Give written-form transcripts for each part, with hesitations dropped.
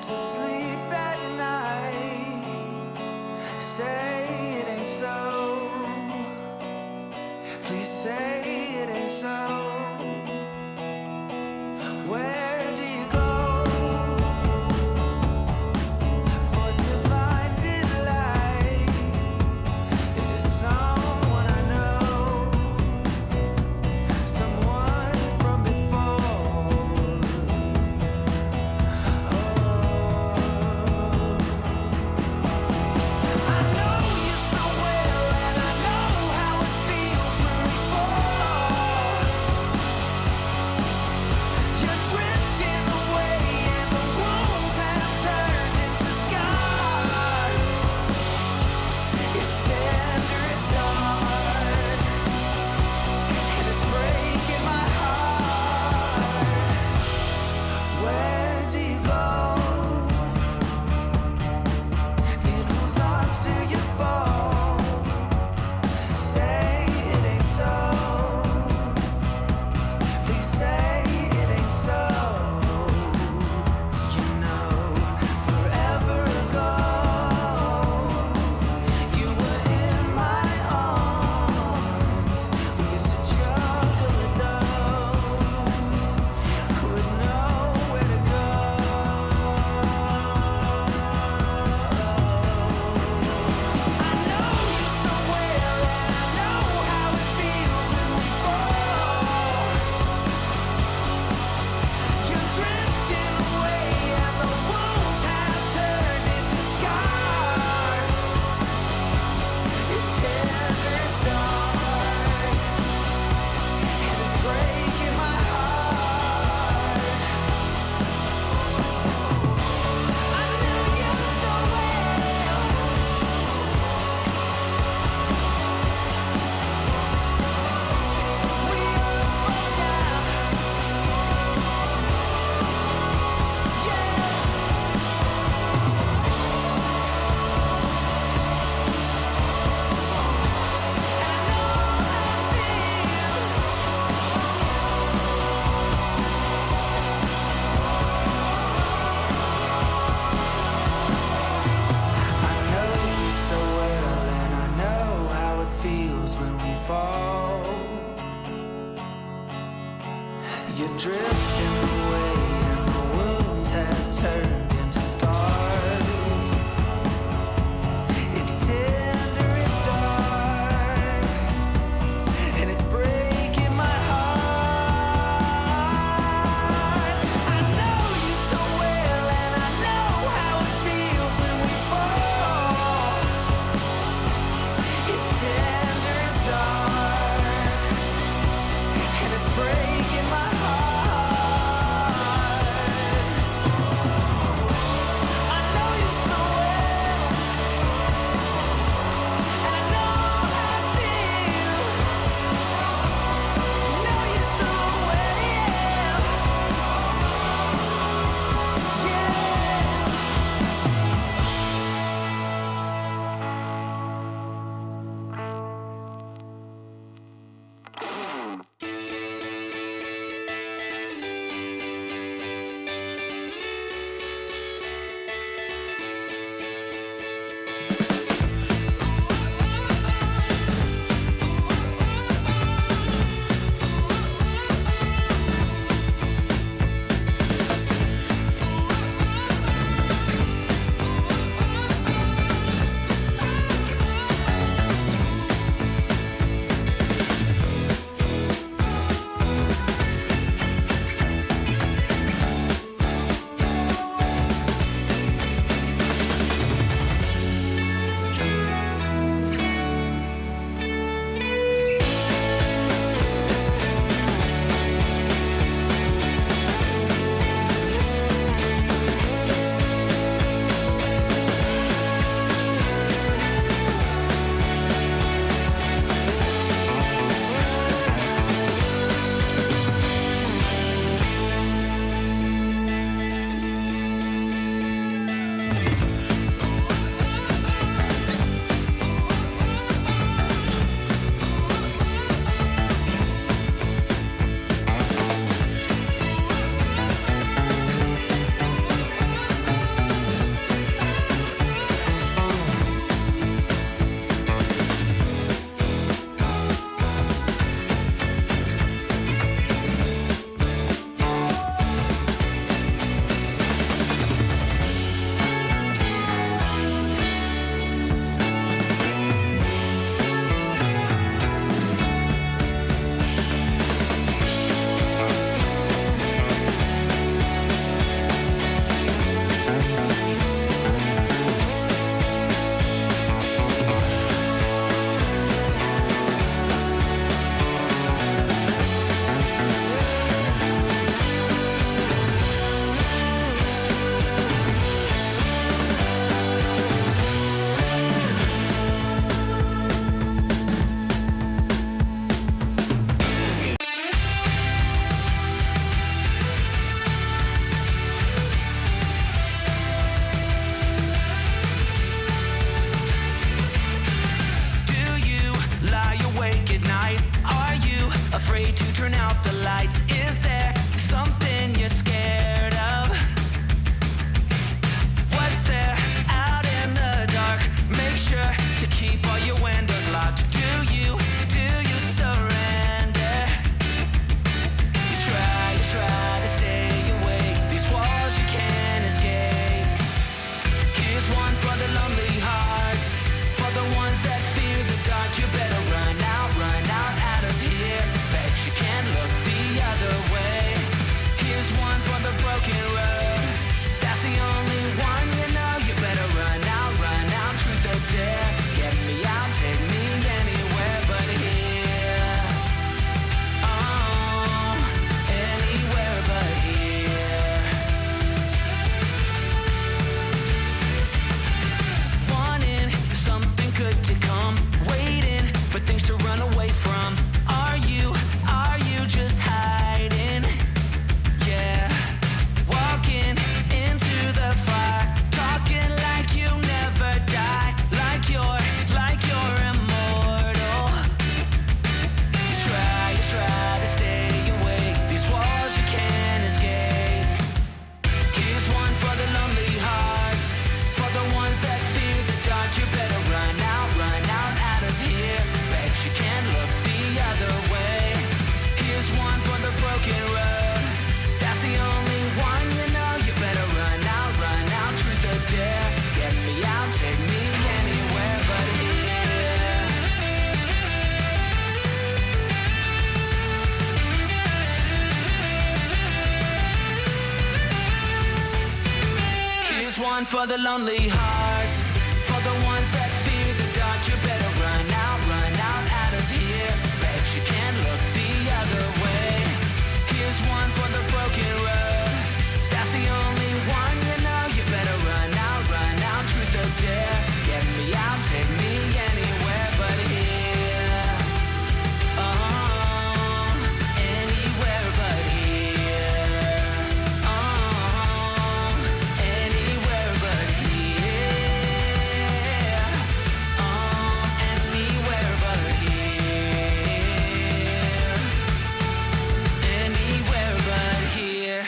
to sleep at night. Say it ain't so. Please say it ain't so. Where do you go for divine delight? Is it someone I know? Someone from before? Oh. Here's one for the lonely hearts, for the ones that fear the dark. You better run out of here. Bet you can't look the other way. Here's one for the broken road. That's the only one you know. You better run out, truth or dare. Get me out, take me anywhere but here. Oh, anywhere but here. Oh, anywhere but here. Oh, anywhere but here. Anywhere but here.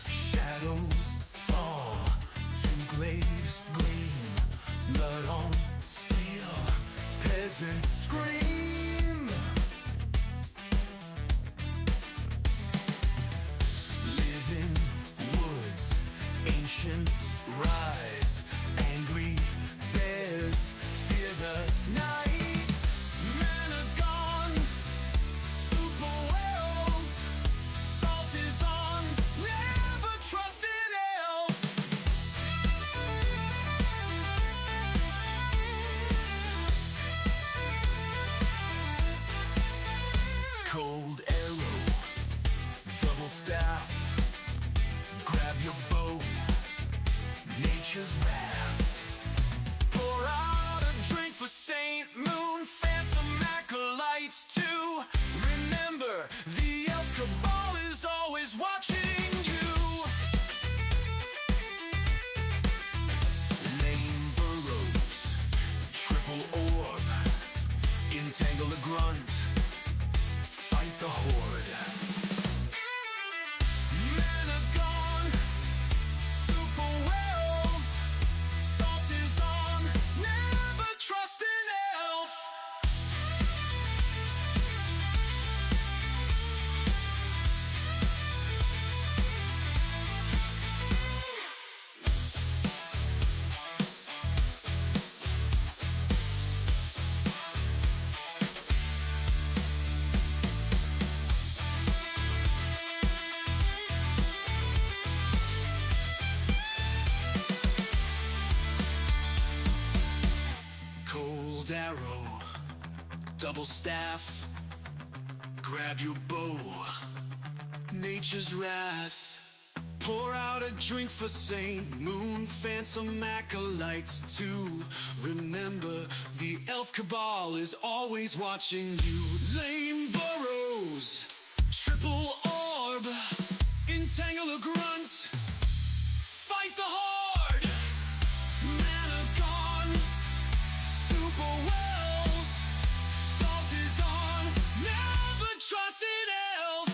Shadows fall, two glaives gleam, blood on steel, peasants scream. Live in woods, ancients rise, angry bears fear the night. Men are gone, super werewolves, salt is on, never trust an elf. Cold arrow, double staff, grab your bow, nature's wrath. Pour out a drink for Saint Moon, phantom acolytes too. Remember, the elf cabal is always watching you. Lame burrows, triple orb, entangle the grunt, fight the horde. Men are gone, super werewolves, salt is on, never trust an elf. Cold arrow, double staff, grab your bow, nature's wrath. Pour out a drink for Saint Moon, phantom acolytes too. Remember, the elf cabal is always watching you. Lame burrows, triple orb, entangle a grunt, fight the horde. Men are gone, super wells, salt is on, never trust an elf.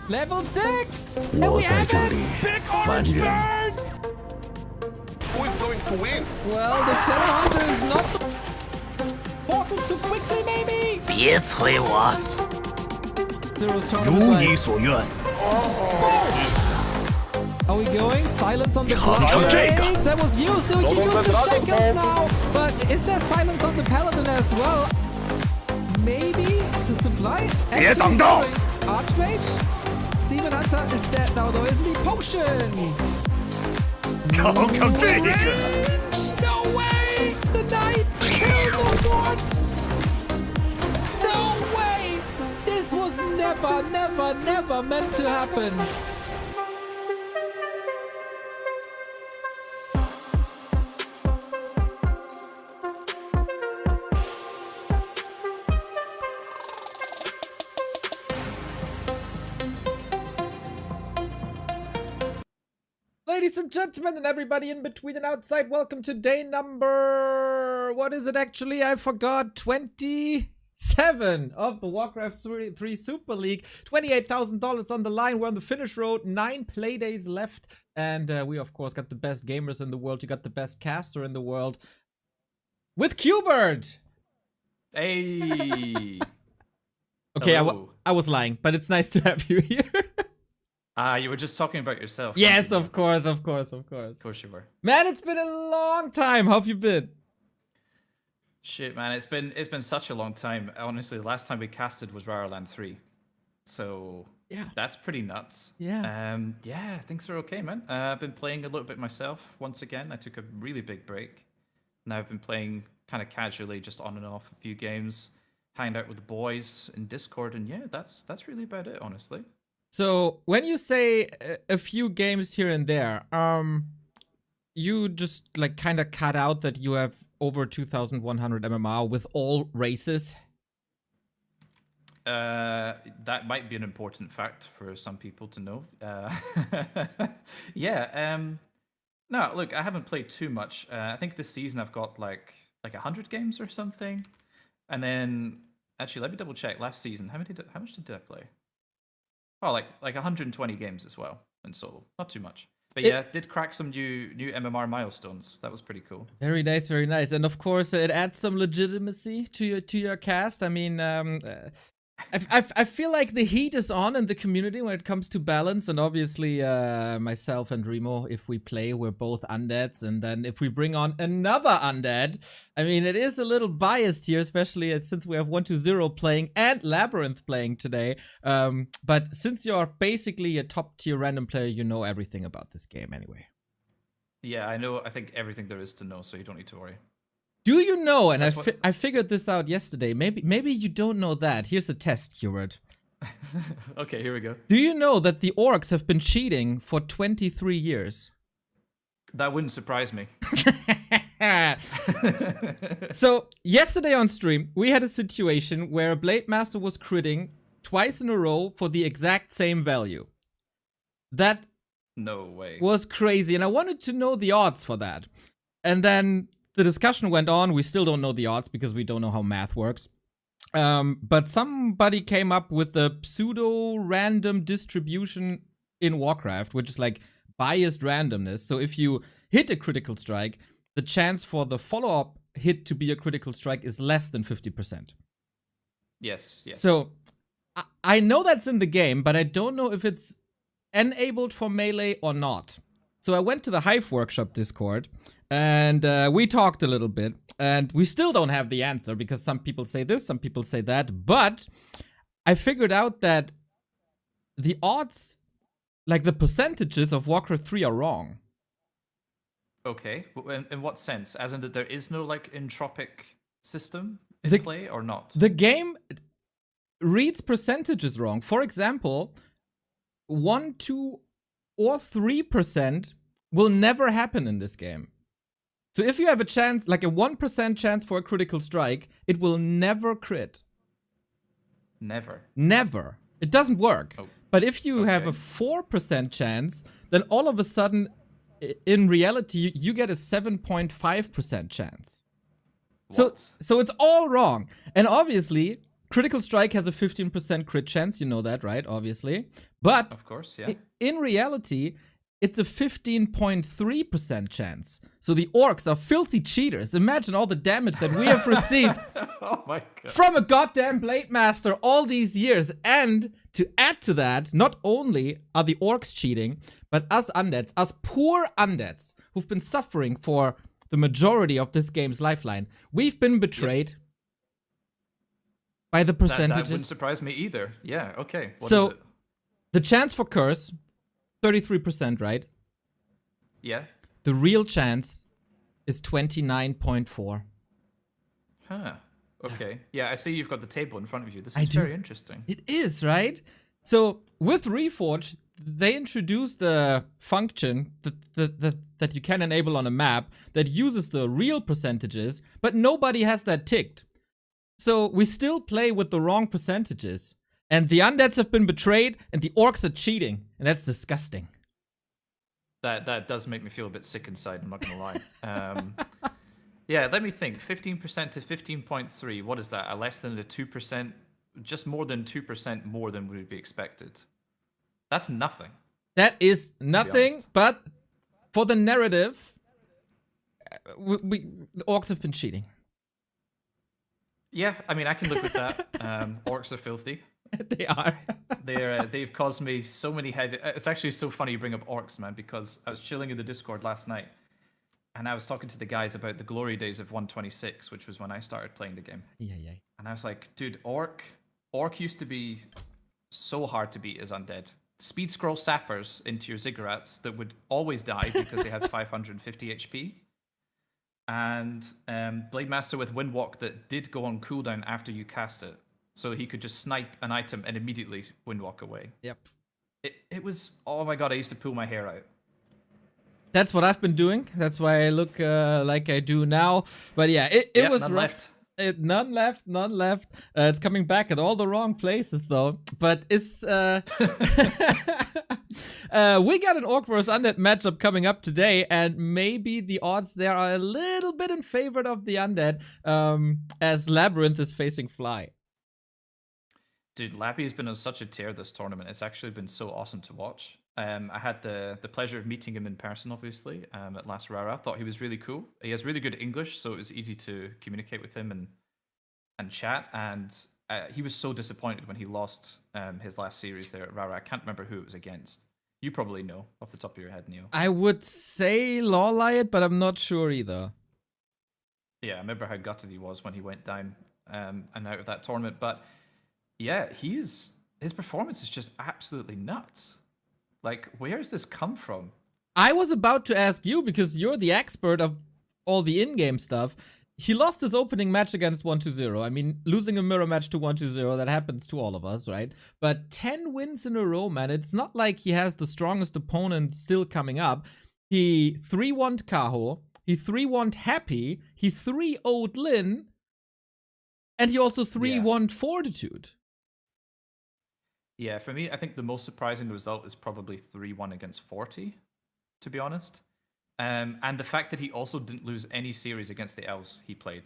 Level 6! And 我 we 在 have 这 it! 里 Big 烦 orange 人。 bird! Who is going to win? Well, the Shadow Hunter is not the portal too quickly, maybe! 别催我， Zero's 如 tournament 你 right. 所愿。 Are we going? Silence on the 尝尝这个。 Blade that was used! So you use the shackles now! But is there silence on the Paladin as well? Maybe the supply? 别挡道。 Archmage? Demon Hunter is dead now though, isn't he? Potion! 尝尝这个。 No way! The knight killed the one! No way! This was never meant to happen. Ladies and gentlemen and everybody in between and outside, welcome to day number... What is it actually? I forgot. 27 of the Warcraft 3 Super League. $28,000 on the line. We're on the finish road. 9 play days left. And we, of course, got the best gamers in the world. You got the best caster in the world. With Quberte! Hey. Okay, Hello. I was lying, but it's nice to have you here. You were just talking about yourself. Yes, weren't you? of course. Of course you were. Man, it's been a long time. How have you been? Shit, man, it's been such a long time. Honestly, the last time we casted was Warcraft3. So Yeah. that's pretty nuts. Yeah. Yeah, things are okay, man. I've been playing a little bit myself once again. I took a really big break. Now I've been playing kind of casually, just on and off a few games, hanging out with the boys in Discord, and yeah, that's really about it, honestly. So when you say a few games here and there, you just like kind of cut out that you have over 2,100 MMR with all races. That might be an important fact for some people to know. Yeah. No, look, I haven't played too much. I think this season I've got like 100 games or something, and then actually let me double check. Last season, how much did I play? Oh, like 120 games as well in solo. Not too much. But yeah, did crack some new MMR milestones. That was pretty cool. Very nice, very nice. And of course, it adds some legitimacy to your cast. I mean, I feel like the heat is on in the community when it comes to balance, and obviously myself and Remo, if we play, we're both undeads, and then if we bring on another undead, I mean, it is a little biased here, especially since we have 120 playing and LabyRinth playing today. But since you're basically a top tier random player, you know everything about this game anyway. Yeah, I think everything there is to know, so you don't need to worry. Do you know, and That's I figured this out yesterday, maybe you don't know that. Here's a test, Quberte. Okay, here we go. Do you know that the orcs have been cheating for 23 years? That wouldn't surprise me. So, yesterday on stream, we had a situation where a Blade Master was critting twice in a row for the exact same value. That No way. was crazy, and I wanted to know the odds for that. And then the discussion went on. We still don't know the odds because we don't know how math works. But somebody came up with a pseudo-random distribution in Warcraft, which is like biased randomness. So if you hit a critical strike, the chance for the follow-up hit to be a critical strike is less than 50%. Yes. So I know that's in the game, but I don't know if it's enabled for melee or not. So I went to the Hive Workshop Discord, and we talked a little bit, and we still don't have the answer because some people say this, some people say that, but I figured out that the odds, like the percentages of Warcraft 3 are wrong. Okay. In what sense? As in that there is no like entropic system in play or not? The game reads percentages wrong. For example, 1, 2, or 3% will never happen in this game. So if you have a chance, like a 1% chance for a critical strike, it will never crit. Never. Never. It doesn't work. Oh, but if you have a 4% chance, then all of a sudden, in reality, you get a 7.5% chance. What? So it's all wrong. And obviously, Critical Strike has a 15% crit chance, you know that, right? Obviously. But Of course, yeah. in reality, it's a 15.3% chance. So the orcs are filthy cheaters. Imagine all the damage that we have received Oh my god. from a goddamn Blade Master all these years. And to add to that, not only are the orcs cheating, but us undeads, us poor undeads who've been suffering for the majority of this game's lifeline, we've been betrayed by the That percentages. wouldn't surprise me either. Yeah, okay. What So is it? the chance for curse, 33%, right? Yeah. The real chance is 29.4. Huh. Okay. Yeah, I see you've got the table in front of you. This I is do. very interesting. It is, right? So with Reforged, they introduced a function that you can enable on a map that uses the real percentages, but nobody has that ticked. So we still play with the wrong percentages. And the undeads have been betrayed, and the orcs are cheating. And that's disgusting. That does make me feel a bit sick inside, I'm not gonna lie. Yeah, let me think. 15% to 15.3. What is that? A less than a 2%, just more than 2% more than would be expected. That's nothing. That is nothing, honest. but for the narrative, the orcs have been cheating. Yeah, I mean, I can live with that. Orcs are filthy. They are. They've caused me so many head. It's actually so funny you bring up orcs, man, because I was chilling in the Discord last night, and I was talking to the guys about the glory days of 126, which was when I started playing the game. Yeah. And I was like, dude, orc used to be so hard to beat as undead. Speed scroll sappers into your ziggurats that would always die because they had 550 HP. And Blade Master with Windwalk that did go on cooldown after you cast it. So he could just snipe an item and immediately Windwalk away. Yep. It was, oh my god, I used to pull my hair out. That's what I've been doing. That's why I look like I do now. But yeah, it Yeah, was none rough. left. None left. It's coming back at all the wrong places though. But it's we got an Orc vs Undead matchup coming up today, and maybe the odds there are a little bit in favor of the Undead, as LabyRinth is facing Fly. Dude, Labby has been on such a tear this tournament. It's actually been so awesome to watch. I had the pleasure of meeting him in person, obviously, at last Rara. Thought he was really cool. He has really good English, so it was easy to communicate with him and chat. And he was so disappointed when he lost his last series there at Rara. I can't remember who it was against. You probably know off the top of your head, Neo. I would say Lawliot, but I'm not sure either. Yeah, I remember how gutted he was when he went down and out of that tournament. But yeah, his performance is just absolutely nuts. Like, where has this come from? I was about to ask you, because you're the expert of all the in-game stuff. He lost his opening match against 120. I mean, losing a mirror match to 120, that happens to all of us, right? But 10 wins in a row, man. It's not like he has the strongest opponent still coming up. He 3-1'd Kaho. He 3-1'd Happy. He 3-0'd Lin. And he also 3-1'd Fortitude. Yeah, for me, I think the most surprising result is probably 3-1 against 40, to be honest. And the fact that he also didn't lose any series against the elves he played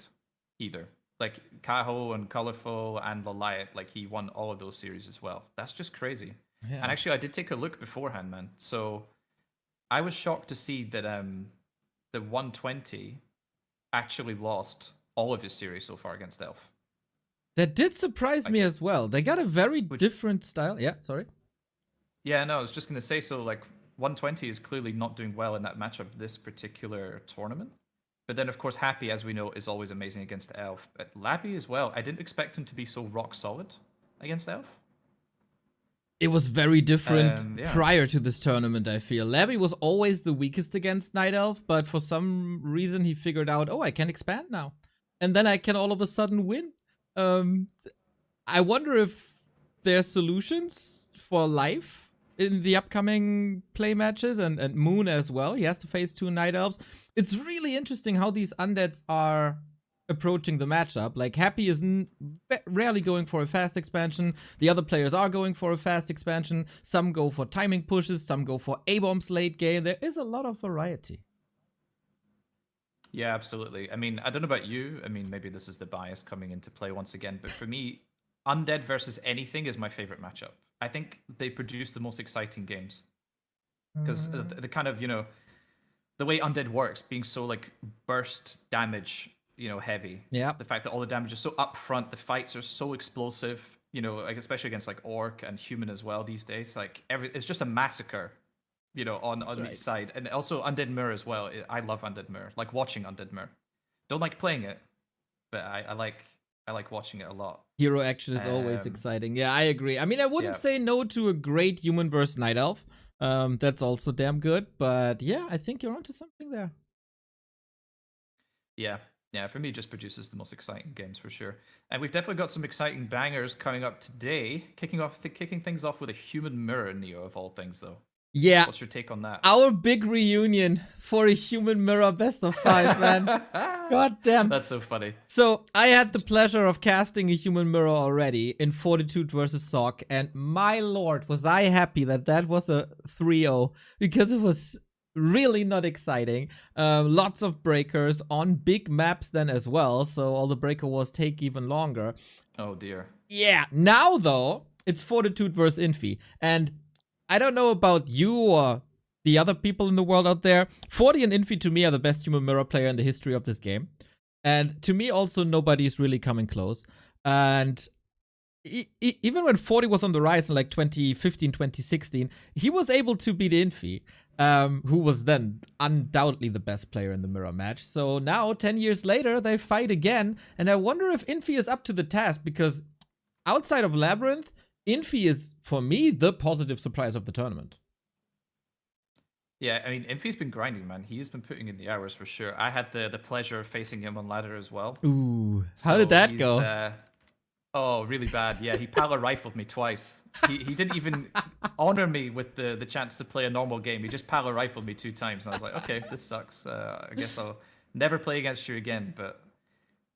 either. Like Kaho and Colorful and LabyRinth, like he won all of those series as well. That's just crazy. Yeah. And actually, I did take a look beforehand, man. So I was shocked to see that the 120 actually lost all of his series so far against elf. That did surprise me as well. They got a very different style. Yeah, sorry. Yeah, no, I was just going to say, so like 120 is clearly not doing well in that matchup this particular tournament. But then, of course, Happy, as we know, is always amazing against Elf. But Labby as well, I didn't expect him to be so rock solid against Elf. It was very different Yeah. prior to this tournament, I feel. Labby was always the weakest against Night Elf, but for some reason he figured out, oh, I can expand now. And then I can all of a sudden win. I wonder if there's solutions for life in the upcoming play matches, and Moon as well. He has to face 2 Night Elves. It's really interesting how these undeads are approaching the matchup. Like, Happy is rarely going for a fast expansion. The other players are going for a fast expansion. Some go for timing pushes. Some go for A-bombs late game. There is a lot of variety. Yeah, absolutely. I mean, I don't know about you. I mean, maybe this is the bias coming into play once again. But for me, Undead versus anything is my favorite matchup. I think they produce the most exciting games because the kind of the way Undead works, being so like burst damage, heavy. Yeah. The fact that all the damage is so upfront, the fights are so explosive. Like especially against like orc and human as well these days. Like it's just a massacre. On right. each side, and also Undead Mirror as well. I love Undead Mirror. Like watching Undead Mirror. Don't like playing it, but I like watching it a lot. Hero action is always exciting. Yeah, I agree. I mean, I wouldn't say no to a great human versus night elf. That's also damn good. But yeah, I think you're onto something there. Yeah. For me, it just produces the most exciting games for sure. And we've definitely got some exciting bangers coming up today. Kicking things off with a human mirror, Neo, of all things, though. Yeah. What's your take on that? Our big reunion for a human mirror best of 5, man. God damn. That's so funny. So I had the pleasure of casting a human mirror already in Fortitude versus Sock, and my lord, was I happy that was a 3-0 because it was really not exciting. Lots of breakers on big maps then as well, so all the breaker wars take even longer. Oh dear. Yeah, now though, it's Fortitude versus Infi, and I don't know about you or the other people in the world out there. 40 and Infi to me are the best human mirror player in the history of this game. And to me also nobody's really coming close. And even when 40 was on the rise in like 2015, 2016, he was able to beat Infi, who was then undoubtedly the best player in the mirror match. So now, 10 years later, they fight again. And I wonder if Infi is up to the task, because outside of LabyRinth, Infi is, for me, the positive surprise of the tournament. Yeah, I mean, Infi's been grinding, man. He's been putting in the hours for sure. I had the pleasure of facing him on ladder as well. Ooh, how did that go? Oh, really bad. Yeah, he power rifled me twice. He didn't even honor me with the chance to play a normal game. He just power rifled me 2 times, and I was like, okay, this sucks. I guess I'll never play against you again. But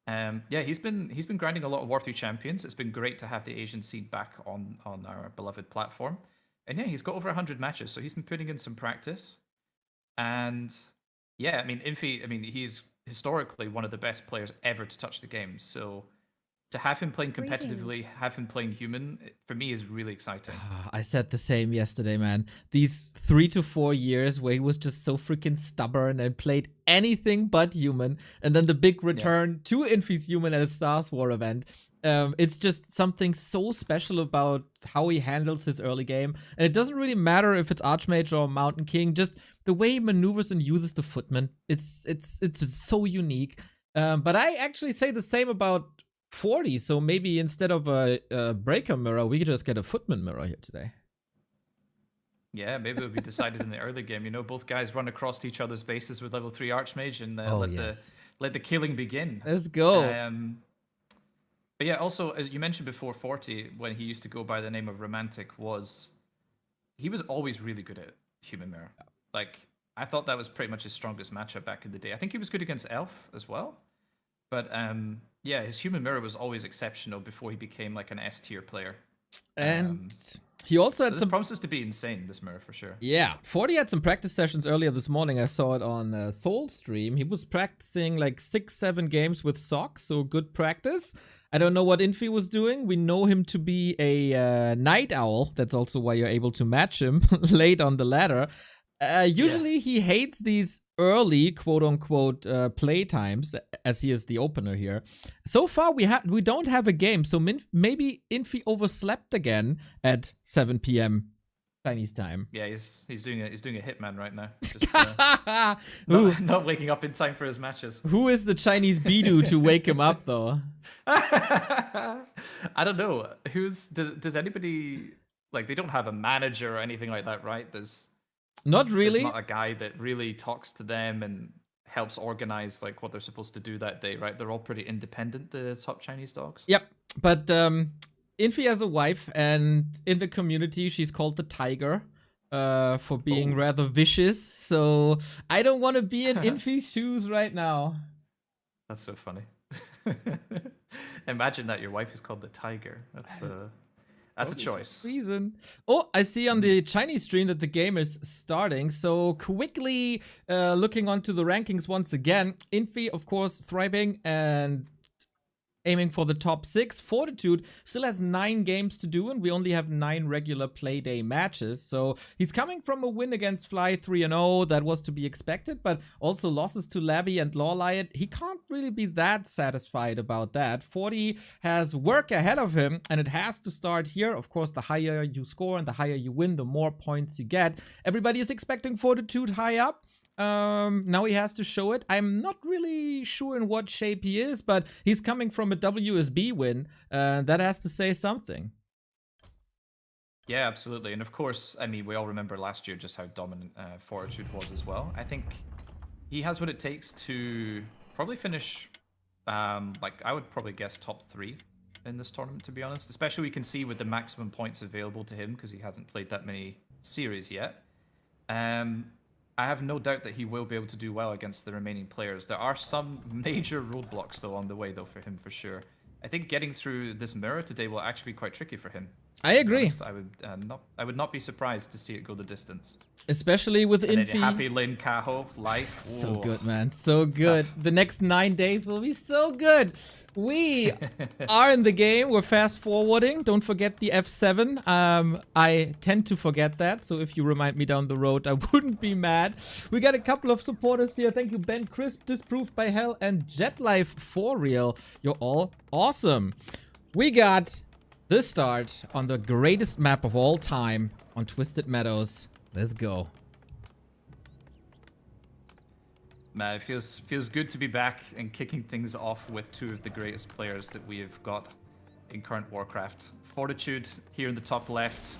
yeah, he's been grinding a lot of War3 champions. It's been great to have the Asian scene back on our beloved platform. And yeah, he's got over 100 matches, so he's been putting in some practice. And yeah, I mean, Infi, he's historically one of the best players ever to touch the game. So to have him playing competitively, have him playing human, for me is really exciting. I said the same yesterday, man. These 3 to 4 years where he was just so freaking stubborn and played anything but human, and then the big return to Infi's human at a Stars War event. It's just something so special about how he handles his early game. And it doesn't really matter if it's Archmage or Mountain King, just the way he maneuvers and uses the footman. It's so unique. But I actually say the same about 40, so maybe instead of a breaker mirror, we could just get a footman mirror here today. Yeah, maybe it'll be decided in the early game. Both guys run across each other's bases with level 3 Archmage and let the killing begin. Let's go. But yeah, also, as you mentioned before, 40, when he used to go by the name of Romantic, he was always really good at Human Mirror. Like, I thought that was pretty much his strongest matchup back in the day. I think he was good against Elf as well. But yeah, his Human Mirror was always exceptional before he became like an S tier player. And he also had some promises to be insane, this mirror, for sure. Yeah, 40 had some practice sessions earlier this morning. I saw it on Soul stream. He was practicing like 6-7 games with Socks, so good practice. I don't know what Infi was doing. We know him to be a night owl. That's also why you're able to match him late on the ladder. Usually he hates these early quote-unquote play times, as he is the opener here. So far we don't have a game, so maybe Infi overslept again at 7 p.m. Chinese time. Yeah, he's doing a hitman right now. Just, not waking up in time for his matches. Who is the Chinese Bidu to wake him up though? I don't know. Does anybody, like, they don't have a manager or anything like that, right? Not really. There's not a guy that really talks to them and helps organize like what they're supposed to do that day, right? They're all pretty independent, the top Chinese dogs. Yep, but Infi has a wife, and in the community she's called the Tiger for being rather vicious. So I don't want to be in Infi's shoes right now. That's so funny. Imagine that your wife is called the Tiger. That's a choice. Reason. Oh, I see on the Chinese stream that the game is starting. So quickly looking onto the rankings once again. Infi, of course, thriving, and aiming for the top 6. Fortitude still has 9 games to do, and we only have 9 regular play day matches. So he's coming from a win against Fly 3-0. That was to be expected, but also losses to Labby and Lawliot. He can't really be that satisfied about that. 40 has work ahead of him, and it has to start here. Of course, the higher you score and the higher you win, the more points you get. Everybody is expecting Fortitude high up. Now he has to show it. I'm not really sure in what shape he is, but he's coming from a WSB win. That has to say something. Yeah, absolutely. And of course, I mean, we all remember last year just how dominant Fortitude was as well. I think he has what it takes to probably finish, like, I would probably guess top 3 in this tournament, to be honest. Especially we can see with the maximum points available to him because he hasn't played that many series yet. I have no doubt that he will be able to do well against the remaining players. There are some major roadblocks, though, on the way, though, for him, for sure. I think getting through this mirror today will actually be quite tricky for him. I agree. I would not be surprised to see it go the distance. Especially with Infi. Happy Lane Kaho life. So good, man. So good. Tough. The next 9 days will be so good. We are in the game. We're fast forwarding. Don't forget the F7. I tend to forget that. So if you remind me down the road, I wouldn't be mad. We got a couple of supporters here. Thank you, Ben Crisp, Disproved by Hell, and JetLife for real. You're all awesome. We got the start on the greatest map of all time on Twisted Meadows. Let's go. Man, it feels good to be back and kicking things off with 2 of the greatest players that we have got in current Warcraft. Fortitude here in the top left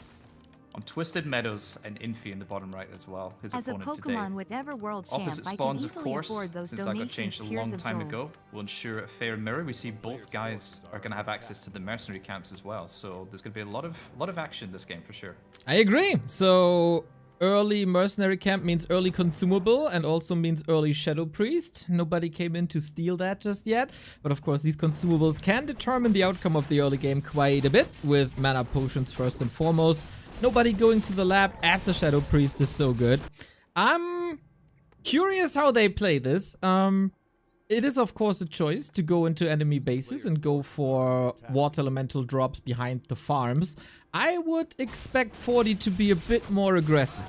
on Twisted Meadows, and Infi in the bottom right as well. His As a opponent Pokemon today. with ever world champ, Opposite I can spawns, of easily course, afford those since that got changed a donations, long tears of time gold. ago. Will ensure a fair mirror. We see both guys are going to have access to the mercenary camps as well, so there's going to be a lot of action this game for sure. I agree. So early mercenary camp means early consumable and also means early shadow priest. Nobody came in to steal that just yet, but of course these consumables can determine the outcome of the early game quite a bit, with mana potions first and foremost. Nobody going to the lab as the shadow priest is so good. I'm curious how they play this. It is of course a choice to go into enemy bases and go for water elemental drops behind the farms. I would expect 40 to be a bit more aggressive.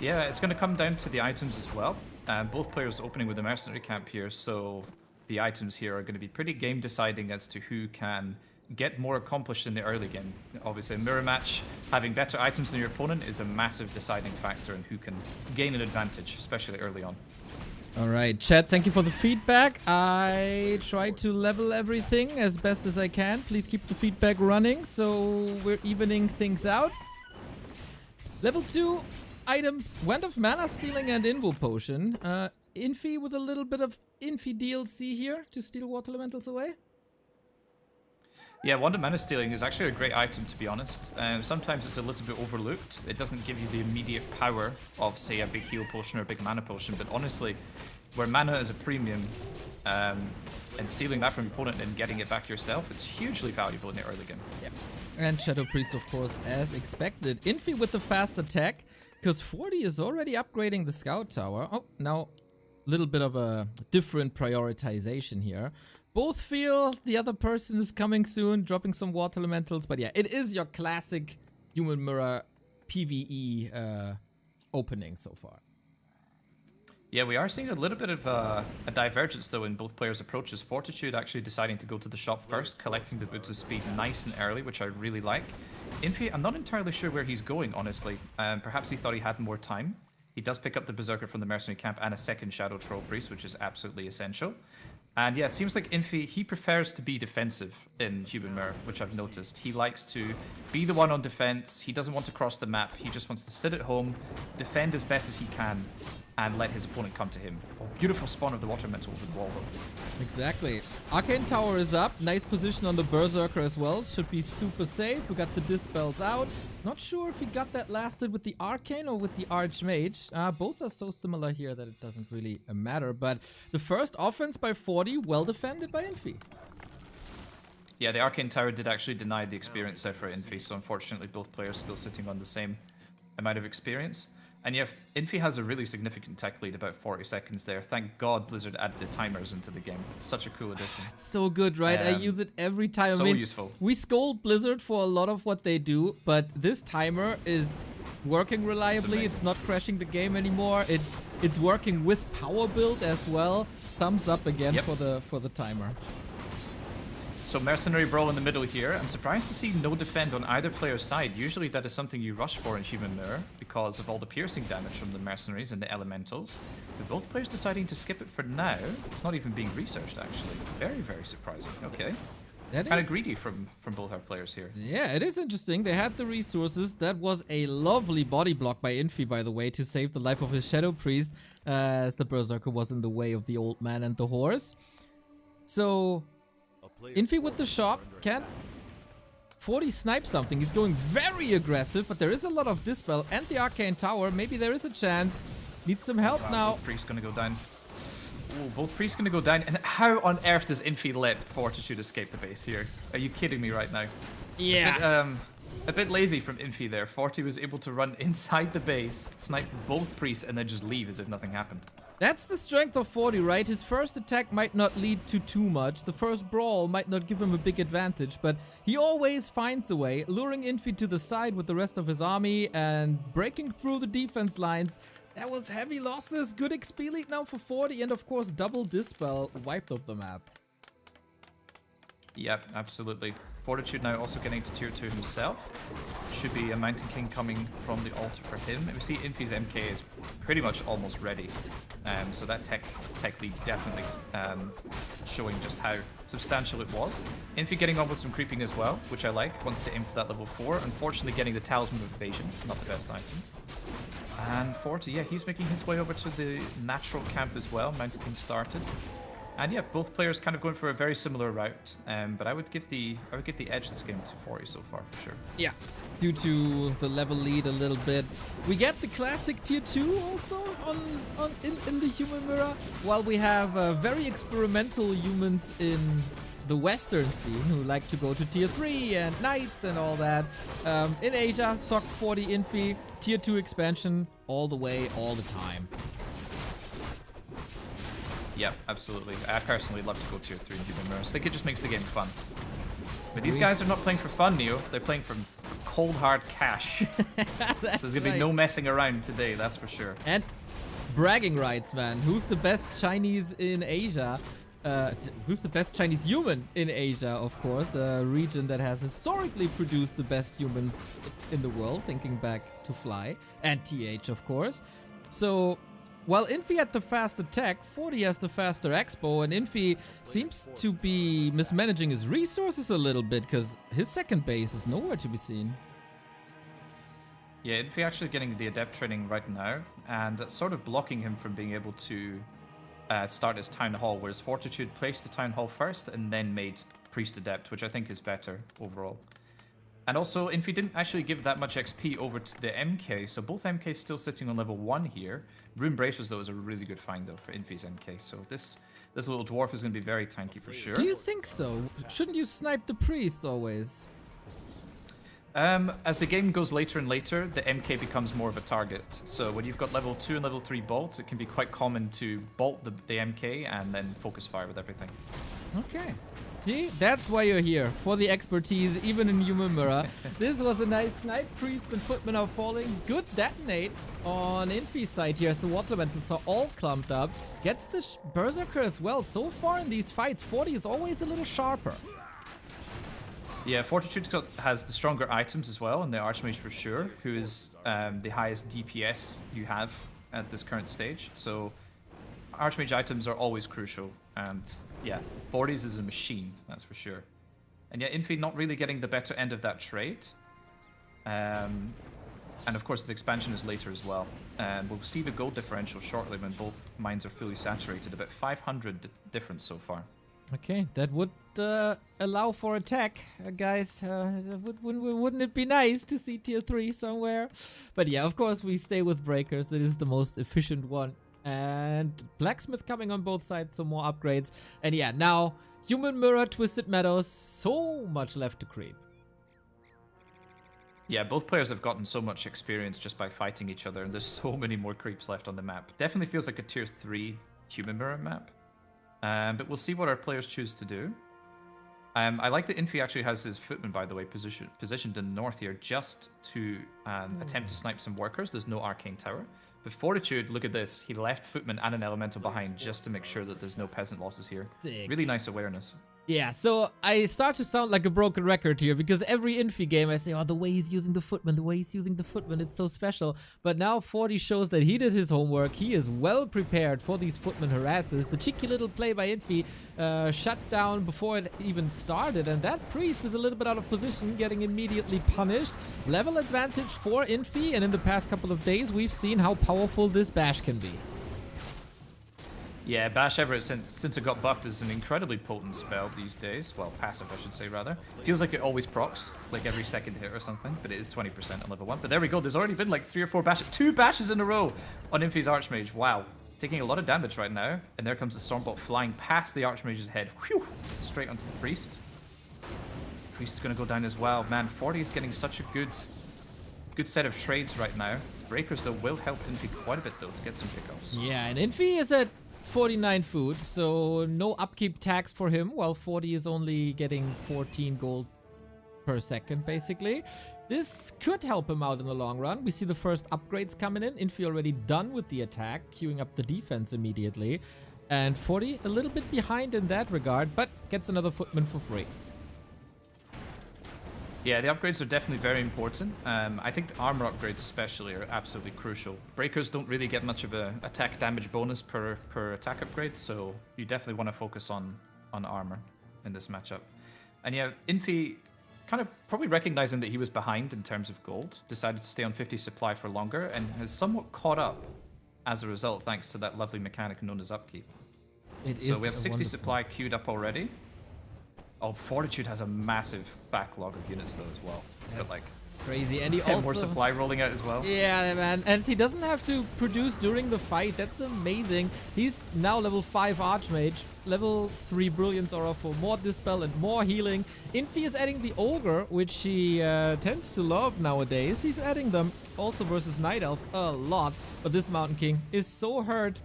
Yeah, it's going to come down to the items as well. Both players opening with the mercenary camp here, so the items here are going to be pretty game deciding as to who can get more accomplished in the early game. Obviously, a mirror match, having better items than your opponent is a massive deciding factor in who can gain an advantage, especially early on. All right, chat, thank you for the feedback. I try to level everything as best as I can. Please keep the feedback running so we're evening things out. Level 2 items, Wand of Mana Stealing and Invo Potion. Infi with a little bit of Infi DLC here to steal water elementals away. Yeah, Wand of Mana Stealing is actually a great item, to be honest. Sometimes it's a little bit overlooked. It doesn't give you the immediate power of, say, a big heal potion or a big mana potion, but honestly, where mana is a premium, and stealing that from your opponent and getting it back yourself, it's hugely valuable in the early game. Yeah. And Shadow Priest, of course, as expected. Infi with the fast attack, because 40 is already upgrading the Scout Tower. Oh, now a little bit of a different prioritization here. Both feel the other person is coming soon, dropping some water elementals. But yeah, it is your classic Human Mirror PvE opening so far. Yeah, we are seeing a little bit of a divergence, though, in both players' approaches. Fortitude actually deciding to go to the shop first, collecting the Boots of Speed nice and early, which I really like. Infi, I'm not entirely sure where he's going, honestly. Perhaps he thought he had more time. He does pick up the Berserker from the Mercenary Camp and a second Shadow Troll Priest, which is absolutely essential. And yeah, it seems like Infi, he prefers to be defensive in Human Mirror, which I've noticed. He likes to be the one on defense. He doesn't want to cross the map. He just wants to sit at home, defend as best as he can, and let his opponent come to him. Oh, beautiful spawn of the water elemental with wall, though. Exactly. Arcane Tower is up. Nice position on the Berserker as well. Should be super safe. We got the Dispels out. Not sure if he got that lasted with the Arcane or with the Archmage. Both are so similar here that it doesn't really matter. But the first offense by 40, well defended by Infi. Yeah, the Arcane Tower did actually deny the experience set for Infi, so unfortunately both players still sitting on the same amount of experience. And yeah, Infi has a really significant tech lead, about 40 seconds there. Thank God Blizzard added the timers into the game. It's such a cool addition. It's so good, right? I use it every time. So I mean, useful. We scold Blizzard for a lot of what they do, but this timer is working reliably. It's not crashing the game anymore. It's working with power build as well. Thumbs up again for the timer. So Mercenary Brawl in the middle here. I'm surprised to see no defend on either player's side. Usually that is something you rush for in Human Mirror because of all the piercing damage from the Mercenaries and the Elementals. With both players deciding to skip it for now, it's not even being researched actually. Very, very surprising. Okay. That Kind is of greedy from both our players here. Yeah, it is interesting. They had the resources. That was a lovely body block by Infi, by the way, to save the life of his Shadow Priest, as the Berserker was in the way of the old man and the horse. So Infi with the shop. Can 40 snipe something? He's going very aggressive, but there is a lot of Dispel and the Arcane Tower. Maybe there is a chance. Needs some help now. Priest gonna go down. Oh, both priests gonna go down. And how on earth does Infi let Fortitude escape the base here? Are you kidding me right now? Yeah. A bit lazy from Infi there. Forty was able to run inside the base, snipe both priests, and then just leave as if nothing happened. That's the strength of 40, right? His first attack might not lead to too much. The first brawl might not give him a big advantage, but he always finds a way, luring Infi to the side with the rest of his army and breaking through the defense lines. That was heavy losses. Good XP lead now for 40, and of course double Dispel wiped up the map. Yep, absolutely. Fortitude now also getting to tier 2 himself. Should be a Mountain King coming from the altar for him. And we see Infi's MK is pretty much almost ready. So that tech lead definitely showing just how substantial it was. Infi getting on with some creeping as well, which I like. Wants to aim for that level 4. Unfortunately getting the Talisman of Evasion, not the best item. And 40, yeah, he's making his way over to the natural camp as well. Mountain King started. And yeah, both players kind of going for a very similar route, but I would give the edge this game to 40 so far for sure. Yeah, due to the level lead a little bit. We get the classic tier 2 also in the Human Mirror, while we have very experimental humans in the Western scene who like to go to tier 3 and Knights and all that. In Asia, SOC 40 Infi, tier 2 expansion all the way, all the time. Yeah, absolutely. I personally love to go tier 3 in Human Mirror. I think it just makes the game fun. But these guys are not playing for fun, Neo. They're playing for cold hard cash. So there's gonna be no messing around today, that's for sure. And bragging rights, man. Who's the best Chinese in Asia? Who's the best Chinese human in Asia, of course, a region that has historically produced the best humans in the world, thinking back to Fly, and TH, of course. So, while Infi had the fast attack, 40 has the faster expo, and Infi seems to be mismanaging his resources a little bit, because his second base is nowhere to be seen. Yeah, Infi actually getting the Adept training right now, and that's sort of blocking him from being able to start his Town Hall, whereas Fortitude placed the Town Hall first and then made Priest Adept, which I think is better overall. And also, Infi didn't actually give that much XP over to the MK, so both MKs still sitting on level 1 here. Rune Bracers, though, is a really good find, though, for Infi's MK, so this little dwarf is going to be very tanky for sure. Do you think so? Shouldn't you snipe the priests always? As the game goes later and later, the MK becomes more of a target. So when you've got level 2 and level 3 bolts, it can be quite common to bolt the MK and then focus fire with everything. Okay. See, that's why you're here, for the expertise, even in Human Mirror. This was a nice snipe. Priest and Footmen are falling. Good detonate on Infi's side here as the Water Elementals are all clumped up. Gets the Berserker as well. So far in these fights, 40 is always a little sharper. Yeah, Fortitude has the stronger items as well, and the Archmage for sure, who is the highest DPS you have at this current stage. So Archmage items are always crucial, and yeah, 40s is a machine, that's for sure. And yeah, Infi not really getting the better end of that trade. And of course, his expansion is later as well. We'll see the gold differential shortly when both mines are fully saturated. About 500 difference so far. Okay, that would allow for attack, guys. Wouldn't it be nice to see tier 3 somewhere? But yeah, of course, we stay with Breakers. It is the most efficient one. And Blacksmith coming on both sides, some more upgrades. And yeah, now Human Mirror, Twisted Meadows, so much left to creep. Yeah, both players have gotten so much experience just by fighting each other, and there's so many more creeps left on the map. Definitely feels like a tier 3 human mirror map. But we'll see what our players choose to do. I like that Infi actually has his footman, by the way, positioned in the north here just to attempt to snipe some workers. There's no arcane tower. But Fortitude, look at this. He left footman and an elemental behind just to make sure that there's no peasant losses here. Sick. Really nice awareness. Yeah, so I start to sound like a broken record here because every Infi game I say, oh, the way he's using the footman, it's so special. But now 40 shows that he did his homework. He is well prepared for these footman harasses. The cheeky little play by Infi shut down before it even started. And that priest is a little bit out of position, getting immediately punished. Level advantage for Infi. And in the past couple of days, we've seen how powerful this bash can be. Yeah, Bash Everett, since it got buffed, is an incredibly potent spell these days. Well, passive, I should say, rather. Feels like it always procs, like every second hit or something, but it is 20% on level 1. But there we go, there's already been like 3 or 4 bashes, 2 bashes in a row on Infi's Archmage. Wow, taking a lot of damage right now. And there comes the Stormbolt flying past the Archmage's head. Whew, straight onto the Priest. Priest is going to go down as well. Man, 40 is getting such a good set of trades right now. Breakers, though, will help Infi quite a bit, though, to get some pickoffs. Yeah, and Infi is at 49 food, so no upkeep tax for him, while 40 is only getting 14 gold per second, basically. This could help him out in the long run. We see the first upgrades coming in. Infi already done with the attack, queuing up the defense immediately. And 40 a little bit behind in that regard, but gets another footman for free. Yeah, the upgrades are definitely very important. I think the armor upgrades especially are absolutely crucial. Breakers don't really get much of a attack damage bonus per attack upgrade, so you definitely want to focus on armor in this matchup. And yeah, Infi, kind of probably recognizing that he was behind in terms of gold, decided to stay on 50 supply for longer and has somewhat caught up as a result thanks to that lovely mechanic known as upkeep. So we have 60 supply queued up already. Oh, Fortitude has a massive backlog of units though as well. But like crazy, and he 10 also more supply rolling out as well. Yeah, man, and he doesn't have to produce during the fight. That's amazing. He's now level 5 Archmage, level 3 Brilliance Aura for more Dispel and more healing. Infi is adding the Ogre, which he tends to love nowadays. He's adding them also versus Night Elf a lot, but this Mountain King is so hurt.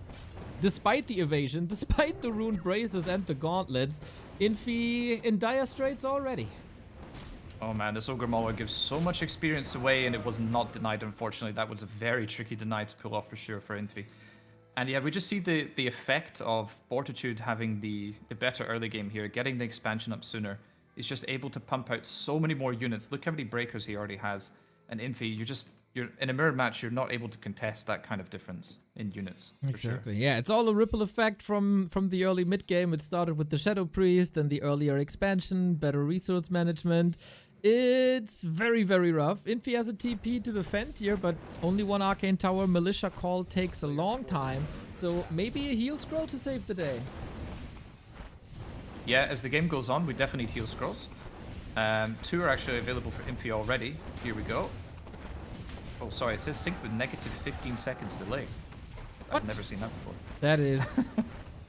Despite the evasion, despite the Rune Braces and the Gauntlets, Infi in dire straits already. Oh man, this Ogre Mauler gives so much experience away, and it was not denied, unfortunately. That was a very tricky deny to pull off for sure for Infi. And yeah, we just see the effect of Fortitude having the better early game here, getting the expansion up sooner. He's just able to pump out so many more units. Look how many breakers he already has. And Infi, you're in a mirror match, you're not able to contest that kind of difference in units. Exactly. Sure. Yeah, it's all a ripple effect from the early mid game. It started with the Shadow Priest and the earlier expansion, better resource management. It's very, very rough. Infi has a TP to defend here, but only one Arcane Tower. Militia Call takes a long time, so maybe a heal scroll to save the day. Yeah, as the game goes on, we definitely need heal scrolls. 2 are actually available for Infi already. Here we go. Oh, sorry, it says sync with negative 15 seconds delay. What? I've never seen that before. That is...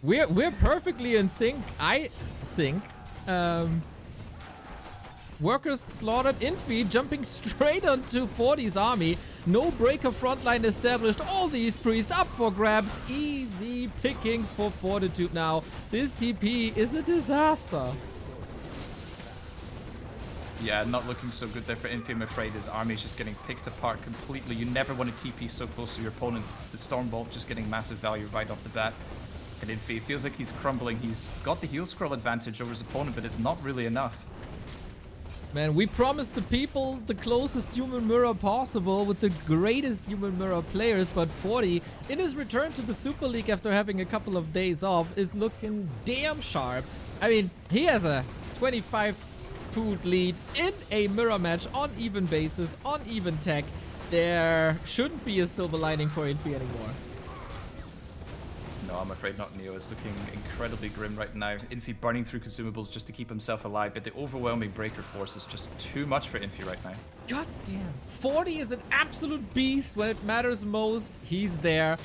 we're perfectly in sync, I think. Workers slaughtered. Infi jumping straight onto 40's army. No breaker frontline established. All these priests up for grabs. Easy pickings for Fortitude now. This TP is a disaster. Yeah, not looking so good there for Infi, I'm afraid. His army is just getting picked apart completely. You never want to TP so close to your opponent. The Stormbolt just getting massive value right off the bat. And Infi feels like he's crumbling. He's got the heal scroll advantage over his opponent, but it's not really enough. Man, we promised the people the closest human mirror possible with the greatest human mirror players, but 40, in his return to the Super League after having a couple of days off, is looking damn sharp. I mean, he has a 25 food lead in a mirror match on even basis, on even tech. There shouldn't be a silver lining for Infi anymore. No, I'm afraid not. Neo is looking incredibly grim right now. Infi burning through consumables just to keep himself alive, but the overwhelming breaker force is just too much for Infi right now. God damn. 40 is an absolute beast when it matters most. He's there.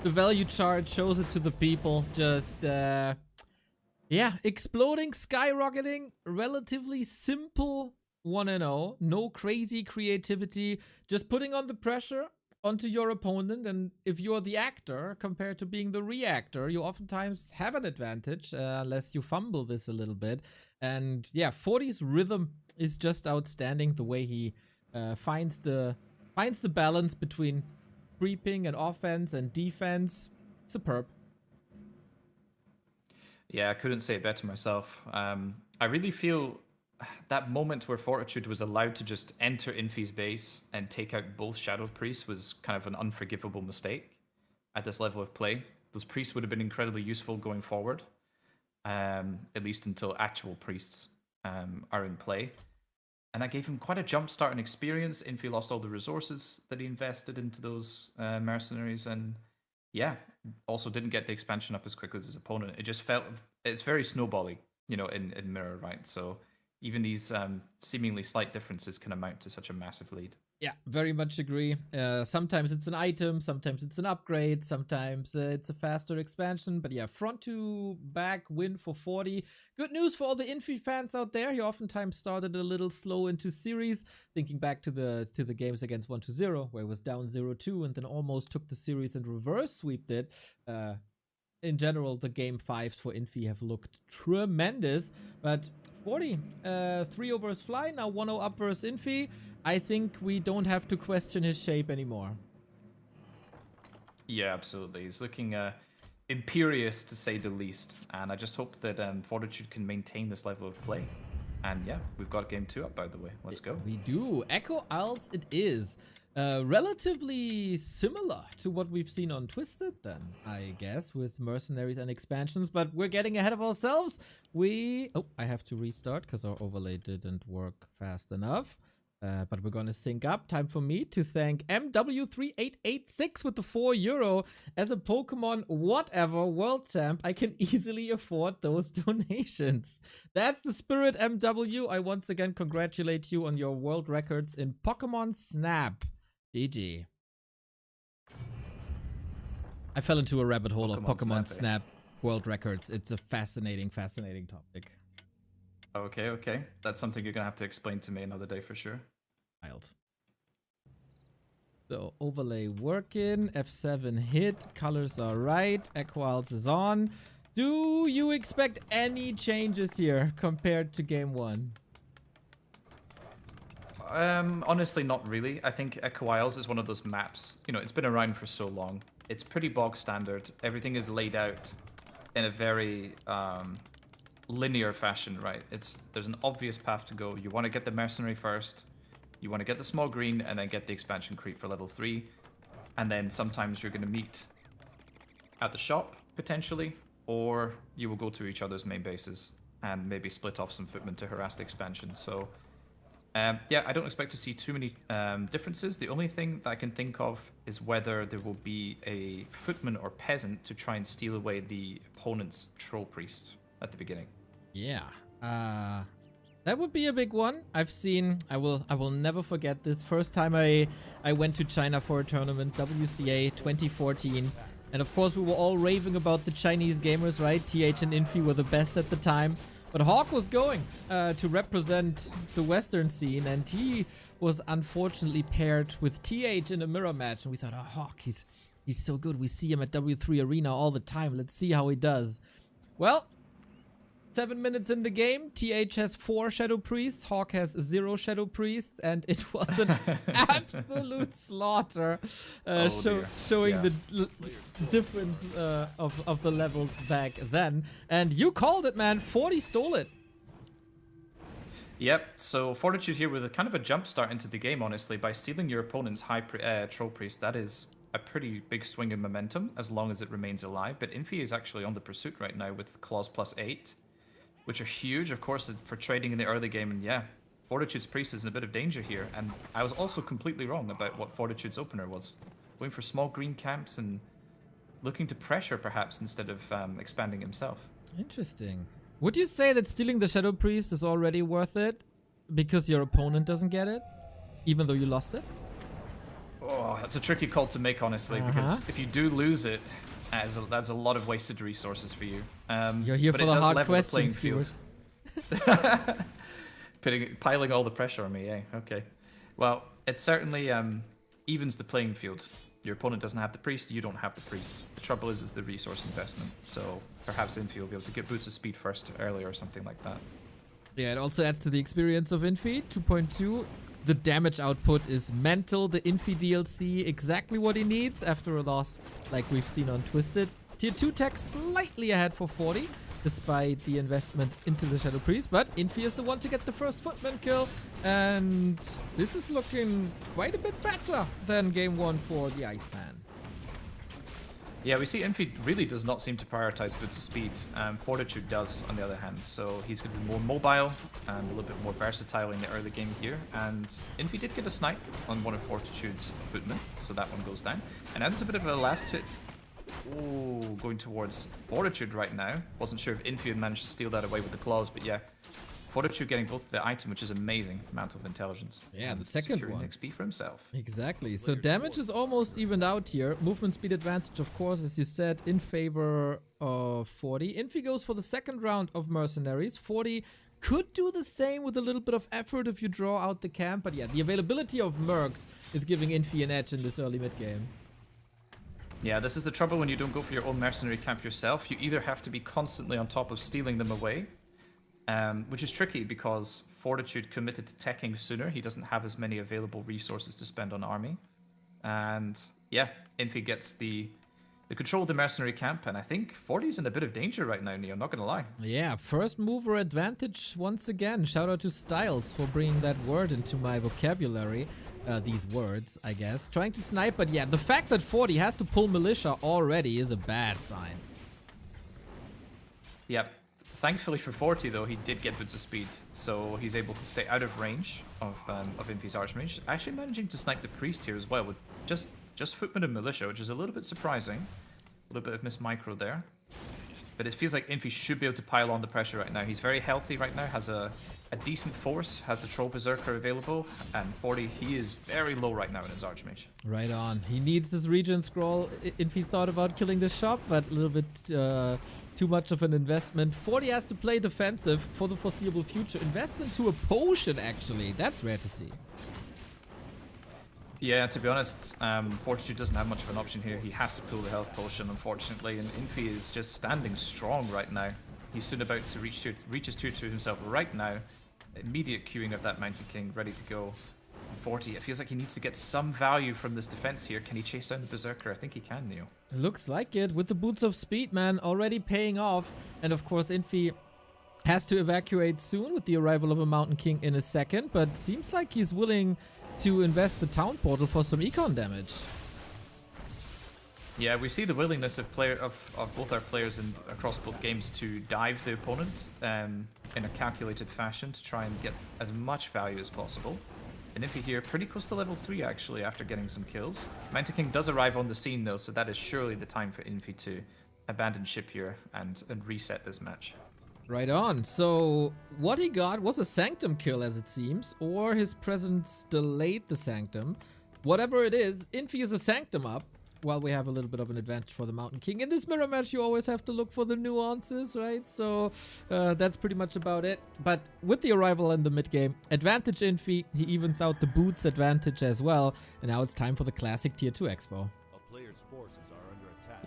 The value chart shows it to the people. Just, yeah, exploding, skyrocketing, relatively simple 1-0, no crazy creativity, just putting on the pressure onto your opponent. And if you're the actor compared to being the reactor, you oftentimes have an advantage unless you fumble this a little bit. And yeah, 40's rhythm is just outstanding. The way he finds the balance between creeping and offense and defense, superb. Yeah, I couldn't say it better myself. I really feel that moment where Fortitude was allowed to just enter Infi's base and take out both Shadow Priests was kind of an unforgivable mistake at this level of play. Those priests would have been incredibly useful going forward, at least until actual priests are in play. And that gave him quite a jump start in experience. Infi lost all the resources that he invested into those mercenaries, and yeah, also didn't get the expansion up as quickly as his opponent. It just felt, it's very snowbally, you know, in Mirror, right? So even these seemingly slight differences can amount to such a massive lead. Yeah, very much agree. Sometimes it's an item, sometimes it's an upgrade, sometimes it's a faster expansion. But yeah, front to back win for 40. Good news for all the Infi fans out there. He oftentimes started a little slow into series, thinking back to the games against 1-0, where he was down 0-2 and then almost took the series and reverse sweeped it. In general, the game 5s for Infi have looked tremendous. But 40, 3-0 versus Fly, now 1-0 up versus Infi. I think we don't have to question his shape anymore. Yeah, absolutely. He's looking imperious, to say the least. And I just hope that Fortitude can maintain this level of play. And yeah, we've got game 2 up, by the way. Let's go. We do. Echo Isles it is. Relatively similar to what we've seen on Twisted then, I guess, with mercenaries and expansions. But we're getting ahead of ourselves. Oh, I have to restart because our overlay didn't work fast enough. But we're gonna sync up. Time for me to thank MW3886 with the €4. As a Pokemon whatever world champ, I can easily afford those donations. That's the spirit, MW. I once again congratulate you on your world records in Pokemon Snap. GG. I fell into a rabbit hole of Pokemon Snap world records. It's a fascinating topic. Okay. That's something you're gonna have to explain to me another day for sure. So overlay working, F7 hit, colors are right, Equals is on. Do you expect any changes here compared to game 1? Honestly, not really. I think Echo Isles is one of those maps, you know, it's been around for so long. It's pretty bog standard. Everything is laid out in a very linear fashion, right? There's an obvious path to go. You want to get the mercenary first, you want to get the small green, and then get the expansion creep for level 3. And then sometimes you're going to meet at the shop, potentially, or you will go to each other's main bases and maybe split off some footmen to harass the expansion. So yeah, I don't expect to see too many differences. The only thing that I can think of is whether there will be a footman or peasant to try and steal away the opponent's troll priest at the beginning. Yeah, that would be a big one. I've seen, I will never forget this. First time I went to China for a tournament, WCA 2014. And of course we were all raving about the Chinese gamers, right? TH and Infi were the best at the time. But Hawk was going to represent the Western scene, and he was unfortunately paired with TH in a mirror match. And we thought, oh, Hawk, he's so good. We see him at W3 Arena all the time. Let's see how he does. Well, 7 minutes in the game. TH has 4 Shadow Priests. Hawk has 0 Shadow Priests. And it was an absolute slaughter. Showing the difference of the levels back then. And you called it, man. 40 stole it. Yep, so Fortitude here with a kind of a jump start into the game, honestly. By stealing your opponent's Troll Priest, that is a pretty big swing in momentum, as long as it remains alive. But Infi is actually on the pursuit right now with Claws +8. Which are huge, of course, for trading in the early game. And yeah, Fortitude's Priest is in a bit of danger here. And I was also completely wrong about what Fortitude's opener was. Going for small green camps and looking to pressure, perhaps, instead of expanding himself. Interesting. Would you say that stealing the Shadow Priest is already worth it? Because your opponent doesn't get it? Even though you lost it? Oh, that's a tricky call to make, honestly. Because if you do lose it, that's a lot of wasted resources for you. You're here for the hard questions, field. Piling all the pressure on me, eh? Okay. Well, it certainly evens the playing field. Your opponent doesn't have the priest, you don't have the priest. The trouble is the resource investment. So perhaps Infi will be able to get boots of speed first early or something like that. Yeah, it also adds to the experience of Infi. 2.2. The damage output is mental. The Infi DLC, exactly what he needs after a loss like we've seen on Twisted. Tier 2 tech slightly ahead for 40, despite the investment into the Shadow Priest. But Infi is the one to get the first Footman kill. And this is looking quite a bit better than game 1 for the Iceman. Yeah, we see Infi really does not seem to prioritize boots of speed. Fortitude does, on the other hand. So he's going to be more mobile and a little bit more versatile in the early game here. And Infi did get a snipe on one of Fortitude's footmen, so that one goes down. And now there's a bit of a last hit. Oh, going towards Fortitude right now. Wasn't sure if Infi had managed to steal that away with the claws, but yeah. Fortitude getting both the item, which is amazing. Mantle of Intelligence. Yeah, the second securing one. XP for himself. Exactly. So damage is almost evened out here. Movement speed advantage, of course, as you said, in favor of 40. Infi goes for the second round of Mercenaries. 40 could do the same with a little bit of effort if you draw out the camp. But yeah, the availability of Mercs is giving Infi an edge in this early mid game. Yeah, this is the trouble when you don't go for your own mercenary camp yourself. You either have to be constantly on top of stealing them away, which is tricky because Fortitude committed to teching sooner. He doesn't have as many available resources to spend on army. And yeah, Infi gets the control of the mercenary camp, and I think 40's in a bit of danger right now, Neo, not gonna lie. Yeah, first mover advantage once again. Shout out to Styles for bringing that word into my vocabulary. These words, I guess. Trying to snipe, but yeah, the fact that 40 has to pull militia already is a bad sign. Yep. Thankfully for 40, though, he did get boots of speed, so he's able to stay out of range of Infi's Archmage. Actually managing to snipe the priest here as well with just footman and militia, which is a little bit surprising. A little bit of miss micro there. But it feels like Infi should be able to pile on the pressure right now. He's very healthy right now, has a decent force, has the Troll Berserker available, and 40, he is very low right now in his Archmage. Right on. He needs this regen scroll. Infi thought about killing the shop, but a little bit too much of an investment. 40 has to play defensive for the foreseeable future. Invest into a potion, actually. That's rare to see. Yeah, to be honest, Fortitude doesn't have much of an option here. He has to pull the health potion, unfortunately, and Infi is just standing strong right now. He's soon about to reach his tier 2 himself right now. Immediate queuing of that Mountain King, ready to go. 40, it feels like he needs to get some value from this defense here. Can he chase down the Berserker? I think he can, Neo. Looks like it, with the Boots of Speed, man, already paying off. And of course, Infi has to evacuate soon with the arrival of a Mountain King in a second, but seems like he's willing to invest the Town Portal for some econ damage. Yeah, we see the willingness of both our players across both games to dive the opponent in a calculated fashion to try and get as much value as possible. And Infi here, pretty close to level 3 actually after getting some kills. Mountain King does arrive on the scene though, so that is surely the time for Infi to abandon ship here and reset this match. Right on. So what he got was a Sanctum kill, as it seems, or his presence delayed the Sanctum. Whatever it is, Infi is a Sanctum up, while we have a little bit of an advantage for the Mountain King. In this mirror match, you always have to look for the nuances, right? So that's pretty much about it. But with the arrival in the mid game, advantage Infi, he evens out the boots advantage as well. And now it's time for the classic tier 2 expo.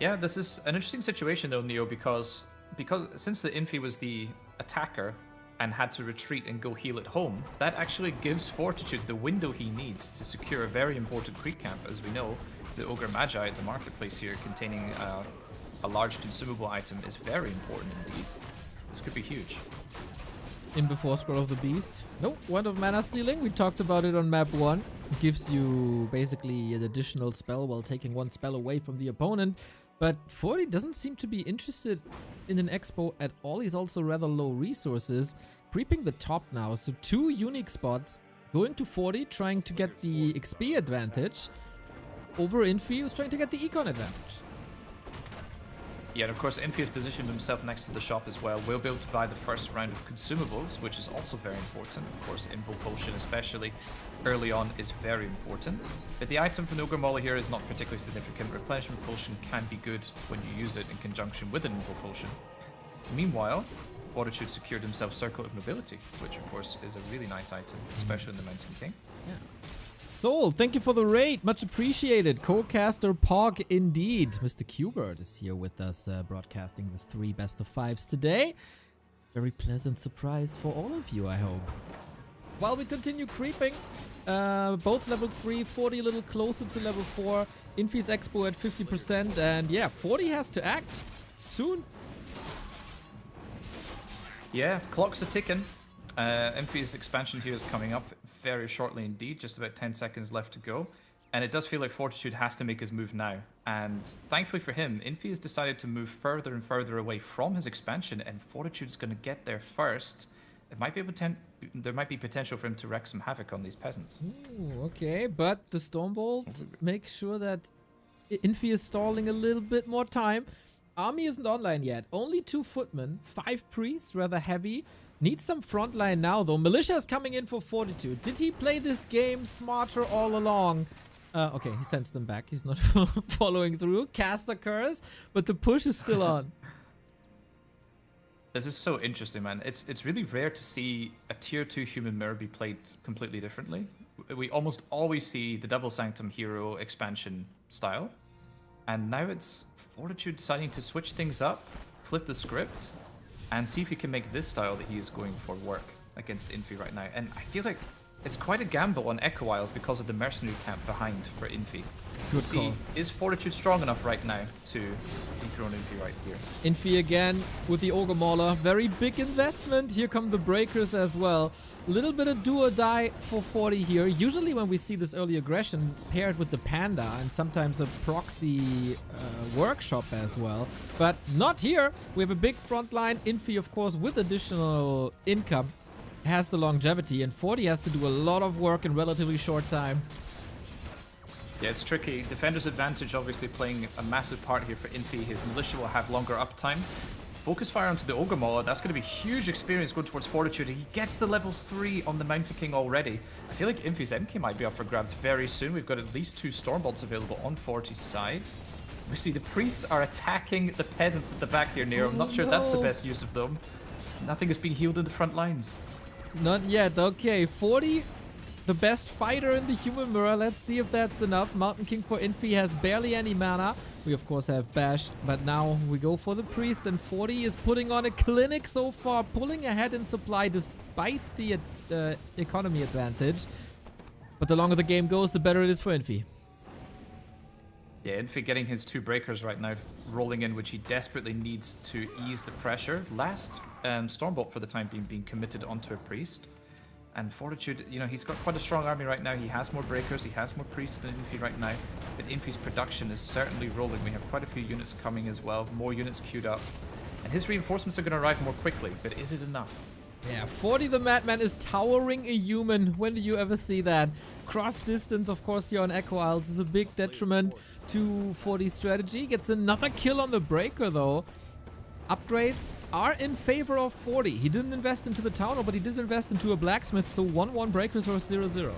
Yeah, this is an interesting situation though, Neo, because since the Infi was the attacker and had to retreat and go heal at home, that actually gives Fortitude the window he needs to secure a very important creep camp. As we know, the Ogre Magi at the marketplace here containing a large consumable item is very important indeed. This could be huge. In before Scroll of the Beast. Nope, Wand of Mana Stealing. We talked about it on map 1. Gives you basically an additional spell while taking one spell away from the opponent. But 40 doesn't seem to be interested in an expo at all. He's also rather low resources. Creeping the top now. So 2 unique spots. Going to 40, trying to get the XP advantage. Over Infi, who's trying to get the econ advantage. Yeah, and of course Infi has positioned himself next to the shop as well. We'll be able to buy the first round of consumables, which is also very important. Of course, Invo Potion, especially early on, is very important. But the item from Ogre Molly here is not particularly significant. Replenishment Potion can be good when you use it in conjunction with an Invo Potion. Meanwhile, Fortitude secured himself Circle of Nobility, which of course is a really nice item, especially in the Mountain King. Soul, thank you for the raid. Much appreciated. Co-caster Pog indeed. Mr. Quberte is here with us, broadcasting the 3 best of 5s today. Very pleasant surprise for all of you, I hope. While we continue creeping, both level 3, 40 a little closer to level 4. Infi's Expo at 50%, and yeah, 40 has to act soon. Yeah, clocks are ticking. Infi's expansion here is coming up very shortly indeed, just about 10 seconds left to go. And it does feel like Fortitude has to make his move now. And thankfully for him, Infi has decided to move further and further away from his expansion, and Fortitude's going to get there first. It might be there might be potential for him to wreak some havoc on these peasants. Ooh, okay, but the Stormbolt makes sure that Infi is stalling a little bit more time. Army isn't online yet. Only 2 footmen, 5 priests, rather heavy. Needs some frontline now, though. Militia is coming in for Fortitude. Did he play this game smarter all along? Okay, he sends them back. He's not following through. Caster curse, but the push is still on. This is so interesting, man. It's really rare to see a tier 2 human mirror be played completely differently. We almost always see the Double Sanctum hero expansion style. And now it's Fortitude deciding to switch things up, flip the script, and see if he can make this style that he's going for work against Infi right now. And I feel like it's quite a gamble on Echo Isles because of the mercenary camp behind for Infi. Good See, call. is Fortitude strong enough right now to dethrone Infi right here? Infi again with the Ogre Mauler. Very big investment. Here come the Breakers as well. A little bit of do or die for 40 here. Usually when we see this early aggression, it's paired with the Panda and sometimes a proxy workshop as well. But not here. We have a big front line. Infi, of course, with additional income, has the longevity, and 40 has to do a lot of work in relatively short time. Yeah, it's tricky. Defender's advantage obviously playing a massive part here for Infi. His militia will have longer uptime. Focus fire onto the Ogre Mauler. That's going to be huge experience going towards Fortitude. He gets the level 3 on the Mountain King already. I feel like Infi's MK might be up for grabs very soon. We've got at least 2 Stormbolts available on 40's side. We see the priests are attacking the peasants at the back here, Nero. I'm not sure that's the best use of them. Nothing is being healed in the front lines. Not yet. Okay, 40, the best fighter in the human mirror. Let's see if that's enough. Mountain King for Infi has barely any mana. We, of course, have Bash, but now we go for the priest, and 40 is putting on a clinic so far, pulling ahead in supply despite the economy advantage. But the longer the game goes, the better it is for Infi. Yeah, Infi getting his 2 breakers right now, rolling in, which he desperately needs to ease the pressure. Last Stormbolt for the time being committed onto a priest. And Fortitude, you know, he's got quite a strong army right now. He has more breakers, he has more priests than Infi right now. But Infi's production is certainly rolling. We have quite a few units coming as well, more units queued up. And his reinforcements are going to arrive more quickly, but is it enough? Yeah, 40 the Madman is towering a human. When do you ever see that? Cross distance, of course, here on Echo Isles is a big detriment to 40's strategy. Gets another kill on the breaker, though. Upgrades are in favor of 40. He didn't invest into the tower, but he did invest into a blacksmith, so 1-1 breakers or 0-0.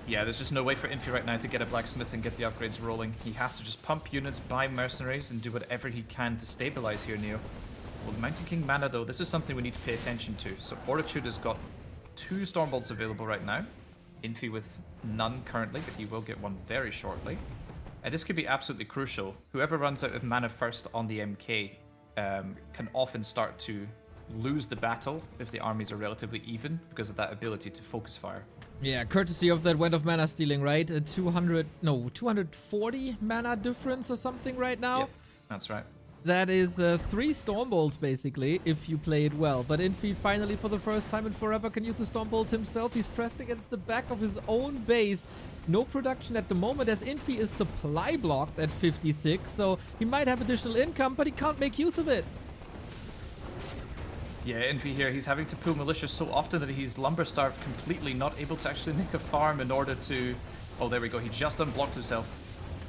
Yeah, there's just no way for Infi right now to get a blacksmith and get the upgrades rolling. He has to just pump units, buy mercenaries, and do whatever he can to stabilize here, Neo. Well, the Mountain King mana, though, this is something we need to pay attention to. So Fortitude has got 2 Stormbolts available right now. Infi with none currently, but he will get one very shortly. And this could be absolutely crucial. Whoever runs out of mana first on the MK can often start to lose the battle if the armies are relatively even because of that ability to focus fire. Yeah, courtesy of that Wind of Mana stealing, right? A 240 mana difference or something right now? Yep, that's right. That is 3 Stormbolts, basically, if you play it well. But Infi finally, for the first time in forever, can use the Stormbolt himself. He's pressed against the back of his own base. No production at the moment, as Infi is supply blocked at 56. So he might have additional income, but he can't make use of it. Yeah, Infi here, he's having to pull militia so often that he's lumber starved completely, not able to actually make a farm in order to... Oh, there we go, he just unblocked himself.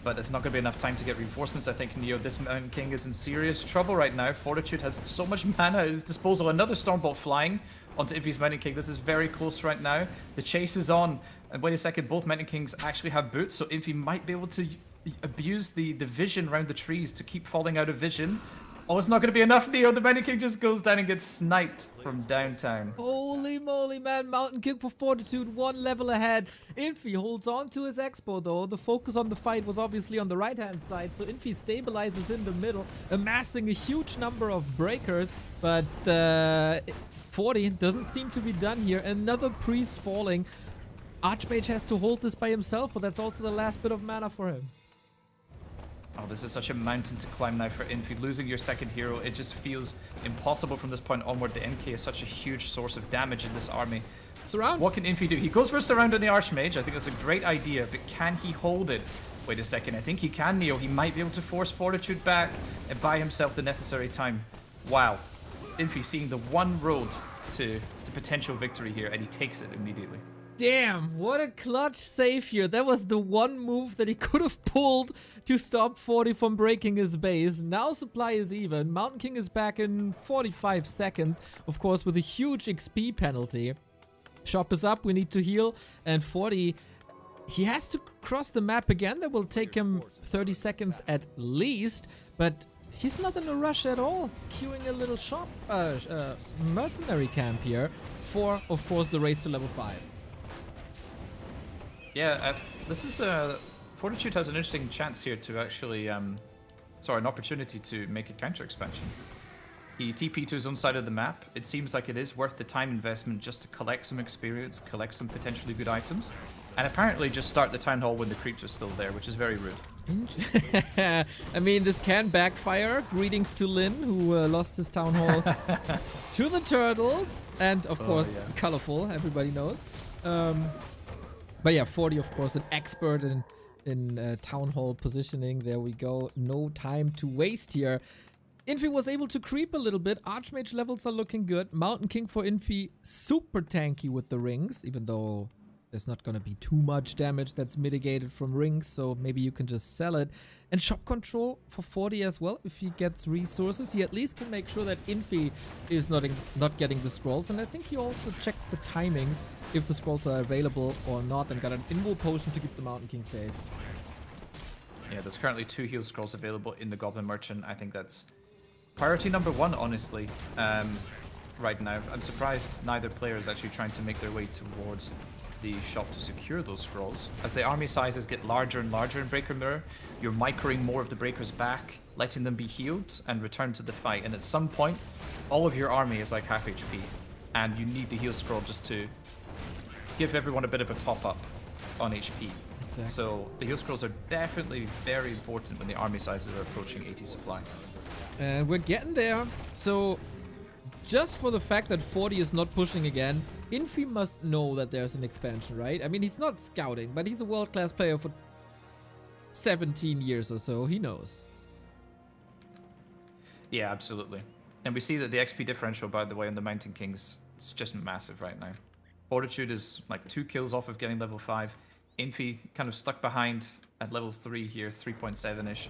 But it's not going to be enough time to get reinforcements. I think, Neo, this Mountain King is in serious trouble right now. Fortitude has so much mana at his disposal. Another Stormbolt flying onto Infi's Mountain King. This is very close right now. The chase is on. And wait a second, both Mountain Kings actually have boots, so Infi might be able to abuse the vision around the trees to keep falling out of vision. Oh, it's not going to be enough, Neo. The Mountain King just goes down and gets sniped from downtown. Holy moly, man. Mountain King for Fortitude, 1 level ahead. Infi holds on to his expo, though. The focus on the fight was obviously on the right-hand side, so Infi stabilizes in the middle, amassing a huge number of breakers, but 40 doesn't seem to be done here. Another priest falling. Archmage has to hold this by himself, but that's also the last bit of mana for him. Oh, this is such a mountain to climb now for Infi. Losing your second hero, it just feels impossible from this point onward. The NK is such a huge source of damage in this army. Surround. What can Infi do? He goes for a surround on the Archmage. I think that's a great idea, but can he hold it? Wait a second, I think he can, Neo. He might be able to force Fortitude back and buy himself the necessary time. Wow. Infi seeing the one road to potential victory here, and he takes it immediately. Damn, what a clutch save here. That was the one move that he could have pulled to stop 40 from breaking his base. Now supply is even. Mountain King is back in 45 seconds, of course, with a huge XP penalty. Shop is up, we need to heal, and 40, he has to cross the map again. That will take him 30 seconds at least, but he's not in a rush at all. Queuing a little shop, mercenary camp here for, of course, the race to level 5. Yeah, this is Fortitude has an interesting chance here to actually, an opportunity to make a counter expansion. He TP to his own side of the map. It seems like it is worth the time investment just to collect some experience, collect some potentially good items, and apparently just start the town hall when the creeps are still there, which is very rude. I mean, this can backfire. Greetings to Lin, who lost his town hall to the turtles, and of course, colorful. Everybody knows. But yeah, 40, of course, an expert in town hall positioning. There we go. No time to waste here. Infi was able to creep a little bit. Archmage levels are looking good. Mountain King for Infi, super tanky with the rings, even though there's not going to be too much damage that's mitigated from rings, so maybe you can just sell it. And shop control for 40 as well. If he gets resources, he at least can make sure that Infi is not getting the scrolls. And I think he also checked the timings, if the scrolls are available or not, and got an Invo potion to keep the Mountain King safe. Yeah, there's currently 2 heal scrolls available in the Goblin Merchant. I think that's priority number 1, honestly, right now. I'm surprised neither player is actually trying to make their way towards the shop to secure those scrolls. As the army sizes get larger and larger in Breaker Mirror, you're microing more of the breakers back, letting them be healed, and return to the fight. And at some point, all of your army is like half HP, and you need the heal scroll just to give everyone a bit of a top up on HP. Exactly. So the heal scrolls are definitely very important when the army sizes are approaching 80 supply. And we're getting there. So just for the fact that 40 is not pushing again, Infi must know that there's an expansion, right? I mean, he's not scouting, but he's a world-class player for 17 years or so. He knows. Yeah, absolutely. And we see that the XP differential, by the way, on the Mountain Kings is just massive right now. Fortitude is like 2 kills off of getting level 5. Infi kind of stuck behind at level 3 here, 3.7-ish.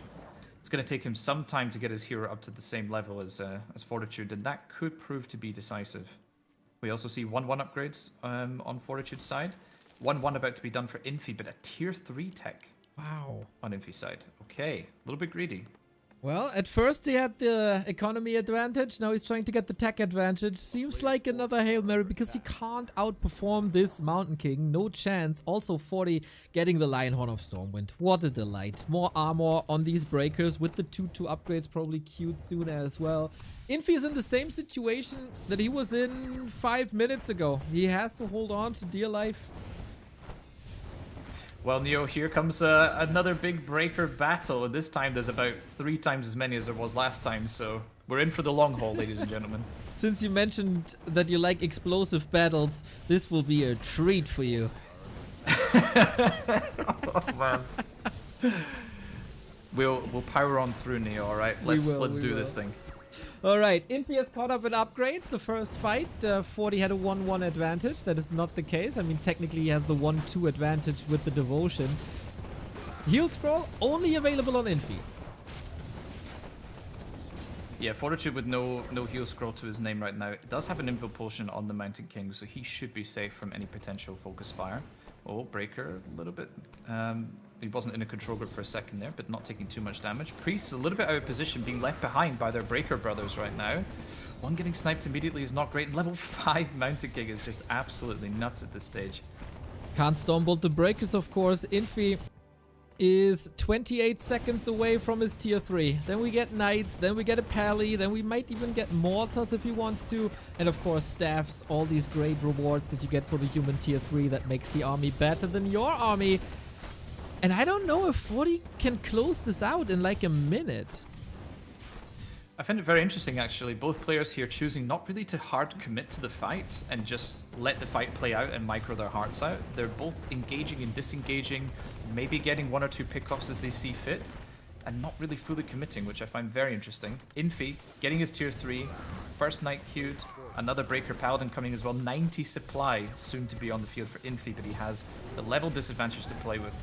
It's going to take him some time to get his hero up to the same level as Fortitude, and that could prove to be decisive. We also see 1-1 upgrades on Fortitude's side. 1-1 about to be done for Infi, but a tier 3 tech. Wow. On Infi's side. Okay, a little bit greedy. Well, at first he had the economy advantage, now he's trying to get the tech advantage. Seems like another Hail Mary because he can't outperform this Mountain King, no chance. Also 40 getting the Lionhorn of Stormwind. What a delight. More armor on these breakers with the 2-2 upgrades probably queued soon as well. Infi is in the same situation that he was in 5 minutes ago. He has to hold on to dear life. Well, Neo, here comes another big breaker battle, and this time there's about 3 times as many as there was last time, so we're in for the long haul, ladies and gentlemen. Since you mentioned that you like explosive battles, this will be a treat for you. Oh, man. We'll power on through, Neo, alright? Let's do this thing. Alright, Infi has caught up in upgrades. The first fight, 40 had a 1-1 advantage. That is not the case. I mean, technically he has the 1-2 advantage with the Devotion. Heal Scroll only available on Infi. Yeah, Fortitude with no heal scroll to his name right now. It does have an Infi Potion on the Mountain King, so he should be safe from any potential focus fire. Oh, Breaker, a little bit He wasn't in a control group for a second there, but not taking too much damage. Priest a little bit out of position, being left behind by their Breaker brothers right now. One getting sniped immediately is not great. And level 5 Mountain King is just absolutely nuts at this stage. Can't Stormbolt the Breakers, of course. Infi is 28 seconds away from his tier 3. Then we get Knights, then we get a Pally, then we might even get Mortars if he wants to. And of course Staffs, all these great rewards that you get for the human tier 3 that makes the army better than your army. And I don't know if 40 can close this out in like a minute. I find it very interesting, actually. Both players here choosing not really to hard commit to the fight and just let the fight play out and micro their hearts out. They're both engaging and disengaging, maybe getting 1 or 2 pickoffs as they see fit, and not really fully committing, which I find very interesting. Infi getting his tier 3, first Knight queued, another Breaker Paladin coming as well. 90 supply soon to be on the field for Infi, but he has the level disadvantage to play with,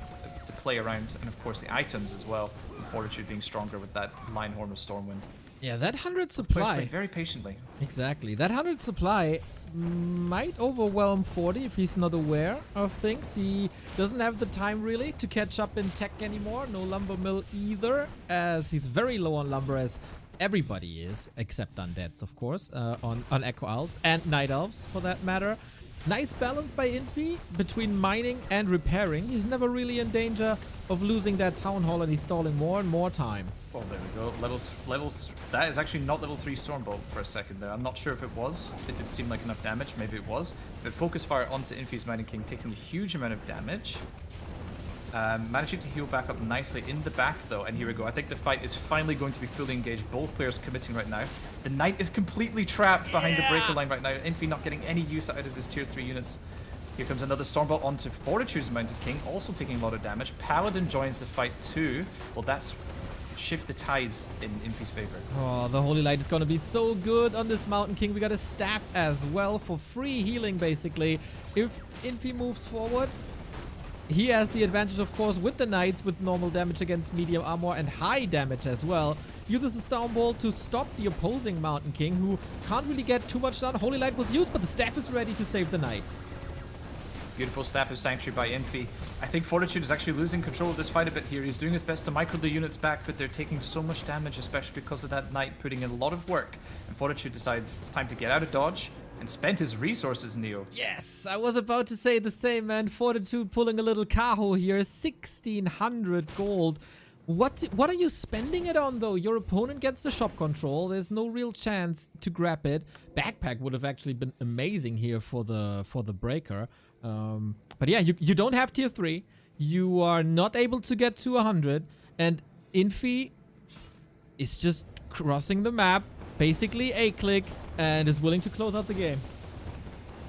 to play around, and of course the items as well. And Fortitude being stronger with that Line Horn of Stormwind. Yeah, that 100 Players supply. play very patiently. Exactly. That 100 supply might overwhelm 40 if he's not aware of things. He doesn't have the time really to catch up in tech anymore. No lumber mill either, as he's very low on lumber, as everybody is, except undeads, of course, on Echo Owls and Night Elves for that matter. Nice balance by Infi between mining and repairing. He's never really in danger of losing that Town Hall, and he's stalling more and more time. Oh, there we go. Levels. That is actually not level 3 Stormbolt for a second there. I'm not sure if it was. It didn't seem like enough damage. Maybe it was. But Focus Fire onto Infi's Mountain King, taking a huge amount of damage. Managing to heal back up nicely in the back, though. And here we go. I think the fight is finally going to be fully engaged. Both players committing right now. The Knight is completely trapped behind the Breaker line right now. Infi not getting any use out of his tier 3 units. Here comes another Stormbolt onto Fortitude's Mountain King, also taking a lot of damage. Paladin joins the fight too. Well, that's shift the tides in Infi's favor. Oh, the Holy Light is going to be so good on this Mountain King. We got a staff as well for free healing, basically. If Infi moves forward, he has the advantage, of course, with the Knights, with normal damage against medium armor and high damage as well. Uses the Stormbolt to stop the opposing Mountain King, who can't really get too much done. Holy Light was used, but the staff is ready to save the Knight. Beautiful Staff of Sanctuary by Infi. I think Fortitude is actually losing control of this fight a bit here. He's doing his best to micro the units back, but they're taking so much damage, especially because of that Knight putting in a lot of work. And Fortitude decides it's time to get out of dodge and spend his resources, Neo. Yes, I was about to say the same, man. Fortitude pulling a little Kaho here. 1,600 gold. What are you spending it on, though? Your opponent gets the shop control. There's no real chance to grab it. Backpack would have actually been amazing here for the Breaker. But yeah, you don't have tier 3. You are not able to get to 100. And Infi is just crossing the map, basically a-click, and is willing to close out the game.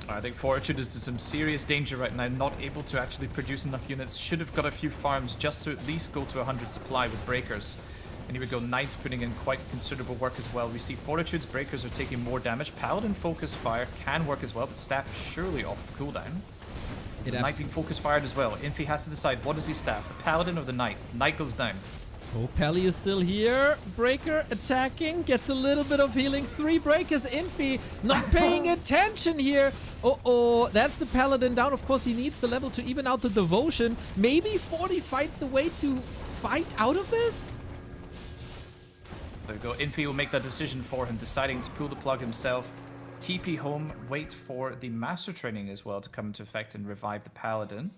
I think Fortitude is in some serious danger right now, not able to actually produce enough units. Should have got a few farms just to at least go to 100 supply with Breakers. And here we go, Knights putting in quite considerable work as well. We see Fortitude's Breakers are taking more damage. Paladin Focus Fire can work as well, but Staff is surely off of cooldown. So Knight being Focus Fired as well. Infi has to decide, what does he staff? The Paladin or the Knight? Knight goes down. Oh, Pally is still here. Breaker attacking, gets a little bit of healing. 3 Breakers. Infi not paying attention here. Uh-oh, that's the Paladin down. Of course, he needs the level to even out the devotion. Maybe 40 fights a way to fight out of this? There we go. Infi will make that decision for him, deciding to pull the plug himself. TP home, wait for the Master Training as well to come into effect and revive the Paladin.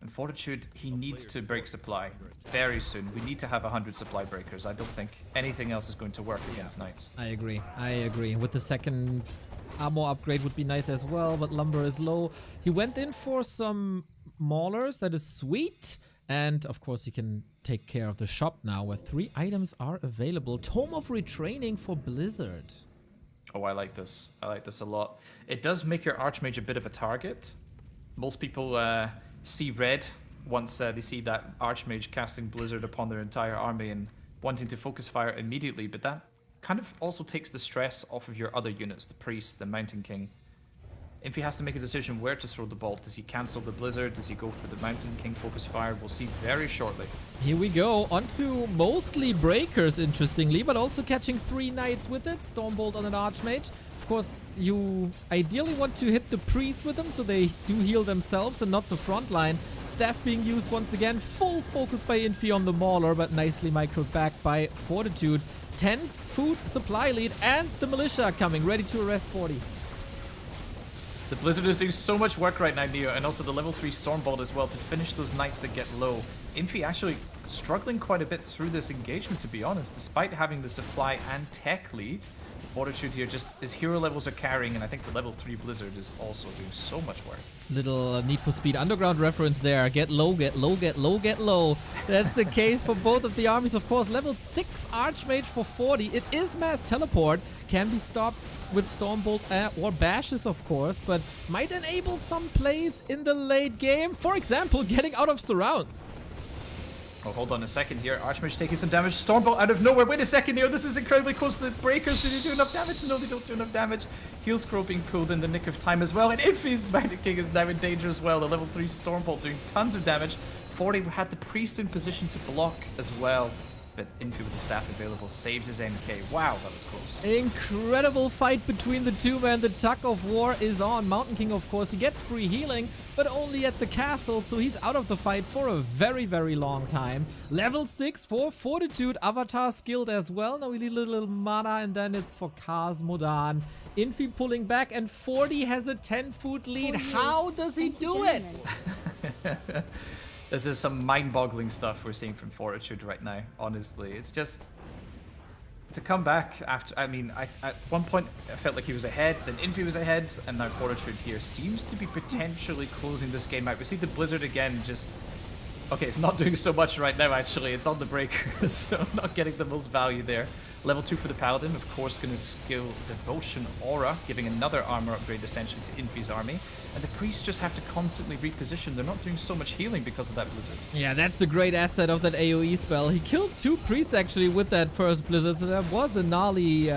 And Fortitude, he needs to break supply very soon. We need to have 100 supply breakers. I don't think anything else is going to work against Knights. I agree. With the second armor upgrade would be nice as well, but lumber is low. He went in for some maulers. That is sweet. And of course, he can take care of the shop now, where 3 items are available. Tome of Retraining for Blizzard. Oh, I like this. I like this a lot. It does make your Archmage a bit of a target. Most people see red once they see that Archmage casting Blizzard upon their entire army and wanting to focus fire immediately, but that kind of also takes the stress off of your other units, the Priest, the Mountain King. If he has to make a decision where to throw the bolt, does he cancel the Blizzard? Does he go for the Mountain King focus fire? We'll see very shortly. Here we go, onto mostly Breakers, interestingly, but also catching 3 Knights with it. Stormbolt on an Archmage. Of course, you ideally want to hit the priests with them so they do heal themselves and not the front line. Staff being used once again. Full focus by Infi on the Mauler, but nicely microed back by Fortitude. 10th food supply lead, and the militia coming, ready to arrest 40. The Blizzard is doing so much work right now, Neo, and also the level 3 Stormbolt as well to finish those knights that get low. Infi actually struggling quite a bit through this engagement, to be honest, despite having the supply and tech lead. Fortitude here, just his hero levels are carrying, and I think the level 3 Blizzard is also doing so much work. Little Need for Speed Underground reference there. Get low, get low, get low, get low. That's the case for both of the armies, of course. Level 6 Archmage for 40. It is mass teleport. Can be stopped with Stormbolt or bashes, of course, but might enable some plays in the late game. For example, getting out of surrounds. Oh, hold on a second here. Archmage taking some damage. Stormbolt out of nowhere. Wait a second here. This is incredibly close to the breakers. Did he do enough damage? No, they don't do enough damage. Heal Scroll being pulled in the nick of time as well. And Infi's Bandit King is now in danger as well. The level 3 Stormbolt doing tons of damage. 40 had the priest in position to block as well. But Infi with the staff available saves his MK. Wow, that was close. Incredible fight between the two men. The tug of war is on. Mountain King, of course, he gets free healing, but only at the castle, so he's out of the fight for a very, very long time. Level 6 for Fortitude. Avatar skilled as well. Now we need a little mana, and then it's for Cosmodan. Infi pulling back, and 40 has a 10-foot lead. How does he do it? This is some mind-boggling stuff we're seeing from Fortitude right now, honestly. It's just... to come back after... I mean, at one point, I felt like he was ahead, then Infi was ahead, and now Fortitude here seems to be potentially closing this game out. We see the Blizzard again just... Okay, it's not doing so much right now, actually. It's on the breakers, so not getting the most value there. Level 2 for the Paladin, of course, going to skill Devotion Aura, giving another armor upgrade essentially to Infi's army. And the priests just have to constantly reposition. They're not doing so much healing because of that Blizzard. Yeah, that's the great asset of that AoE spell. He killed 2 priests actually with that first Blizzard, so that was the gnarly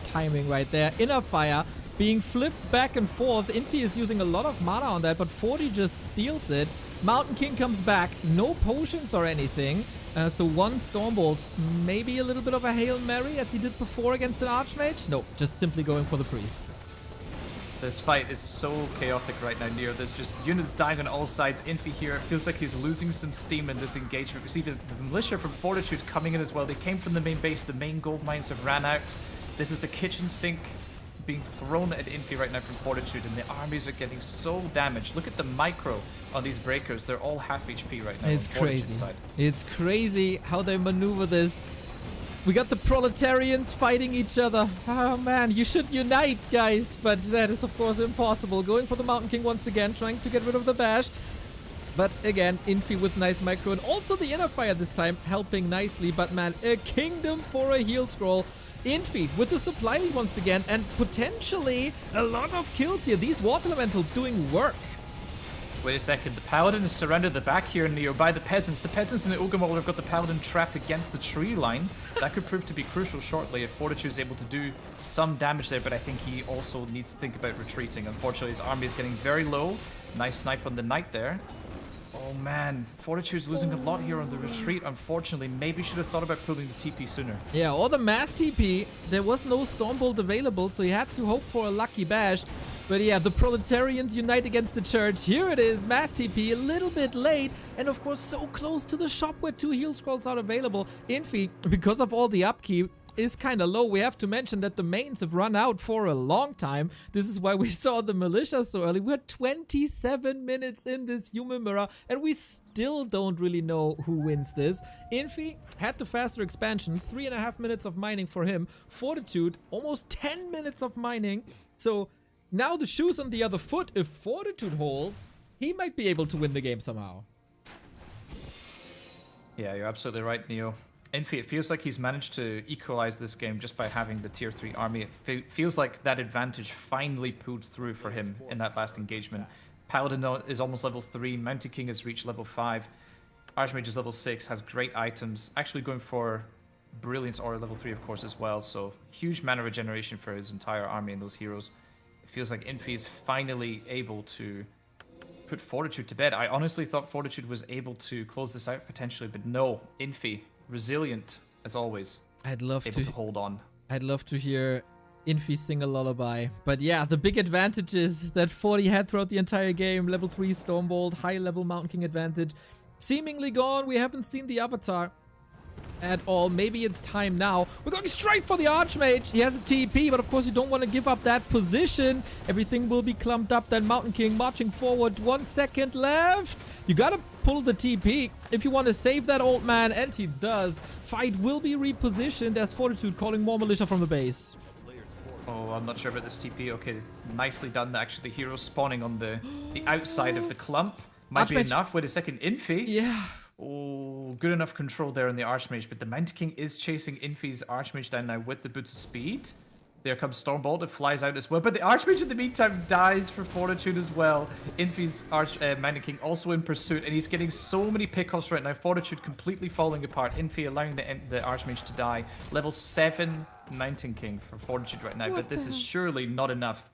timing right there. Inner Fire being flipped back and forth. Infi is using a lot of mana on that, but 40 just steals it. Mountain King comes back, no potions or anything. So one Stormbolt, maybe a little bit of a Hail Mary as he did before against an Archmage? No, just simply going for the priests. This fight is so chaotic right now, Neo. There's just units dying on all sides. Infi here, it feels like he's losing some steam in this engagement. We see the militia from Fortitude coming in as well. They came from the main base. The main gold mines have ran out. This is the kitchen sink being thrown at Infi right now from Fortitude, and the armies are getting so damaged. Look at the micro on these breakers. They're all half HP right now. It's crazy. It's crazy how they maneuver this. We got the proletarians fighting each other. Oh man, you should unite, guys. But that is, of course, impossible. Going for the Mountain King once again, trying to get rid of the bash. But again, Infi with nice micro, and also the Inner Fire this time helping nicely. But man, a kingdom for a heal scroll. Infi with the supply once again, and potentially a lot of kills here. These water elementals doing work. Wait a second, the Paladin is surrounded the back here, Neo, by the peasants. The peasants in the Ogre have got the Paladin trapped against the tree line. That could prove to be crucial shortly if Fortitude is able to do some damage there, but I think he also needs to think about retreating. Unfortunately, his army is getting very low. Nice snipe on the knight there. Oh man, Fortitude's losing a lot here on the retreat, unfortunately. Maybe should have thought about pulling the TP sooner. Yeah, or the mass TP. There was no Stormbolt available, so he had to hope for a lucky bash. But yeah, the proletarians unite against the church. Here it is, mass TP, a little bit late. And of course, so close to the shop where 2 heal scrolls are available. Infi, because of all the upkeep, is kind of low. We have to mention that the mains have run out for a long time. This is why we saw the militia so early. We're 27 minutes in this human mirror, and we still don't really know who wins this. Infi had the faster expansion, 3.5 minutes of mining for him. Fortitude, almost 10 minutes of mining. So now the shoe's on the other foot. If Fortitude holds, he might be able to win the game somehow. Yeah, you're absolutely right, Neo. Infi, it feels like he's managed to equalize this game just by having the tier 3 army. It feels like that advantage finally pulled through for him in that last engagement. Paladin is almost level 3, Mountain King has reached level 5, Archmage is level 6, has great items, actually going for Brilliance Aura level 3 of course as well, so huge mana regeneration for his entire army and those heroes. It feels like Infi is finally able to put Fortitude to bed. I honestly thought Fortitude was able to close this out potentially, but no, Infi, resilient as always. I'd love able to hold on. I'd love to hear Infi sing a lullaby. But yeah, the big advantages that 40 had throughout the entire game, level 3 Stormbolt, high level Mountain King advantage, seemingly gone. We haven't seen the avatar at all. Maybe it's time now. We're going straight for the Archmage. He has a TP, but of course you don't want to give up that position. Everything will be clumped up. Then Mountain King marching forward. 1 second left. You gotta pull the TP if you want to save that old man, and he does. Fight will be repositioned as Fortitude calling more militia from the base. Oh, I'm not sure about this TP. Okay, nicely done. Actually, the hero spawning on the outside of the clump might be Archmage. enough. Wait a second, Infi. Yeah. Oh, good enough control there on the Archmage, but the Mountain King is chasing Infi's Archmage down now with the Boots of Speed. There comes Stormbolt, it flies out as well, but the Archmage in the meantime dies for Fortitude as well. Infi's Mountain King also in pursuit, and he's getting so many pickoffs right now. Fortitude completely falling apart. Infi allowing the Archmage to die. Level 7 Mountain King for Fortitude right now, but this is surely not enough.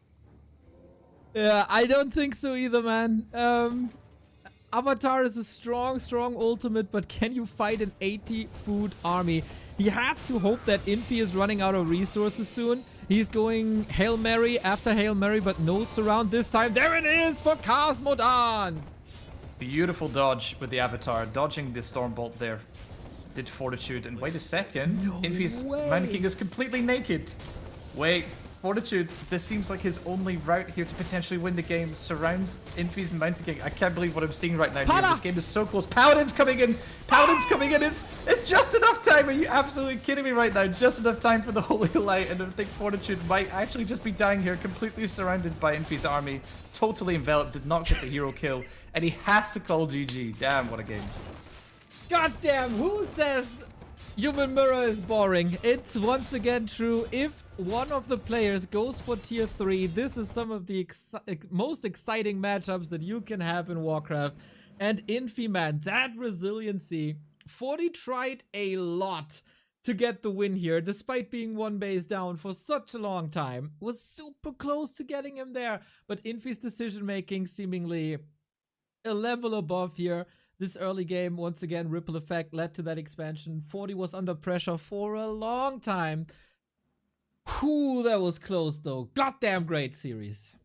Yeah, I don't think so either, man. Avatar is a strong ultimate, but can you fight an 80 food army? He has to hope that Infi is running out of resources soon. He's going Hail Mary after Hail Mary, but no surround this time. There it is for Cosmodan! Beautiful dodge with the Avatar, dodging the Stormbolt there. Did Fortitude, and wait a second. Infi's Mountain King is completely naked. Wait, Fortitude, this seems like his only route here to potentially win the game. Surrounds Infi's Mountain King. I can't believe what I'm seeing right now. Dude. This game is so close. Paladin's coming in. Paladin's coming in. It's just enough time. Are you absolutely kidding me right now? Just enough time for the Holy Light. And I think Fortitude might actually just be dying here. Completely surrounded by Infi's army. Totally enveloped. Did not get the hero kill. And he has to call GG. Damn, what a game. Goddamn, who says Human Mirror is boring? It's once again true. If one of the players goes for tier 3, this is some of the most exciting matchups that you can have in Warcraft. And Infi, man, that resiliency. 40 tried a lot to get the win here, despite being one base down for such a long time. Was super close to getting him there, but Infi's decision making seemingly a level above here. This early game, once again, ripple effect led to that expansion. 40 was under pressure for a long time. Whew, that was close though. Goddamn great series.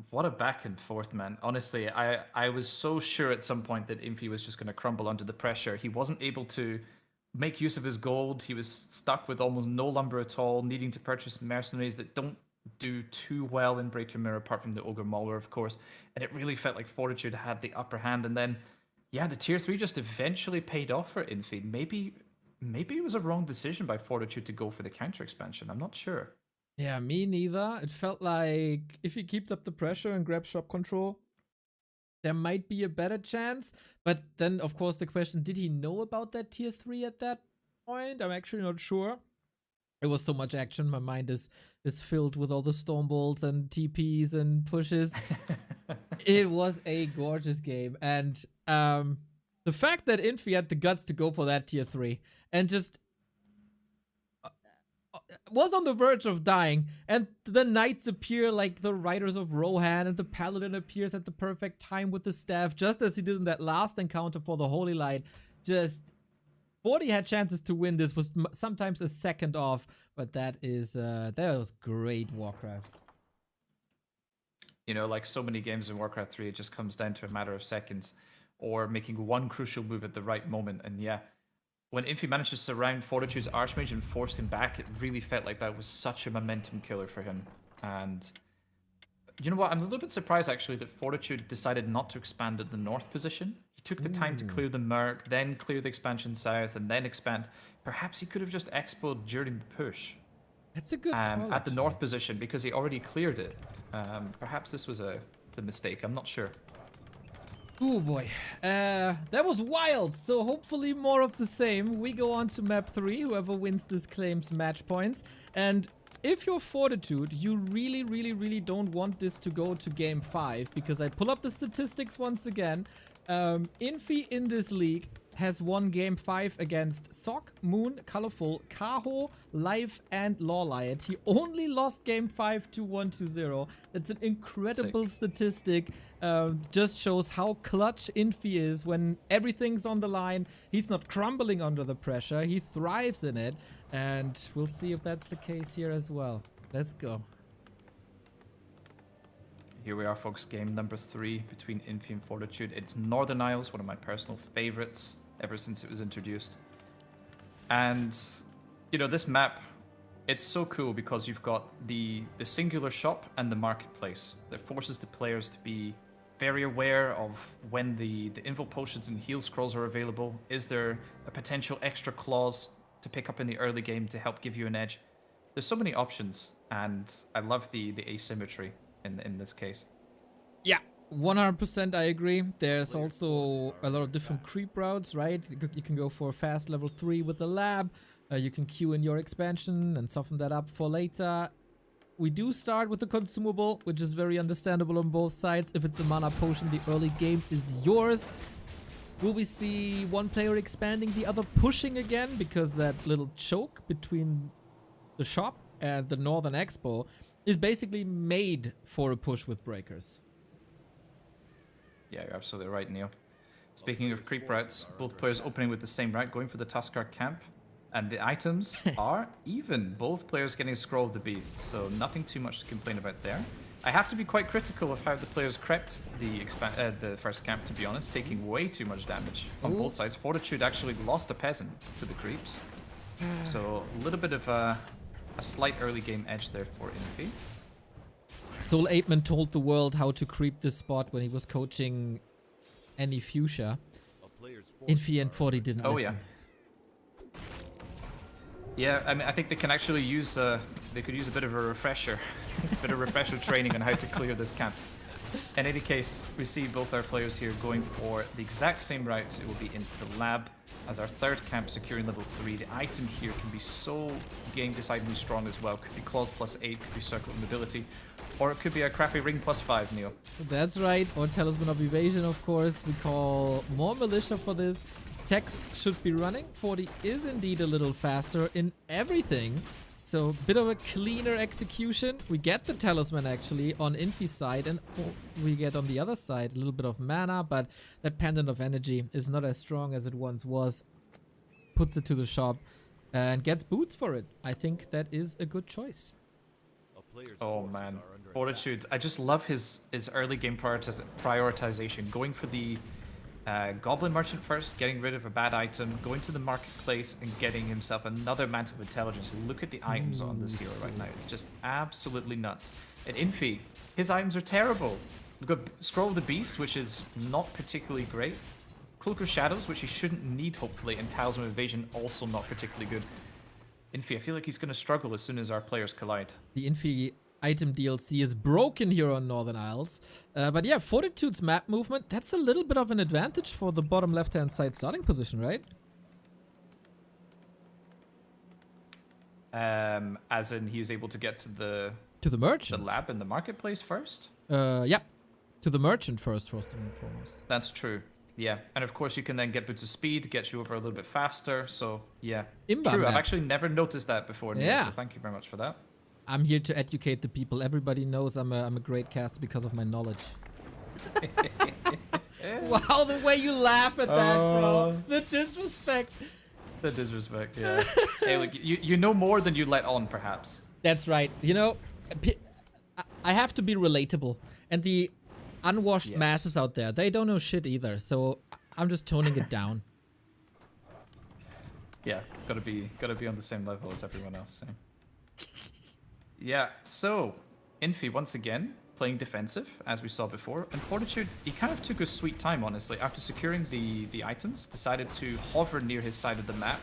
What a back and forth, man. Honestly, I was so sure at some point that Infi was just going to crumble under the pressure. He wasn't able to make use of his gold. He was stuck with almost no lumber at all, needing to purchase mercenaries that don't do too well in Break Your Mirror, apart from the Ogre Mauler, of course. And it really felt like Fortitude had the upper hand. And then, yeah, the tier 3 just eventually paid off for Infi. Maybe it was a wrong decision by Fortitude to go for the counter expansion. I'm not sure. Yeah, me neither. It felt like if he keeps up the pressure and grabs shop control, there might be a better chance. But then, of course, the question, did he know about that tier 3 at that point? I'm actually not sure. It was so much action. My mind is filled with all the Stormbolts and TPs and pushes. It was a gorgeous game. And the fact that Infi had the guts to go for that tier 3 and just was on the verge of dying, and the knights appear like the Riders of Rohan, and the paladin appears at the perfect time with the staff, just as he did in that last encounter for the Holy Light. Just 40 had chances to win this, was sometimes a second off, but that was great Warcraft. You know, like so many games in Warcraft 3, it just comes down to a matter of seconds or making one crucial move at the right moment. And yeah, when Infi managed to surround Fortitude's Archmage and force him back, it really felt like that was such a momentum killer for him. And you know what? I'm a little bit surprised actually that Fortitude decided not to expand at the north position. He took the time to clear the Merc, then clear the expansion south, and then expand. Perhaps he could have just expoed during the push. That's a good call, at the north position, because he already cleared it. Perhaps this was the mistake. I'm not sure. Oh boy, that was wild. So hopefully more of the same. We go on to map 3. Whoever wins this claims match points. And if you're Fortitude, you really don't want this to go to game 5, because I pull up the statistics once again. Infi in this league has won game 5 against Sock, Moon, Colorful, Kaho, Life, and Lawliot. He only lost game 5 to 1-0. That's an incredible statistic. Just shows how clutch Infi is when everything's on the line. He's not crumbling under the pressure. He thrives in it. And we'll see if that's the case here as well. Let's go. Here we are, folks. Game number 3 between Infi and Fortitude. It's Northern Isles, one of my personal favorites ever since it was introduced. And, you know, this map, it's so cool because you've got the singular shop and the marketplace that forces the players to be very aware of when the info potions and heal scrolls are available. Is there a potential extra clause to pick up in the early game to help give you an edge? There's so many options, and I love the asymmetry in this case. Yeah, 100% I agree. There's also a lot of different creep routes, right? You can go for fast level 3 with the lab. You can queue in your expansion and soften that up for later. We do start with the consumable, which is very understandable on both sides. If it's a mana potion, the early game is yours. Will we see one player expanding, the other pushing again? Because that little choke between the shop and the Northern Expo is basically made for a push with breakers. Yeah, you're absolutely right, Neil. Speaking of creep routes, both players opening with the same route, going for the Tuskar camp. And the items are even. Both players getting a Scroll of the Beast, so nothing too much to complain about there. I have to be quite critical of how the players crept the first camp, to be honest, taking way too much damage on both sides. Fortitude actually lost a peasant to the creeps. So a little bit of a slight early game edge there for Infi. Soul Apeman told the world how to creep this spot when he was coaching any Fuchsia. Infi and 40 didn't listen. Yeah. Yeah, I mean, I think they can actually use, they could use a bit of a refresher, training on how to clear this camp. In any case, we see both our players here going for the exact same route. It will be into the lab as our third camp, securing level 3. The item here can be so game-decidingly strong as well. Could be Claws +8, could be Circle of Mobility, or it could be a crappy Ring +5, Neil. That's right, or Talisman of Evasion, of course. We call more Militia for this. Techs should be running. 40 is indeed a little faster in everything. So a bit of a cleaner execution. We get the Talisman actually on Infi's side, and we get on the other side a little bit of mana, but that Pendant of Energy is not as strong as it once was. Puts it to the shop and gets boots for it. I think that is a good choice. Oh man, Fortitude. I just love his early game prioritization. Going for the Goblin Merchant first, getting rid of a bad item, going to the marketplace and getting himself another Mantle of Intelligence. Look at the items on this hero right now. It's just absolutely nuts. And Infi, his items are terrible. We've got Scroll of the Beast, which is not particularly great. Cloak of Shadows, which he shouldn't need, hopefully, and Talisman of Evasion, also not particularly good. Infi, I feel like he's going to struggle as soon as our players collide. The Infi item DLC is broken here on Northern Isles. But yeah, Fortitude's map movement, that's a little bit of an advantage for the bottom left-hand side starting position, right? As in he was able to get to the merchant. The lab in the marketplace first? Yeah. To the merchant first and foremost. That's true. Yeah, and of course you can then get boots of speed, get you over a little bit faster, so yeah. Imba true, map. I've actually never noticed that before, Neil, Yeah. so thank you very much for that. I'm here to educate the people. Everybody knows I'm a great caster because of my knowledge. Wow, the way you laugh at that, bro. The disrespect. The disrespect, yeah. Hey, look, you know more than you let on, perhaps. That's right. You know, I have to be relatable. And the unwashed masses out there, they don't know shit either. So I'm just toning it down. Yeah, gotta be on the same level as everyone else. Yeah, so Infi once again playing defensive as we saw before, and Fortitude, he kind of took a sweet time, honestly. After securing the items, decided to hover near his side of the map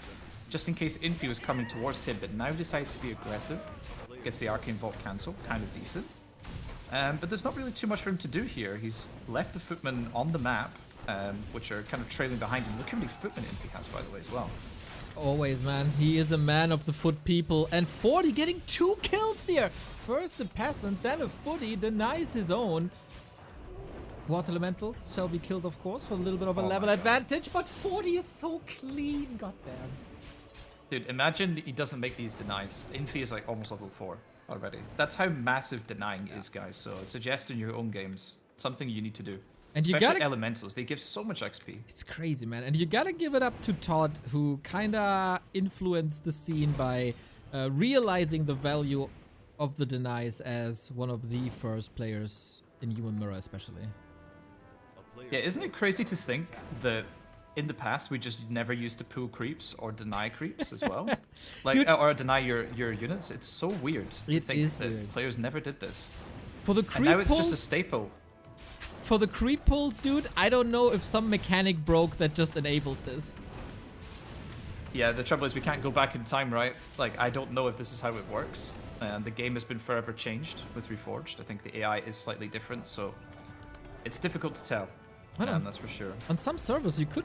just in case Infi was coming towards him, but now decides to be aggressive. Gets the Arcane Vault cancel, kind of decent. But there's not really too much for him to do here. He's left the footmen on the map, which are kind of trailing behind him. Look how many footmen Infi has, by the way, as well. Always, man. He is a man of the foot people. And 40 getting 2 kills here. First the peasant, then a footy denies his own. Water elementals shall be killed, of course, for a little bit of a level advantage. But 40 is so clean. Goddamn. Dude, imagine he doesn't make these denies. Infi is like almost level 4 already. That's how massive denying is, guys. So suggest in your own games. Something you need to do. And you Especially gotta, elementals, they give so much XP. It's crazy, man. And you gotta give it up to Todd, who kinda influenced the scene by realizing the value of the denies as one of the first players in Human Mirror, especially. Yeah, isn't it crazy to think that in the past we just never used to pull creeps or deny creeps as well? Like, Dude. or deny your units? It's so weird to It think is that weird. players never did this. For the And creep now it's just a pulls, staple. for the creep pulls, dude, I don't know if some mechanic broke that just enabled this. Yeah, the trouble is we can't go back in time, right? Like, I don't know if this is how it works. And the game has been forever changed with Reforged. I think the AI is slightly different, so it's difficult to tell. That's for sure. On some servers, you could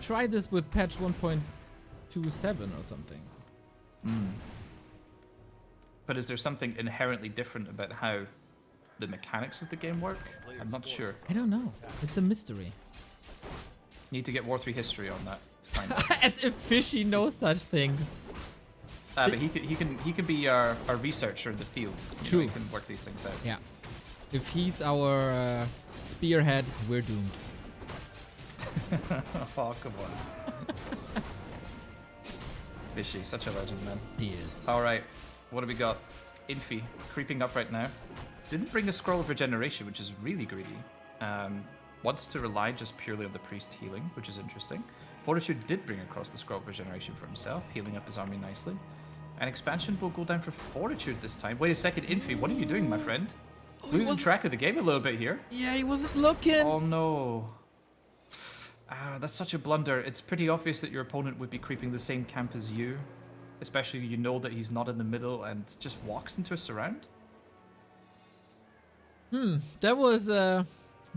try this with patch 1.27 or something. But is there something inherently different about how the mechanics of the game work? I'm not sure. I don't know. It's a mystery. Need to get War 3 history on that to find out. As if Fishy knows such things. But he can be our researcher in the field. You True. know, he can work these things out. Yeah. If he's our spearhead, we're doomed. Oh, come on. Fishy, such a legend, man. He is. Alright, what do we got? Infi, creeping up right now. Didn't bring a scroll of regeneration, which is really greedy. Wants to rely just purely on the priest healing, which is interesting. Fortitude did bring across the scroll of regeneration for himself, healing up his army nicely. And expansion will go down for Fortitude this time. Wait a second, Infi, what are you doing, my friend? Losing track of the game a little bit here. Yeah, he wasn't looking. Oh no. That's such a blunder. It's pretty obvious that your opponent would be creeping the same camp as you. Especially you know that he's not in the middle and just walks into a surround. That was a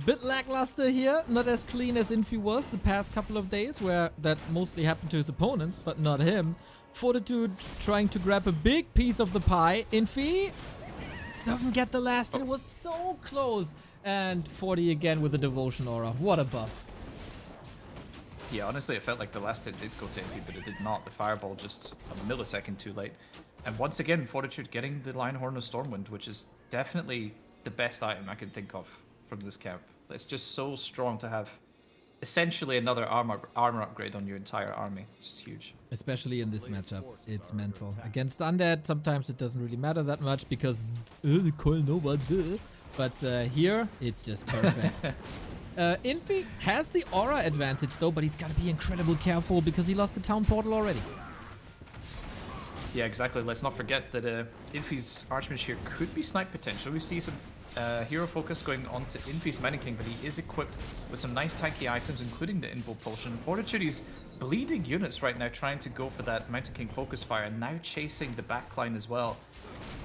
bit lackluster here. Not as clean as Infi was the past couple of days, where that mostly happened to his opponents, but not him. Fortitude trying to grab a big piece of the pie. Infi doesn't get the last. It was so close. And 40 again with the devotion aura. What a buff. Yeah, honestly, it felt like the last hit did go to Infi, but it did not. The fireball just a millisecond too late. And once again, Fortitude getting the Lionhorn of Stormwind, which is definitely the best item I can think of from this camp. It's just so strong to have essentially another armor upgrade on your entire army. It's just huge. Especially in this matchup. It's mental. Against Undead, sometimes it doesn't really matter that much because the coil nova, but here, it's just perfect. Infi has the aura advantage though, but he's got to be incredibly careful because he lost the town portal already. Yeah, exactly. Let's not forget that Infi's Archmage here could be snipe potential. We see some hero focus going on to Infi's Mining King, but he is equipped with some nice tanky items, including the Invo Potion. Fortitude is bleeding units right now, trying to go for that Mountain King focus fire, and now chasing the backline as well.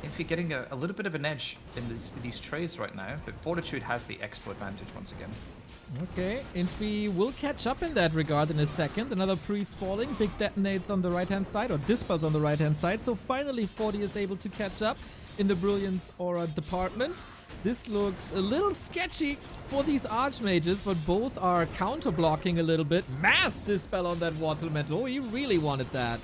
Infi getting a little bit of an edge in these trades right now, but Fortitude has the expo advantage once again. Okay, Infi will catch up in that regard in a second. Another priest falling, big detonates on the right-hand side, or dispels on the right-hand side. So finally 40 is able to catch up in the Brilliance Aura department. This looks a little sketchy for these Archmages, but both are counter-blocking a little bit. Mass dispel on that Water Elemental. Oh, he really wanted that.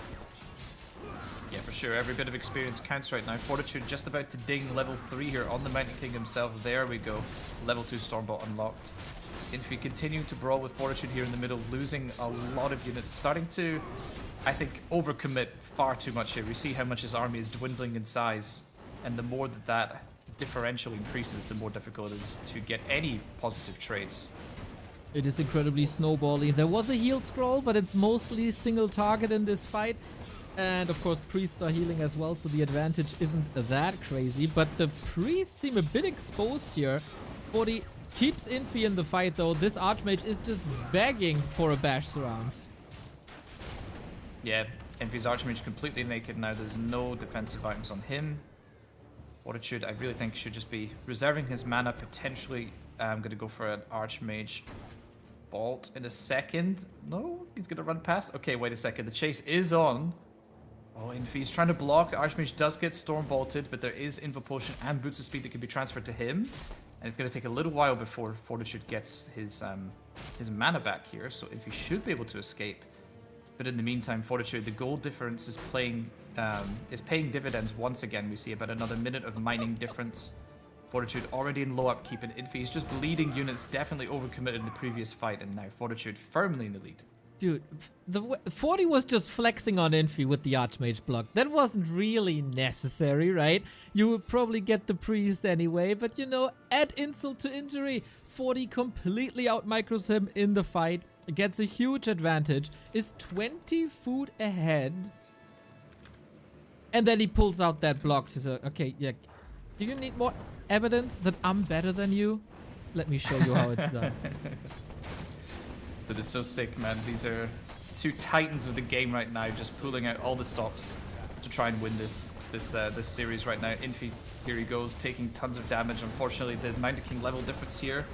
Yeah, for sure. Every bit of experience counts right now. Fortitude just about to ding level 3 here on the Mountain King himself. There we go. Level 2 Stormbolt unlocked. Infi continuing to brawl with Fortitude here in the middle, losing a lot of units. Starting to, I think, overcommit far too much here. We see how much his army is dwindling in size. And the more that differential increases, the more difficult it is to get any positive trades. It is incredibly snowbally. There was a heal scroll, but it's mostly single target in this fight. And of course, priests are healing as well, so the advantage isn't that crazy. But the priests seem a bit exposed here. 40 keeps Infi in the fight, though. This Archmage is just begging for a bash surround. Yeah, Infi's Archmage completely naked now. There's no defensive items on him. Fortitude, I really think, should just be reserving his mana. Potentially, I'm going to go for an Archmage Bolt in a second. No, he's going to run past. Okay, wait a second. The chase is on. Oh, Infi's trying to block. Archmage does get Storm Bolted, but there is Invo Potion and Boots of Speed that can be transferred to him. And it's going to take a little while before Fortitude gets his mana back here, so Infi should be able to escape. But in the meantime, Fortitude, the gold difference is paying dividends once again. We see about another minute of mining difference. Fortitude already in low upkeep, and Infi is just bleeding units, definitely overcommitted in the previous fight, and now Fortitude firmly in the lead. Dude, 40 was just flexing on Infi with the Archmage block. That wasn't really necessary, right? You would probably get the priest anyway, but you know, add insult to injury. 40 completely out-micros him in the fight, gets a huge advantage, is 20 food ahead, and then he pulls out that block. She's like, okay, yeah, do you need more evidence that I'm better than you? Let me show you how it's done. That is so sick, man. These are two titans of the game right now, just pulling out all the stops to try and win this series right now. Infi, here he goes, taking tons of damage. Unfortunately, the Mountain King level difference here,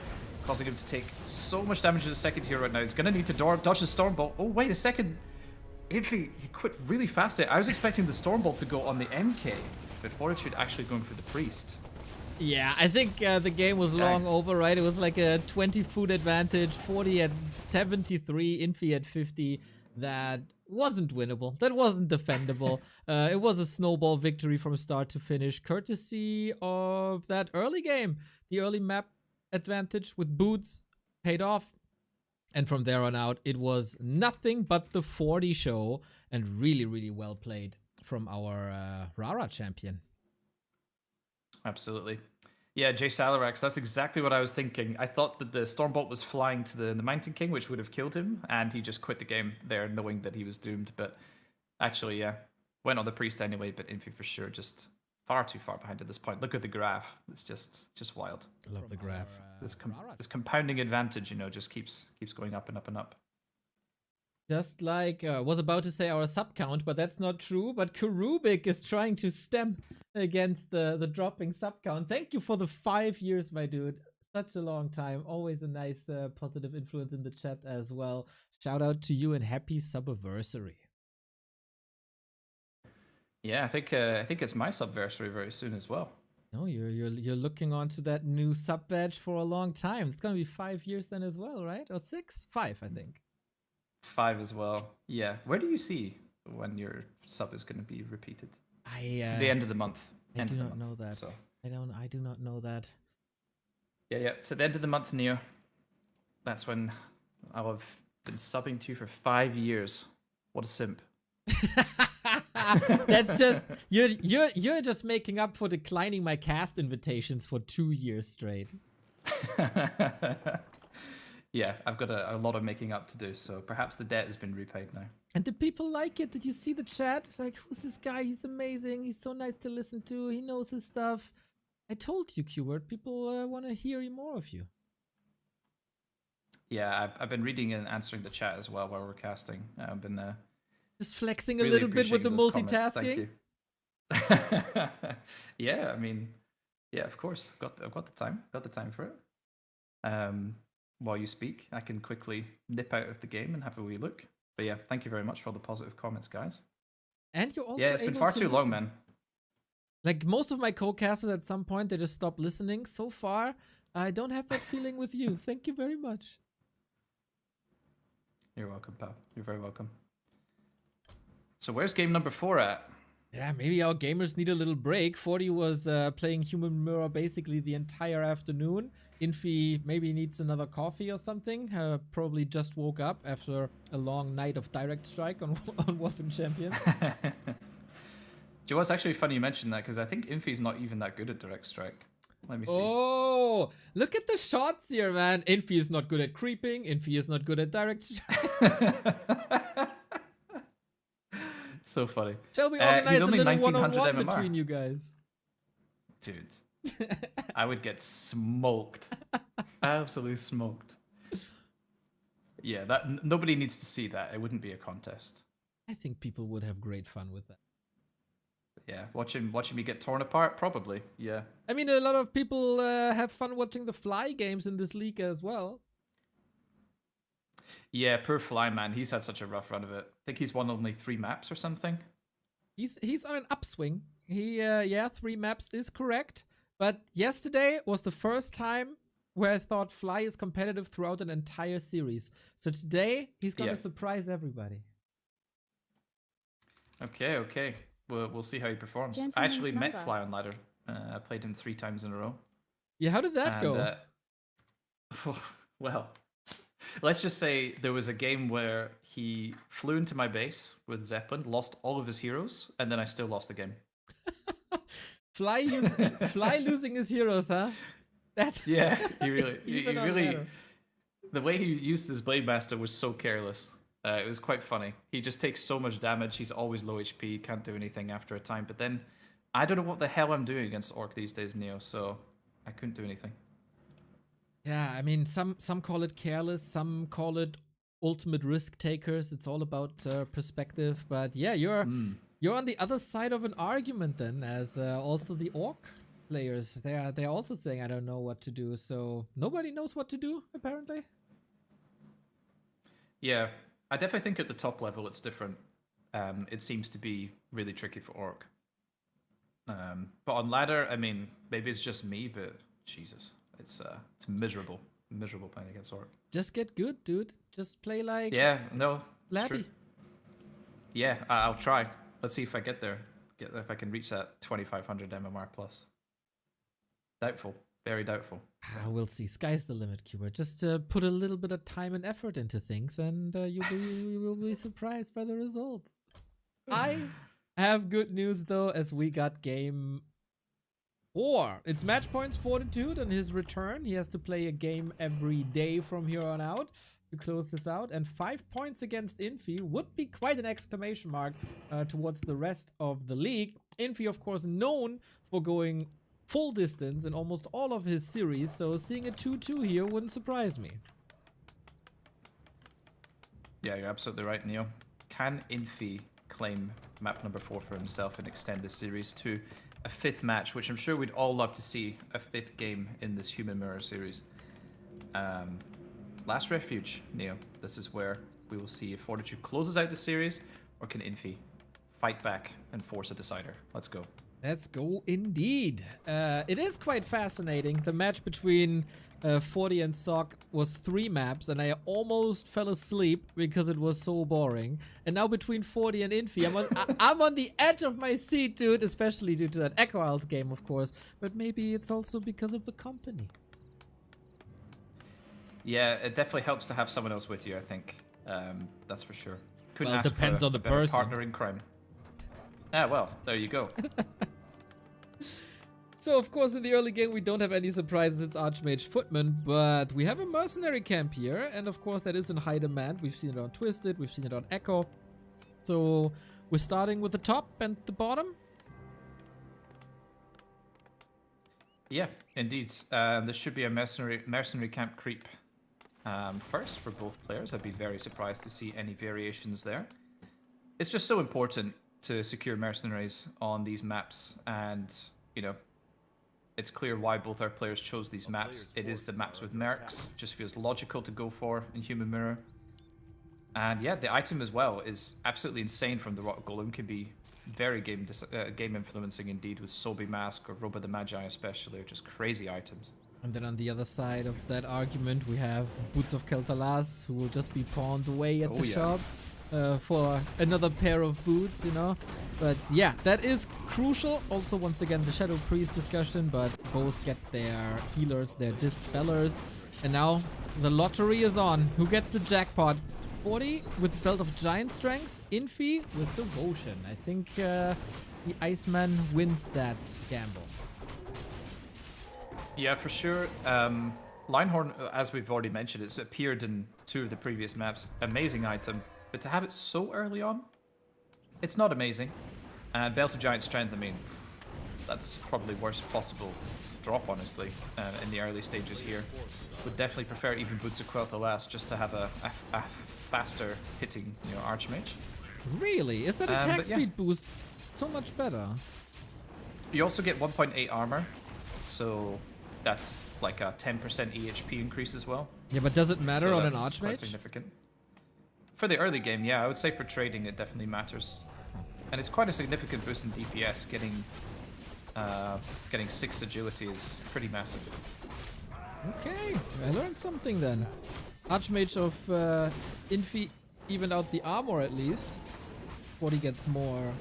causing him to take so much damage in the second here right now. He's gonna need to dodge the Stormbolt. Oh, wait a second. Infi, he quit really fast there. I was expecting the Stormbolt to go on the MK, but Fortitude actually going for the Priest. Yeah, I think the game was long over, right? It was like a 20 food advantage, 40 at 73, Infi at 50. That wasn't winnable. That wasn't defendable. It was a snowball victory from start to finish, courtesy of that early game. The early map advantage with boots paid off. And from there on out, it was nothing but the 40 show, and really, really well played from our Rara champion. Absolutely. Yeah, Jay Salarax, that's exactly what I was thinking. I thought that the Stormbolt was flying to the Mountain King, which would have killed him, and he just quit the game there knowing that he was doomed. But actually, yeah, went on the Priest anyway, but Infi for sure just far too far behind at this point. Look at the graph. It's just wild. I love the graph. This compounding advantage, you know, just keeps going up and up and up. Just like, was about to say our sub count, but that's not true. But Kurubik is trying to stem against the dropping sub count. Thank you for the 5 years, my dude. Such a long time. Always a nice positive influence in the chat as well. Shout out to you and happy subversary. Yeah, I think it's my subversary very soon as well. No, you're looking onto that new sub badge for a long time. It's gonna be 5 years then as well, right? Or 6? 5, I think. 5 as well. Yeah. Where do you see when your sub is going to be repeated? It's the end of the month. I do not know that. So. I do not know that. Yeah. It's at the end of the month, Neo. That's when I'll have been subbing to you for 5 years. What a simp. That's just you're just making up for declining my cast invitations for 2 years straight. Yeah, I've got a lot of making up to do, so perhaps the debt has been repaid now. And did people like it? Did you see the chat? It's like, who's this guy? He's amazing. He's so nice to listen to. He knows his stuff. I told you, Quberte, people want to hear more of you. Yeah, I've been reading and answering the chat as well while we're casting. I've been just flexing really a little bit with the multitasking. Yeah, I mean, yeah, of course. I've got the time. Got the time for it. While you speak, I can quickly nip out of the game and have a wee look. But yeah, thank you very much for all the positive comments, guys. And you're also it's been far too long, man. Like most of my co-casters, at some point they just stop listening. So far, I don't have that feeling with you. Thank you very much. You're welcome, pal. You're very welcome. So where's game number 4 at? Yeah, maybe our gamers need a little break. 40 was playing Human Mirror basically the entire afternoon. Infi maybe needs another coffee or something. Probably just woke up after a long night of Direct Strike on Warcraft Champions. Do you know what's actually funny you mentioned that? Because I think Infi's not even that good at Direct Strike. Let me see. Oh, look at the shots here, man. Infi is not good at creeping. Infi is not good at Direct Strike. So funny. Shall we organize a little one-on-one MMR between you guys? Dude, I would get smoked. Absolutely smoked. Yeah, that nobody needs to see that. It wouldn't be a contest. I think people would have great fun with that. Yeah, watching me get torn apart, probably. Yeah. I mean, a lot of people have fun watching the Fly games in this league as well. Yeah, poor Fly, man. He's had such a rough run of it. I think he's won only 3 maps or something. He's on an upswing. He 3 maps is correct. But yesterday was the first time where I thought Fly is competitive throughout an entire series. So today he's gonna surprise everybody. Okay. We'll see how he performs. I actually met Fly on ladder. I played him 3 times in a row. Yeah, how did that go? Well, let's just say there was a game where he flew into my base with Zeppelin, lost all of his heroes, and then I still lost the game. Fly losing his heroes, huh? That Yeah, he really, Even he on really, ladder. the way he used his Blade Master was so careless. It was quite funny. He just takes so much damage. He's always low HP, can't do anything after a time. But then, I don't know what the hell I'm doing against Orc these days, Neo. So I couldn't do anything. Yeah, I mean, some call it careless, some call it ultimate risk takers. It's all about perspective. But yeah, you're on the other side of an argument then, as also the Orc players. They're also saying I don't know what to do. So nobody knows what to do apparently. Yeah, I definitely think at the top level it's different. It seems to be really tricky for Orc. But on ladder, I mean, maybe it's just me, but Jesus, it's miserable playing against Orc. Just get good, dude. Just play like Yeah, no, it's true. Labby. Yeah, I'll try. Let's see if I get there. If I can reach that 2500 MMR plus. Doubtful. Very doubtful. We'll see. Sky's the limit, Quberte. Just put a little bit of time and effort into things, and you will be surprised by the results. I have good news though, as we got game 4. It's match points Fortitude on his return. He has to play a game every day from here on out to close this out, and 5 points against Infi would be quite an exclamation mark towards the rest of the league. Infi, of course, known for going full distance in almost all of his series, so seeing a 2-2 here wouldn't surprise me. Yeah, you're absolutely right, Neo. Can Infi claim map number 4 for himself and extend this series to a 5th match, which I'm sure we'd all love to see, a 5th game in this Human Mirror series. Last refuge, Neo. This is where we will see if Fortitude closes out the series, or can Infi fight back and force a decider. Let's go. Let's go indeed. It is quite fascinating. The match between 40 and Sock was 3 maps, and I almost fell asleep because it was so boring. And now between 40 and Infi, I'm on the edge of my seat, dude, especially due to that Echo Isles game, of course. But maybe it's also because of the company. Yeah, it definitely helps to have someone else with you, I think. That's for sure. Couldn't Well, it ask depends for on the a better person. partner in crime. Ah, well, there you go. So, of course, in the early game, we don't have any surprises. It's Archmage Footman, but we have a mercenary camp here. And, of course, that is in high demand. We've seen it on Twisted. We've seen it on Echo. So, we're starting with the top and the bottom. Yeah, indeed. There should be a mercenary camp creep first for both players. I'd be very surprised to see any variations there. It's just so important to secure mercenaries on these maps, and, you know, it's clear why both our players chose these maps. It is the maps with mercs. Just feels logical to go for in Human Mirror. And yeah, the item as well is absolutely insane from the Rock Golem. Can be very game influencing indeed, with Sobi Mask or Roba the Magi especially, or just crazy items. And then on the other side of that argument, we have Boots of Kel'Thalas, who will just be pawned away at the shop for another pair of boots, you know. But yeah, that is crucial. Also, once again, the Shadow Priest discussion, but both get their healers, their dispellers. And now the lottery is on. Who gets the jackpot? 40 with Belt of Giant Strength, Infi with Devotion. I think the Iceman wins that gamble. Yeah, for sure. Linehorn, as we've already mentioned, it's appeared in 2 of the previous maps. Amazing item. But to have it so early on, it's not amazing. And Belt of Giant Strength, I mean, that's probably worst possible drop, honestly, in the early stages here. Would definitely prefer even Boots of Quel'Thalas just to have a faster hitting, you know, Archmage. Really? Is that attack but yeah. speed boost so much better? You also get 1.8 armor, so that's like a 10% EHP increase as well. Yeah, but does it matter So on an that's quite Archmage? significant. For the early game, yeah, I would say for trading it definitely matters. And it's quite a significant boost in DPS. Getting 6 agility is pretty massive. Okay, I learned something then. Archmage of Infi evened out the armor at least. 40 gets more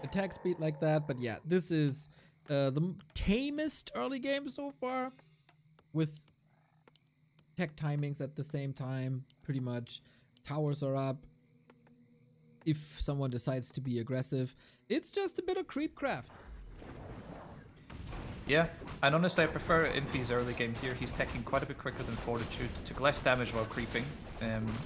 attack speed like that, but yeah, this is the tamest early game so far, with tech timings at the same time, pretty much. Towers are up. If someone decides to be aggressive, it's just a bit of creep craft. Yeah, and honestly, I prefer Infi's early game here. He's taking quite a bit quicker than Fortitude, took less damage while creeping,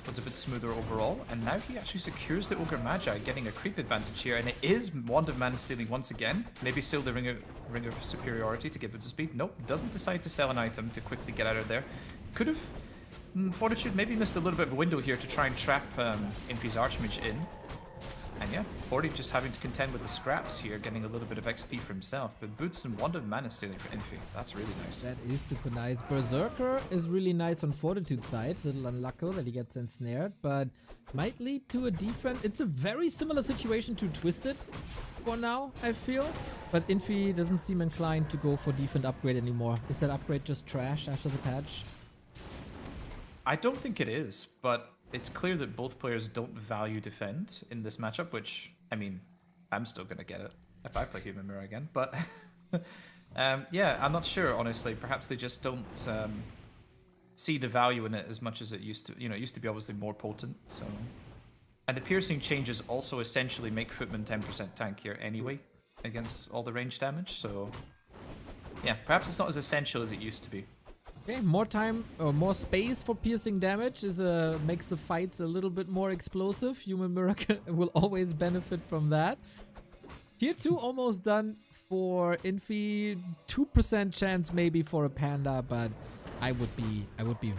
was a bit smoother overall, and now he actually secures the Ogre Magi, getting a creep advantage here, and it is Wand of Mana stealing once again. Maybe still the Ring of Superiority to give it to speed. Nope, doesn't decide to sell an item to quickly get out of there. Could have... Fortitude maybe missed a little bit of a window here to try and trap Infi's Archmage in. And yeah, Forty just having to contend with the scraps here, getting a little bit of XP for himself. But Boots and Wand of Mana stealing for Infi. That's really nice. That is super nice. Berserker is really nice on Fortitude's side. Little unlucky that he gets ensnared, but might lead to a defense. It's a very similar situation to Twisted for now, I feel. But Infi doesn't seem inclined to go for defense upgrade anymore. Is that upgrade just trash after the patch? I don't think it is, but it's clear that both players don't value defend in this matchup, which, I mean, I'm still going to get it if I play Human Mirror again. But, yeah, I'm not sure, honestly. Perhaps they just don't see the value in it as much as it used to. You know, it used to be obviously more potent, so... And the piercing changes also essentially make Footman 10% tankier anyway against all the range damage, so... Yeah, perhaps it's not as essential as it used to be. Okay, more time or more space for piercing damage is makes the fights a little bit more explosive. Human Mirror will always benefit from that. Tier 2 almost done for Infi. 2% chance maybe for a Panda, but I would be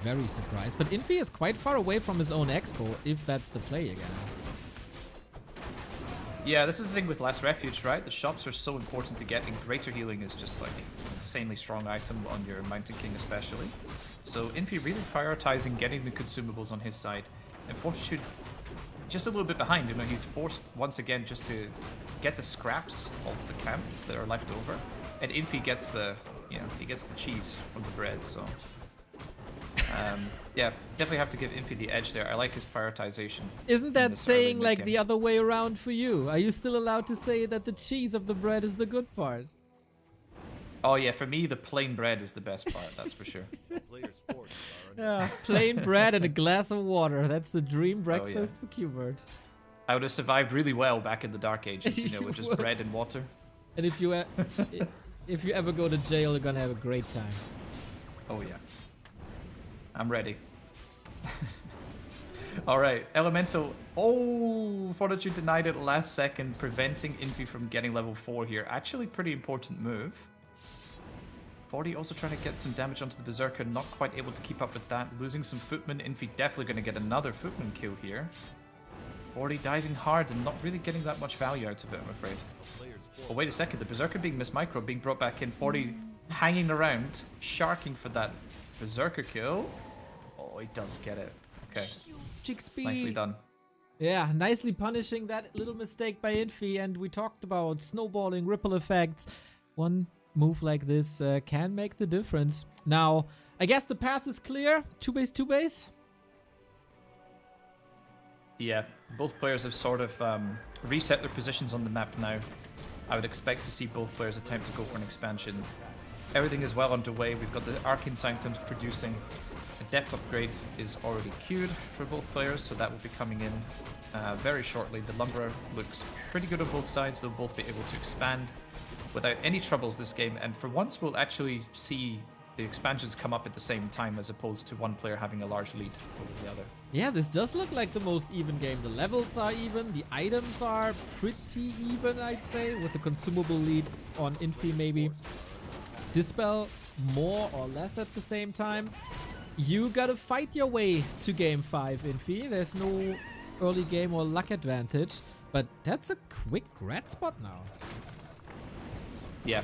very surprised. But Infi is quite far away from his own expo if that's the play again. Yeah, this is the thing with Last Refuge, right? The shops are so important to get, and Greater Healing is just like an insanely strong item on your Mountain King especially. So Infi really prioritizing getting the consumables on his side, and Fortitude just a little bit behind. You know, he's forced once again just to get the scraps of the camp that are left over, and Infi gets the, you know, he gets the cheese from the bread. So yeah, definitely have to give Infi the edge there. I like his prioritization. Isn't that saying like the other way around for you? Are you still allowed to say that the cheese of the bread is the good part? Oh yeah, for me the plain bread is the best part, that's for sure. Yeah, plain bread and a glass of water. That's the dream breakfast for Quberte. I would have survived really well back in the Dark Ages, you know, You with just would. bread and water. And if you if you ever go to jail, you're gonna have a great time. Oh yeah. I'm ready. Alright, Elemental. Oh, Fortitude denied it last second, preventing Infi from getting level 4 here. Actually, pretty important move. 40 also trying to get some damage onto the Berserker, not quite able to keep up with that. Losing some Footman. Infi definitely going to get another Footman kill here. 40 diving hard and not really getting that much value out of it, I'm afraid. Oh, wait a second. The Berserker being mismicro, being brought back in. 40 hanging around, sharking for that Berserker kill. Oh, he does get it. Okay. XP. Nicely done. Yeah, nicely punishing that little mistake by Infi, and we talked about snowballing, ripple effects. One move like this can make the difference. Now, I guess the path is clear. 2-base, 2-base. Yeah, both players have sort of reset their positions on the map now. I would expect to see both players attempt to go for an expansion. Everything is well underway. We've got the Arcane Sanctums producing. A depth upgrade is already queued for both players, so that will be coming in very shortly. The Lumberer looks pretty good on both sides. They'll both be able to expand without any troubles this game, and for once we'll actually see the expansions come up at the same time as opposed to one player having a large lead over the other. Yeah, this does look like the most even game. The levels are even, the items are pretty even, I'd say, with the consumable lead on Infi maybe. Dispel more or less at the same time. You gotta fight your way to game 5, Infi. There's no early game or luck advantage, but that's a quick red spot now. Yeah,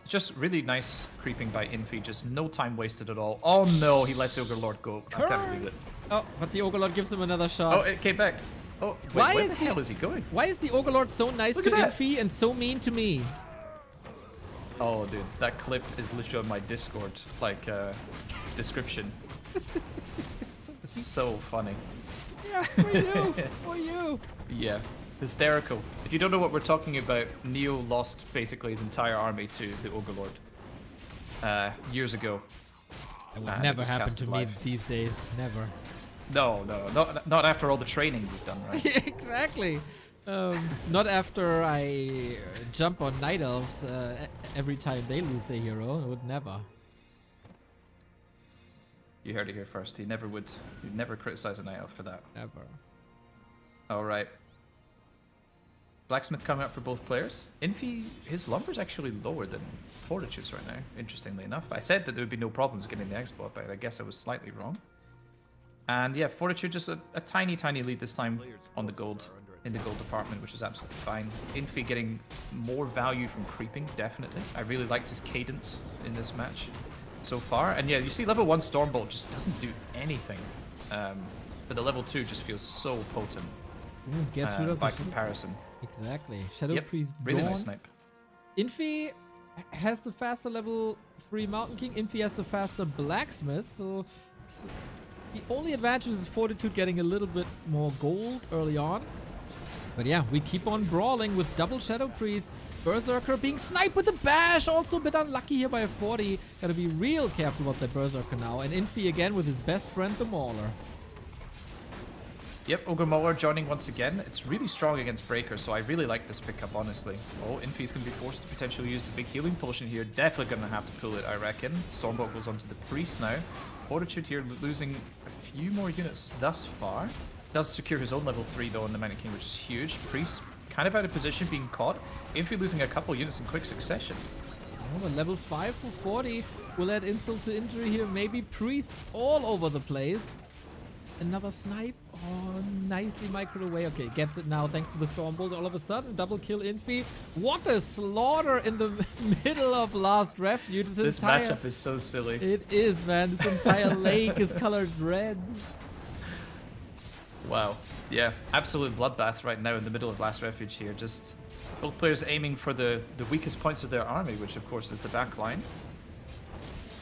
just really nice creeping by Infi, just no time wasted at all. Oh no, he lets Ogre Lord go. I can't believe it. Oh, but the Ogre Lord gives him another shot. Oh, it came back. Oh, wait, Why where is the hell is he going? Why is the Ogre Lord so nice Look to at that. Infi and so mean to me? Oh, dude, that clip is literally on my Discord, like, description. It's so funny. Yeah, for you, for you. Yeah, hysterical. If you don't know what we're talking about, Neo lost basically his entire army to the Ogre Lord years ago. That would And it never was happen cast to me live. these days. Never. No, not after all the training you've done, right? Exactly. Not after I jump on Night Elves every time they lose their hero. I would never. You heard it here first. He never would. You'd never criticize a Night Elf for that. Ever. All right. Blacksmith coming up for both players. Infi, his lumber's actually lower than Fortitude's right now, interestingly enough. I said that there would be no problems getting the export, but I guess I was slightly wrong. And yeah, Fortitude just a tiny, tiny lead this time on the gold, in the gold department, which is absolutely fine. Infi getting more value from creeping, definitely. I really liked his cadence in this match so far. And yeah, you see level 1 Stormbolt just doesn't do anything. But the level 2 just feels so potent Gets rid of by the comparison. Exactly. Shadow Yep, Priest really gone. nice snipe. Infi has the faster level 3 Mountain King. Infi has the faster Blacksmith. So the only advantage is Fortitude getting a little bit more gold early on. But yeah, we keep on brawling with double Shadow Priest. Berserker being sniped with a bash. Also a bit unlucky here by a 40. Gotta be real careful about that Berserker now. And Infi again with his best friend, the Mauler. Yep, Ogre Mauler joining once again. It's really strong against Breaker, so I really like this pickup, honestly. Oh, Infi's going to be forced to potentially use the big healing potion here. Definitely going to have to pull it, I reckon. Stormbolt goes on to the Priest now. Fortitude here losing a few more units thus far. Does secure his own level 3 though on the Mountain King, which is huge. Priest kind of out of position, being caught. Infi losing a couple units in quick succession. Oh, and level 5 for 40 will add insult to injury here. Maybe Priests all over the place. Another snipe. Oh, nicely microed away. Okay, gets it now thanks to the Stormbolt. All of a sudden, double kill Infi. What a slaughter in the middle of Last Refuge. This matchup is so silly. It is, man. This entire lake is colored red. Wow. Yeah, absolute bloodbath right now in the middle of Last Refuge here. Just both players aiming for the weakest points of their army, which of course is the back line.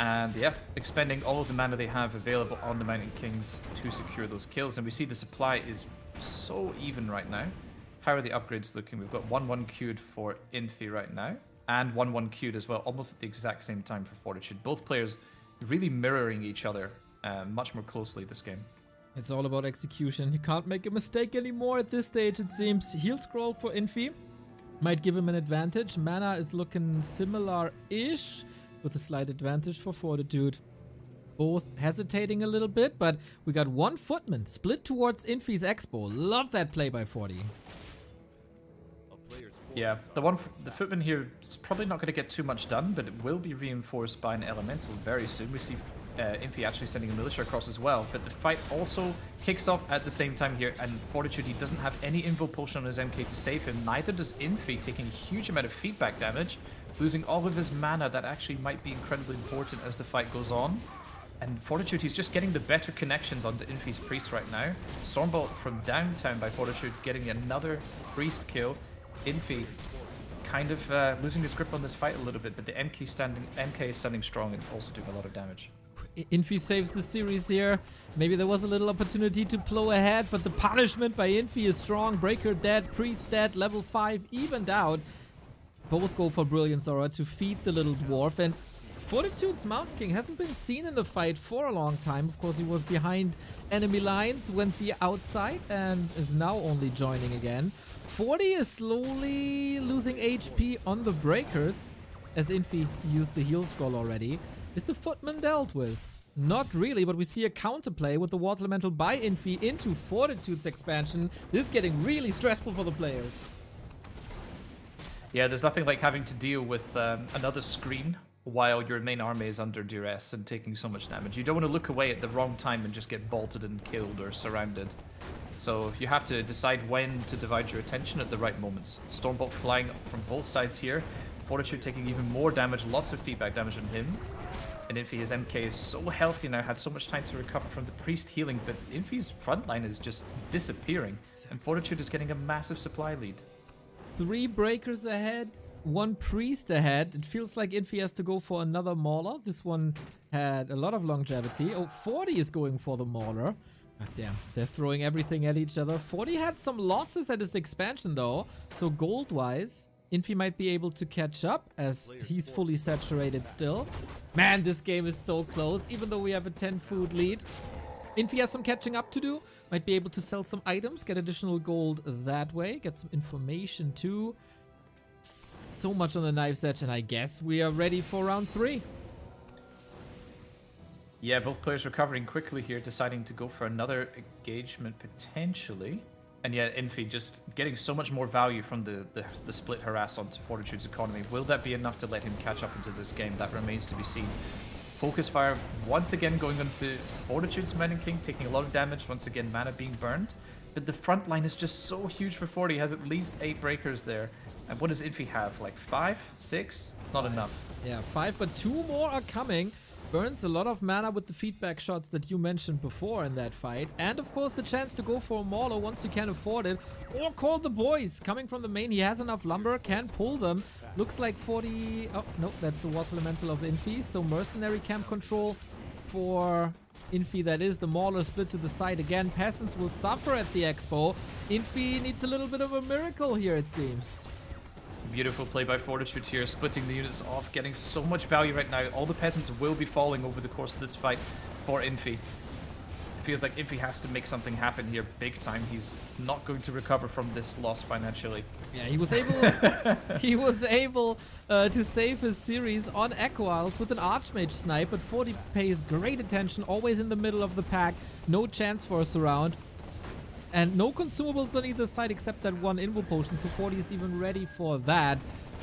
And yeah, expending all of the mana they have available on the Mountain Kings to secure those kills. And we see the supply is so even right now. How are the upgrades looking? We've got 1-1 queued for Infi right now. And 1-1 queued as well, almost at the exact same time for Fortitude. Both players really mirroring each other much more closely this game. It's all about execution. You can't make a mistake anymore at this stage, it seems. Heal Scroll for Infi might give him an advantage. Mana is looking similar-ish, with a slight advantage for Fortitude. Both hesitating a little bit, but we got one Footman split towards Infi's Expo. Love that play by 40. Yeah, the Footman here is probably not going to get too much done, but it will be reinforced by an Elemental very soon. We see Infi actually sending a Militia across as well, but the fight also kicks off at the same time here, and Fortitude, he doesn't have any Invo Potion on his MK to save him, neither does Infi, taking a huge amount of feedback damage, losing all of his mana that actually might be incredibly important as the fight goes on. And Fortitude, he's just getting the better connections onto Infi's Priest right now. Stormbolt from downtown by Fortitude, getting another Priest kill. Infi kind of losing his grip on this fight a little bit, but the MK is standing strong and also doing a lot of damage. Infi saves the series here. Maybe there was a little opportunity to plow ahead, but the punishment by Infi is strong. Breaker dead, Priest dead, level 5 evened out. Both go for Brilliance Aura to feed the little dwarf, and Fortitude's Mountain King hasn't been seen in the fight for a long time. Of course, he was behind enemy lines, went the outside, and is now only joining again. 40 is slowly losing HP on the breakers, as Infi used the heal scroll already. Is the Footman dealt with? Not really, but we see a counterplay with the Water Elemental by Infi into Fortitude's expansion. This is getting really stressful for the players. Yeah, there's nothing like having to deal with another screen while your main army is under duress and taking so much damage. You don't want to look away at the wrong time and just get bolted and killed or surrounded. So you have to decide when to divide your attention at the right moments. Stormbolt flying from both sides here. Fortitude taking even more damage, lots of feedback damage on him. And Infi, his MK is so healthy now, had so much time to recover from the Priest healing, but Infi's frontline is just disappearing. And Fortitude is getting a massive supply lead. 3 breakers ahead, 1 Priest ahead. It feels like Infi has to go for another Mauler. This one had a lot of longevity. Oh, 40 is going for the Mauler. God damn, they're throwing everything at each other. 40 had some losses at his expansion though, so gold-wise, Infi might be able to catch up as he's fully saturated still. Man, this game is so close, even though we have a 10 food lead. Infi has some catching up to do. Might be able to sell some items, get additional gold that way, get some information too. So much on the knife's edge, and I guess we are ready for round 3. Yeah, both players recovering quickly here, deciding to go for another engagement potentially. And yeah, Infi just getting so much more value from the split harass onto Fortitude's economy. Will that be enough to let him catch up into this game? That remains to be seen. Focus fire once again going onto Fortitude's Mana King, taking a lot of damage. Once again, mana being burned. But the front line is just so huge for 40. He has at least 8 breakers there. And what does Infi have? Like 5? 6? It's not enough. Yeah, 5, but 2 more are coming. Burns a lot of mana with the feedback shots that you mentioned before in that fight. And of course the chance to go for a Mauler once you can afford it. Or call the boys. Coming from the main, he has enough lumber, can pull them. Looks like 40... Oh, no, that's the Water Elemental of Infi. So mercenary camp control for Infi, that is. The Mauler split to the side again. Peasants will suffer at the expo. Infi needs a little bit of a miracle here, it seems. Beautiful play by Fortitude here, splitting the units off, getting so much value right now. All the peasants will be falling over the course of this fight for Infi. It feels like Infi has to make something happen here big time. He's not going to recover from this loss financially. Yeah, he was able to save his series on Echo Isles with an Archmage snipe, but 40 pays great attention, always in the middle of the pack, no chance for a surround. And no consumables on either side except that one Invo potion, so 40 is even ready for that.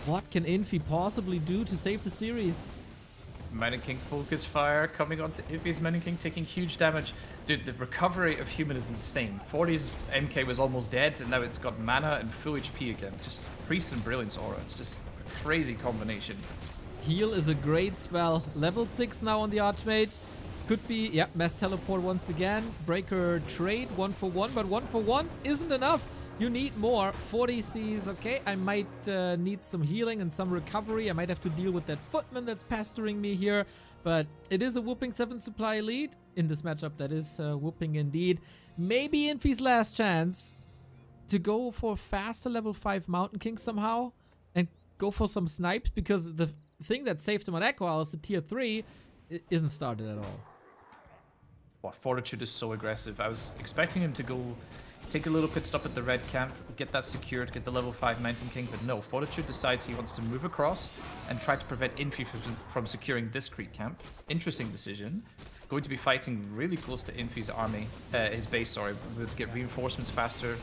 What can Infi possibly do to save the series? Mana King focus fire coming onto Infi's Mana King, taking huge damage. Dude, the recovery of human is insane. 40's MK was almost dead, and now it's got mana and full HP again. Just Priest and Brilliance aura. It's just a crazy combination. Heal is a great spell. Level 6 now on the Archmage. Could be, yeah, mass teleport once again. Breaker trade, 1 for 1, but 1 for 1 isn't enough. You need more. 40 sees, okay, I might need some healing and some recovery. I might have to deal with that footman that's pestering me here. But it is a whooping 7 supply lead. In this matchup, that is whooping indeed. Maybe Infi's last chance to go for a faster level 5 Mountain King somehow. And go for some snipes, because the thing that saved him on Echo Isle is the tier 3 isn't started at all. Wow, Fortitude is so aggressive. I was expecting him to go take a little pit stop at the red camp, get that secured, get the level 5 Mountain King, but no, Fortitude decides he wants to move across and try to prevent Infi from securing this creep camp. Interesting decision. Going to be fighting really close to Infi's army, his base, sorry, to get reinforcements faster,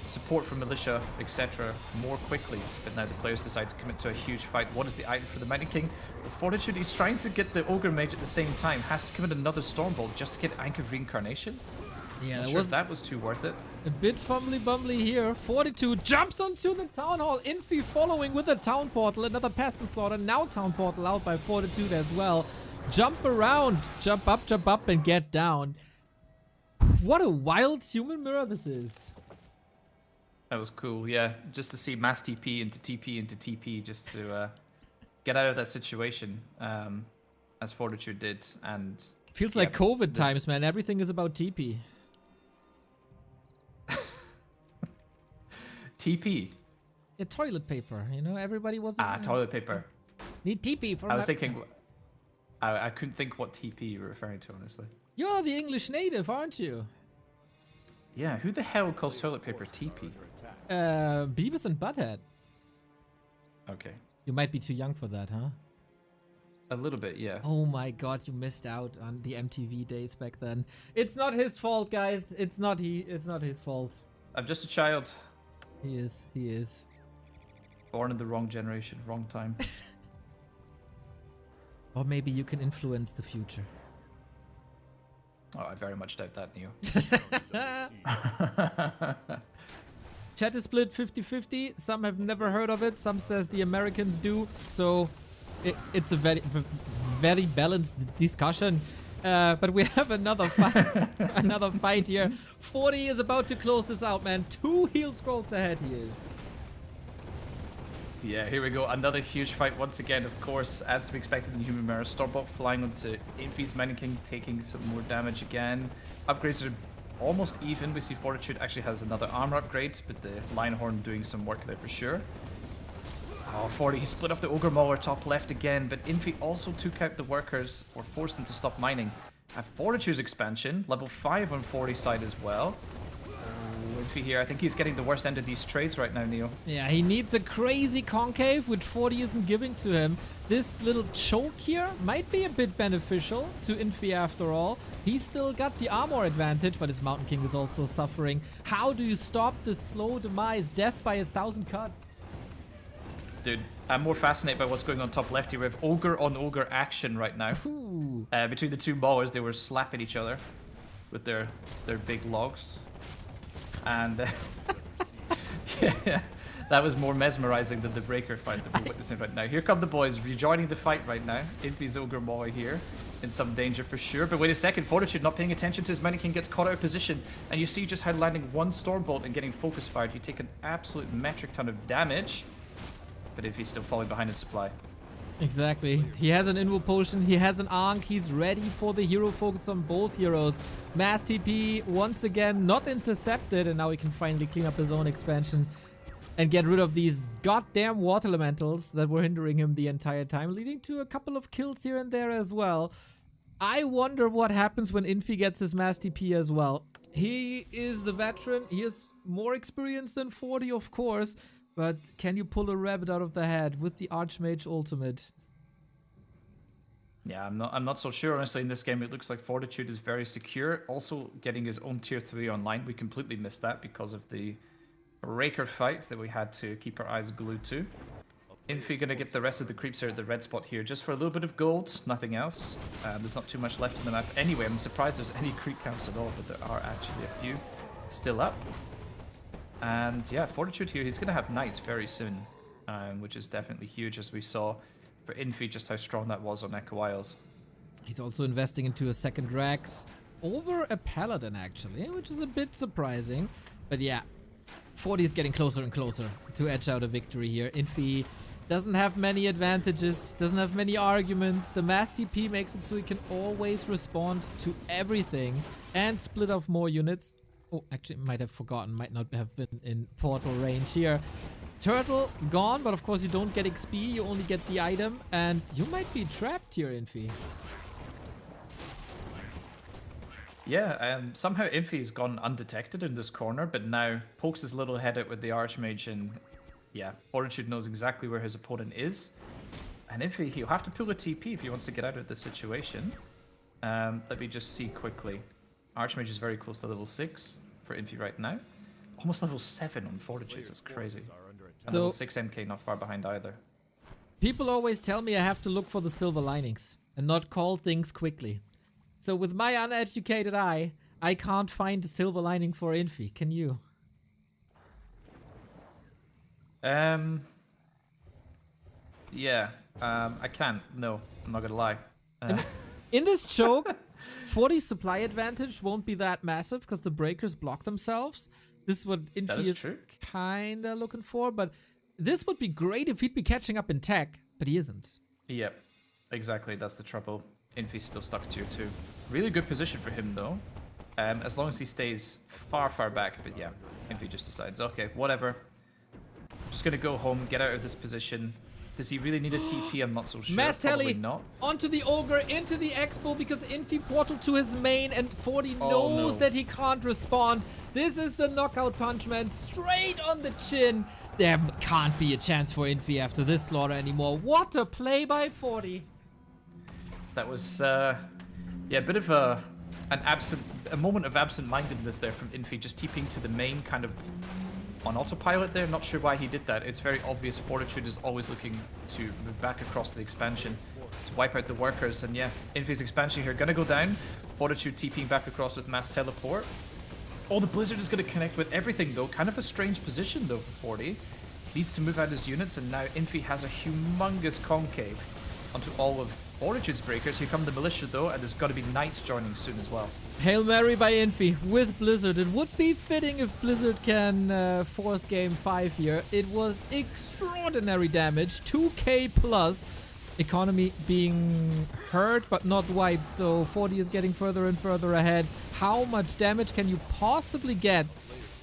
support from militia, etc. more quickly. But now the players decide to commit to a huge fight. What is the item for the Mountain King? Fortitude, he's trying to get the Ogre Mage at the same time, has to commit another Stormbolt just to get Anchor of Reincarnation. Yeah, that was too worth it. A bit fumbly-bumbly here. Fortitude jumps onto the Town Hall. Infi following with a Town Portal. Another Peasant Slaughter. Now Town Portal out by Fortitude as well. Jump around. Jump up, and get down. What a wild human mirror this is. That was cool, yeah. Just to see mass TP into TP just to get out of that situation, as Fortitude did. And feels like COVID times, man. Everything is about TP. TP? Yeah, toilet paper. You know, everybody was... toilet paper. Need TP for... I was thinking... I couldn't think what TP you were referring to, honestly. You're the English native, aren't you? Yeah, who the hell calls toilet paper TP? Beavis and Butthead. Okay. You might be too young for that, huh? A little bit, yeah. Oh my god, you missed out on the MTV days back then. It's not his fault, guys. It's not his fault. I'm just a child. He is. Born in the wrong generation, wrong time. Or maybe you can influence the future. Oh, I very much doubt that, Neo. Chat is split 50-50. Some have never heard of it. Some says the Americans do. So it's a very balanced discussion. But we have another fight, another fight here. 40 is about to close this out, man. 2 heal scrolls ahead he is. Yeah, here we go. Another huge fight once again, of course, as we expected in Human Mirror. Stormbolt flying onto Infi's Mountain King, taking some more damage again. Upgrades are almost even. We see Fortitude actually has another armor upgrade, but the Lionhorn doing some work there for sure. Oh, 40, he split off the Ogre Mauler top left again, but Infi also took out the workers, or forced them to stop mining. Fortitude's expansion, level 5 on 40 side as well. Infi here, I think he's getting the worst end of these trades right now, Neo. Yeah, he needs a crazy concave, which 40 isn't giving to him. This little choke here might be a bit beneficial to Infi after all. He's still got the armor advantage, but his Mountain King is also suffering. How do you stop this slow demise? Death by 1,000 cuts. Dude, I'm more fascinated by what's going on top left here. We have ogre on ogre action right now. Between the two maulers, they were slapping each other with their big logs. And yeah, that was more mesmerizing than the breaker fight that we're witnessing right now. Here come the boys rejoining the fight right now. Infi's ogre mauler here in some danger for sure. But wait a second, Fortitude not paying attention to his Mountain King, gets caught out of position. And you see just how landing one Stormbolt and getting focus fired, you take an absolute metric ton of damage. But Infi's still falling behind in supply. Exactly. He has an Invo Potion, he has an Ankh, he's ready for the hero focus on both heroes. Mass TP once again not intercepted, and now he can finally clean up his own expansion and get rid of these goddamn water elementals that were hindering him the entire time, leading to a couple of kills here and there as well. I wonder what happens when Infi gets his Mass TP as well. He is the veteran, he has more experience than 40 of course, but can you pull a rabbit out of the hat with the Archmage ultimate? Yeah, I'm not so sure. Honestly, in this game, it looks like Fortitude is very secure. Also, getting his own tier 3 online. We completely missed that because of the breaker fight that we had to keep our eyes glued to. Infi gonna get the rest of the creeps here at the red spot here, just for a little bit of gold, nothing else. There's not too much left on the map anyway. I'm surprised there's any creep camps at all, but there are actually a few still up. And yeah, Fortitude here, he's going to have Knights very soon, which is definitely huge, as we saw for Infi just how strong that was on Echo Isles. He's also investing into a second Drax over a Paladin actually, which is a bit surprising. But yeah, 40 is getting closer and closer to edge out a victory here. Infi doesn't have many advantages, doesn't have many arguments. The Mass TP makes it so he can always respond to everything and split off more units. Oh, actually, might have forgotten. Might not have been in portal range here. Turtle gone, but of course you don't get XP. You only get the item, and you might be trapped here, Infi. Yeah, somehow Infi's gone undetected in this corner, but now pokes his little head out with the Archmage, and yeah, Fortitude knows exactly where his opponent is. And Infi, he'll have to pull a TP if he wants to get out of this situation. Let me just see quickly. Archmage is very close to level 6 for Infi right now. Almost level 7 on Fortitude, that's crazy. And level 6 MK not far behind either. People always tell me I have to look for the silver linings and not call things quickly. So with my uneducated eye, I can't find the silver lining for Infi. Can you? Yeah, I can't. No, I'm not gonna lie. In this choke, 40's supply advantage won't be that massive because the breakers block themselves. This is what Infi is kind of looking for, but this would be great if he'd be catching up in tech, but he isn't. Yep, exactly, that's the trouble. Infi's still stuck tier 2. Really good position for him though, as long as he stays far back, but yeah, Infi just decides, okay, whatever. Just gonna go home, get out of this position. Does he really need a TP? I'm not so sure. Mass Telly not. Onto the Ogre, into the Expo, because Infi portal to his main, and 40 knows that he can't respond. This is the knockout punch, man, straight on the chin. There can't be a chance for Infi after this slaughter anymore. What a play by 40. That was, yeah, a bit of a moment of absent-mindedness there from Infi, just TPing to the main, kind of on autopilot there. Not sure why he did that. It's very obvious Fortitude is always looking to move back across the expansion to wipe out the workers. And yeah, Infi's expansion here gonna go down. Fortitude TPing back across with mass teleport. Oh, the Blizzard is gonna connect with everything though. Kind of a strange position though for 40. Needs to move out his units, and now Infi has a humongous concave onto all of Fortitude's breakers. Here come the militia though, and there's gotta be Knights joining soon as well. Hail Mary by Infi with Blizzard. It would be fitting if Blizzard can force game 5 here. It was extraordinary damage, 2k plus. Economy being hurt but not wiped, so 40 is getting further and further ahead. How much damage can you possibly get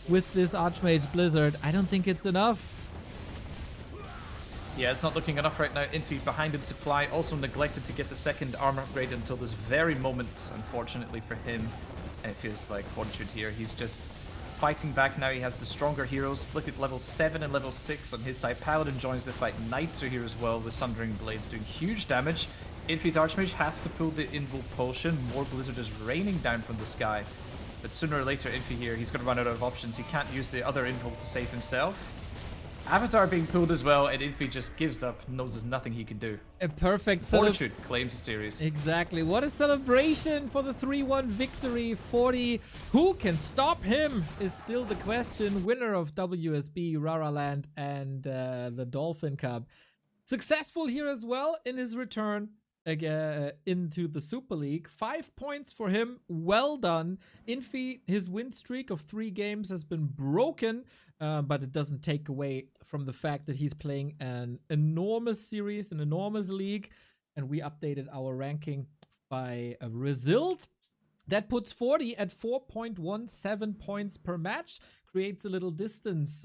with this Archmage Blizzard? I don't think it's enough. Yeah, it's not looking enough right now. Infi behind in supply, also neglected to get the second armor upgrade until this very moment, unfortunately for him. And it feels like Fortitude here, he's just fighting back now. He has the stronger heroes. Look at level 7 and level 6 on his side. Paladin joins the fight. Knights are here as well with Sundering Blades doing huge damage. Infi's Archmage has to pull the Invul Potion. More Blizzard is raining down from the sky. But sooner or later, Infi here, he's going to run out of options. He can't use the other Invul to save himself. Avatar being pulled as well, and Infi just gives up, knows there's nothing he can do. A perfect Fortitude claims the series. Exactly. What a celebration for the 3-1 victory. 40. Who can stop him is still the question. Winner of WSB, Raraland, and the Dolphin Cup. Successful here as well in his return into the Super League. 5 points for him. Well done. Infi, his win streak of 3 games has been broken, but it doesn't take away from the fact that he's playing an enormous series, an enormous league, and we updated our ranking by a result. That puts 40 at 4.17 points per match, creates a little distance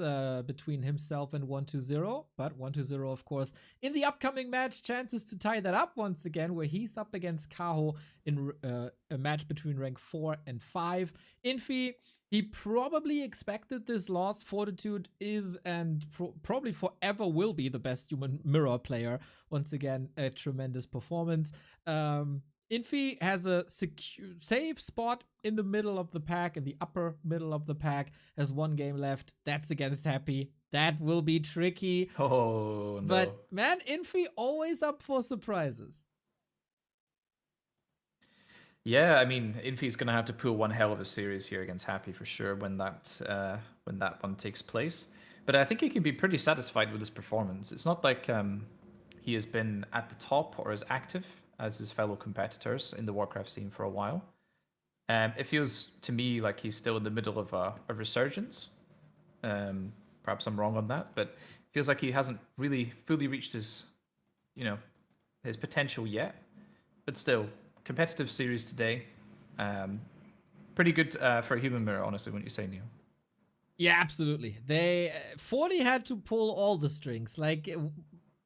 between himself and 120, but 120, of course, in the upcoming match, chances to tie that up once again, where he's up against Kaho in a match between rank 4 and 5. Infi, he probably expected this loss. Fortitude is and probably forever will be the best human mirror player. Once again, a tremendous performance. Infi has a safe spot in the middle of the pack, in the upper middle of the pack, has 1 game left. That's against Happy. That will be tricky. Oh, no. But man, Infi always up for surprises. Yeah, I mean, Infi's going to have to pull one hell of a series here against Happy for sure when that one takes place. But I think he can be pretty satisfied with his performance. It's not like he has been at the top or as active as his fellow competitors in the Warcraft scene for a while. It feels to me like he's still in the middle of a resurgence. Perhaps I'm wrong on that, but it feels like he hasn't really fully reached his, his potential yet. But still, competitive series today. Pretty good for a human mirror, honestly, wouldn't you say, Neil? Yeah, absolutely. 40 had to pull all the strings. Like,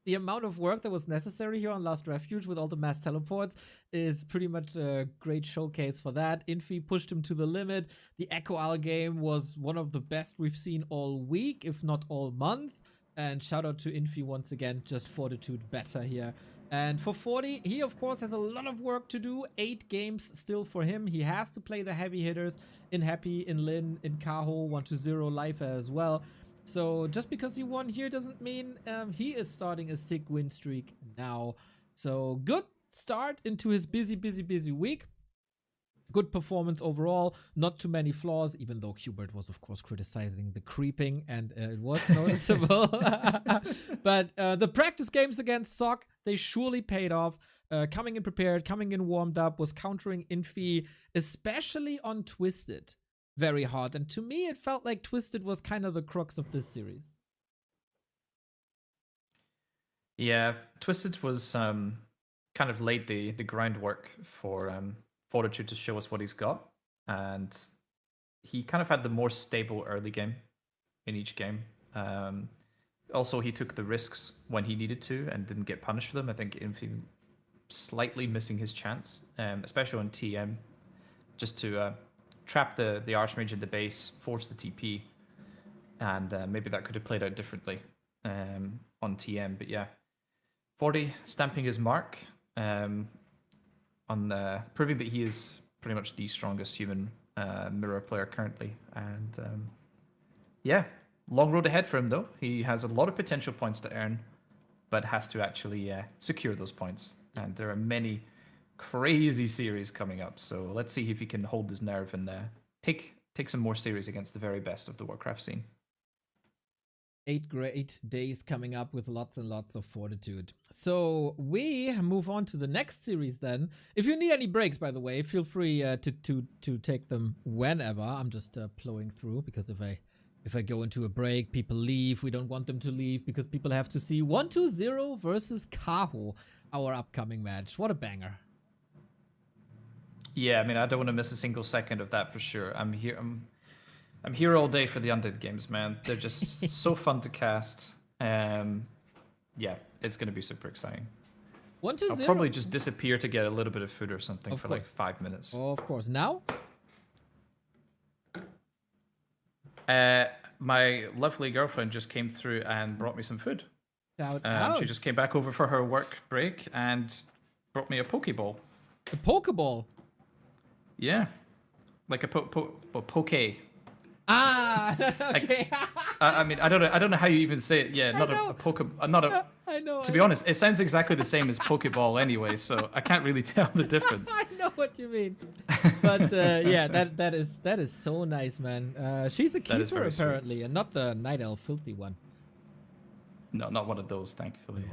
the amount of work that was necessary here on Last Refuge with all the mass teleports is pretty much a great showcase for that. Infi pushed him to the limit. The Echo Owl game was one of the best we've seen all week, if not all month. And shout out to Infi once again, just Fortitude better here. And for 40, he of course has a lot of work to do. 8 games still for him. He has to play the heavy hitters in Happy, in Lin, in Kaho, 120 life as well. So just because he won here doesn't mean he is starting a sick win streak now. So good start into his busy week. Good performance overall, not too many flaws, even though Quberte was, of course, criticizing the creeping, and it was noticeable. But the practice games against Sock, they surely paid off. Coming in prepared, coming in warmed up, was countering Infi, especially on Twisted, very hard. And to me, it felt like Twisted was kind of the crux of this series. Yeah, Twisted was kind of laid the groundwork for Fortitude to show us what he's got, and he kind of had the more stable early game in each game. Also, he took the risks when he needed to and didn't get punished for them. I think Infi slightly missing his chance, especially on TM, just to trap the Archmage in the base, force the TP, and maybe that could have played out differently on TM. But yeah, 40 stamping his mark on proving that he is pretty much the strongest human mirror player currently. And yeah, long road ahead for him though. He has a lot of potential points to earn, but has to actually secure those points. And there are many crazy series coming up, so let's see if he can hold his nerve and take some more series against the very best of the Warcraft scene. 8 great days coming up with lots and lots of Fortitude. So we move on to the next series then. If you need any breaks, by the way, feel free to take them whenever. I'm just plowing through, because if I go into a break, people leave. We don't want them to leave because people have to see 120 versus Kaho, our upcoming match. What a banger. Yeah, I mean, I don't want to miss a single second of that for sure. I'm here all day for the Undead games, man. They're just so fun to cast. yeah, it's going to be super exciting. 1-0. I'll probably just disappear to get a little bit of food or something Of for course. like 5 minutes. Of course. Now? My lovely girlfriend just came through and brought me some food. Shout out. She just came back over for her work break and brought me a Pokeball. The Pokeball. Yeah, like a poke. Ah, okay. I mean, I don't know how you even say it. Yeah, not know. a poke. Not a. I know. To be honest, it sounds exactly the same as Pokeball anyway, so I can't really tell the difference. I know what you mean. But yeah, that is so nice, man. She's a That is keeper very sweet. apparently, and not the Night Elf filthy one. No, not one of those, thankfully.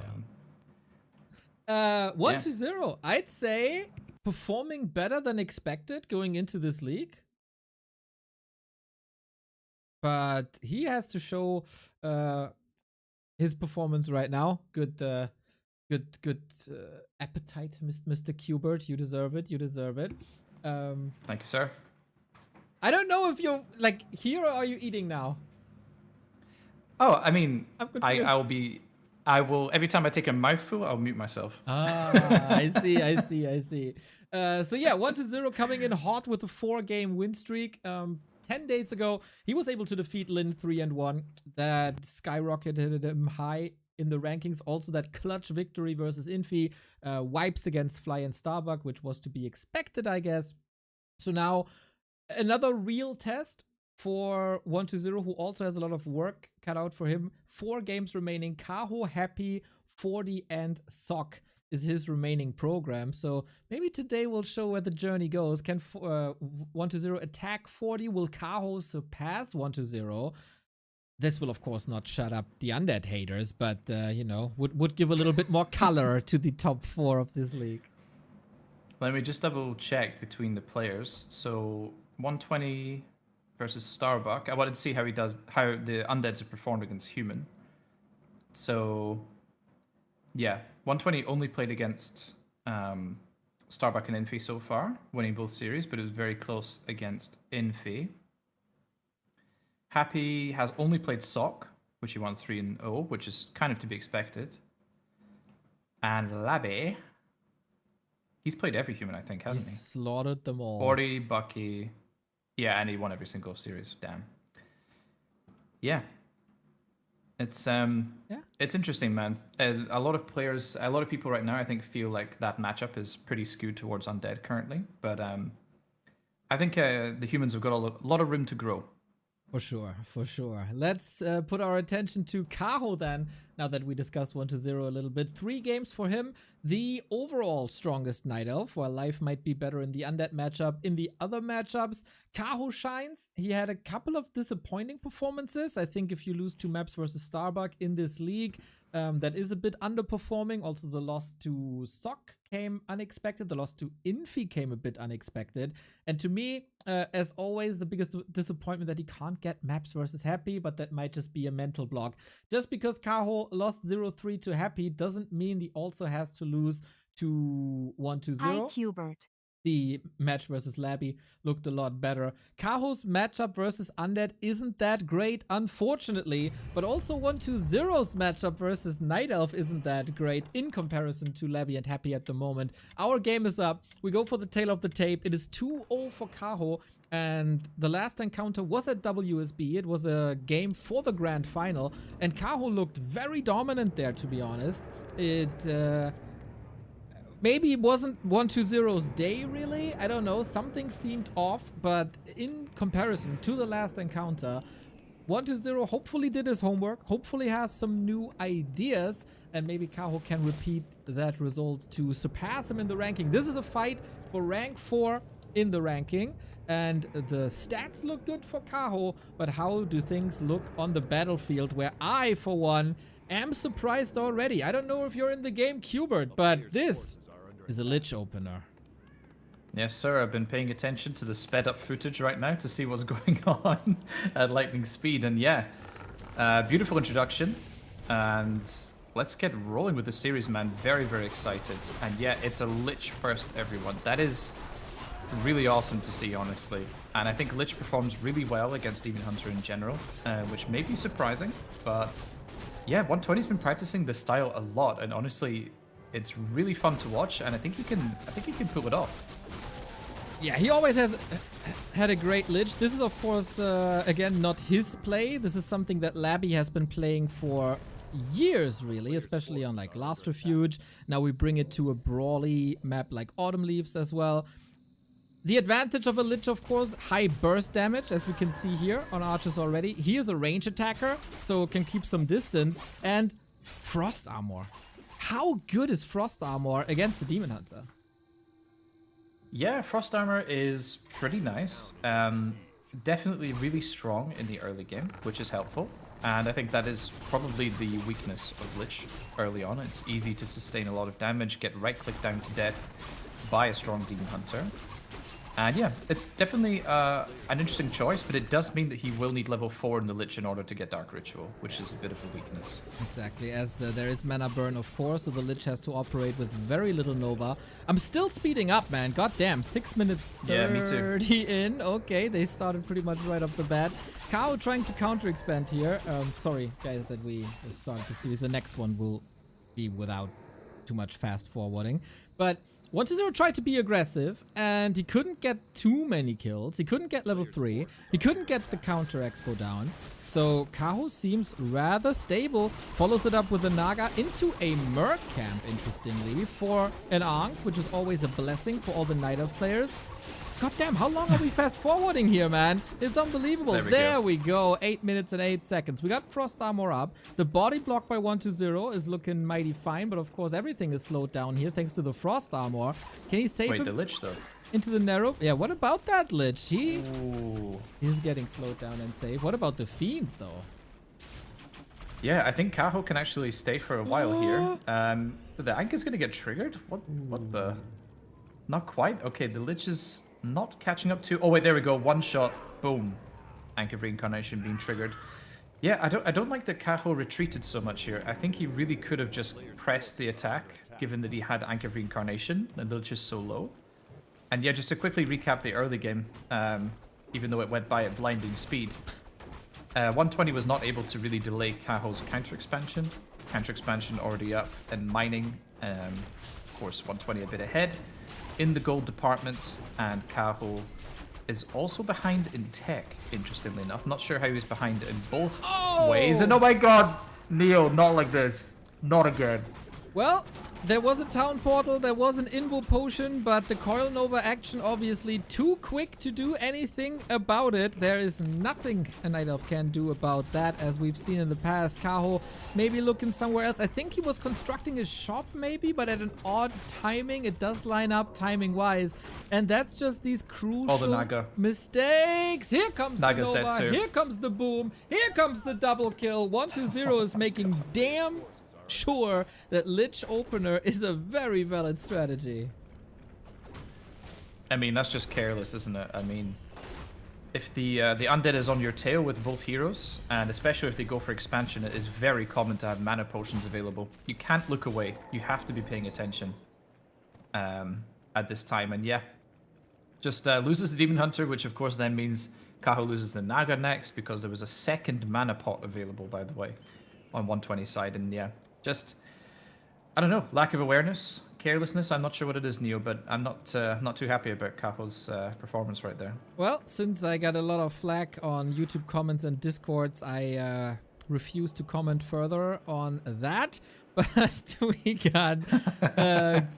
1-0. I'd say performing better than expected going into this league. But he has to show his performance right now. Good appetite, Mr. Quberte. You deserve it. You deserve it. Thank you, sir. I don't know if you're like here or are you eating now? Oh, I mean, I'm confused. I will every time I take a mouthful, I'll mute myself. Ah, I see. So yeah, 1-0 coming in hot with a 4-game win streak. 10 days ago, he was able to defeat Lin 3-1. That skyrocketed him high in the rankings. Also, that clutch victory versus Infi, wipes against Fly and Starbuck, which was to be expected, I guess. So now, another real test for 1-0, who also has a lot of work cut out for him. 4 games remaining. Kaho, Happy, 40, and Sock is his remaining program. So maybe today we'll show where the journey goes. Can 1-0 attack 40? Will Kaho surpass 1-0? This will, of course, not shut up the undead haters, but, you know, would give a little bit more color to the top 4 of this league. Let me just double check between the players. So 120 versus Starbuck. I wanted to see how the undeads have performed against human. So yeah, 120 only played against Starbuck and Infi so far, winning both series, but it was very close against Infi. Happy has only played Sock, which he won 3-0, which is kind of to be expected. And Labby, he's played every human, I think, hasn't he? Slaughtered them all. 40, Bucky. Yeah, and he won every single series. Damn. Yeah. It's it's interesting, man. A lot of players, a lot of people right now, I think, feel like that matchup is pretty skewed towards undead currently. But I think the humans have got a lot of room to grow. For sure, for sure. Let's put our attention to Kaho then, now that we discussed 1-0 a little bit. 3 games for him. The overall strongest Night Elf, while life might be better in the undead matchup. In the other matchups, Kaho shines. He had a couple of disappointing performances. I think if you lose 2 maps versus Starbuck in this league, that is a bit underperforming. Also, the loss to Sock came unexpected. The loss to Infi came a bit unexpected. And to me, as always, the biggest disappointment that he can't get maps versus Happy, but that might just be a mental block. Just because Kaho lost 0-3 to Happy doesn't mean he also has to lose to 1-0. Hi, Quberte. The match versus Labby looked a lot better. Kaho's matchup versus Undead isn't that great, unfortunately, but also 1-0's matchup versus Night Elf isn't that great in comparison to Labby and Happy at the moment. Our game is up. We go for the tail of the tape. It is 2-0 for Kaho, and the last encounter was at WSB. It was a game for the grand final, and Kaho looked very dominant there, to be honest. Maybe it wasn't 1-0's day, really. I don't know. Something seemed off, but in comparison to the last encounter, 1-0 hopefully did his homework, hopefully has some new ideas, and maybe Kaho can repeat that result to surpass him in the ranking. This is a fight for rank 4 in the ranking, and the stats look good for Kaho, but how do things look on the battlefield, where I, for one, am surprised already? I don't know if you're in the game, Quberte, but this is a Lich opener. Yes, sir. I've been paying attention to the sped up footage right now to see what's going on at lightning speed. And yeah, beautiful introduction. And let's get rolling with the series, man. Very, very excited. And yeah, it's a Lich first, everyone. That is really awesome to see, honestly. And I think Lich performs really well against Demon Hunter in general, which may be surprising, but Yeah, 120's been practicing this style a lot, and honestly, it's really fun to watch, and I think he can pull it off. Yeah, he always has had a great Lich. This is, of course, again, not his play. This is something that Labby has been playing for years, really, especially on like Last Refuge. Now we bring it to a brawly map like Autumn Leaves as well. The advantage of a Lich, of course, high burst damage, as we can see here on Archers already. He is a range attacker, so can keep some distance. And Frost Armor. How good is Frost Armor against the Demon Hunter? Yeah, Frost Armor is pretty nice. Definitely really strong in the early game, which is helpful. And I think that is probably the weakness of Lich early on. It's easy to sustain a lot of damage, get right-click down to death by a strong Demon Hunter. And yeah, it's definitely an interesting choice, but it does mean that he will need level 4 in the Lich in order to get Dark Ritual, which is a bit of a weakness. Exactly, as there is mana burn, of course, so the Lich has to operate with very little Nova. I'm still speeding up, man. God damn, 6 minutes 30 Yeah, me too. in. Okay, they started pretty much right off the bat. Kaho trying to counter-expand here. Sorry, guys, that we started the series. The next one will be without too much fast-forwarding. But 1-0 tried to be aggressive, and he couldn't get too many kills. He couldn't get level 3. He couldn't get the counter expo down. So Kaho seems rather stable. Follows it up with a Naga into a Merc camp, interestingly, for an Ankh, which is always a blessing for all the Night Elf players. God damn, how long are we fast forwarding here, man? It's unbelievable. There we go. 8 minutes and 8 seconds. We got Frost Armor up. The body block by 1-2-0 is looking mighty fine, but of course everything is slowed down here thanks to the Frost Armor. Can he save him? Wait, the Lich though? Into the narrow? Yeah, what about that Lich? He Ooh. is getting slowed down and saved. What about the Fiends though? Yeah, I think Kaho can actually stay for a while here. But the Ankh is gonna get triggered? What the? Not quite. Okay, the Lich is not catching up to. Oh wait, there we go. One shot, boom. Ankh of Reincarnation being triggered. Yeah, I don't like that Kaho retreated so much here. I think he really could have just pressed the attack, given that he had Ankh of Reincarnation and the Lich is so low. And yeah, just to quickly recap the early game, even though it went by at blinding speed, 120 was not able to really delay Kaho's counter expansion. Counter expansion already up and mining. Of course, 120 a bit ahead in the gold department, and Kaho is also behind in tech, interestingly enough. Not sure how he's behind in both ways. And oh my god, Neo, not like this. Not again. Well, there was a town portal, there was an Invo potion, but the Coil Nova action obviously too quick to do anything about it. There is nothing a Night Elf can do about that, as we've seen in the past. Kaho maybe looking somewhere else. I think he was constructing a shop maybe, but at an odd timing. It does line up timing-wise, and that's just these crucial mistakes. Here comes Naga's the Nova, dead too. here comes the boom, here comes the double kill. 1-2-0 is making damn sure that Lich opener is a very valid strategy. I mean, that's just careless, isn't it? I mean, if the undead is on your tail with both heroes, and especially if they go for expansion, it is very common to have mana potions available. You can't look away. You have to be paying attention at this time. And yeah, just loses the Demon Hunter, which of course then means Kaho loses the Naga next, because there was a second mana pot available, by the way, on 120 side. And yeah, just, I don't know, lack of awareness, carelessness. I'm not sure what it is, Neo, but I'm not too happy about Kaho's performance right there. Well, since I got a lot of flack on YouTube comments and Discords, I refuse to comment further on that. But we got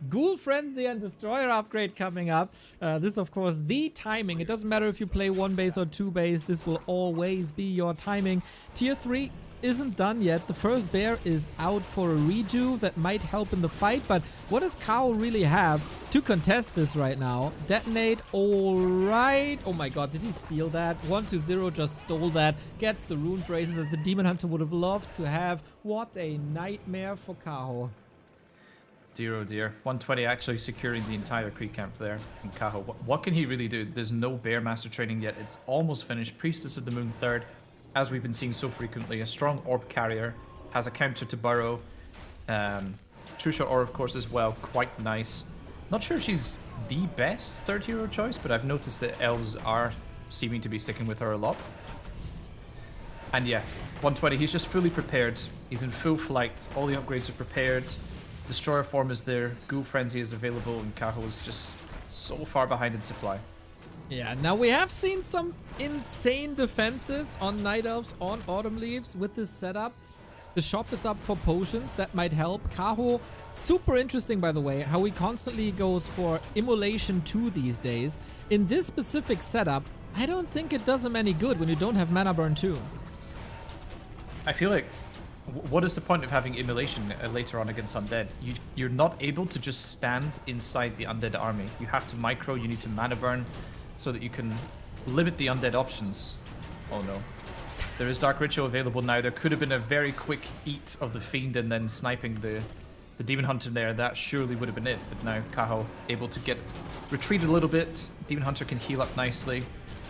Ghoul Frenzy and Destroyer upgrade coming up. This is, of course, the timing. It doesn't matter if you play 1 base or 2 base. This will always be your timing. Tier 3 isn't done yet. The first bear is out for a redo that might help in the fight, but what does Kaho really have to contest this right now? Detonate, alright. Oh my god, did he steal that? 1-0 just stole that. Gets the rune bracelet that the Demon Hunter would have loved to have. What a nightmare for Kaho. Dear oh dear. 120 actually securing the entire creep camp there. And Kaho, what can he really do? There's no Bear Master training yet. It's almost finished. Priestess of the Moon 3rd. As we've been seeing so frequently, a strong orb carrier, has a counter to burrow. True Shot Orb, of course, as well, quite nice. Not sure if she's the best 3rd hero choice, but I've noticed that elves are seeming to be sticking with her a lot. And yeah, 120, he's just fully prepared. He's in full flight. All the upgrades are prepared. Destroyer form is there. Ghoul Frenzy is available. And Kaho is just so far behind in supply. Yeah, now we have seen some insane defenses on Night Elves, on Autumn Leaves with this setup. The shop is up for potions, that might help. Kaho, super interesting by the way, how he constantly goes for Immolation 2 these days. In this specific setup, I don't think it does him any good when you don't have Mana Burn 2. I feel like, what is the point of having Immolation later on against Undead? You're not able to just stand inside the Undead army. You have to micro, you need to Mana Burn, so that you can limit the Undead options. Oh no. There is Dark Ritual available now. There could have been a very quick eat of the Fiend and then sniping the Demon Hunter there. That surely would have been it. But now Kaho able to retreat a little bit. Demon Hunter can heal up nicely.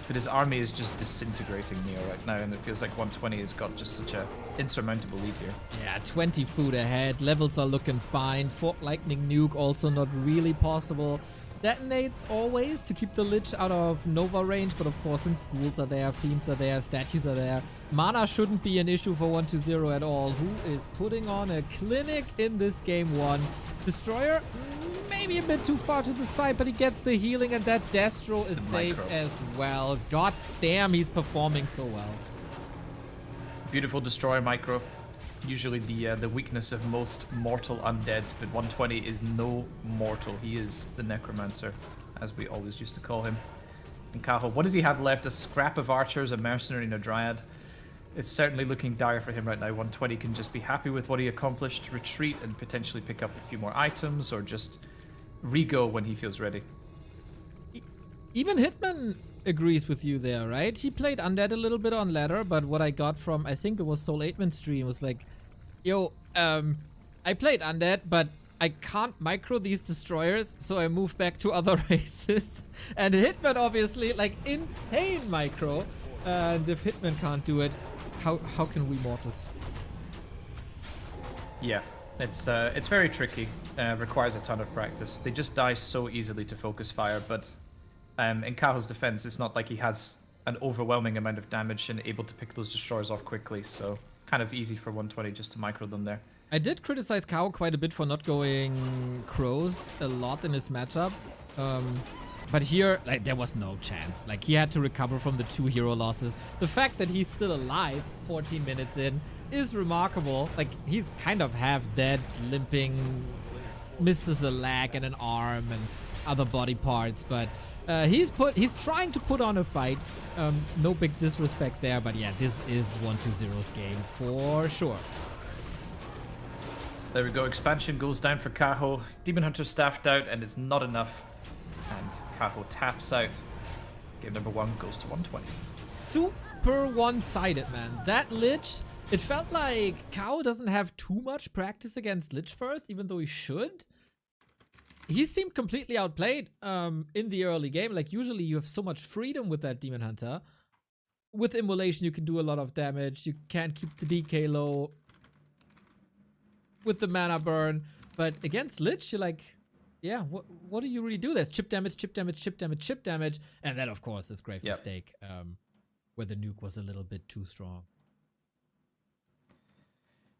But his army is just disintegrating Neo right now. And it feels like 120 has got just such a insurmountable lead here. Yeah, 20 food ahead. Levels are looking fine. Fork Lightning Nuke also not really possible. Detonates always to keep the Lich out of Nova range, but of course since Ghouls are there, Fiends are there, Statues are there, Mana shouldn't be an issue for 120 at all. Who is putting on a clinic in this game 1? Destroyer, maybe a bit too far to the side, but he gets the healing and that Destro is safe as well. God damn, he's performing so well. Beautiful Destroyer micro. Usually the weakness of most mortal undeads, but 120 is no mortal. He is the Necromancer, as we always used to call him. And Kaho, what does he have left? A scrap of archers, a mercenary, and a dryad. It's certainly looking dire for him right now. 120 can just be happy with what he accomplished, retreat, and potentially pick up a few more items, or just re-go when he feels ready. Even Hitman agrees with you there, right? He played Undead a little bit on ladder, but what I got from, I think it was Soul 8-Man stream, was like, yo, I played Undead, but I can't micro these destroyers, so I moved back to other races. And Hitman, obviously, like, insane micro. And if Hitman can't do it, how can we mortals? Yeah, it's very tricky. Requires a ton of practice. They just die so easily to focus fire, but in Kaho's defense, it's not like he has an overwhelming amount of damage and able to pick those destroyers off quickly, so kind of easy for 120 just to micro them there. I did criticize Kaho quite a bit for not going Crows a lot in his matchup. But here, like, there was no chance. Like, he had to recover from the 2 hero losses. The fact that he's still alive 14 minutes in is remarkable. Like, he's kind of half dead, limping, misses a leg and an arm and other body parts, but he's trying to put on a fight. No big disrespect there, but yeah, this is 120's game for sure. There we go, expansion goes down for Kaho. Demon Hunter staffed out and it's not enough. And Kaho taps out. Game number 1 goes to 120. Super one-sided, man. That Lich, it felt like Kaho doesn't have too much practice against Lich first, even though he should. He seemed completely outplayed in the early game. Like, usually you have so much freedom with that Demon Hunter. With Immolation, you can do a lot of damage. You can't keep the DK low with the Mana Burn. But against Lich, you're like, yeah, what do you really do? There's chip damage, chip damage, chip damage, chip damage. And then, of course, this grave mistake where the nuke was a little bit too strong.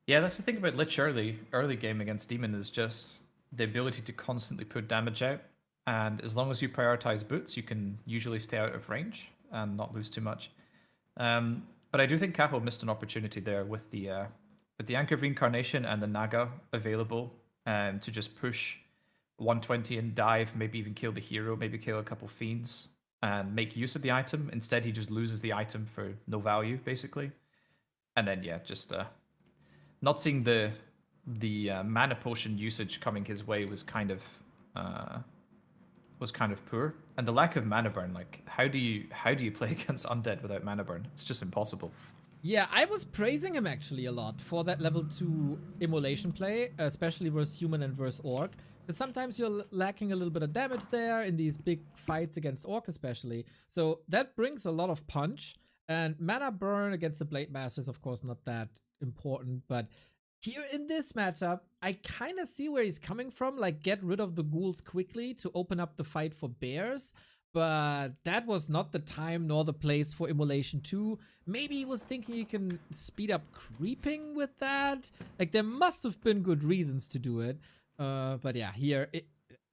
Yeah, that's the thing about Lich early game against Demon is just the ability to constantly put damage out. And as long as you prioritize boots, you can usually stay out of range and not lose too much. But I do think Kaho missed an opportunity there with the Anchor of Reincarnation and the Naga available to just push 120 and dive, maybe even kill the hero, maybe kill a couple fiends and make use of the item. Instead, he just loses the item for no value, basically. And then, yeah, just not seeing the mana potion usage coming his way was kind of poor. And the lack of mana burn, like, how do you play against undead without mana burn? It's just impossible. Yeah, I was praising him actually a lot for that level 2 immolation play, especially versus human and versus orc. Because sometimes you're lacking a little bit of damage there in these big fights against orc especially. So that brings a lot of punch. And mana burn against the Blade Master is of course not that important, but here in this matchup, I kind of see where he's coming from. Like, get rid of the ghouls quickly to open up the fight for bears. but that was not the time nor the place for Immolation 2. Maybe he was thinking you can speed up creeping with that. Like, there must have been good reasons to do it. But yeah, here,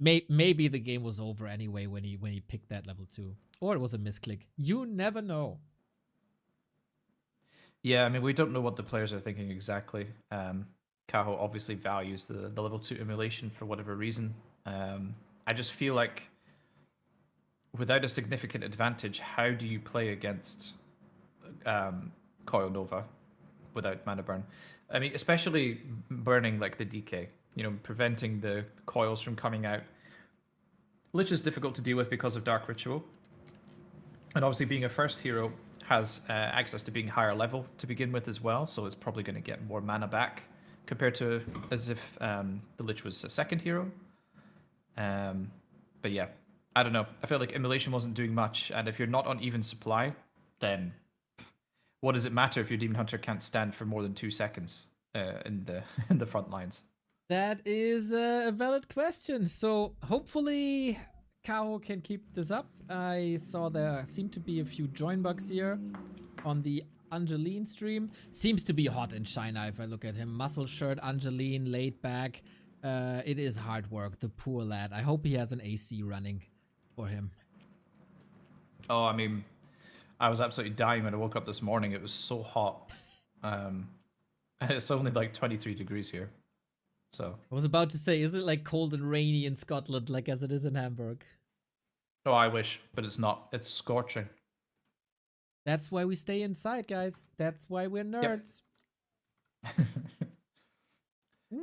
maybe the game was over anyway when he picked that level 2. Or it was a misclick. You never know. Yeah, I mean, we don't know what the players are thinking exactly. Kaho obviously values the level 2 emulation for whatever reason. I just feel like without a significant advantage, how do you play against Coil Nova without mana burn? I mean, especially burning like the DK, you know, preventing the coils from coming out. Lich is difficult to deal with because of Dark Ritual. And obviously being a first hero has access to being higher level to begin with as well, so it's probably going to get more mana back compared to as if the Lich was a second hero. But yeah, I don't know. I feel like Immolation wasn't doing much, and if you're not on even supply, then what does it matter if your Demon Hunter can't stand for more than 2 seconds in the front lines? That is a valid question. So hopefully Kaho can keep this up. I saw there seem to be a few join bugs here on the Angeline stream. Seems to be hot in China if I look at him. Muscle shirt, Angeline, laid back. It is hard work, the poor lad. I hope he has an AC running for him. Oh, I mean, I was absolutely dying when I woke up this morning. It was so hot. And it's only like 23 degrees here. So I was about to say, is it like cold and rainy in Scotland like as it is in Hamburg? no, I wish, but it's not. It's scorching. That's why we stay inside, guys. That's why we're nerds.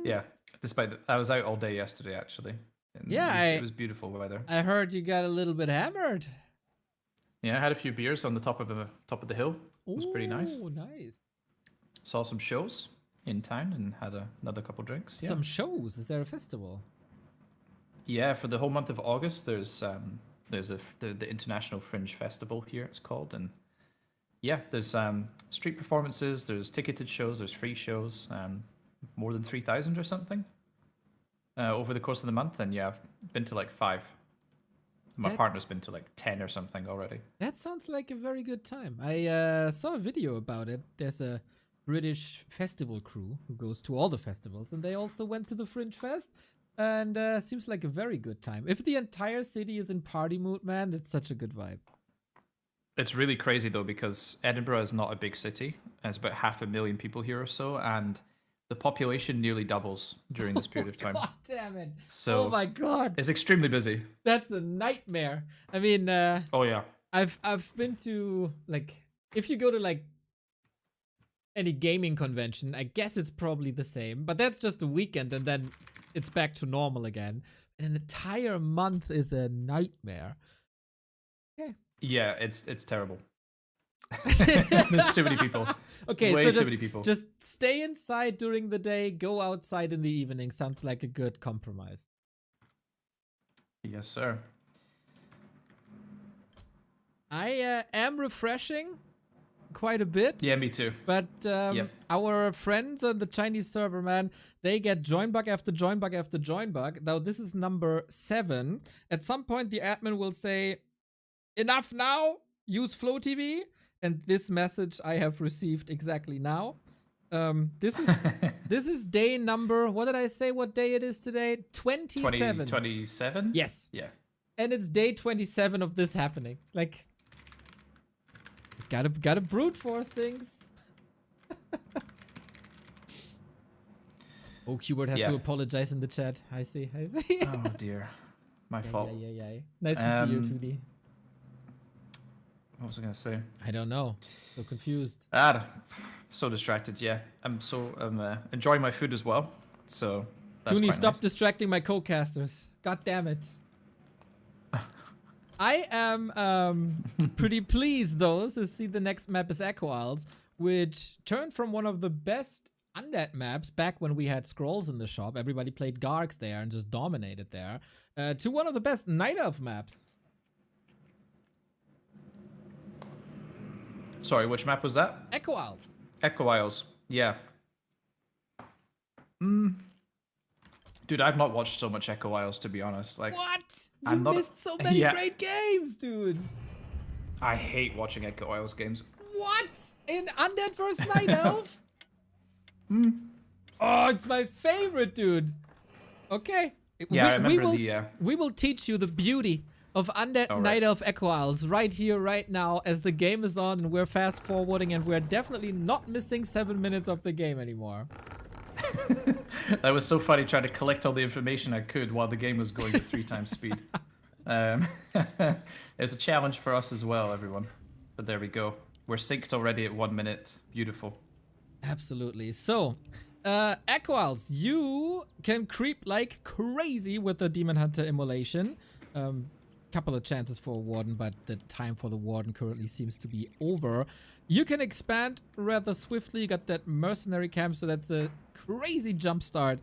Yeah, despite I was out all day yesterday actually. And Yeah, it was beautiful weather. I heard you got a little bit hammered. Yeah, I had a few beers on the top of the hill. It was pretty nice. Oh, nice. Saw some shows in town and had another couple drinks. Yeah. Some shows. Is there a festival? Yeah, for the whole month of August, there's the International Fringe Festival here. It's called, and yeah, there's street performances. There's ticketed shows. There's free shows. More than 3,000 or something over the course of the month. And yeah, I've been to like 5. My partner's been to like 10 or something already. That sounds like a very good time. I saw a video about it. There's a British festival crew who goes to all the festivals, and they also went to the Fringe Fest. And seems like a very good time. If the entire city is in party mood, man, that's such a good vibe. It's really crazy though, because Edinburgh is not a big city. There's about 500,000 people here or so, and the population nearly doubles during this period of time. God damn it. So oh my god. it's extremely busy. That's a nightmare. I mean, Oh yeah. I've been to, like, if you go to like any gaming convention, I guess it's probably the same, but that's just a weekend and then it's back to normal again. And an entire month is a nightmare. Okay. Yeah, it's terrible. There's too many people. Okay, Way so too many people. just stay inside during the day, go outside in the evening. Sounds like a good compromise. Yes, sir. I am refreshing quite a bit. Yeah, me too. But our friends on the Chinese server, man, they get join bug after join bug after join bug. Now, this is number 7. At some point, the admin will say, enough now, use Flow TV. And this message I have received exactly now. This is day number, what did I say what day it is today? 27. 27? Yes. Yeah. And it's day 27 of this happening. Like, gotta brute force things. Oh, Quberte has to apologize in the chat. I see. Oh dear. My fault. Yeah. Nice to see you, 2D. What was I going to say? I don't know. So confused. So distracted, yeah. I'm enjoying my food as well. So that's Toonie, quite stop nice. distracting my co-casters. God damn it. I am pretty pleased, though, to see the next map is Echo Isles, which turned from one of the best undead maps back when we had scrolls in the shop. Everybody played Gargs there and just dominated there, to one of the best Night Elf maps. Sorry, which map was that? Echo Isles. Echo Isles. Yeah. Dude, I've not watched so much Echo Isles, to be honest. Like, What? You missed so many Yeah. great games, dude. I hate watching Echo Isles games. What? In Undead vs. Night Elf? Oh, it's my favorite, dude. Okay. Yeah, I remember we will teach you the beauty of Undead All right. Night Elf Echo Isles right here, right now, as the game is on and we're fast forwarding and we're definitely not missing 7 minutes of the game anymore. That was so funny trying to collect all the information I could while the game was going at 3 times speed. It was a challenge for us as well, everyone. But there we go. We're synced already at 1 minute. Beautiful. Absolutely. So, Echo Isles, you can creep like crazy with the Demon Hunter immolation. Couple of chances for a Warden, but the time for the Warden currently seems to be over. You can expand rather swiftly. You got that Mercenary Camp, so that's a crazy jump start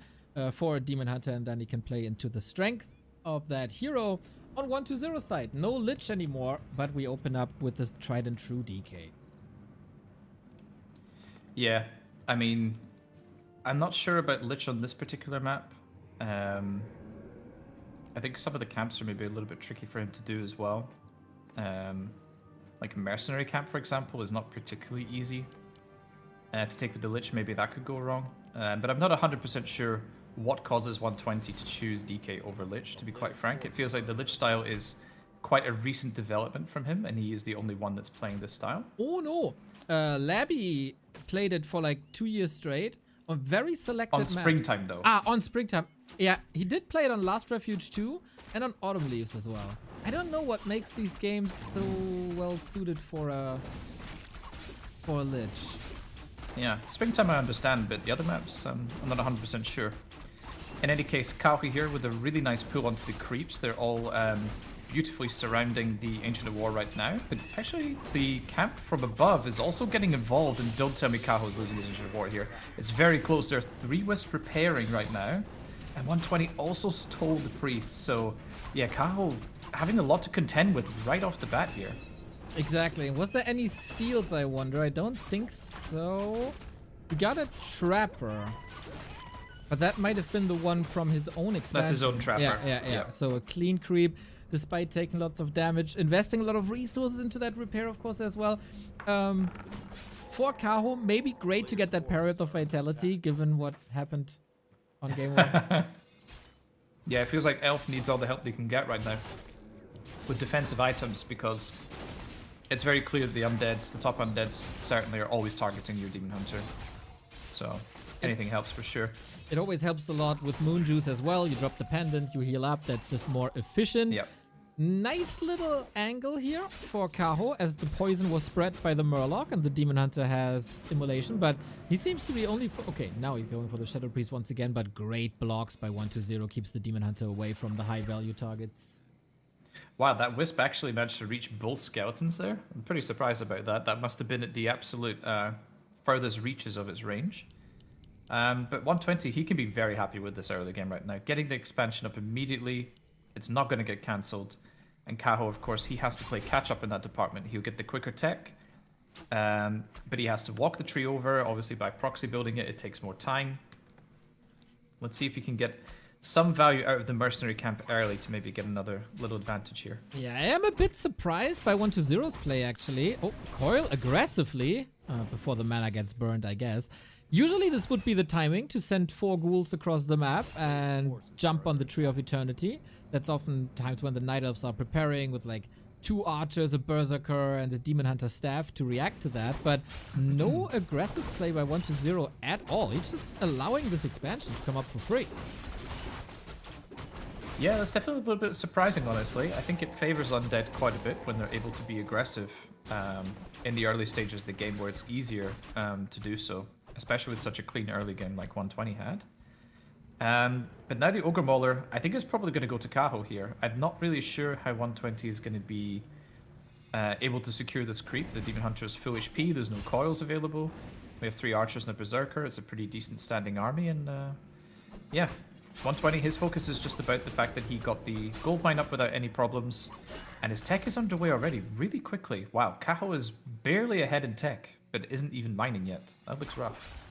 for a Demon Hunter, and then you can play into the strength of that hero on 1-2-0 side. No Lich anymore, but we open up with this tried and true DK. Yeah, I mean, I'm not sure about Lich on this particular map. I think some of the camps are maybe a little bit tricky for him to do as well. Like Mercenary Camp, for example, is not particularly easy to take with the Lich. Maybe that could go wrong. But I'm not 100% sure what causes 120 to choose DK over Lich, to be quite frank. It feels like the Lich style is quite a recent development from him, and he is the only one that's playing this style. Oh no! Labby played it for like 2 years straight on very selected On maps. Springtime, though. Ah, on Springtime. Yeah, he did play it on Last Refuge too, and on Autumn Leaves as well. I don't know what makes these games so well suited for a Lich. Yeah, Springtime I understand, but the other maps, I'm not 100% sure. In any case, Kaho here with a really nice pull onto the creeps. They're all beautifully surrounding the Ancient of War right now. But actually, the camp from above is also getting involved, and don't tell me Kaho's losing his Ancient of War here. It's very close. There are 3 wisps preparing right now, and 120 also stole the priests. So, yeah, Kaho having a lot to contend with right off the bat here. Exactly. Was there any steals, I wonder? I don't think so. We got a Trapper. But that might have been the one from his own expansion. That's his own Trapper. Yeah. So a clean creep, despite taking lots of damage. Investing a lot of resources into that repair, of course, as well. For Kaho, maybe great to get that Parrot of Vitality, given what happened on game 1. Yeah, it feels like Elf needs all the help they can get right now with defensive items, because it's very clear that the undeads, the top undeads, certainly are always targeting your Demon Hunter. So anything helps for sure. It always helps a lot with Moon Juice as well. You drop the pendant, you heal up. That's just more efficient. Yep. Nice little angle here for Kaho, as the poison was spread by the Murloc and the Demon Hunter has immolation, but he seems to be only for... Okay, now he's going for the Shadow Priest once again, but great blocks by 1-0 keeps the Demon Hunter away from the high value targets. Wow, that Wisp actually managed to reach both skeletons there. I'm pretty surprised about that. That must have been at the absolute furthest reaches of its range. But 120, he can be very happy with this early game right now. Getting the expansion up immediately, it's not going to get cancelled. And Kaho, of course, he has to play catch-up in that department. He'll get the quicker tech, but he has to walk the tree over. Obviously, by proxy building it, it takes more time. Let's see if he can get some value out of the Mercenary Camp early to maybe get another little advantage here. Yeah, I am a bit surprised by 1-0's play, actually. Oh, Coil aggressively, before the mana gets burned, I guess. Usually this would be the timing to send 4 ghouls across the map and jump on the Tree of Eternity. That's often times when the Night Elves are preparing with like 2 archers, a berserker, and a Demon Hunter staff to react to that. But no aggressive play by 1-0 at all. He's just allowing this expansion to come up for free. Yeah, that's definitely a little bit surprising, honestly. I think it favors Undead quite a bit when they're able to be aggressive in the early stages of the game, where it's easier to do so, especially with such a clean early game like 120 had. But now the Ogre Mauler, I think, is probably going to go to Kaho here. I'm not really sure how 120 is going to be able to secure this creep. The Demon Hunter is full HP, there's no coils available. We have 3 archers and a berserker. It's a pretty decent standing army, and yeah. 120, his focus is just about the fact that he got the gold mine up without any problems, and his tech is underway already really quickly. Wow, Kaho is barely ahead in tech, but isn't even mining yet. That looks rough.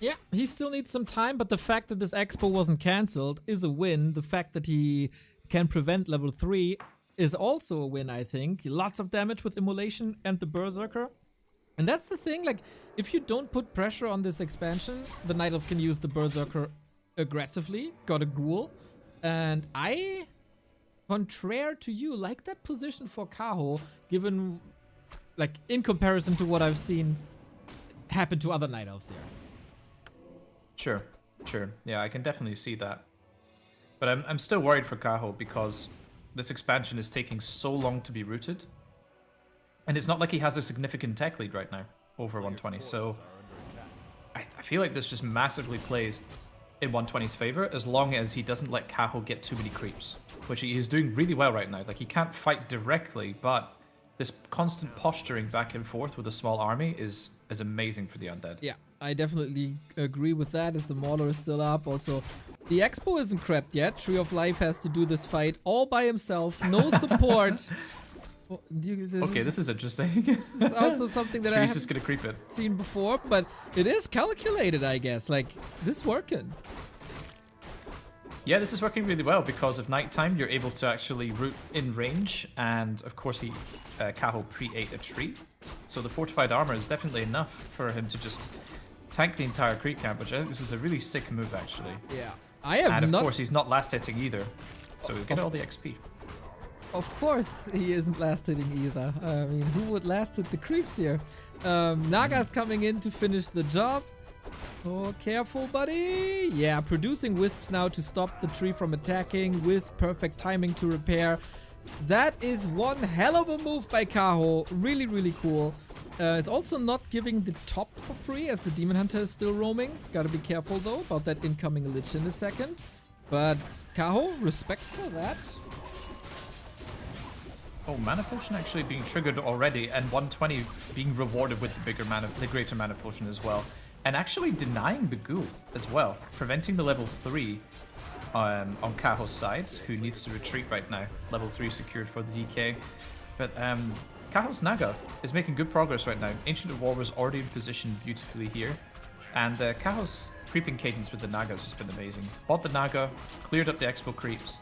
Yeah, he still needs some time, but the fact that this expo wasn't cancelled is a win. The fact that he can prevent level 3 is also a win, I think. Lots of damage with Immolation and the Berserker. And that's the thing, like, if you don't put pressure on this expansion, the Night Elf can use the Berserker aggressively. Got a Ghoul. And I, contrary to you, like that position for Kaho, given, like, in comparison to what I've seen happen to other Night Elves here. Sure. Yeah, I can definitely see that. But I'm still worried for Kaho because this expansion is taking so long to be rooted. And it's not like he has a significant tech lead right now over 120. So I feel like this just massively plays in 120's favor as long as he doesn't let Kaho get too many creeps, which he is doing really well right now. Like, he can't fight directly, but this constant posturing back and forth with a small army is amazing for the undead. Yeah, I definitely agree with that, as the Mauler is still up. Also, the Expo isn't crept yet. Tree of Life has to do this fight all by himself. No support. Okay, this is interesting. It's also something that I just gonna creep it. seen before, but it is calculated, I guess. Like, this is working. Yeah, this is working really well because of nighttime. You're able to actually root in range, and of course, Kaho pre-ate a tree, so the fortified armor is definitely enough for him to just tank the entire creep camp, which I think this is a really sick move actually. Yeah, I have and of not. course, he's not last hitting either, so we get all the XP. Of course, he isn't last hitting either. I mean, who would last hit the creeps here? Naga's coming in to finish the job. Oh, careful, buddy. Yeah, producing wisps now to stop the tree from attacking. Wisp, perfect timing to repair. That is one hell of a move by Kaho. Really, really cool. It's also not giving the top for free as the Demon Hunter is still roaming. Gotta be careful though about that incoming Lich in a second. But Kaho, respect for that. Oh, Mana Potion actually being triggered already, and 120 being rewarded with the greater Mana Potion as well. And actually denying the Ghoul as well, preventing the level 3 on Kaho's side, who needs to retreat right now. Level 3 secured for the DK. But Kaho's Naga is making good progress right now. Ancient of War was already in position beautifully here. And Kaho's creeping cadence with the Naga has just been amazing. Bought the Naga, cleared up the Expo creeps,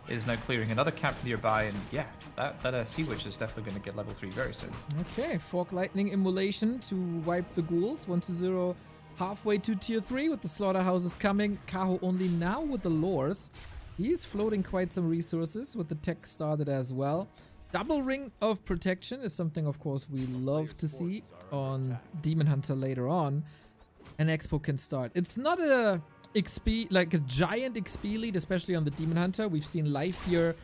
is now clearing another camp nearby, and yeah, that Sea Witch is definitely going to get level 3 very soon. Okay, Fork Lightning Immolation to wipe the ghouls. 1-0 halfway to tier 3 with the slaughterhouses coming. Kaho only now with the lores. He's floating quite some resources with the tech started as well. Double Ring of Protection is something, of course, we love to see on Demon Hunter later on. And Expo can start. It's not a XP, like a giant XP lead, especially on the Demon Hunter. We've seen Life here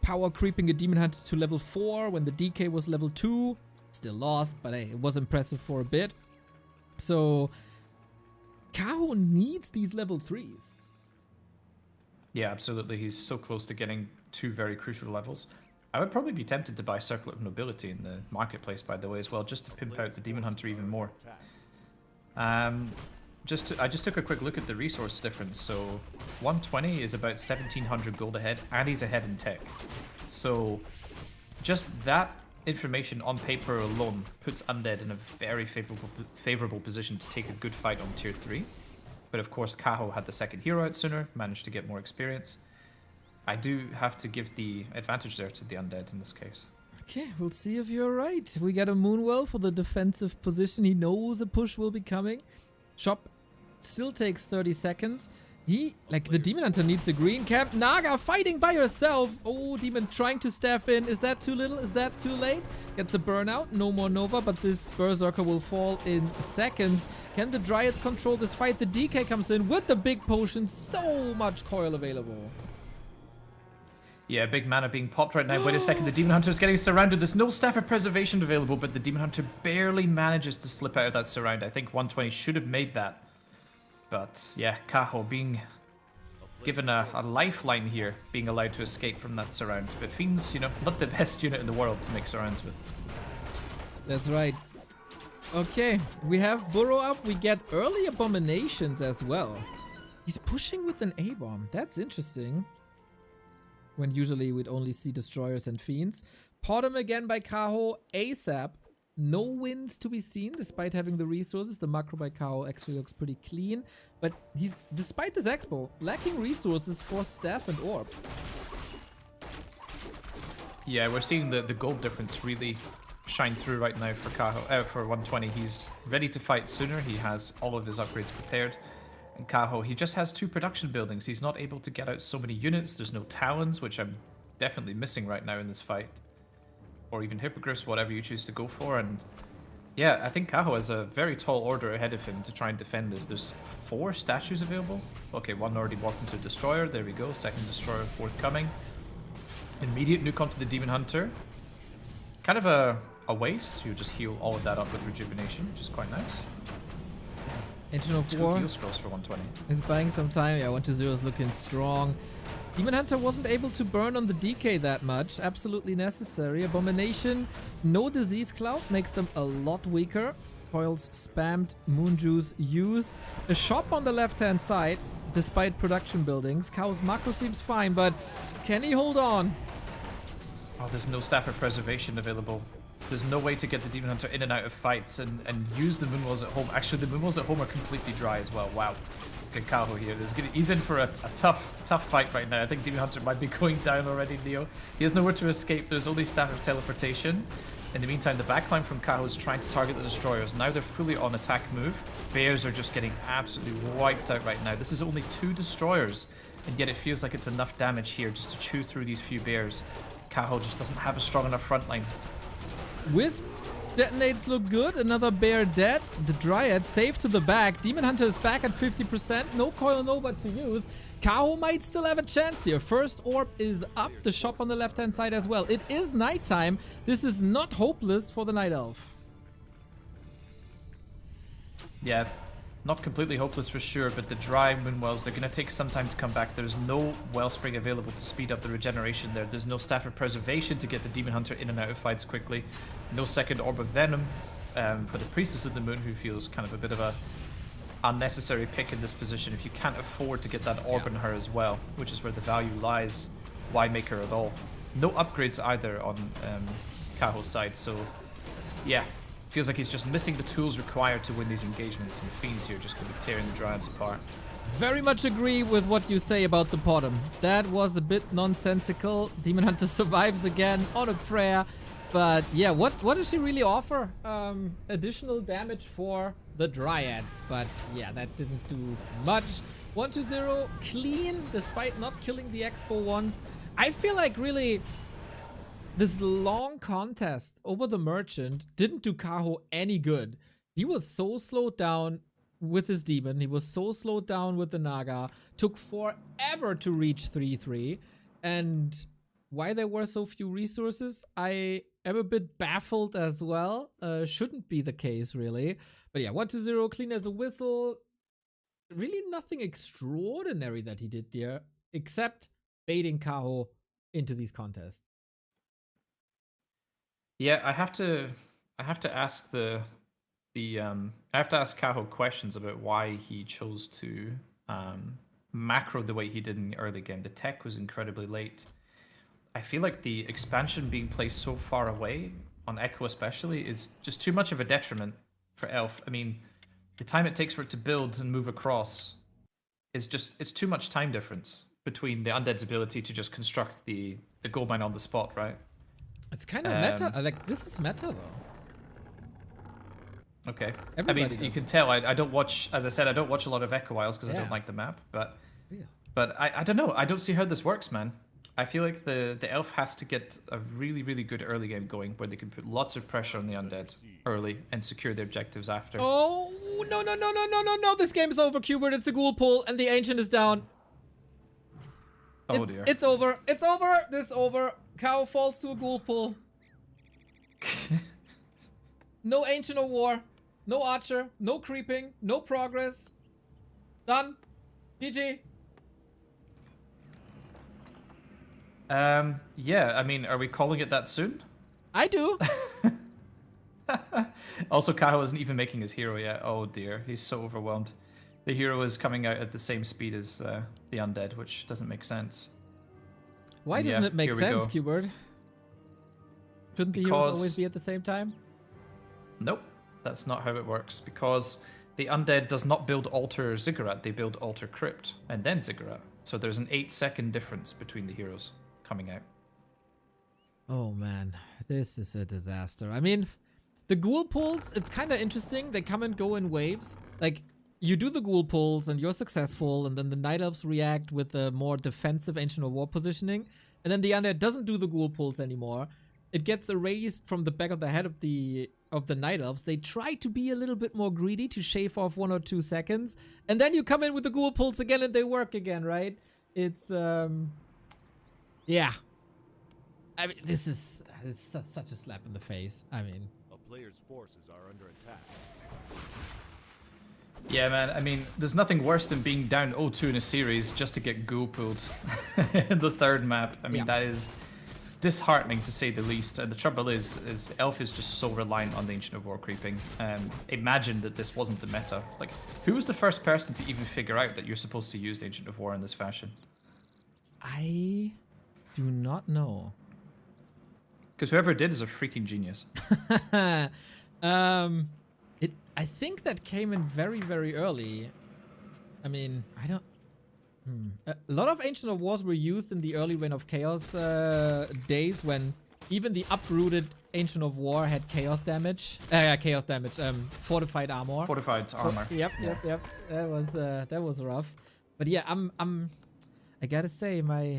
power creeping a Demon Hunter to level 4 when the DK was level 2. Still lost, but hey, it was impressive for a bit. So Kaho needs these level 3s. Yeah, absolutely. He's so close to getting 2 very crucial levels. I would probably be tempted to buy Circle of Nobility in the marketplace, by the way, as well, just to pimp out the Demon Hunter even more. I just took a quick look at the resource difference. So 120 is about 1700 gold ahead, and he's ahead in tech. So just that information on paper alone puts Undead in a very favorable position to take a good fight on tier 3. But of course, Kaho had the second hero out sooner, managed to get more experience. I do have to give the advantage there to the Undead in this case. Okay, we'll see if you're right. We got a Moonwell for the defensive position. He knows a push will be coming. Shop still takes 30 seconds. The Demon Hunter needs a green camp. Naga fighting by herself. Oh, Demon trying to staff in. Is that too little? Is that too late? Gets a burnout. No more Nova, but this Berserker will fall in seconds. Can the Dryads control this fight? The DK comes in with the big potion. So much coil available. Yeah, big mana being popped right now. Wait a second, the Demon Hunter is getting surrounded. There's no Staff of Preservation available, but the Demon Hunter barely manages to slip out of that surround. I think 120 should have made that. But yeah, Kaho being given a lifeline here, being allowed to escape from that surround. But Fiend's, not the best unit in the world to make surrounds with. That's right. Okay, we have Burrow up. We get early Abominations as well. He's pushing with an A-bomb. That's interesting. When usually we'd only see Destroyers and Fiends. Potom again by Kaho ASAP. No wins to be seen despite having the resources. The macro by Kaho actually looks pretty clean. But he's, despite this expo, lacking resources for Staff and Orb. Yeah, we're seeing the gold difference really shine through right now for Kaho. For 120, he's ready to fight sooner. He has all of his upgrades prepared. And Kaho, he just has 2 production buildings. He's not able to get out so many units. There's no talons, which I'm definitely missing right now in this fight. Or even hippogriffs, whatever you choose to go for. And yeah, I think Kaho has a very tall order ahead of him to try and defend this. There's 4 statues available. Okay, one already walked into a destroyer. There we go. Second destroyer forthcoming. Immediate nuke onto the Demon Hunter. Kind of a waste. You just heal all of that up with rejuvenation, which is quite nice. Ancient of 2 War heal scrolls for 120. is buying some time. Yeah, 120 is looking strong. Demon Hunter wasn't able to burn on the DK that much. Absolutely necessary. Abomination, no disease cloud makes them a lot weaker. Coils spammed, moon juice used. A shop on the left hand side, despite production buildings. Kaho's macro seems fine, but can he hold on? Oh, there's no staff of preservation available. There's no way to get the Demon Hunter in and out of fights and use the Moonwells at home. Actually, the Moonwells at home are completely dry as well. Wow. Good Kaho here. He's in for a tough fight right now. I think Demon Hunter might be going down already, Neo. He has nowhere to escape. There's only Staff of Teleportation. In the meantime, the backline from Kaho is trying to target the destroyers. Now they're fully on attack move. Bears are just getting absolutely wiped out right now. This is only 2 destroyers, and yet it feels like it's enough damage here just to chew through these few bears. Kaho just doesn't have a strong enough front line. Wisp detonates look good. Another bear dead. The Dryad safe to the back. Demon Hunter is back at 50%. No Coil Nova to use. Kaho might still have a chance here. First orb is up. The shop on the left-hand side as well. It is nighttime. This is not hopeless for the Night Elf. Yeah, not completely hopeless for sure, but the dry Moonwells, they're going to take some time to come back. There's no Wellspring available to speed up the regeneration there. There's no Staff of Preservation to get the Demon Hunter in and out of fights quickly. No second Orb of Venom for the Priestess of the Moon, who feels kind of a bit of a unnecessary pick in this position if you can't afford to get that orb in her as well, which is where the value lies. Why make her at all? No upgrades either on Kaho's side, so yeah. Feels like he's just missing the tools required to win these engagements, and Fiends here just going to be tearing the Dryads apart. Very much agree with what you say about the bottom. That was a bit nonsensical. Demon Hunter survives again on a prayer. But yeah, what does she really offer? Additional damage for the Dryads. But yeah, that didn't do much. 1-0 clean, despite not killing the Expo once. I feel like really this long contest over the Merchant didn't do Kaho any good. He was so slowed down with his Demon. He was so slowed down with the Naga. Took forever to reach 3-3. And why there were so few resources, I am a bit baffled as well. Shouldn't be the case, really. But yeah, 1-0, clean as a whistle. Really nothing extraordinary that he did there, except baiting Kaho into these contests. Yeah, I have to ask I have to ask Kaho questions about why he chose to macro the way he did in the early game. The tech was incredibly late. I feel like the expansion being placed so far away, on Echo especially, is just too much of a detriment for Elf. I mean, the time it takes for it to build and move across is just, it's too much time difference between the Undead's ability to just construct the gold mine on the spot, right? It's kind of meta. Like, this is meta, though. Okay. Everybody I mean, you does can tell. I don't watch, as I said, I don't watch a lot of Echo Isles because I don't like the map. But I don't know. I don't see how this works, man. I feel like the elf has to get a really, really good early game going where they can put lots of pressure on the undead early and secure their objectives after. Oh, no. This game's over, Qubert. It's a ghoul pull, and the Ancient is down. Oh, dear. It's over. It's over. This is over. Kaho falls to a ghoul pull. No Ancient of War. No Archer. No creeping. No progress. Done. GG. Yeah, I mean, are we calling it that soon? I do. Also, Kaho isn't even making his hero yet. Oh dear, he's so overwhelmed. The hero is coming out at the same speed as the undead, which doesn't make sense. Why doesn't it make sense, Qubert? Shouldn't the heroes always be at the same time? Nope, that's not how it works. Because the undead does not build Altar Ziggurat, they build Altar Crypt, and then Ziggurat. So there's an 8-second difference between the heroes coming out. Oh man, this is a disaster. I mean, the ghoul pulls, it's kind of interesting. They come and go in waves. Like, you do the ghoul pulls and you're successful, and then the Night Elves react with a more defensive Ancient of War positioning. And then the Undead doesn't do the ghoul pulls anymore. It gets erased from the back of the head of the Night Elves. They try to be a little bit more greedy to shave off 1 or 2 seconds. And then you come in with the ghoul pulls again and they work again, right? It's, yeah. I mean, it's such a slap in the face. I mean, A player's forces are under attack. Yeah, man. I mean, there's nothing worse than being down 0-2 in a series just to get ghoul pulled in the third map. I mean, Yeah. that is disheartening to say the least. And the trouble is Elf is just so reliant on the Ancient of War creeping. Imagine that this wasn't the meta. Like, who was the first person to even figure out that you're supposed to use the Ancient of War in this fashion? I do not know. Because whoever did is a freaking genius. I think that came in very, very early. I mean, I don't... A lot of Ancient of Wars were used in the early Reign of Chaos days when even the uprooted Ancient of War had chaos damage. Fortified armor. Fortified armor. Yep. That was rough. But yeah, I gotta say, I'm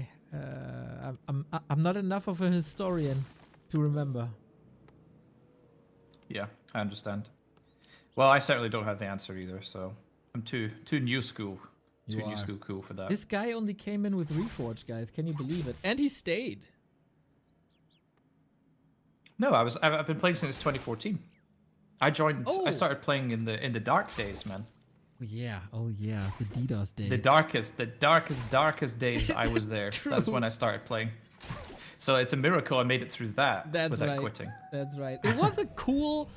not enough of a historian to remember. Yeah, I understand. Well, I certainly don't have the answer either, so I'm too new school. You Too new are. school cool for that. This guy only came in with Reforged, guys. Can you believe it? And he stayed. No, I've been playing since 2014. I joined. Oh. I started playing in the dark days, man. Oh yeah, the DDoS days. The darkest days I was there. That's when I started playing. So it's a miracle I made it through that without quitting. That's right. It was a cool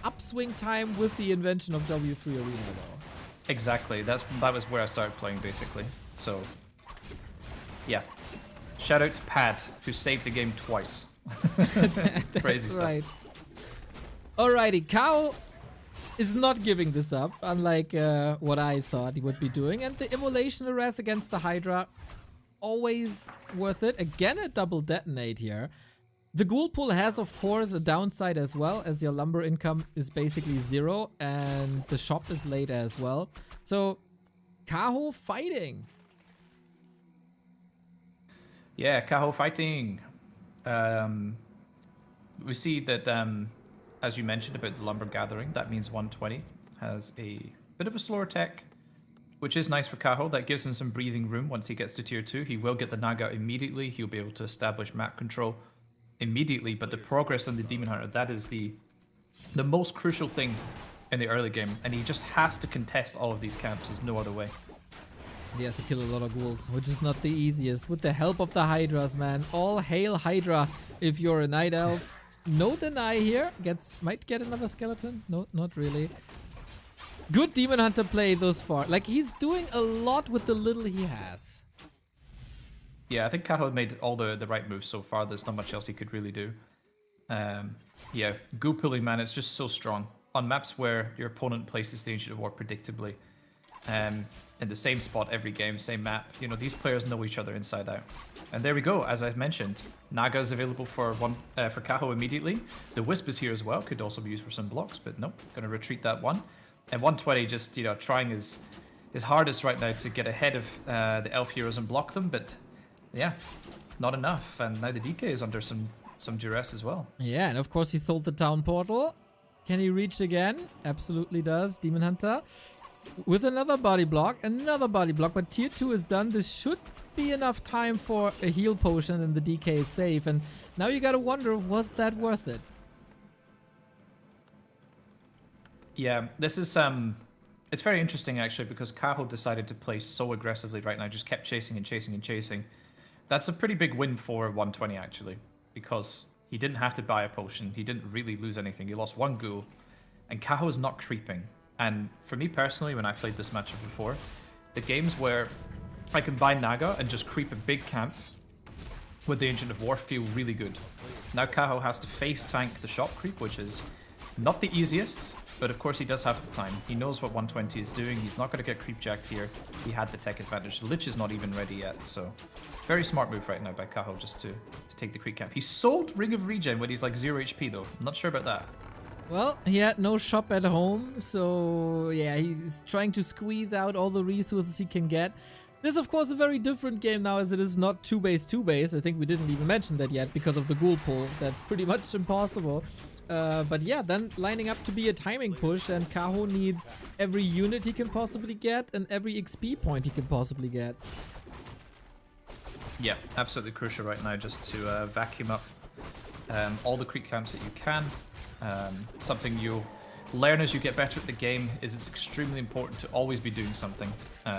upswing time with the invention of W3 Arena, though. Exactly. That was where I started playing, basically. So, yeah. Shout out to Pat, who saved the game twice. Crazy stuff. Right. Alrighty, Kaho is not giving this up, unlike what I thought he would be doing. And the Immolation Arrest against the Hydra, always worth it. Again, a double detonate here. The Ghoul Pool has, of course, a downside as well, as your lumber income is basically 0, and the shop is late as well. So, Kaho fighting. Yeah, Kaho fighting. We see that, as you mentioned about the lumber gathering, that means 120 has a bit of a slower tech, which is nice for Kaho. That gives him some breathing room once he gets to tier 2. He will get the Naga immediately. He'll be able to establish map control immediately, but the progress on the Demon Hunter, that is the most crucial thing in the early game, and he just has to contest all of these camps. There's no other way. He has to kill a lot of ghouls, which is not the easiest, with the help of the Hydras, man. All hail Hydra if you're a Night Elf. No deny here. Might get another skeleton. No, not really. Good Demon Hunter play thus far. Like, he's doing a lot with the little he has. Yeah, I think Kaho made all the right moves so far. There's not much else he could really do. Yeah, Goo pulling, man, it's just so strong. On maps where your opponent places the Ancient of War predictably, in the same spot every game, same map, you know, these players know each other inside out. And there we go, as I mentioned. Naga is available for Kaho immediately. The Wisp is here as well, could also be used for some blocks, but nope, gonna retreat that one. And 120 just, you know, trying his hardest right now to get ahead of the Elf heroes and block them, but yeah, not enough. And now the DK is under some duress as well. Yeah, and of course he sold the town portal. Can he reach again? Absolutely does, Demon Hunter. With another body block, but tier 2 is done. This should be enough time for a heal potion and the DK is safe. And now you gotta wonder, was that worth it? Yeah, this is it's very interesting actually, because Kaho decided to play so aggressively right now, just kept chasing and chasing and chasing. That's a pretty big win for 120 actually, because he didn't have to buy a potion, he didn't really lose anything, he lost 1 ghoul, and Kaho is not creeping. And for me personally, when I played this matchup before, the games where I can buy Naga and just creep a big camp with the Ancient of War feel really good. Now Kaho has to face tank the shop creep, which is not the easiest, But of course he does have the time. He knows what 120 is doing. He's not going to get creep jacked here. He had the tech advantage. The Lich is not even ready yet, so very smart move right now by Kaho just to take the creep camp. He sold Ring of Regen when he's like 0 HP though. I'm not sure about that. Well, he had no shop at home, so yeah, he's trying to squeeze out all the resources he can get. This is of course a very different game now, as it is not 2-base. I think we didn't even mention that yet because of the ghoul pull. That's pretty much impossible. But yeah, then lining up to be a timing push, and Kaho needs every unit he can possibly get and every XP point he can possibly get. Yeah, absolutely crucial right now just to vacuum up all the creep camps that you can. Something you'll learn as you get better at the game is it's extremely important to always be doing something.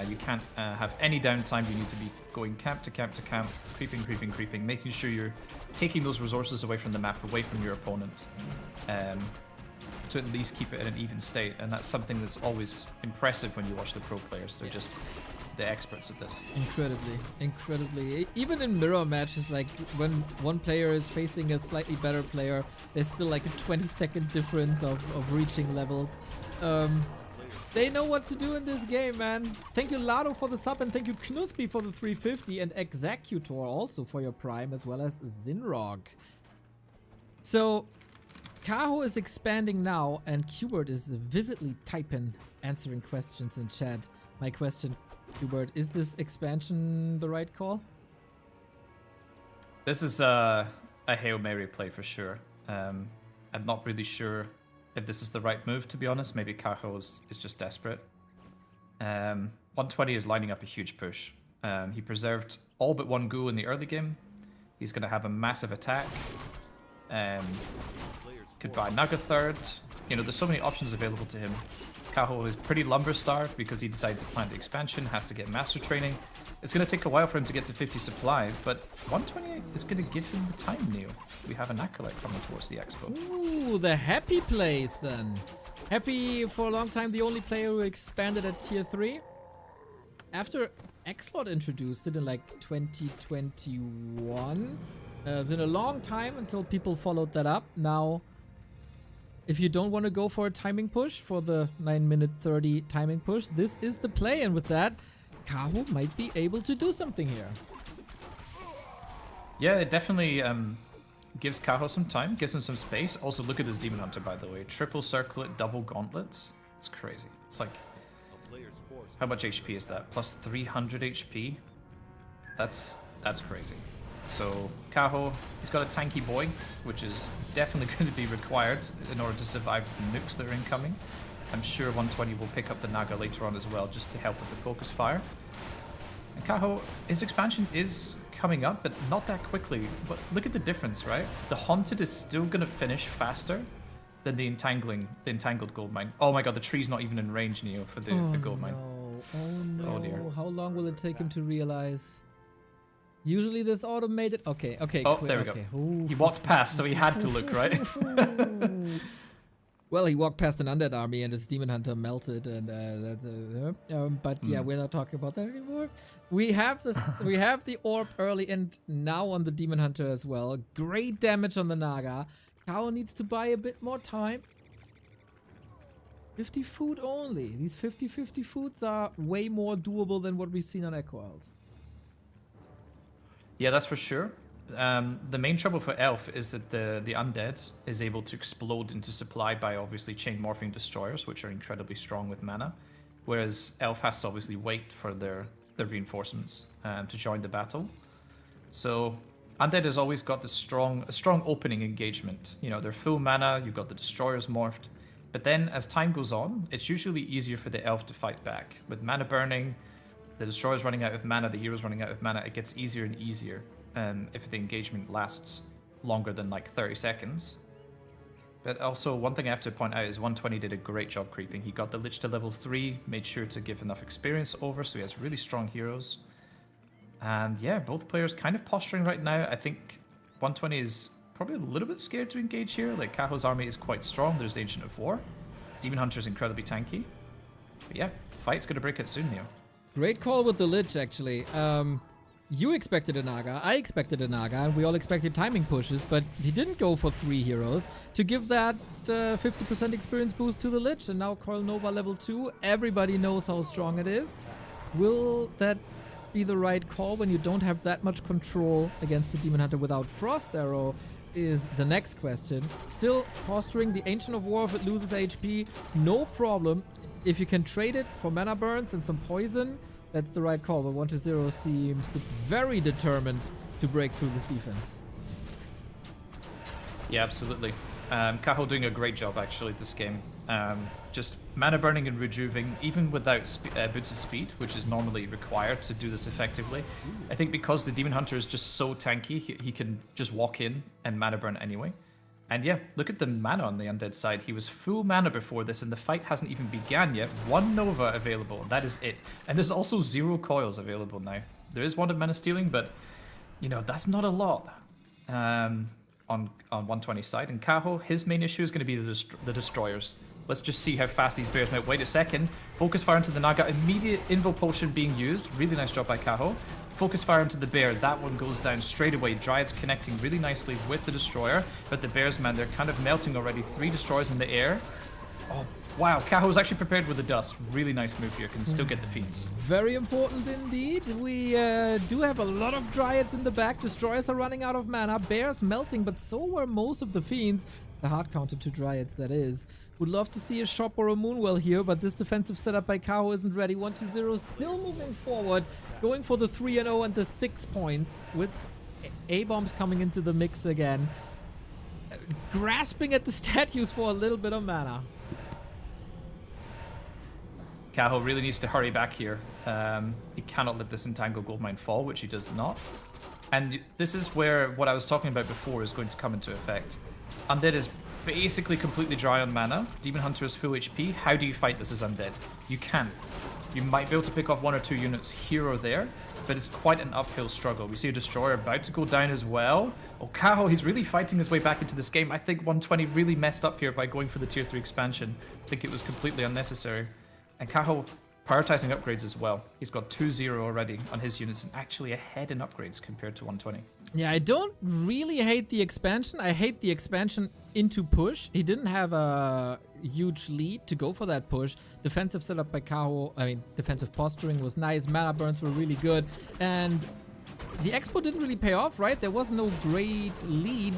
You can't have any downtime. You need to be going camp to camp to camp, creeping, making sure you're taking those resources away from the map, away from your opponent, to at least keep it in an even state. And that's something that's always impressive when you watch the pro players. They're just the experts at this. Incredibly. Even in mirror matches, like when one player is facing a slightly better player, there's still like a 20-second difference of reaching levels. They know what to do in this game, man. Thank you, Lado, for the sub, and thank you, Knusby, for the 350, and Executor also for your prime, as well as Zinrog. So, Kaho is expanding now, and Quberte is vividly typing, answering questions in chat. My question, Quberte, is this expansion the right call? This is a Hail Mary play for sure. I'm not really sure if this is the right move, to be honest. Maybe Kaho is just desperate. 120 is lining up a huge push. He preserved all but one ghoul in the early game. He's going to have a massive attack. Could buy Naga third. You know, there's so many options available to him. Kaho is pretty lumber starved because he decided to plant the expansion, has to get master training. It's going to take a while for him to get to 50 supply, but 128 is going to give him the time, Neo. We have an Acolyte coming towards the expo. Ooh, the happy plays then. Happy for a long time, the only player who expanded at tier 3. After Xlot introduced it in like 2021. Been a long time until people followed that up. Now, if you don't want to go for a timing push, for the 9-minute 30 timing push, this is the play, and with that, Kaho might be able to do something here. Yeah, it definitely gives Kaho some time, gives him some space. Also, look at this Demon Hunter, by the way. Triple circlet, double gauntlets. It's crazy. It's like, how much HP is that? Plus 300 HP? That's crazy. So, Kaho, he's got a tanky boy, which is definitely going to be required in order to survive the nukes that are incoming. I'm sure 120 will pick up the Naga later on as well, just to help with the focus fire. And Kaho, his expansion is coming up, but not that quickly. But look at the difference, right? The Haunted is still going to finish faster than the entangled gold mine. Oh my god, the tree's not even in range, Neo, for the gold mine. Oh no. Oh dear. How long will it take him to realize? Usually this automated... Okay. Oh, there we go. Ooh. He walked past, so he had to look, right? Well, he walked past an undead army and his demon hunter melted, and but yeah, we're not talking about that anymore. We have this. We have the orb early and now on the demon hunter as well. Great damage on the Naga. Kaho needs to buy a bit more time. 50 food only. These 50-50 foods are way more doable than what we've seen on Echo Isles. Yeah, that's for sure. The main trouble for Elf is that the undead is able to explode into supply by obviously chain morphing destroyers, which are incredibly strong with mana, whereas Elf has to obviously wait for their reinforcements to join the battle. So undead has always got a strong opening engagement. You know, they're full mana, you've got the destroyers morphed, but then as time goes on, it's usually easier for the Elf to fight back. With mana burning, the destroyer's running out of mana, the hero's running out of mana, it gets easier and easier. If the engagement lasts longer than like 30 seconds. But also, one thing I have to point out is 120 did a great job creeping. He got the Lich to level 3, made sure to give enough experience over, so he has really strong heroes. And yeah, both players kind of posturing right now. I think 120 is probably a little bit scared to engage here. Like, Kaho's army is quite strong. There's the Ancient of War. Demon Hunter is incredibly tanky. But yeah, fight's gonna break out soon, Neo. Great call with the Lich, actually. You expected a Naga, I expected a Naga, and we all expected timing pushes, but he didn't go for 3 heroes to give that 50% experience boost to the Lich, and now Coil Nova level 2. Everybody knows how strong it is. Will that be the right call when you don't have that much control against the Demon Hunter without Frost Arrow is the next question. Still posturing the Ancient of War if it loses HP, no problem. If you can trade it for mana burns and some poison, that's the right call, but 1-0 seems very determined to break through this defense. Yeah, absolutely. Kaho doing a great job actually this game. Just mana burning and rejuving, even without boots of speed, which is normally required to do this effectively. I think because the Demon Hunter is just so tanky, he can just walk in and mana burn anyway. And yeah, look at the mana on the Undead side. He was full mana before this, and the fight hasn't even began yet. 1 Nova available, and that is it. And there's also 0 coils available now. There is 1 of mana stealing, but, you know, that's not a lot on 120 side. And Kaho, his main issue is going to be the destroyers. Let's just see how fast these bears might. Wait a second. Focus fire into the Naga. Immediate Invo Potion being used. Really nice job by Kaho. Focus fire into the bear. That one goes down straight away. Dryad's connecting really nicely with the destroyer. But the bears, man, they're kind of melting already. 3 destroyers in the air. Oh, wow. Kaho's actually prepared with the dust. Really nice move here. Can still get the fiends. Very important indeed. We do have a lot of Dryads in the back. Destroyers are running out of mana. Bears melting, but so were most of the fiends. The hard counter to Dryads, that is. Would love to see a Shop or a Moonwell here, but this defensive setup by Kaho isn't ready. 1-0 still moving forward, going for the 3-0 and the 6 points with A-bombs coming into the mix again. Grasping at the statues for a little bit of mana. Kaho really needs to hurry back here. He cannot let this Entangled Goldmine fall, which he does not. And this is where what I was talking about before is going to come into effect. Undead is basically completely dry on mana. Demon Hunter is full HP. How do you fight this as Undead? You can't. You might be able to pick off 1 or 2 units here or there, but it's quite an uphill struggle. We see a Destroyer about to go down as well. Oh, Kaho, he's really fighting his way back into this game. I think 120 really messed up here by going for the tier 3 expansion. I think it was completely unnecessary. And Kaho prioritizing upgrades as well. He's got 2-0 already on his units and actually ahead in upgrades compared to 120. Yeah, I don't really hate the expansion. I hate the expansion into push. He didn't have a huge lead to go for that push. Defensive setup by Kaho, defensive posturing was nice. Mana burns were really good. And the expo didn't really pay off, right? There was no great lead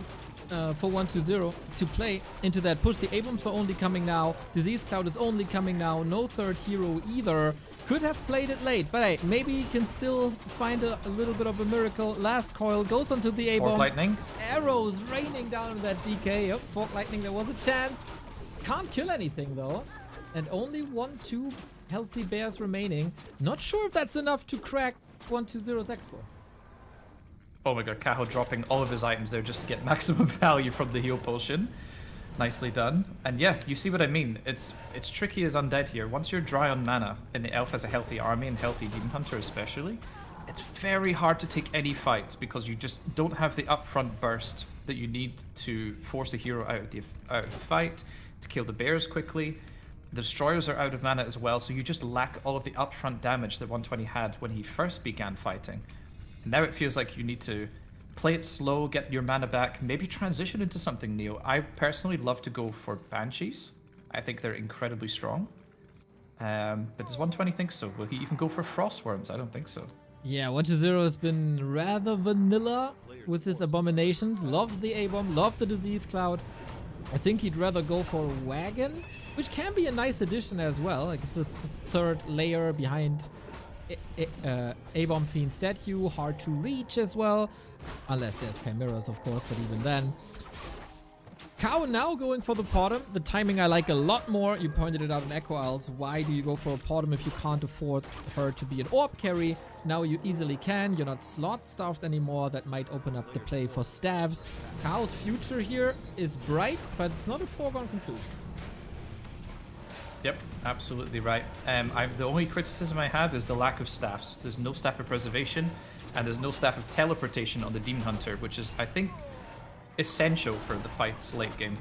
for 1-0 to play into that push. The A-bombs are only coming now. Disease Cloud is only coming now. No third hero either. Could have played it late, but hey, maybe he can still find a little bit of a miracle. Last coil goes onto the A-bomb. Fork Lightning. Arrows raining down on that DK. Yep, Fork Lightning, there was a chance. Can't kill anything though. And only 1-2 healthy bears remaining. Not sure if that's enough to crack 1-0's expo. Oh my god, Kaho dropping all of his items there just to get maximum value from the heal potion. Nicely done. And yeah, you see what I mean. It's tricky as Undead here. Once you're dry on mana, and the elf has a healthy army and healthy Demon Hunter especially, it's very hard to take any fights because you just don't have the upfront burst that you need to force a hero out of the fight, to kill the bears quickly. The destroyers are out of mana as well, so you just lack all of the upfront damage that 120 had when he first began fighting. And now it feels like you need to play it slow, get your mana back, maybe transition into something new. I personally love to go for Banshees. I think they're incredibly strong. But does 120 think so? Will he even go for Frostworms? I don't think so. Yeah, 1-0 has been rather vanilla with his abominations. Loves the A-bomb, loves the Disease Cloud. I think he'd rather go for Wagon, which can be a nice addition as well. Like it's a third layer behind A-bomb Fiend statue, hard to reach as well. Unless there's Chimeras, of course, but even then. Kaho now going for the Potom. The timing I like a lot more. You pointed it out in Echo Isles. Why do you go for a Potom if you can't afford her to be an orb carry? Now you easily can. You're not slot starved anymore. That might open up the play for staves. Kaho's future here is bright, but it's not a foregone conclusion. Yep, absolutely right. The only criticism I have is the lack of staffs. There's no staff of preservation, and there's no staff of teleportation on the Demon Hunter, which is, I think, essential for the fight's late game.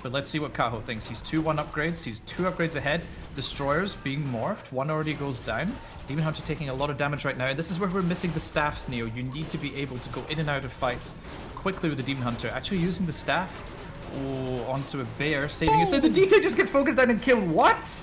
But let's see what Kaho thinks. He's 2-1 upgrades. He's 2 upgrades ahead. Destroyers being morphed. 1 already goes down. Demon Hunter taking a lot of damage right now, and this is where we're missing the staffs, Neo. You need to be able to go in and out of fights quickly with the Demon Hunter. Actually using the staff onto a bear, saving it. So the DK just gets focused down and killed. What?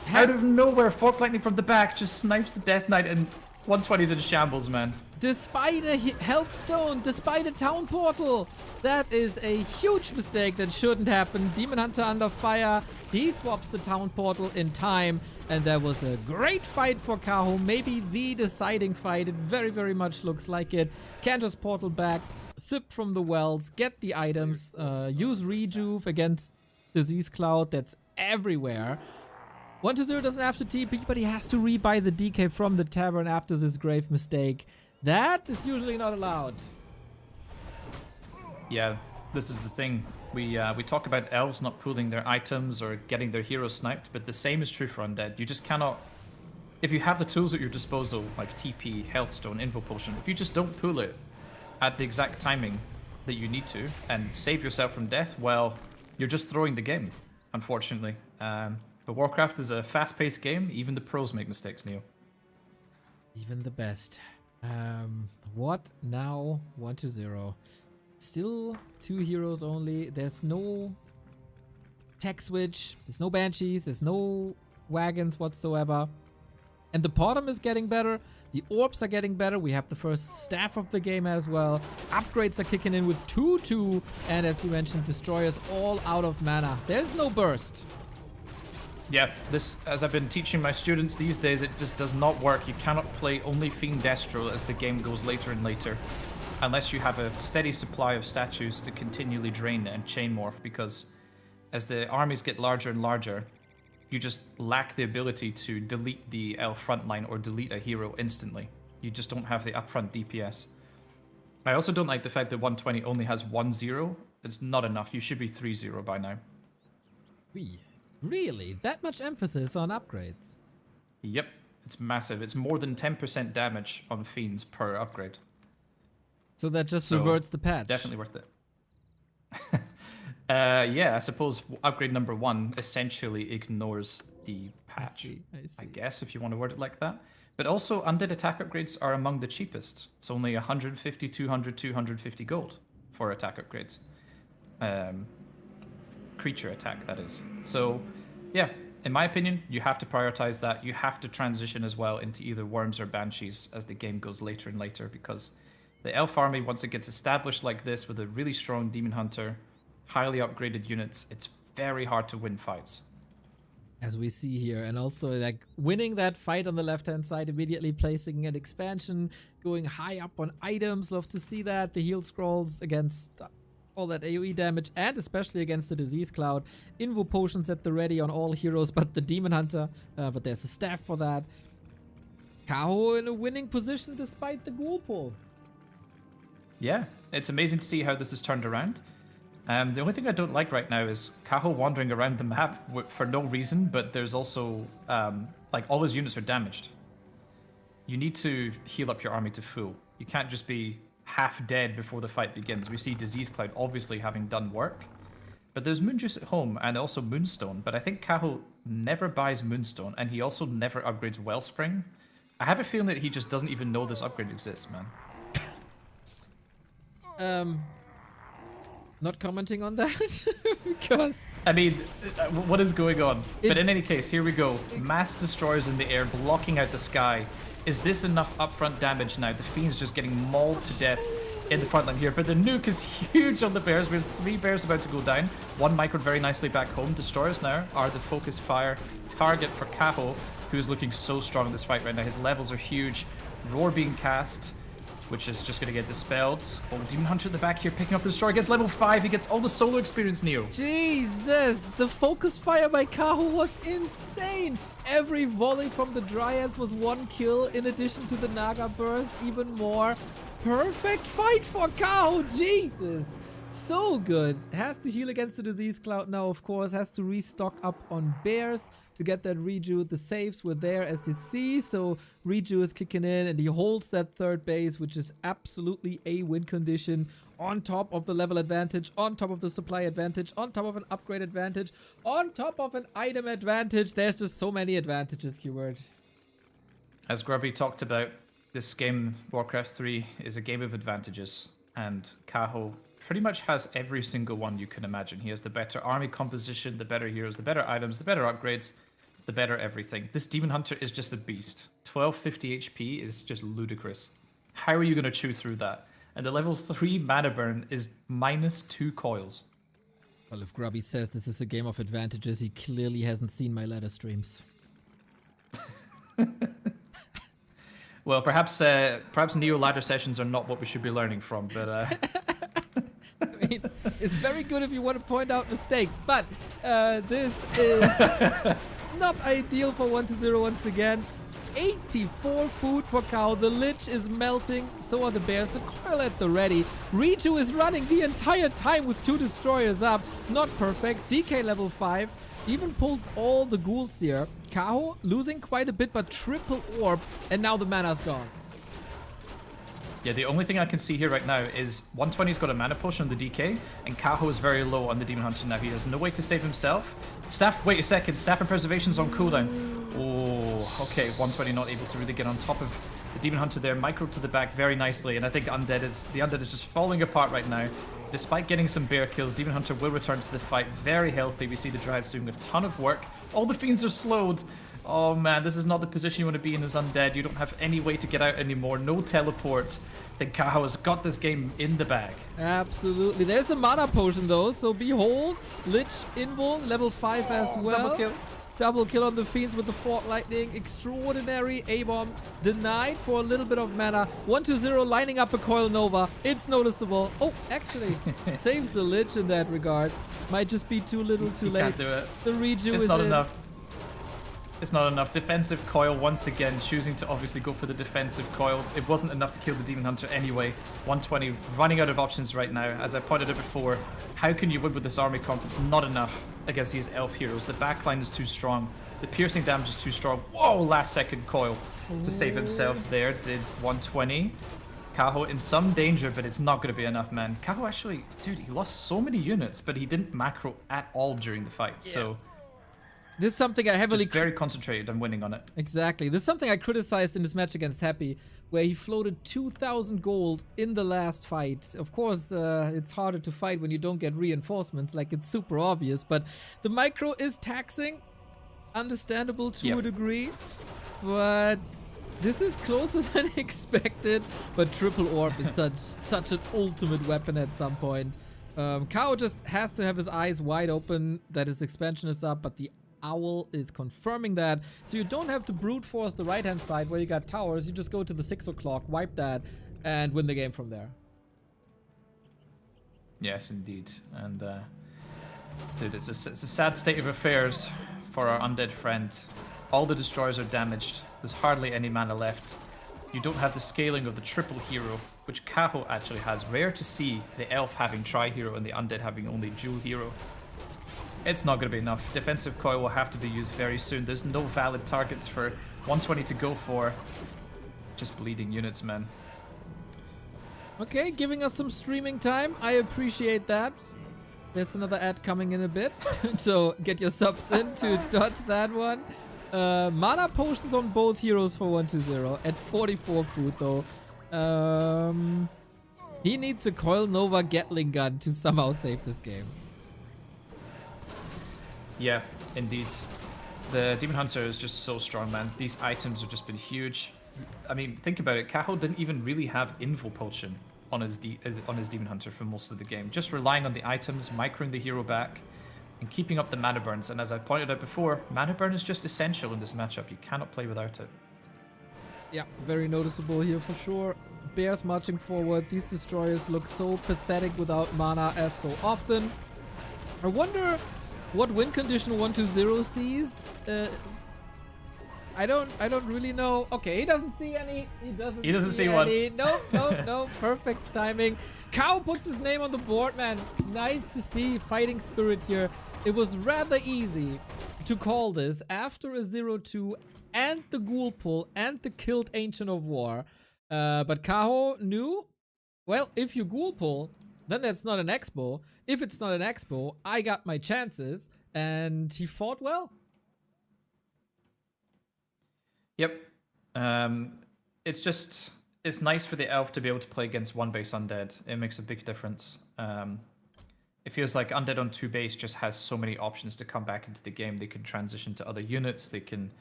Out of nowhere, Fork Lightning from the back just snipes the Death Knight, and 120's in shambles, man. Despite a health stone, despite a town portal. That is a huge mistake that shouldn't happen. Demon Hunter under fire. He swaps the town portal in time. And there was a great fight for Kaho. Maybe the deciding fight. It very, very much looks like it. Cantor's portal back. Sip from the wells. Get the items. Use Rejuve against Disease Cloud. That's everywhere. 1-0 doesn't have to TP, but he has to rebuy the DK from the tavern after this grave mistake. That is usually not allowed. Yeah, this is the thing. We talk about elves not pooling their items or getting their heroes sniped, but the same is true for undead. You just cannot... If you have the tools at your disposal, like TP, Healthstone, Invo Potion, if you just don't pool it at the exact timing that you need to and save yourself from death, well, you're just throwing the game, unfortunately. But Warcraft is a fast-paced game. Even the pros make mistakes, Neo. Even the best. What now? 1-0. Still 2 heroes only. There's no tech switch. There's no banshees. There's no wagons whatsoever. And the bottom is getting better. The orbs are getting better. We have the first staff of the game as well. Upgrades are kicking in with 2-2. And as you mentioned, destroyers all out of mana. There's no burst. Yeah, this, as I've been teaching my students these days, it just does not work. You cannot play only Fiend Destro as the game goes later and later, unless you have a steady supply of statues to continually drain and chain morph, because as the armies get larger and larger, you just lack the ability to delete the elf frontline or delete a hero instantly. You just don't have the upfront DPS. I also don't like the fact that 120 only has 1-0. It's not enough. You should be 3-0 by now. Really? That much emphasis on upgrades? Yep, it's massive. It's more than 10% damage on fiends per upgrade. So that just reverts the patch. Definitely worth it. Yeah, I suppose upgrade number 1 essentially ignores the patch. I see. I guess, if you want to word it like that. But also, undead attack upgrades are among the cheapest. It's only 150, 200, 250 gold for attack upgrades. Creature attack, that is. So, yeah, in my opinion, you have to prioritize that. You have to transition as well into either worms or banshees as the game goes later and later, because the elf army, once it gets established like this with a really strong demon hunter, highly upgraded units, it's very hard to win fights. As we see here, and also like winning that fight on the left-hand side, immediately placing an expansion, going high up on items. Love to see that. The heal scrolls against all that AoE damage, and especially against the Disease Cloud. Invo Potions at the ready on all heroes but the Demon Hunter, but there's a staff for that. Kaho in a winning position despite the ghoul pull. Yeah, it's amazing to see how this has turned around. The only thing I don't like right now is Kaho wandering around the map for no reason, but there's also, like, all his units are damaged. You need to heal up your army to full. You can't just be half dead before the fight begins. We see Disease Cloud obviously having done work, but there's Moonjuice at home and also Moonstone, but I think Kaho never buys Moonstone, and he also never upgrades Wellspring. I have a feeling that he just doesn't even know this upgrade exists, man. Not commenting on that because I mean, what is going on? But in any case, here we go. Mass destroyers in the air, blocking out the sky. Is this enough upfront damage now? The Fiend's just getting mauled to death in the front line here, but the nuke is huge on the bears. We have 3 bears about to go down. 1 microed very nicely back home. Destroyers now are the focus fire target for Kaho, who's looking so strong in this fight right now. His levels are huge. Roar being cast, which is just going to get dispelled. Oh, Demon Hunter in the back here picking up the destroyer. Gets level 5. He gets all the solo experience, Neo. Jesus, the focus fire by Kaho was insane. Every volley from the Dryads was 1 kill in addition to the Naga burst, even more. Perfect fight for Kaho, Jesus. So good. Has to heal against the Disease Cloud now, of course. Has to restock up on bears to get that reju. The saves were there, as you see. So reju is kicking in, and he holds that 3rd base, which is absolutely a win condition. On top of the level advantage, on top of the supply advantage, on top of an upgrade advantage, on top of an item advantage. There's just so many advantages, Quberte. As Grubby talked about, this game, Warcraft 3, is a game of advantages, and Kaho pretty much has every single one you can imagine. He has the better army composition, the better heroes, the better items, the better upgrades, the better everything. This Demon Hunter is just a beast. 1250 HP is just ludicrous. How are you going to chew through that? And the level 3 mana burn is -2 coils. Well, if Grubby says this is a game of advantages, he clearly hasn't seen my ladder streams. Well, perhaps Neo ladder sessions are not what we should be learning from, but I mean, it's very good if you want to point out mistakes, but this is not ideal for 1-0 once again. 84 food for Kaho. The Lich is melting. So are the bears. The coil at the ready. Ritu is running the entire time with 2 destroyers up. Not perfect. DK level 5. Even pulls all the ghouls here. Kaho losing quite a bit, but triple orb. And now the mana's gone. yeah, the only thing I can see here right now is 120's got a mana potion on the DK, and Kaho is very low on the Demon Hunter now. He has no way to save himself. Wait a second, Staff and Preservation's on cooldown. Oh, okay, 120 not able to really get on top of the Demon Hunter there. Micro to the back very nicely, and I think the Undead is just falling apart right now. Despite getting some bear kills, Demon Hunter will return to the fight very healthy. We see the Dryad's doing a ton of work. All the Fiends are slowed. Oh man, this is not the position you want to be in as Undead. You don't have any way to get out anymore. No teleport. I think Kaho has got this game in the bag. Absolutely. There's a mana potion though, so behold, Lich invul level 5 as well. Double kill. Double kill on the Fiends with the Fort Lightning. Extraordinary A-bomb. Denied for a little bit of mana. 1-0 lining up a Coil Nova. It's noticeable. Oh, actually, saves the Lich in that regard. Might just be too little too late. Can't do it. The reju It's is not in. enough. It's not enough. Defensive coil once again, choosing to obviously go for the defensive coil. It wasn't enough to kill the Demon Hunter anyway. 120 running out of options right now. As I pointed out before, how can you win with this army comp? It's not enough against these elf heroes. The backline is too strong. The piercing damage is too strong. Whoa, last second coil to save himself there. Did 120. Kaho in some danger, but it's not going to be enough, man. Kaho actually, dude, he lost so many units, but he didn't macro at all during the fight. So This is something I heavily just very concentrated on winning on it. Exactly. This is something I criticized in this match against Happy, where he floated 2,000 gold in the last fight. Of course, it's harder to fight when you don't get reinforcements, like it's super obvious, but the micro is taxing. Understandable to a degree, but this is closer than expected. But triple orb is such an ultimate weapon at some point. Kaho just has to have his eyes wide open that his expansion is up, but the Owl is confirming that. So you don't have to brute force the right hand side where you got towers. You just go to the 6 o'clock, wipe that, and win the game from there. Yes, indeed. And dude, it's a sad state of affairs for our undead friend. All the destroyers are damaged. There's hardly any mana left. You don't have the scaling of the triple hero, which Kaho actually has. Rare to see the elf having tri-hero and the undead having only dual hero. It's not going to be enough. Defensive coil will have to be used very soon. There's no valid targets for 120 to go for. Just bleeding units, man. Okay, giving us some streaming time. I appreciate that. There's another ad coming in a bit. So get your subs in to dodge that one. Mana potions on both heroes for 1-0 at 44 food though. He needs a Coil Nova Gatling gun to somehow save this game. Yeah, indeed. The Demon Hunter is just so strong, man. These items have just been huge. I mean, think about it. Kaho didn't even really have Infi Potion on his Demon Hunter for most of the game. Just relying on the items, microing the hero back, and keeping up the mana burns. And as I pointed out before, mana burn is just essential in this matchup. You cannot play without it. Yeah, very noticeable here for sure. Bears marching forward. These destroyers look so pathetic without mana as so often. I wonder what win condition 1-0 sees. I don't really know. Okay, he doesn't see any. He doesn't see one. any. No. Perfect timing. Kaho puts his name on the board, man. Nice to see fighting spirit here. It was rather easy to call this after a 0-2 and the ghoul pull and the killed Ancient of War. But Kaho knew, well, if you ghoul pull, then that's not an expo. If it's not an expo, I got my chances, and he fought well. Yep. It's nice for the elf to be able to play against 1-base undead. It makes a big difference. It feels like undead on 2-base just has so many options to come back into the game. They can transition to other units. They can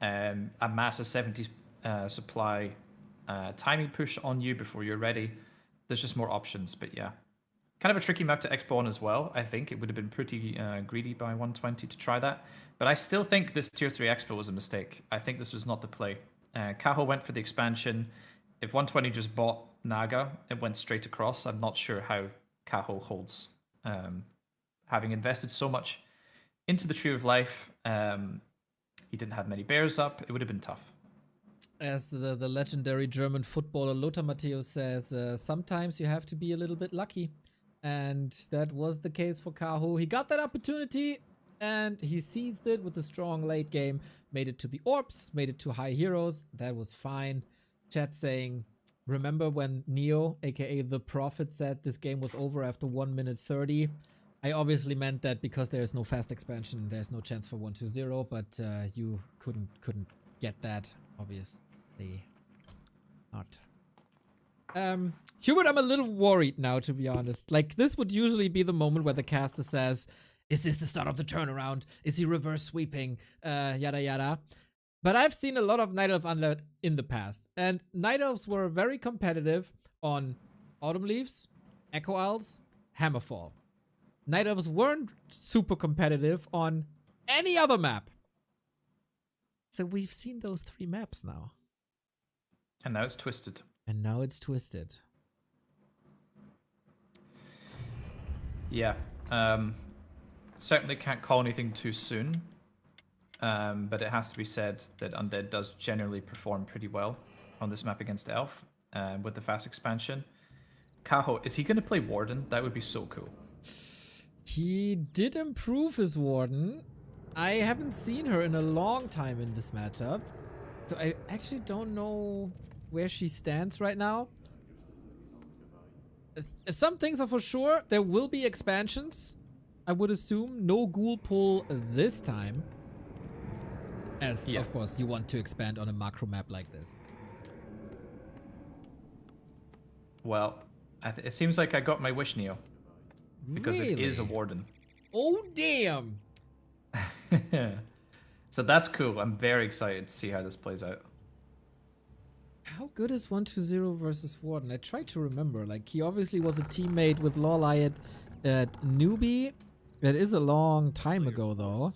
amass a 70 supply timing push on you before you're ready. There's just more options, but yeah. Kind of a tricky map to expo on as well. I think it would have been pretty greedy by 120 to try that. But I still think this tier 3 expo was a mistake. I think this was not the play. Kaho went for the expansion. If 120 just bought Naga, it went straight across. I'm not sure how Kaho holds. Having invested so much into the Tree of Life, he didn't have many bears up. It would have been tough. As the legendary German footballer Lothar Matthäus says, sometimes you have to be a little bit lucky. And that was the case for Kaho. He got that opportunity and he seized it with a strong late game. Made it to the orbs, made it to high heroes. That was fine. Chat saying, remember when Neo, aka the Prophet, said this game was over after 1 minute 30? I obviously meant that because there's no fast expansion, there's no chance for 1-0, but you couldn't get that, obviously not. Hubert, I'm a little worried now, to be honest. Like, this would usually be the moment where the caster says, is this the start of the turnaround? Is he reverse sweeping? Yada yada. But I've seen a lot of Night Elf Undead in the past, and Night Elves were very competitive on Autumn Leaves, Echo Isles, Hammerfall. Night Elves weren't super competitive on any other map. So we've seen those 3 maps now. And now it's twisted. And now it's twisted. Yeah. Certainly can't call anything too soon. But it has to be said that Undead does generally perform pretty well on this map against Elf with the fast expansion. Kaho, is he going to play Warden? That would be so cool. He did improve his Warden. I haven't seen her in a long time in this matchup. So I actually don't know where she stands right now. Some things are for sure. There will be expansions. I would assume no ghoul pull this time. As, of course, you want to expand on a macro map like this. Well, it seems like I got my wish, Neo. Because it is a Warden. Oh, damn! So that's cool. I'm very excited to see how this plays out. How good is 1-0 versus Warden? I try to remember. Like, he obviously was a teammate with Lawliot at Newbie. That is a long time ago, though.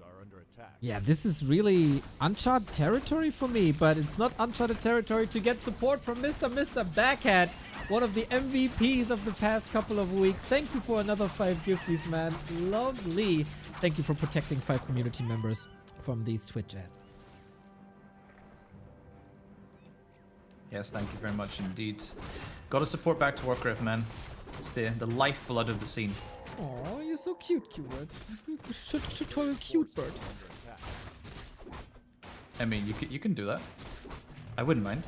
Yeah, this is really uncharted territory for me, but it's not uncharted territory to get support from Mr. Backhat, one of the MVPs of the past couple of weeks. Thank you for another 5 gifties, man. Lovely. Thank you for protecting 5 community members from these Twitch ads. Yes, thank you very much indeed. Got to support back to Warcraft, man. It's the lifeblood of the scene. Oh, you're so cute, Qubert. You should call you Cute Bird. I mean, you can do that. I wouldn't mind.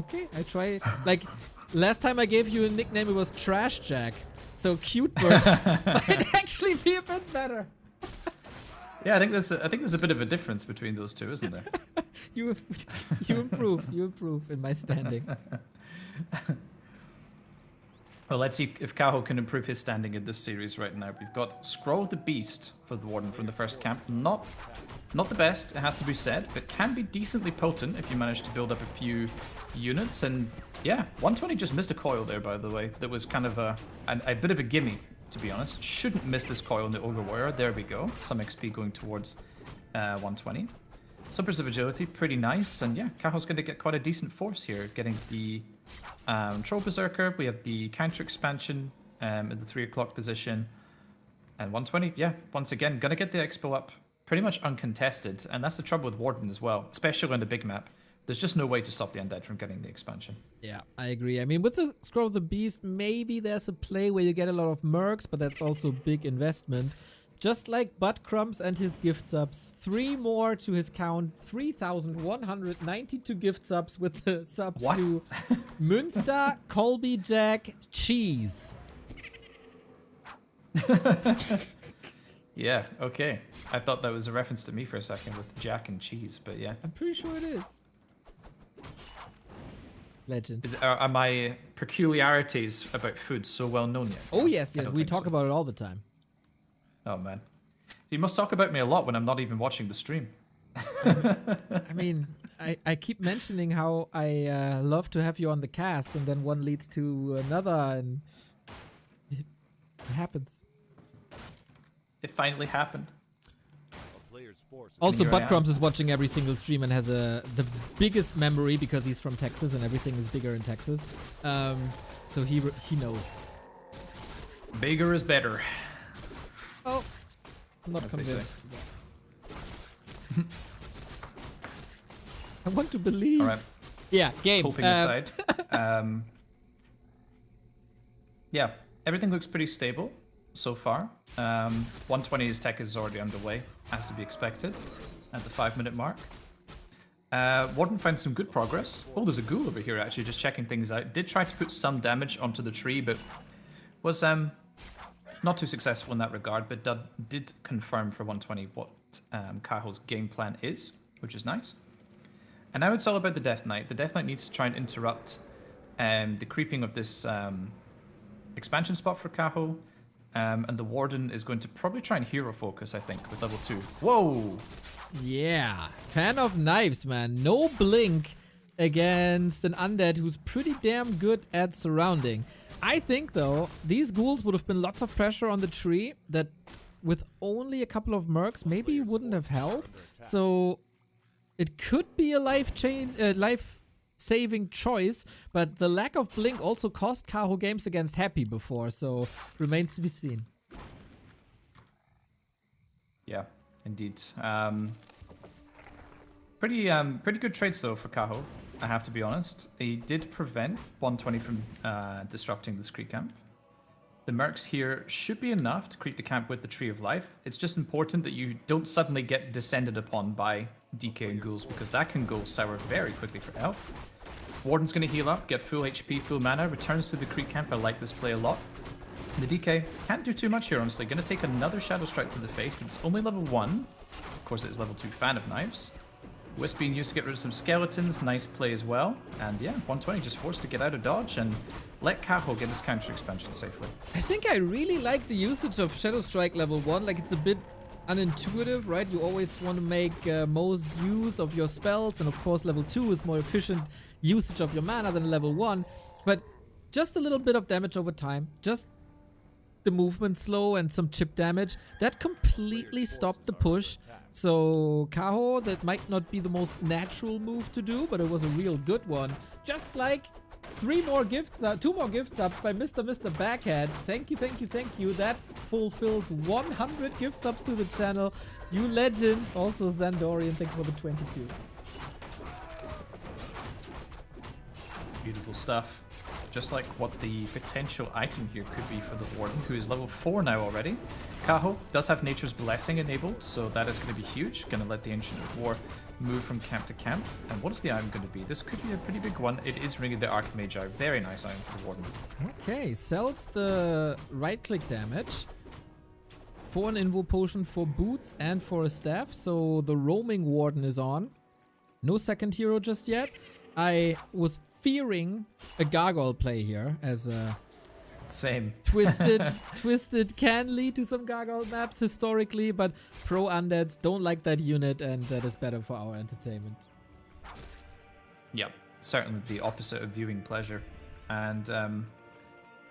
Okay, I try. Like, last time I gave you a nickname, it was Trash Jack. So Cute Bird might actually be a bit better. Yeah, I think there's a bit of a difference between those two, isn't there? you improve in my standing. Well, let's see if Kaho can improve his standing in this series right now. We've got Scroll of the Beast for the Warden from the first camp. Not the best, it has to be said, but can be decently potent if you manage to build up a few units. And yeah, 120 just missed a coil there, by the way. That was kind of a bit of a gimme, to be honest. Shouldn't miss this coil in the Ogre Warrior. There we go. Some XP going towards 120. Summers of Agility, pretty nice. And yeah, Kaho's going to get quite a decent force here, getting the Troll Berserker. We have the counter expansion in the 3 o'clock position. And 120, yeah, once again, going to get the expo up pretty much uncontested. And that's the trouble with Warden as well, especially on the big map. There's just no way to stop the Undead from getting the expansion. Yeah, I agree. I mean, with the Scroll of the Beast, maybe there's a play where you get a lot of mercs, but that's also a big investment. Just like Buttcrumbs and his gift subs, 3 more to his count, 3,192 gift subs with the subs to Münster, Colby, Jack, Cheese. Yeah, okay. I thought that was a reference to me for a second with Jack and Cheese, but yeah. I'm pretty sure it is. Legend. Are my peculiarities about food so well known yet? Oh yes, I yes. don't We think talk so. about it all the time. Oh man, you must talk about me a lot when I'm not even watching the stream. I mean, I keep mentioning how I love to have you on the cast, and then one leads to another, and it happens. It finally happened. A player's force is Also, here I am. Buttcrumbs is watching every single stream and has the biggest memory because he's from Texas and everything is bigger in Texas. So he knows. Bigger is better. Oh, I'm not As they say. convinced. I want to believe. All right. Yeah, game. Hoping aside. Yeah, everything looks pretty stable so far. 120's tech is already underway, as to be expected, at the 5-minute mark. Warden found some good progress. Oh, there's a ghoul over here actually, just checking things out. Did try to put some damage onto the tree, but was not too successful in that regard, but did confirm for 120 what Kaho's game plan is, which is nice. And now it's all about the Death Knight. The Death Knight needs to try and interrupt the creeping of this expansion spot for Kaho. And the Warden is going to probably try and hero focus, I think, with level 2. Whoa! Yeah, fan of knives, man. No blink against an undead who's pretty damn good at surrounding. I think, though, these ghouls would have been lots of pressure on the tree that with only a couple of mercs maybe wouldn't have held. So it could be a life-saving choice, but the lack of blink also cost Kaho games against Happy before, so remains to be seen. Yeah, indeed. Pretty good trades though for Kaho, I have to be honest. He did prevent 120 from disrupting this Kree camp. The mercs here should be enough to creep the camp with the Tree of Life. It's just important that you don't suddenly get descended upon by DK and ghouls, because that can go sour very quickly for Elf. Warden's going to heal up, get full HP, full mana, returns to the Kree camp. I like this play a lot. The DK can't do too much here, honestly. Going to take another Shadow Strike to the face, but it's only level 1. Of course, it's level 2 fan of knives. Wisp being used to get rid of some skeletons. Nice play as well. And yeah, 120 just forced to get out of dodge and let Kaho get his counter expansion safely. I think I really like the usage of Shadow Strike level 1. Like, it's a bit unintuitive, right? You always want to make most use of your spells, and of course level 2 is more efficient usage of your mana than level 1. But just a little bit of damage over time, just the movement slow and some chip damage, that completely stopped the push. So Kaho, that might not be the most natural move to do, but it was a real good one. Just like 2 more gifts up by Mr. Backhead. Thank you, thank you, thank you. That fulfills 100 gifts up to the channel. You legend. Also Zandorian, thank you for the 22. Beautiful stuff. Just like what the potential item here could be for the Warden, who is level 4 now already. Kaho does have Nature's Blessing enabled, so that is going to be huge. Going to let the Ancient of War move from camp to camp. And what is the item going to be? This could be a pretty big one. It is Ring of the Archmagi. Very nice item for the Warden. Okay, sells the right-click damage for an Invo Potion for boots and for a staff. So the Roaming Warden is on. No second hero just yet. I was fearing a Gargoyle play here, as a Same. twisted can lead to some Gargoyle maps historically, but pro undeads don't like that unit, and that is better for our entertainment. Yep, certainly the opposite of viewing pleasure. And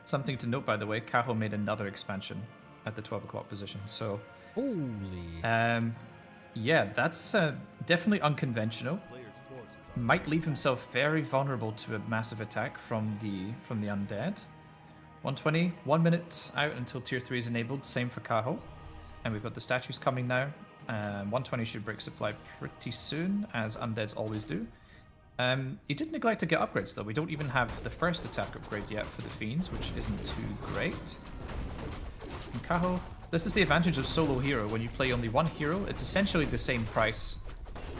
something to note, by the way, Kaho made another expansion at the 12 o'clock position. So, Holy. yeah, that's definitely unconventional. Might leave himself very vulnerable to a massive attack from the undead. 120, 1 minute out until tier 3 is enabled. Same for Kaho. And we've got the statues coming now. 120 should break supply pretty soon, as undeads always do. He did neglect to get upgrades though. We don't even have the first attack upgrade yet for the Fiends, which isn't too great. And Kaho, this is the advantage of solo hero. When you play only one hero, it's essentially the same price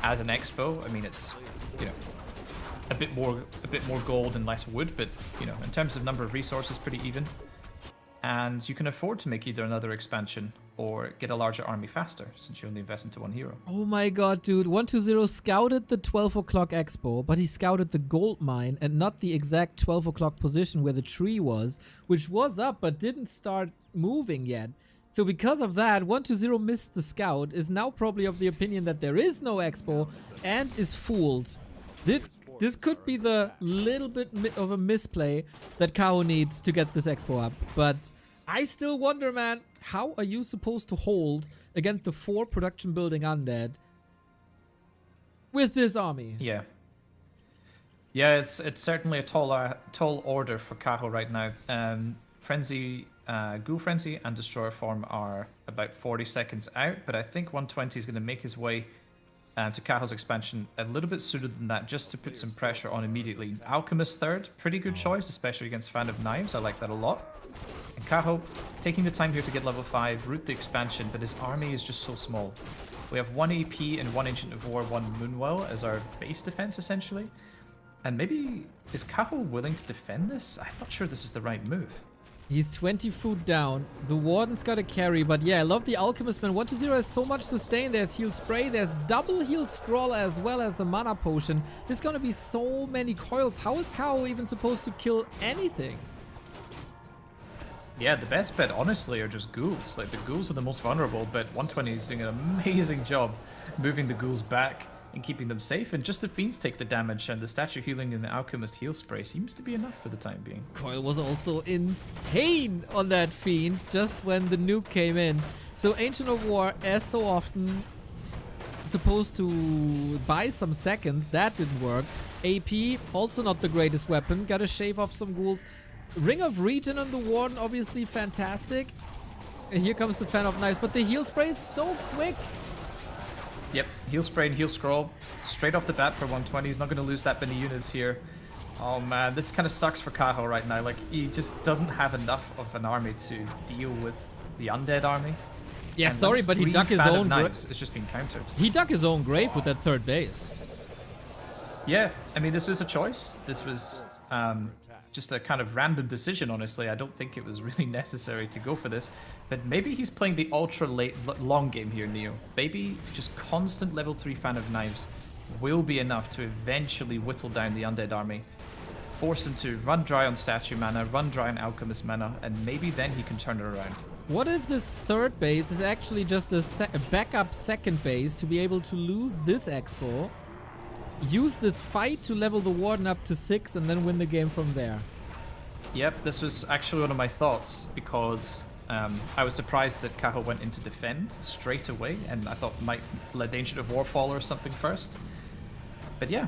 as an expo. I mean, it's, you know, a bit more gold and less wood, but you know, in terms of number of resources, pretty even. And you can afford to make either another expansion or get a larger army faster, since you only invest into one hero. Oh my god, dude. 120 scouted the 12 o'clock expo, but he scouted the gold mine and not the exact 12 o'clock position where the tree was, which was up but didn't start moving yet. So because of that, 120 missed the scout, is now probably of the opinion that there is no expo, and is fooled. This could be the little bit of a misplay that Kaho needs to get this expo up. But I still wonder, man, how are you supposed to hold against the 4 production building undead with this army? Yeah. Yeah, it's certainly a tall order for Kaho right now. Frenzy, Ghoul Frenzy and Destroyer Form are about 40 seconds out, but I think 120 is going to make his way to Kaho's expansion a little bit sooner than that, just to put some pressure on immediately. Alchemist third, pretty good choice, especially against Fan of Knives. I like that a lot. And Kaho taking the time here to get level 5, root the expansion, but his army is just so small. We have 1 AP and 1 Ancient of War, 1 Moonwell as our base defense, essentially. And maybe, is Kaho willing to defend this? I'm not sure this is the right move. He's 20 food down. The Warden's got a carry, but yeah, I love the Alchemist, man. 120 has so much sustain. There's heal spray, there's double heal scroll as well as the mana potion. There's gonna be so many coils. How is Kaho even supposed to kill anything? Yeah, the best bet, honestly, are just ghouls. Like, the ghouls are the most vulnerable, but 120 is doing an amazing job moving the ghouls back and keeping them safe, and just the fiends take the damage, and the statue healing and the alchemist heal spray seems to be enough for the time being. Coil was also insane on that fiend just when the nuke came in. So Ancient of War, as so often, supposed to buy some seconds. That didn't work. AP, also not the greatest weapon. Gotta shave off some ghouls. Ring of Regen on the Warden, obviously fantastic. And here comes the Fan of Knives, but the heal spray is so quick. Yep, heal spray and heal scroll straight off the bat for 120. He's not going to lose that many units here. Oh man, this kind of sucks for Kaho right now. Like, he just doesn't have enough of an army to deal with the undead army. Yeah, And sorry, those but he 3 dug his Fan of own Knives. It's just been countered. He dug his own grave with that third base. Yeah, I mean, this was a choice. This was just a kind of random decision, honestly. I don't think it was really necessary to go for this. But maybe he's playing the ultra long game here, Neo. Maybe just constant level 3 Fan of Knives will be enough to eventually whittle down the undead army. Force him to run dry on statue mana, run dry on alchemist mana, and maybe then he can turn it around. What if this third base is actually just a backup second base to be able to lose this expo, use this fight to level the Warden up to 6, and then win the game from there? Yep, this was actually one of my thoughts, because I was surprised that Kaho went into defend straight away, and I thought might let the Ancient of War fall or something first. But yeah,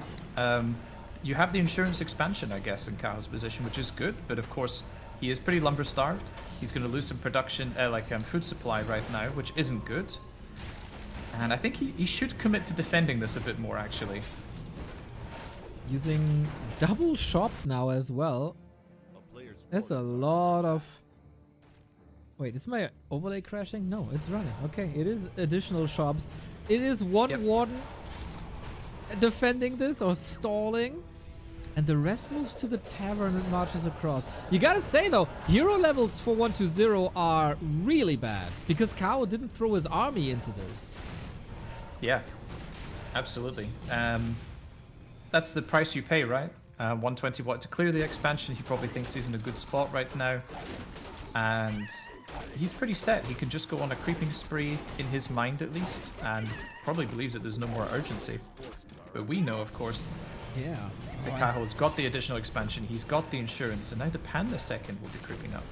you have the insurance expansion, I guess, in Kaho's position, which is good, but of course he is pretty lumber starved. He's going to lose some production, food supply right now, which isn't good. And I think he should commit to defending this a bit more, actually. Using double shop now as well. That's a lot of... Wait, is my overlay crashing? No, it's running. Okay, it is additional shops. It is one Warden defending this or stalling. And the rest moves to the tavern and marches across. You gotta say though, hero levels for 120 are really bad. Because Kaho didn't throw his army into this. Yeah, absolutely. That's the price you pay, right? 120 watt to clear the expansion. He probably thinks he's in a good spot right now. And he's pretty set. He can just go on a creeping spree, in his mind at least, and probably believes that there's no more urgency. But we know, of course, Yeah. that Kaho's got the additional expansion, he's got the insurance, and now the Panda second will be creeping up.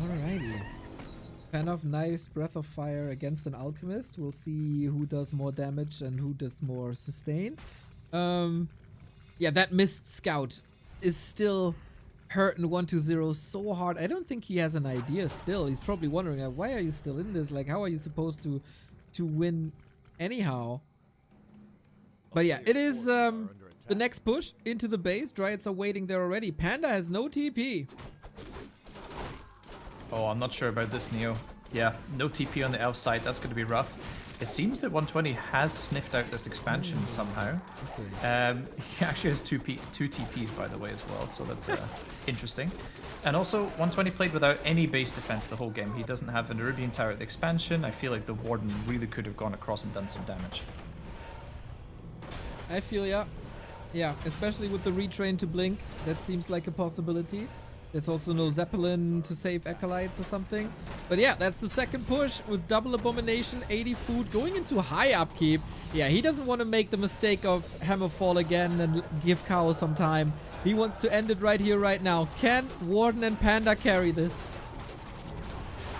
Alrighty. Fan of Knives, Breath of Fire against an Alchemist. We'll see who does more damage and who does more sustain. Yeah, that missed scout is still hurting 120 so hard. I don't think he has an idea still. He's probably wondering, why are you still in this? Like, how are you supposed to win anyhow? But yeah, it is the next push into the base. Dryads are waiting there already. Panda has no TP. Oh, I'm not sure about this, Neo. Yeah, no TP on the elf side. That's going to be rough. It seems that 120 has sniffed out this expansion somehow. He actually has two TPs, by the way, as well, so that's interesting. And also, 120 played without any base defense the whole game. He doesn't have an Arabian Tower at the expansion. I feel like the Warden really could have gone across and done some damage. I feel ya. Yeah, especially with the retrain to Blink. That seems like a possibility. There's also no Zeppelin to save Acolytes or something. But yeah, that's the second push with double Abomination, 80 food, going into high upkeep. Yeah, he doesn't want to make the mistake of Hammerfall again and give Kaho some time. He wants to end it right here, right now. Can Warden and Panda carry this?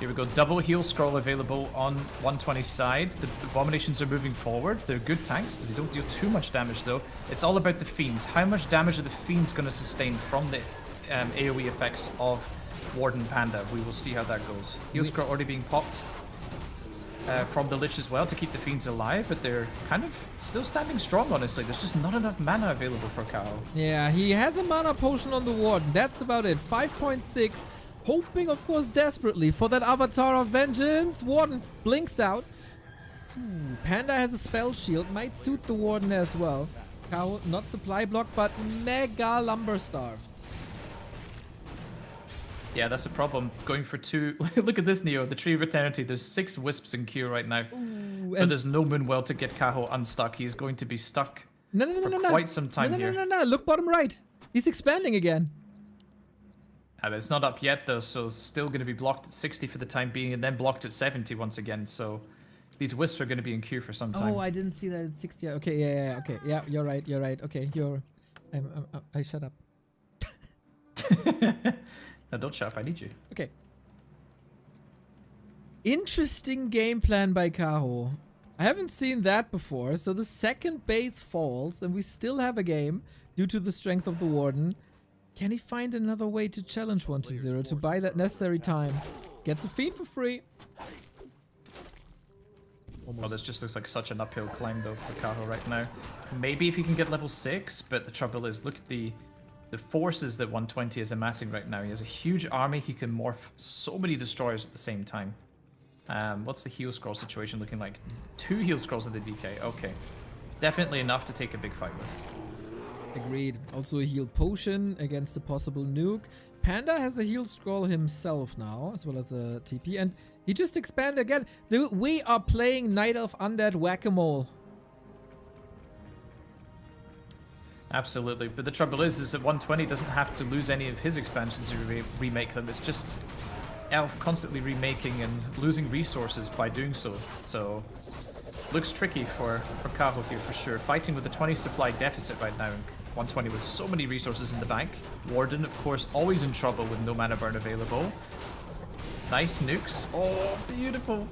Here we go, double heal scroll available on 120's side. The Abominations are moving forward. They're good tanks. They don't deal too much damage though. It's all about the Fiends. How much damage are the Fiends going to sustain from the AoE effects of Warden Panda? We will see how that goes. Heal scroll already being popped from the Lich as well to keep the Fiends alive, but they're kind of still standing strong, honestly. There's just not enough mana available for Kaho. Yeah, he has a Mana Potion on the Warden. That's about it. 5.6. Hoping, of course, desperately for that Avatar of Vengeance. Warden blinks out. Panda has a spell shield. Might suit the Warden as well. Kaho, not supply block, but mega lumber starved. Yeah, that's a problem. Going for two. Look at this, Neo. The Tree of Eternity. There's 6 Wisps in queue right now. But there's no Moonwell to get Kaho unstuck. He's going to be stuck for quite some time here. No. Look bottom right. He's expanding again. It's not up yet, though, so still going to be blocked at 60 for the time being, and then blocked at 70 once again. So these Wisps are going to be in queue for some time. Oh, I didn't see that at 60. Okay, yeah, okay. Yeah, you're right. Okay, I shut up. No, don't shut up. I need you. Okay. Interesting game plan by Kaho. I haven't seen that before. So the second base falls, and we still have a game due to the strength of the Warden. Can he find another way to challenge 1-0 to buy that necessary time? Gets a Fiend for free. Oh, this just looks like such an uphill climb, though, for Kaho right now. Maybe if he can get level 6, but the trouble is, look at the forces that 120 is amassing right now. He has a huge army. He can morph so many destroyers at the same time. What's the heal scroll situation looking like? 2 heal scrolls at the DK. Okay. Definitely enough to take a big fight with. Agreed. Also a heal potion against a possible nuke. Panda has a heal scroll himself now, as well as the TP, and he just expanded again. We are playing Night Elf Undead Whack-A-Mole. Absolutely, but the trouble is that 120 doesn't have to lose any of his expansions to remake them. It's just Elf constantly remaking and losing resources by doing so. So looks tricky for Kaho here for sure. Fighting with a 20 supply deficit right now. 120 with so many resources in the bank. Warden, of course, always in trouble with no mana burn available. Nice nukes. Oh, beautiful.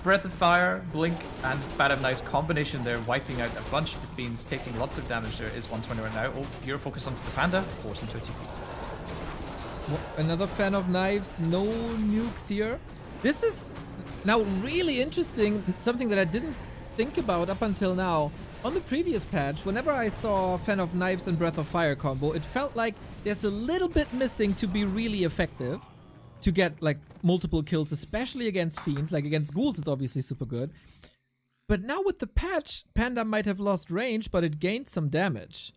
Breath of Fire, Blink, and Bad Nice combination there, wiping out a bunch of the Fiends, taking lots of damage. There is 120 right now. Oh, Hero focus onto the Panda, force into a TP. Another fan of knives, no nukes here. This is now really interesting, something that I didn't think about up until now. On the previous patch, whenever I saw Fan of Knives and Breath of Fire combo, it felt like there's a little bit missing to be really effective. To get like multiple kills, especially against Fiends. Like against Ghouls, it's obviously super good. But now with the patch, Panda might have lost range, but it gained some damage.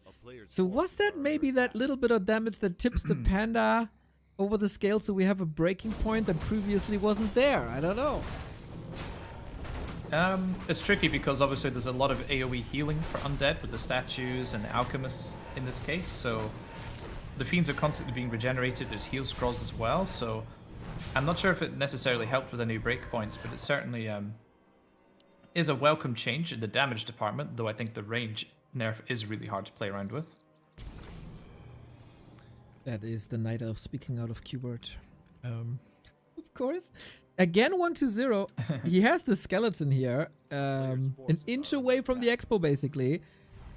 So was that maybe that little bit of damage that tips the Panda over the scale so we have a breaking point that previously wasn't there? I don't know. It's tricky because obviously there's a lot of AoE healing for Undead with the statues and the Alchemists in this case, so the Fiends are constantly being regenerated. There's heal scrolls as well, so I'm not sure if it necessarily helped with any breakpoints, but it certainly is a welcome change in the damage department, though I think the range nerf is really hard to play around with. That is the Night Elf speaking out of Quberte. Of course. Again 1-0. He has the skeleton here. An inch away from the expo, basically.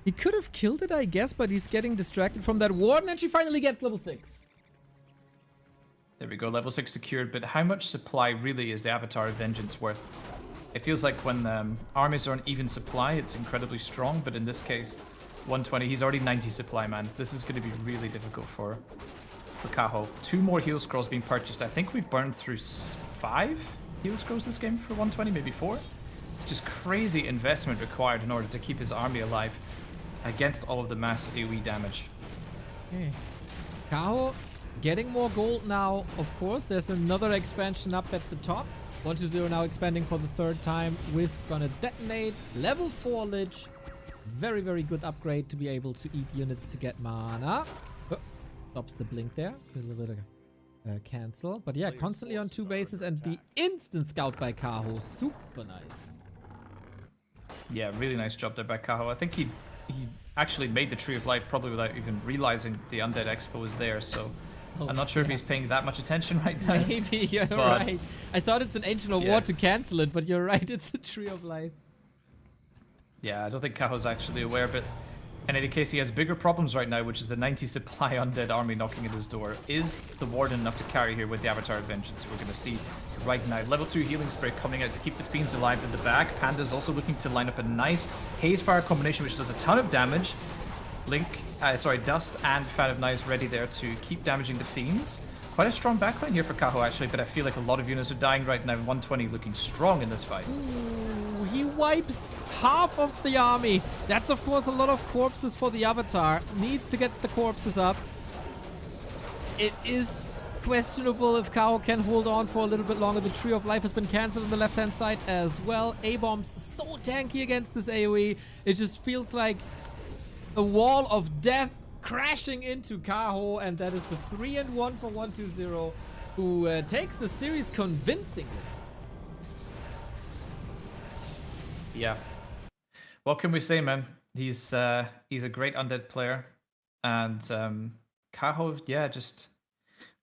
He could have killed it, I guess, but he's getting distracted from that Warden, and she finally gets level 6. There we go, level 6 secured, but how much supply really is the Avatar of Vengeance worth? It feels like when armies are on even supply, it's incredibly strong, but in this case, 120, he's already 90 supply, man. This is going to be really difficult for Kaho. 2 more heal scrolls being purchased. I think we've burned through 5 heal scrolls this game for 120, maybe 4. It's just crazy investment required in order to keep his army alive against all of the mass AoE damage. Okay. Kaho getting more gold now, of course. There's another expansion up at the top. 120 now expanding for the 3rd time. Wisp gonna detonate. Level 4 Lich. Very, very good upgrade to be able to eat units to get mana. Oh, stops the blink there. A little bit of cancel. But yeah, constantly on 2 bases. And the instant scout by Kaho. Super nice. Yeah, really nice job there by Kaho. I think he actually made the Tree of Life probably without even realizing the Undead Expo was there, so I'm not sure if he's paying that much attention right now. Maybe, you're right. I thought it's an Ancient of War to cancel it, but you're right, it's a Tree of Life. Yeah, I don't think Kaho's actually aware, but in any case, he has bigger problems right now, which is the 90 supply Undead army knocking at his door. Is the Warden enough to carry here with the Avatar of Vengeance? We're going to see right now. Level 2 Healing Spray coming out to keep the Fiends alive in the back. Panda's also looking to line up a nice Haze Fire combination, which does a ton of damage. Dust and Fan of Knives ready there to keep damaging the Fiends. Quite a strong backline here for Kaho, actually, but I feel like a lot of units are dying right now. 120 looking strong in this fight. Ooh, he wipes half of the army. That's, of course, a lot of corpses for the Avatar. Needs to get the corpses up. It is questionable if Kaho can hold on for a little bit longer. The Tree of Life has been cancelled on the left-hand side as well. A-bombs so tanky against this AoE. It just feels like a wall of death crashing into Kaho, and that is the 3-1 for 120, who takes the series convincingly. Yeah. What can we say, man? He's a great Undead player, and Kaho, yeah, just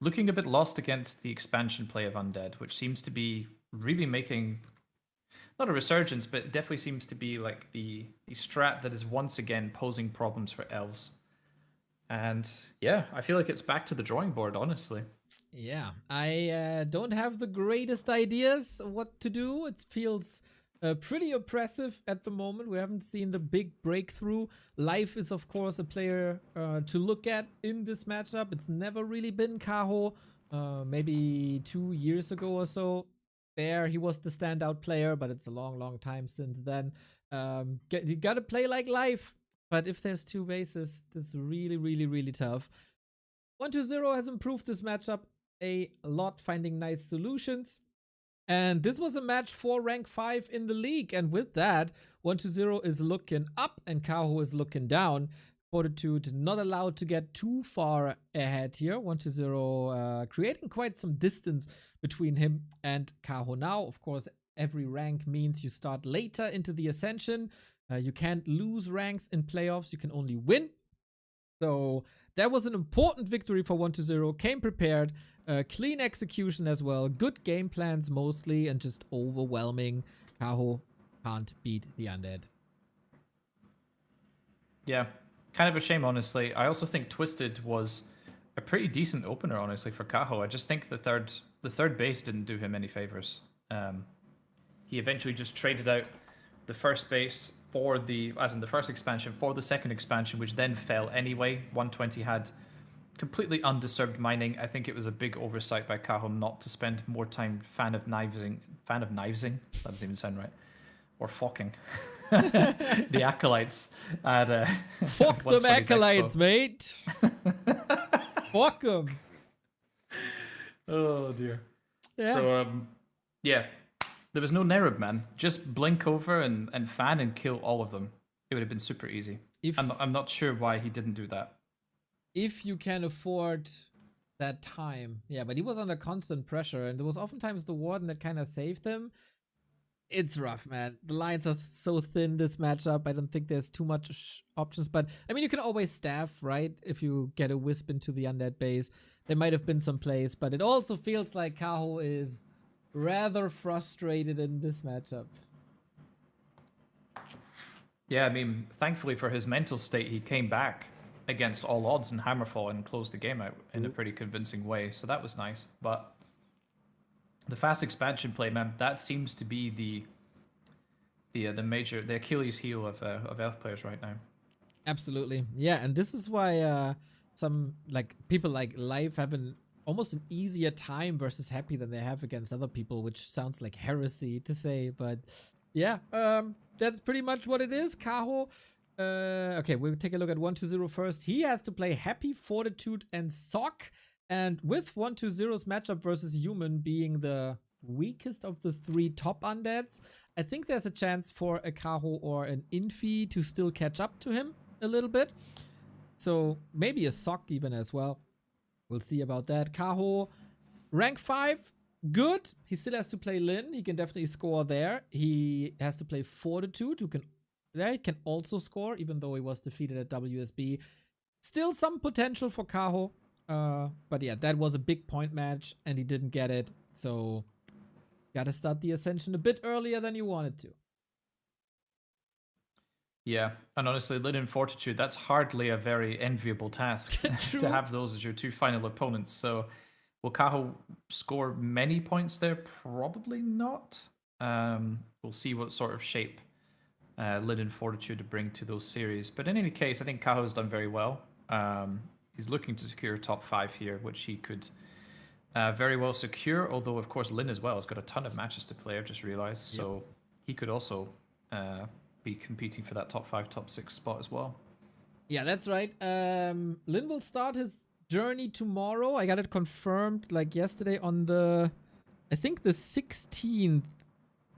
looking a bit lost against the expansion play of Undead, which seems to be really making not a resurgence, but definitely seems to be like the strat that is once again posing problems for elves. And yeah, I feel like it's back to the drawing board, honestly. Yeah, I don't have the greatest ideas what to do. It feels pretty oppressive at the moment. We haven't seen the big breakthrough. Life is, of course, a player to look at in this matchup. It's never really been Kaho. Maybe 2 years ago or so. There, he was the standout player, but it's a long, long time since then. You gotta play like Life. But if there's 2 bases, this is really, really, really tough. 120 has improved this matchup a lot, finding nice solutions. And this was a match for rank 5 in the league. And with that, 120 is looking up and Kaho is looking down. Fortitude not allowed to get too far ahead here. 120 creating quite some distance between him and Kaho now. Of course, every rank means you start later into the Ascension. You can't lose ranks in playoffs. You can only win. So that was an important victory for 120. Came prepared. Clean execution as well. Good game plans mostly. And just overwhelming. Kaho can't beat the Undead. Yeah. Kind of a shame, honestly. I also think Twisted was a pretty decent opener, honestly, for Kaho. I just think the third base didn't do him any favors. He eventually just traded out the first base for the first expansion for the second expansion, which then fell anyway. 120 had completely undisturbed mining. I think it was a big oversight by Kaho not to spend more time fan of knivesing. That doesn't even sound right. Or fucking the acolytes at fuck them acolytes, mate. Fuck them. Oh dear. Yeah. So yeah, there was no Nerub, man. Just blink over and fan and kill all of them. It would have been super easy. I'm not sure why he didn't do that. If you can afford that time. Yeah, but he was under constant pressure, and there was oftentimes the Warden that kind of saved him. It's rough, man. The lines are so thin this matchup. I don't think there's too much options, but I mean, you can always staff, right? If you get a Wisp into the Undead base, there might have been some plays, but it also feels like Kaho is rather frustrated in this matchup. Yeah, I mean, thankfully for his mental state, he came back against all odds in Hammerfall and closed the game out in a pretty convincing way, so that was nice. But the fast expansion play, man, that seems to be the Achilles heel of elf players right now. Absolutely, yeah, and this is why some people like Life have been almost an easier time versus Happy than they have against other people, which sounds like heresy to say, but yeah, that's pretty much what it is. Kaho, okay, we'll take a look at 120 first. He has to play Happy, Fortitude, and Sock, and with 120's matchup versus Human being the weakest of the 3 top undeads, I think there's a chance for a Kaho or an Infi to still catch up to him a little bit. So maybe a Sock even as well. We'll see about that. Kaho, rank 5, good. He still has to play Lin. He can definitely score there. He has to play Fortitude, who can also score, even though he was defeated at WSB. Still some potential for Kaho. But yeah, that was a big point match, and he didn't get it. So, gotta start the Ascension a bit earlier than you wanted to. Yeah, and honestly, Lin and Fortitude, that's hardly a very enviable task to have those as your 2 final opponents. So, will Kaho score many points there? Probably not. We'll see what sort of shape Lin and Fortitude bring to those series. But in any case, I think Kaho's done very well. He's looking to secure top 5 here, which he could very well secure. Although, of course, Lin as well has got a ton of matches to play, I've just realized. So, he could also be competing for that top 5, top 6 spot as well. Yeah, that's right. Lin will start his journey tomorrow. I got it confirmed like yesterday on the, I think the 16th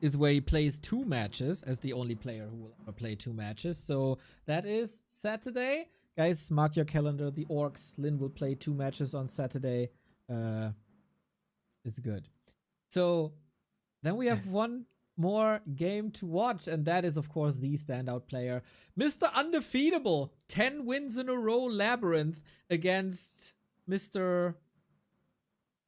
is where he plays 2 matches as the only player who will ever play 2 matches. So that is Saturday. Guys, mark your calendar. The Orcs, Lin will play 2 matches on Saturday. It's good. So then we have one more game to watch, and that is, of course, the standout player, Mr. Undefeatable. 10 wins in a row, LabyRinth, against Mr.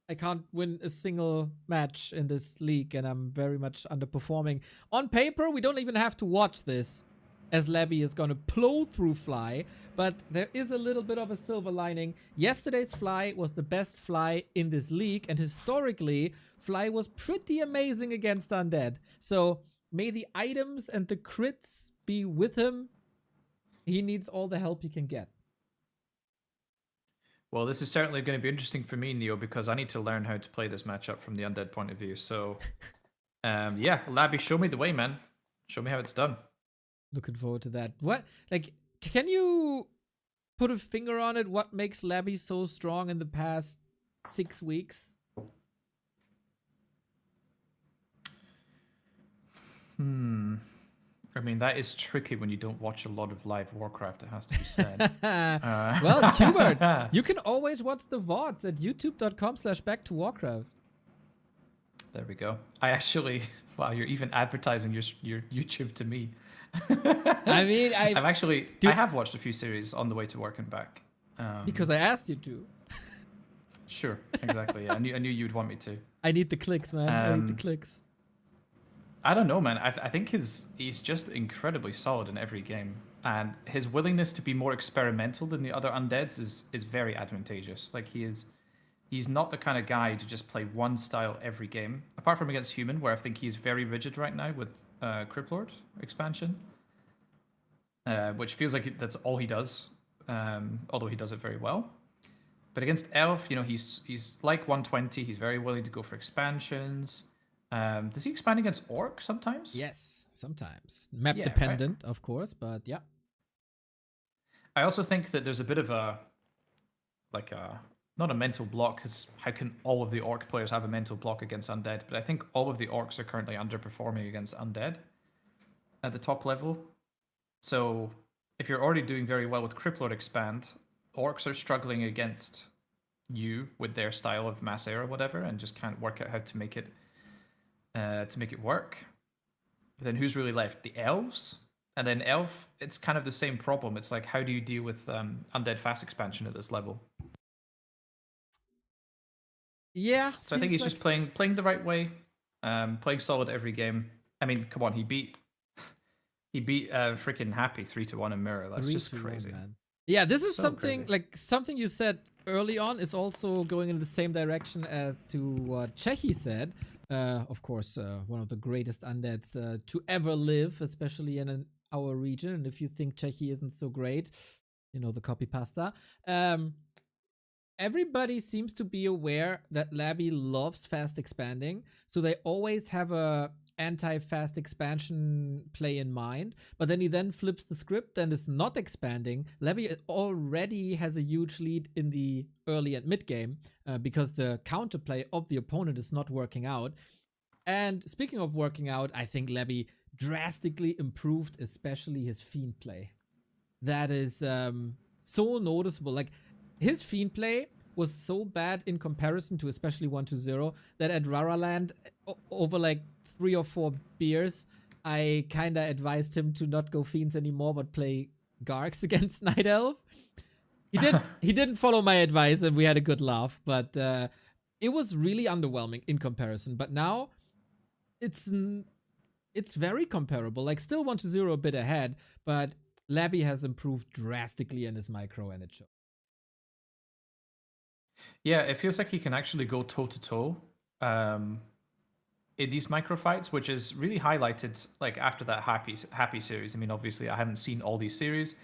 I can't win a single match in this league, and I'm very much underperforming. On paper, we don't even have to watch this, as Labby is going to plow through Fly, but there is a little bit of a silver lining. Yesterday's Fly was the best Fly in this league, and historically, Fly was pretty amazing against Undead. So may the items and the crits be with him. He needs all the help he can get. Well, this is certainly going to be interesting for me, Neo, because I need to learn how to play this matchup from the Undead point of view. So, yeah, Labby, show me the way, man. Show me how it's done. Looking forward to that. What, like, can you put a finger on it? What makes Labby so strong in the past 6 weeks? I mean, that is tricky when you don't watch a lot of live Warcraft, it has to be said. Well, Quberte, you can always watch the VODs at youtube.com/back2warcraft. There we go. I actually, wow, you're even advertising your YouTube to me. I mean, I have watched a few series on the way to work and back. Because I asked you to. Sure, exactly. Yeah. I knew you'd want me to. I need the clicks, man. I need the clicks. I don't know, man. I think he's just incredibly solid in every game, and his willingness to be more experimental than the other undeads is very advantageous. Like he's not the kind of guy to just play one style every game, apart from against Human, where I think he's very rigid right now with Cryptlord expansion, which feels like that's all he does, although he does it very well. But against Elf, you know, he's like 120. He's very willing to go for expansions. Does he expand against Orc sometimes? Yes, sometimes. Map dependent, right? Of course, but yeah. I also think that there's a bit of not a mental block, because how can all of the Orc players have a mental block against Undead? But I think all of the Orcs are currently underperforming against Undead at the top level. So if you're already doing very well with Cryptlord expand, Orcs are struggling against you with their style of mass air or whatever, and just can't work out how to make it work. But then who's really left? The Elves? And then Elf, it's kind of the same problem. It's like, how do you deal with Undead fast expansion at this level? Yeah. So I think he's just playing the right way, playing solid every game. I mean, come on, he beat freaking Happy 3-1 in Mirror. That's just crazy. Man. Yeah, this is so something crazy. like something you said early on is also going in the same direction as to what Chehi said. Of course, one of the greatest undeads to ever live, especially in our region. And if you think Chehi isn't so great, you know, the copy pasta. And everybody seems to be aware that Labby loves fast expanding, so they always have a anti-fast expansion play in mind, but then he then flips the script and is not expanding. Labby already has a huge lead in the early and mid game because the counterplay of the opponent is not working out. And speaking of working out, I think Labby drastically improved, especially his Fiend play. That is so noticeable. Like, his Fiend play was so bad in comparison to especially 1-0 that at Raraland, over like 3 or 4 beers, I kinda advised him to not go Fiends anymore but play Garks against Night Elf. He didn't follow my advice and we had a good laugh, but it was really underwhelming in comparison. But now it's very comparable. Like, still 1-0 a bit ahead, but Labby has improved drastically in his micro and it shows. Yeah, it feels like he can actually go toe-to-toe in these micro fights, which is really highlighted like after that Happy series. I mean, obviously, I haven't seen all these series.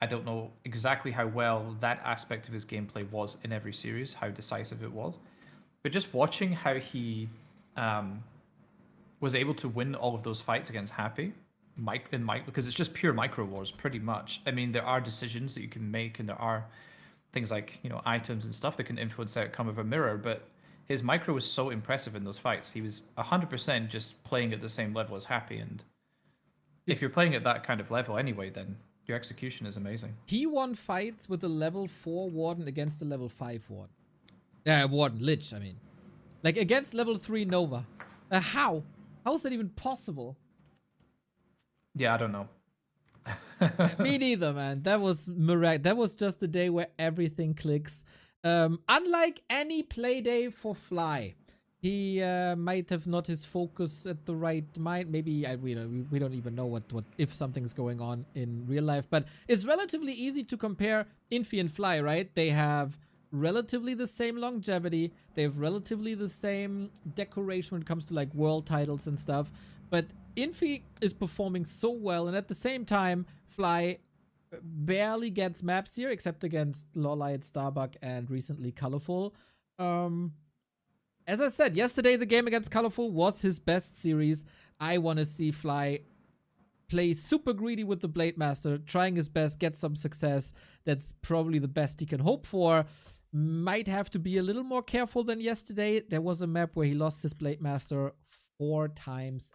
I don't know exactly how well that aspect of his gameplay was in every series, how decisive it was. But just watching how he was able to win all of those fights against Happy, because it's just pure micro wars, pretty much. I mean, there are decisions that you can make, and there are things like, you know, items and stuff that can influence the outcome of a mirror, but his micro was so impressive in those fights. He was 100% just playing at the same level as Happy, and if you're playing at that kind of level anyway, then your execution is amazing. He won fights with a level 4 Warden against a level 5 Warden. Warden, Lich, I mean. Like, against level 3 Nova. How? How is that even possible? Yeah, I don't know. Me neither, man. That was that was just a day where everything clicks. Unlike any play day for Fly, he might have not his focus at the right mind. Maybe we don't even know what if something's going on in real life. But it's relatively easy to compare Infi and Fly, right? They have relatively the same longevity. They have relatively the same decoration when it comes to like world titles and stuff. But Infi is performing so well, and at the same time, Fly barely gets maps here, except against Lolite, Starbuck, and recently Colorful. As I said, yesterday the game against Colorful was his best series. I want to see Fly play super greedy with the Blade Master, trying his best, get some success. That's probably the best he can hope for. Might have to be a little more careful than yesterday. There was a map where he lost his Blade Master 4 times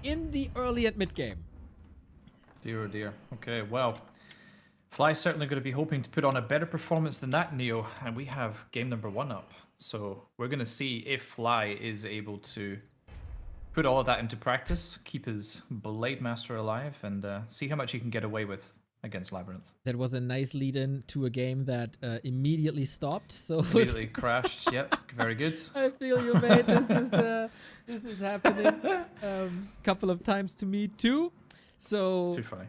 in the early and mid game. Dear oh dear. Okay, well, Fly's certainly going to be hoping to put on a better performance than that, Neo, and we have game number 1 up. So we're going to see if Fly is able to put all of that into practice, keep his Blade Master alive, and see how much he can get away with against LabyRinth. That was a nice lead-in to a game that immediately stopped. So Immediately crashed. Yep, very good. I feel you, mate. This is happening couple of times to me too. So It's too funny.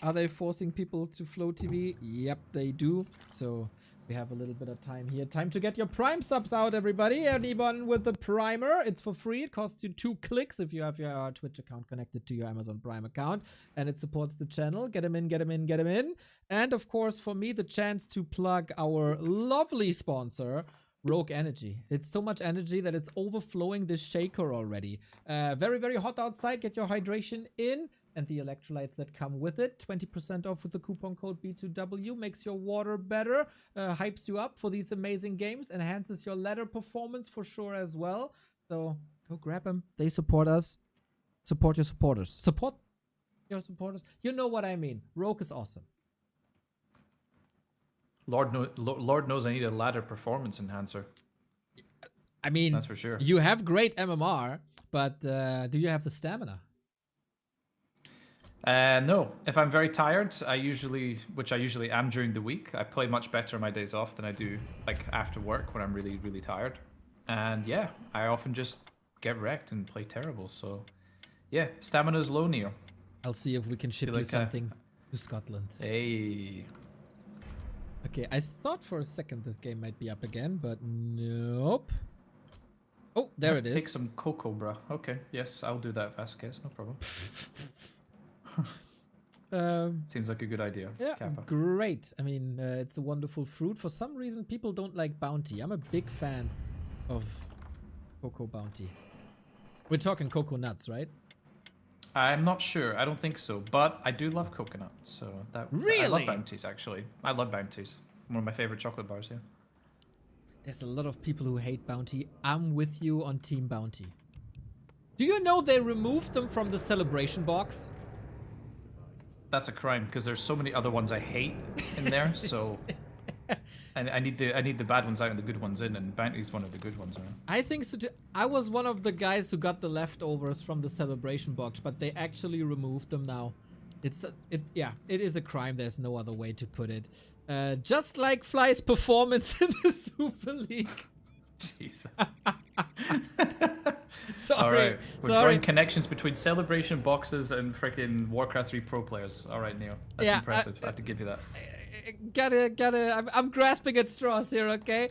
Are they forcing people to Flow TV? Yep, they do. So we have a little bit of time here. Time to get your Prime subs out, everybody. Anyone with the Primer, it's for free. It costs you 2 clicks if you have your Twitch account connected to your Amazon Prime account, and it supports the channel. Get them in, get them in, get them in. And of course, for me, the chance to plug our lovely sponsor, Rogue Energy. It's so much energy that it's overflowing this shaker already. Very, very hot outside. Get your hydration in. And the electrolytes that come with it. 20% off with the coupon code B2W. Makes your water better. Hypes you up for these amazing games. Enhances your ladder performance for sure as well. So go grab them. They support us. Support your supporters. Support your supporters. You know what I mean. Rogue is awesome. Lord knows I need a ladder performance enhancer. I mean, That's for sure. You have great MMR, but do you have the stamina? No. If I'm very tired, which I usually am during the week, I play much better on my days off than I do like after work when I'm really, really tired. And yeah, I often just get wrecked and play terrible. So yeah, stamina's low, Neo. I'll see if we can ship you something to Scotland. Hey. Okay, I thought for a second this game might be up again, but nope. Oh, there it is. Take some cocoa, bruh. Okay, yes, I'll do that, Vasquez. No problem. Seems like a good idea. Yeah, Kappa. great. I mean, it's a wonderful fruit. For some reason, people don't like bounty. I'm a big fan of cocoa bounty. We're talking cocoa nuts, right? I'm not sure. I don't think so, but I do love coconut. So that I Really? love bounties actually. I love bounties. One of my favorite chocolate bars. Yeah. There's a lot of people who hate bounty. I'm with you on Team Bounty. Do you know they removed them from the celebration box? That's a crime because there's so many other ones I hate in there. So, and I need the bad ones out and the good ones in, and bounty's one of the good ones, right? I think so too. I was one of the guys who got the leftovers from the celebration box, but they actually removed them now. It is a crime. There's no other way to put it. Just like Fly's performance in the Super League. Jesus. Sorry. All right, we're sorry. drawing connections between celebration boxes and freaking Warcraft 3 pro players. All right, Neo, that's Yeah, impressive. I have to give you that. I'm grasping at straws here, okay?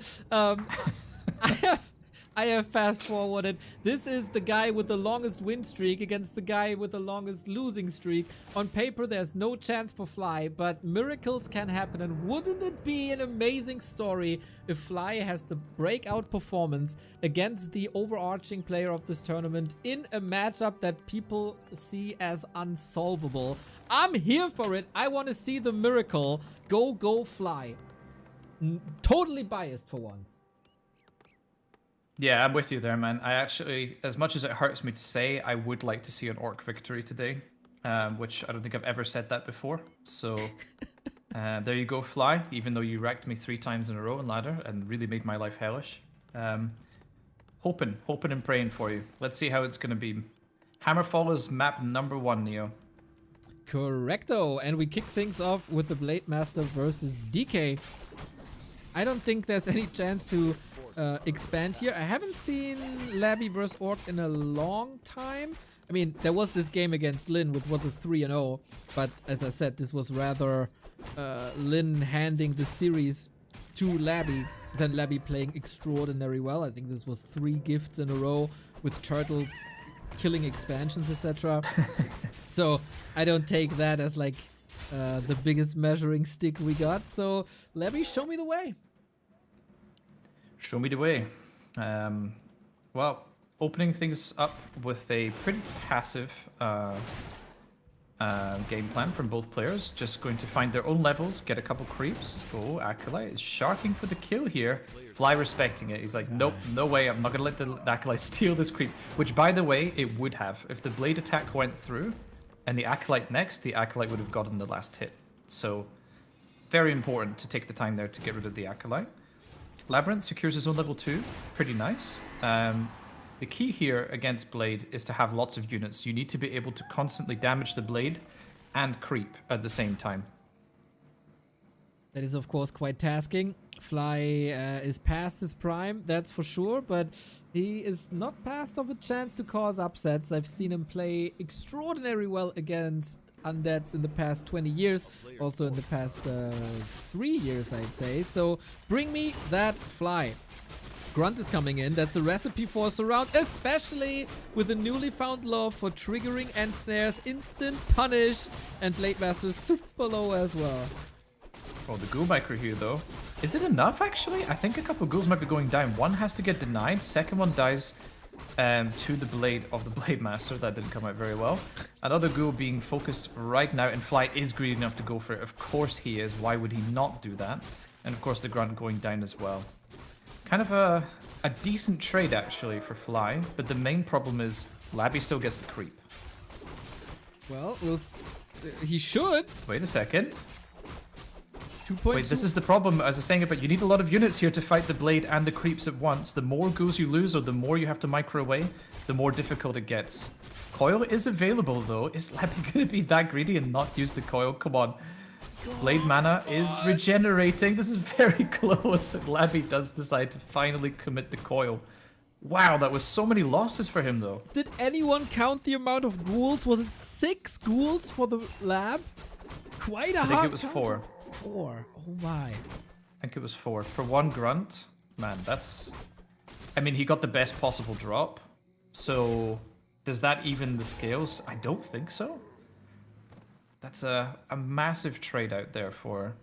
I have fast forwarded. This is the guy with the longest win streak against the guy with the longest losing streak. On paper, there's no chance for Fly, but miracles can happen. And wouldn't it be an amazing story if Fly has the breakout performance against the overarching player of this tournament in a matchup that people see as unsolvable? I'm here for it. I want to see the miracle. Go Fly. Totally biased for once. Yeah, I'm with you there, man. I actually, as much as it hurts me to say, I would like to see an Orc victory today, which I don't think I've ever said that before. So there you go, Fly, even though you wrecked me 3 times in a row in ladder and really made my life hellish. Hoping and praying for you. Let's see how it's going to be. Hammerfall is map number 1, Neo. Correcto, and we kick things off with the Blade Master versus DK. I don't think there's any chance to expand here. I haven't seen Labby vs Orc in a long time. I mean, there was this game against Lin, which was a 3-0, but as I said, this was rather Lin handing the series to Labby than Labby playing extraordinary well. I think this was 3 gifts in a row with turtles killing expansions, etc. So I don't take that as like the biggest measuring stick we got. So Labby, show me the way. Show me the way. Well, opening things up with a pretty passive game plan from both players. Just going to find their own levels, get a couple creeps. Oh, Acolyte is sharking for the kill here. Fly respecting it. He's like, nope, no way. I'm not going to let the Acolyte steal this creep. Which, by the way, it would have. If the blade attack went through and the Acolyte next, the Acolyte would have gotten the last hit. So, very important to take the time there to get rid of the Acolyte. LabyRinth secures his own level 2. Pretty nice. The key here against Blade is to have lots of units. You need to be able to constantly damage the Blade and creep at the same time. That is, of course, quite tasking. Fly is past his prime, that's for sure, but he is not past of a chance to cause upsets. I've seen him play extraordinarily well against undeads in the past 20 years, also in the past 3 years, I'd say. So bring me that Fly. Grunt is coming in. That's a recipe for a surround, especially with the newly found love for triggering end snares, instant punish, and Blade Master super low as well. Oh, the ghoul micro here, though. Is it enough, actually? I think a couple ghouls might be going down. One has to get denied. Second one dies to the blade of the Blade Master. That didn't come out very well. Another ghoul being focused right now, and Fly is greedy enough to go for it. Of course he is. Why would he not do that? And of course the Grunt going down as well. Kind of a decent trade, actually, for Fly. But the main problem is Labby still gets the creep. Well, he should. Wait a second. 2.2. Wait, this is the problem, as I was saying, but you need a lot of units here to fight the blade and the creeps at once. The more ghouls you lose, or the more you have to micro away, the more difficult it gets. Coil is available, though. Is Labby going to be that greedy and not use the coil? Come on. Blade mana is regenerating. This is very close. And Labby does decide to finally commit the coil. Wow, that was so many losses for him, though. Did anyone count the amount of ghouls? Was it 6 ghouls for the lab? Quite a hard I think it was count. 4. 4. Oh my. I think it was 4. For one Grunt, man, that's... I mean, he got the best possible drop. So, does that even the scales? I don't think so. That's a massive trade out there for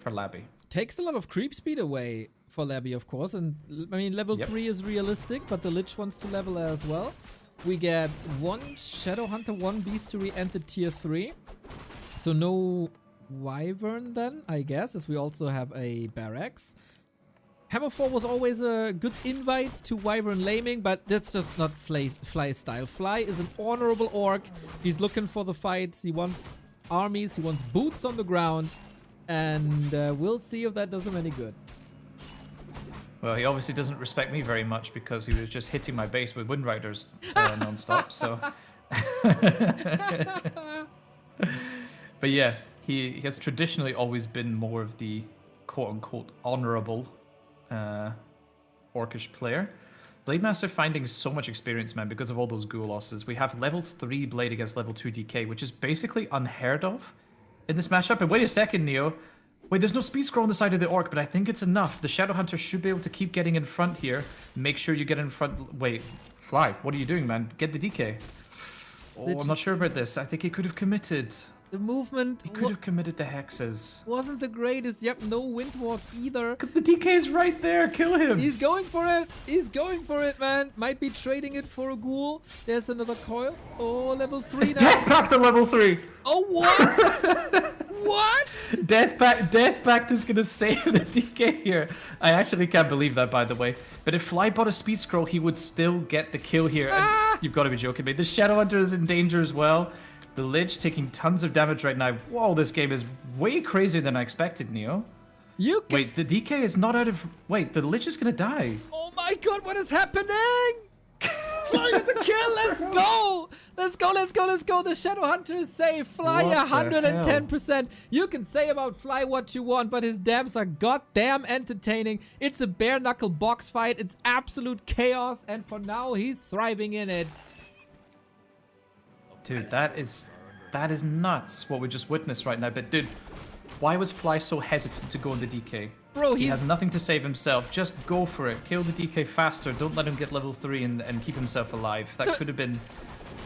Labby. Takes a lot of creep speed away for Labby, of course. And I mean, level 3 is realistic, but the Lich wants to level as well. We get 1 Shadow Hunter, 1 Beastery, and the tier 3. So no Wyvern then, I guess, as we also have a Barracks. Hammer 4 was always a good invite to Wyvern laming, but that's just not Fly style. Fly is an honorable orc. He's looking for the fights. He wants armies. He wants boots on the ground. And we'll see if that does him any good. Well, he obviously doesn't respect me very much because he was just hitting my base with Wind Riders non-stop, so... But yeah, he has traditionally always been more of the quote-unquote honorable orcish player. Blade Master finding so much experience, man, because of all those ghoul losses. We have level 3 Blade against level 2 DK, which is basically unheard of in this matchup. And wait a second, Neo. Wait, there's no speed scroll on the side of the orc, but I think it's enough. The Shadow Hunter should be able to keep getting in front here. Make sure you get in front. Wait, Fly, what are you doing, man? Get the DK. Oh, I'm not sure about this. I think he could have committed. The movement He could have committed the hexes. wasn't the greatest. Yep, no Windwalk either. The DK is right there. Kill him. He's going for it. He's going for it, man. Might be trading it for a ghoul. There's another coil. Oh, level 3 It's now. Death Pact to level 3. Oh, what? What? Death Pact is gonna save the DK here. I actually can't believe that, by the way. But if Fly bought a speed scroll, he would still get the kill here. And you've got to be joking me. The Shadow Hunter is in danger as well. The Lich taking tons of damage right now. Whoa, this game is way crazier than I expected, Neo. You can Wait, the DK is not out of... Wait, the Lich is gonna die. Oh my god, what is happening? Fly with the kill, let's go! Let's go, let's go, let's go. The Shadow Hunter is safe. Fly What the 110%. You can say about Fly what you want, but his dams are goddamn entertaining. It's a bare knuckle box fight. It's absolute chaos, and for now, he's thriving in it. Dude, that is nuts what we just witnessed right now. But dude, why was Fly so hesitant to go in the DK? Bro, He he's... has nothing to save himself. Just go for it. Kill the DK faster. Don't let him get level 3 and keep himself alive. That could have been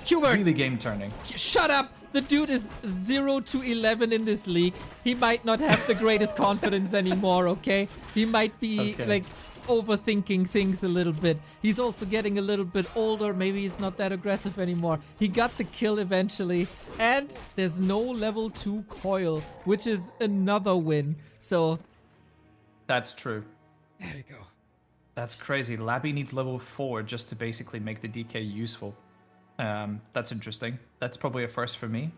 Quberte, really game turning. shut up! The dude is 0 to 11 in this league. He might not have the greatest confidence anymore, okay? He might be, Okay. like, overthinking things a little bit. He's also getting a little bit older. Maybe he's not that aggressive anymore. He got the kill eventually. And there's no level 2 coil, which is another win. So, That's true. there we go. That's crazy. Labby needs level 4 just to basically make the DK useful. That's interesting. That's probably a first for me.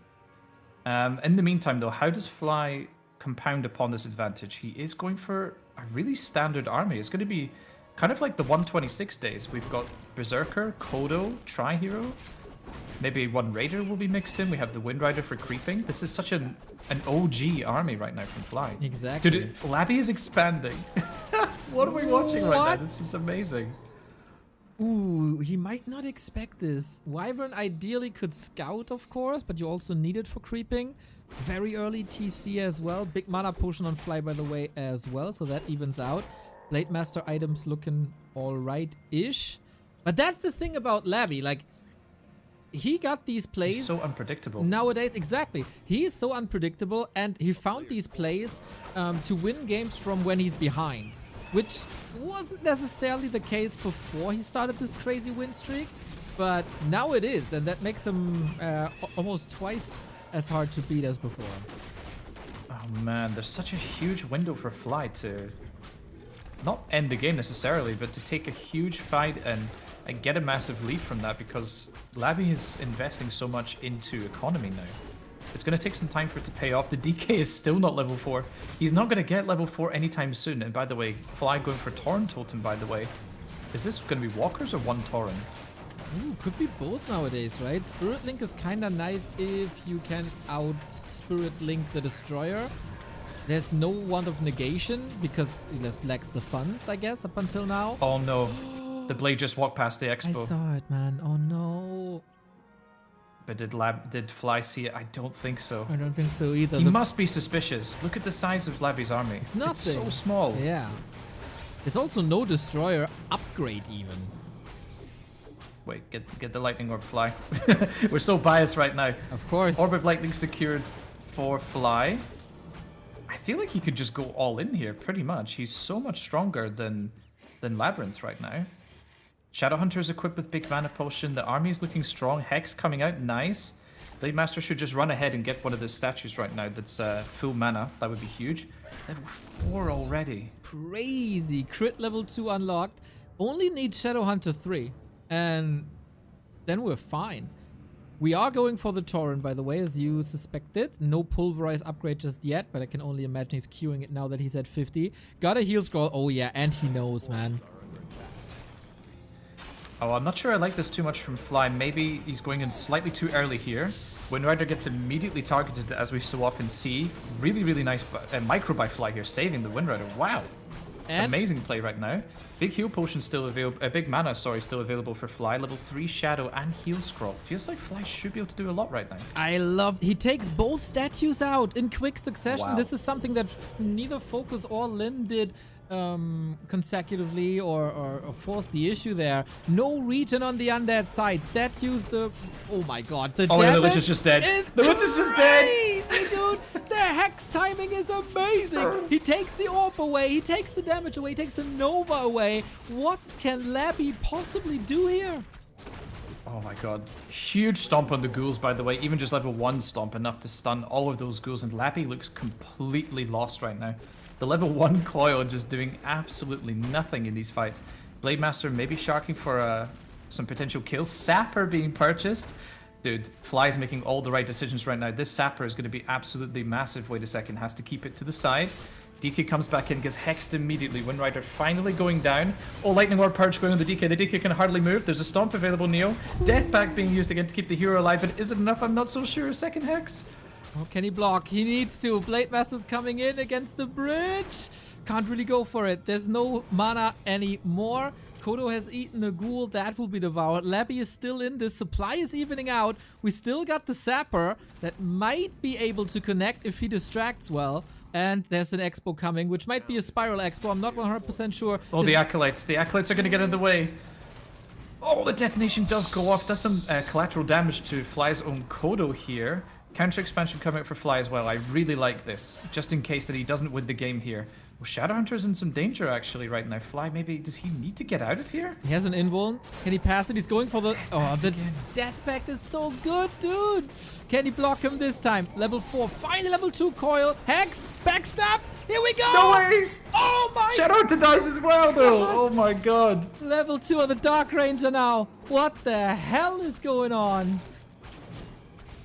In the meantime, though, how does Fly compound upon this advantage? He is going for a really standard army. It's going to be kind of like the 126 days. We've got Berserker, Kodo, Tri-Hero. Maybe one Raider will be mixed in. We have the Wind Rider for creeping. This is such an OG army right now from Fly. Exactly. Dude, Labby is expanding. What are we watching right What? now? This is amazing. Ooh, he might not expect this. Wyvern ideally could scout, of course, but you also need it for creeping. Very early TC as well. Big mana potion on Fly, by the way, as well, so that evens out. Blade Master items looking alright-ish. But that's the thing about Labby, like, he got these plays... He's so unpredictable. Nowadays, exactly. He is so unpredictable, and he found these plays to win games from when he's behind, which wasn't necessarily the case before he started this crazy win streak, but now it is, and that makes him almost twice as hard to beat as before. Oh man, there's such a huge window for Fly to not end the game necessarily, but to take a huge fight and get a massive lead from that, because Labby is investing so much into economy now. It's going to take some time for it to pay off. The DK is still not level 4. He's not going to get level 4 anytime soon. And by the way, Fly going for Tauren Totem, by the way. Is this going to be walkers or one Tauren? Ooh, could be both nowadays, right? Spirit Link is kind of nice if you can out Spirit Link the Destroyer. There's no Wand of Negation because he just lacks the funds, I guess, up until now. Oh no. The blade just walked past the I expo. saw it, man. Oh no. But did Fly see it? I don't think so. I don't think so either. He must be suspicious. Look at the size of Labby's army. It's nothing. It's so small. Yeah. There's also no Destroyer upgrade even. Wait, get the lightning orb, Fly. We're so biased right now. Of course. Orb of lightning secured. for Fly. I feel like he could just go all in here, pretty much. He's so much stronger than LabyRinth right now. Shadowhunter is equipped with big mana potion. The army is looking strong. Hex coming out, nice. Blade Master should just run ahead and get one of the statues right now that's full mana. That would be huge. Level 4 already. Crazy. Crit level 2 unlocked. Only need Shadowhunter 3. And then we're fine. We are going for the Tauren, by the way, as you suspected. No Pulverize upgrade just yet, but I can only imagine he's queuing it now that he's at 50. Got a heal scroll. Oh yeah, and he knows, man. Oh, I'm not sure I like this too much from Fly. Maybe he's going in slightly too early here. Wind Rider gets immediately targeted, as we so often see. Really, really nice micro by Fly here, saving the Wind Rider. Wow. And amazing play right now. Big heal potion still available. Big mana, sorry, still available for Fly. Level 3 Shadow and heal scroll. Feels like Fly should be able to do a lot right now. I love. He takes both statues out in quick succession. Wow. This is something that neither Focus or Lin did consecutively or forced the issue there. No region on the undead side. Statues. The oh my god. The the Lich is just dead. The Lich is just dead. Crazy, dude. The hex timing is amazing. He takes the orb away. He takes the damage away. He takes the Nova away. What can Labby possibly do here? Oh my god. Huge stomp on the ghouls, by the way. Even just level 1 stomp, enough to stun all of those ghouls. And Labby looks completely lost right now. The level 1 coil just doing absolutely nothing in these fights. Blade Master maybe sharking for some potential kills. Sapper being purchased. Dude, Fly's making all the right decisions right now. This Sapper is going to be absolutely massive. Wait a second, has to keep it to the side. DK comes back in, gets hexed immediately. Wind Rider finally going down. Oh, Lightning Orb Purge going on the DK. The DK can hardly move. There's a Stomp available, Neo. Death Pact being used again to keep the hero alive, but is it enough? I'm not so sure. Second hex. Oh, can he block? He needs to. Blade Master's coming in against the bridge. Can't really go for it. There's no mana anymore. Kodo has eaten a ghoul. That will be devoured. Labby is still in. The supply is evening out. We still got the Sapper that might be able to connect if he distracts well. And there's an Expo coming, which might be a Spiral Expo. I'm not 100% sure. Oh, the Acolytes. The Acolytes are going to get in the way. Oh, the detonation does go off. Does some collateral damage to Fly's own Kodo here. Counter expansion coming out for Fly as well. I really like this, just in case that he doesn't win the game here. Well, Shadowhunter's in some danger actually right now. Fly, maybe, does he need to get out of here? He has an invuln. Can he pass it? He's going for the... Oh, the Death Pact is so good, dude. Can he block him this time? Level 4. Finally, level 2 coil. Hex. Backstab. Here we go. No way. Oh my... Shadowhunter dies as well, though. Oh my god. Level 2 on the Dark Ranger now. What the hell is going on?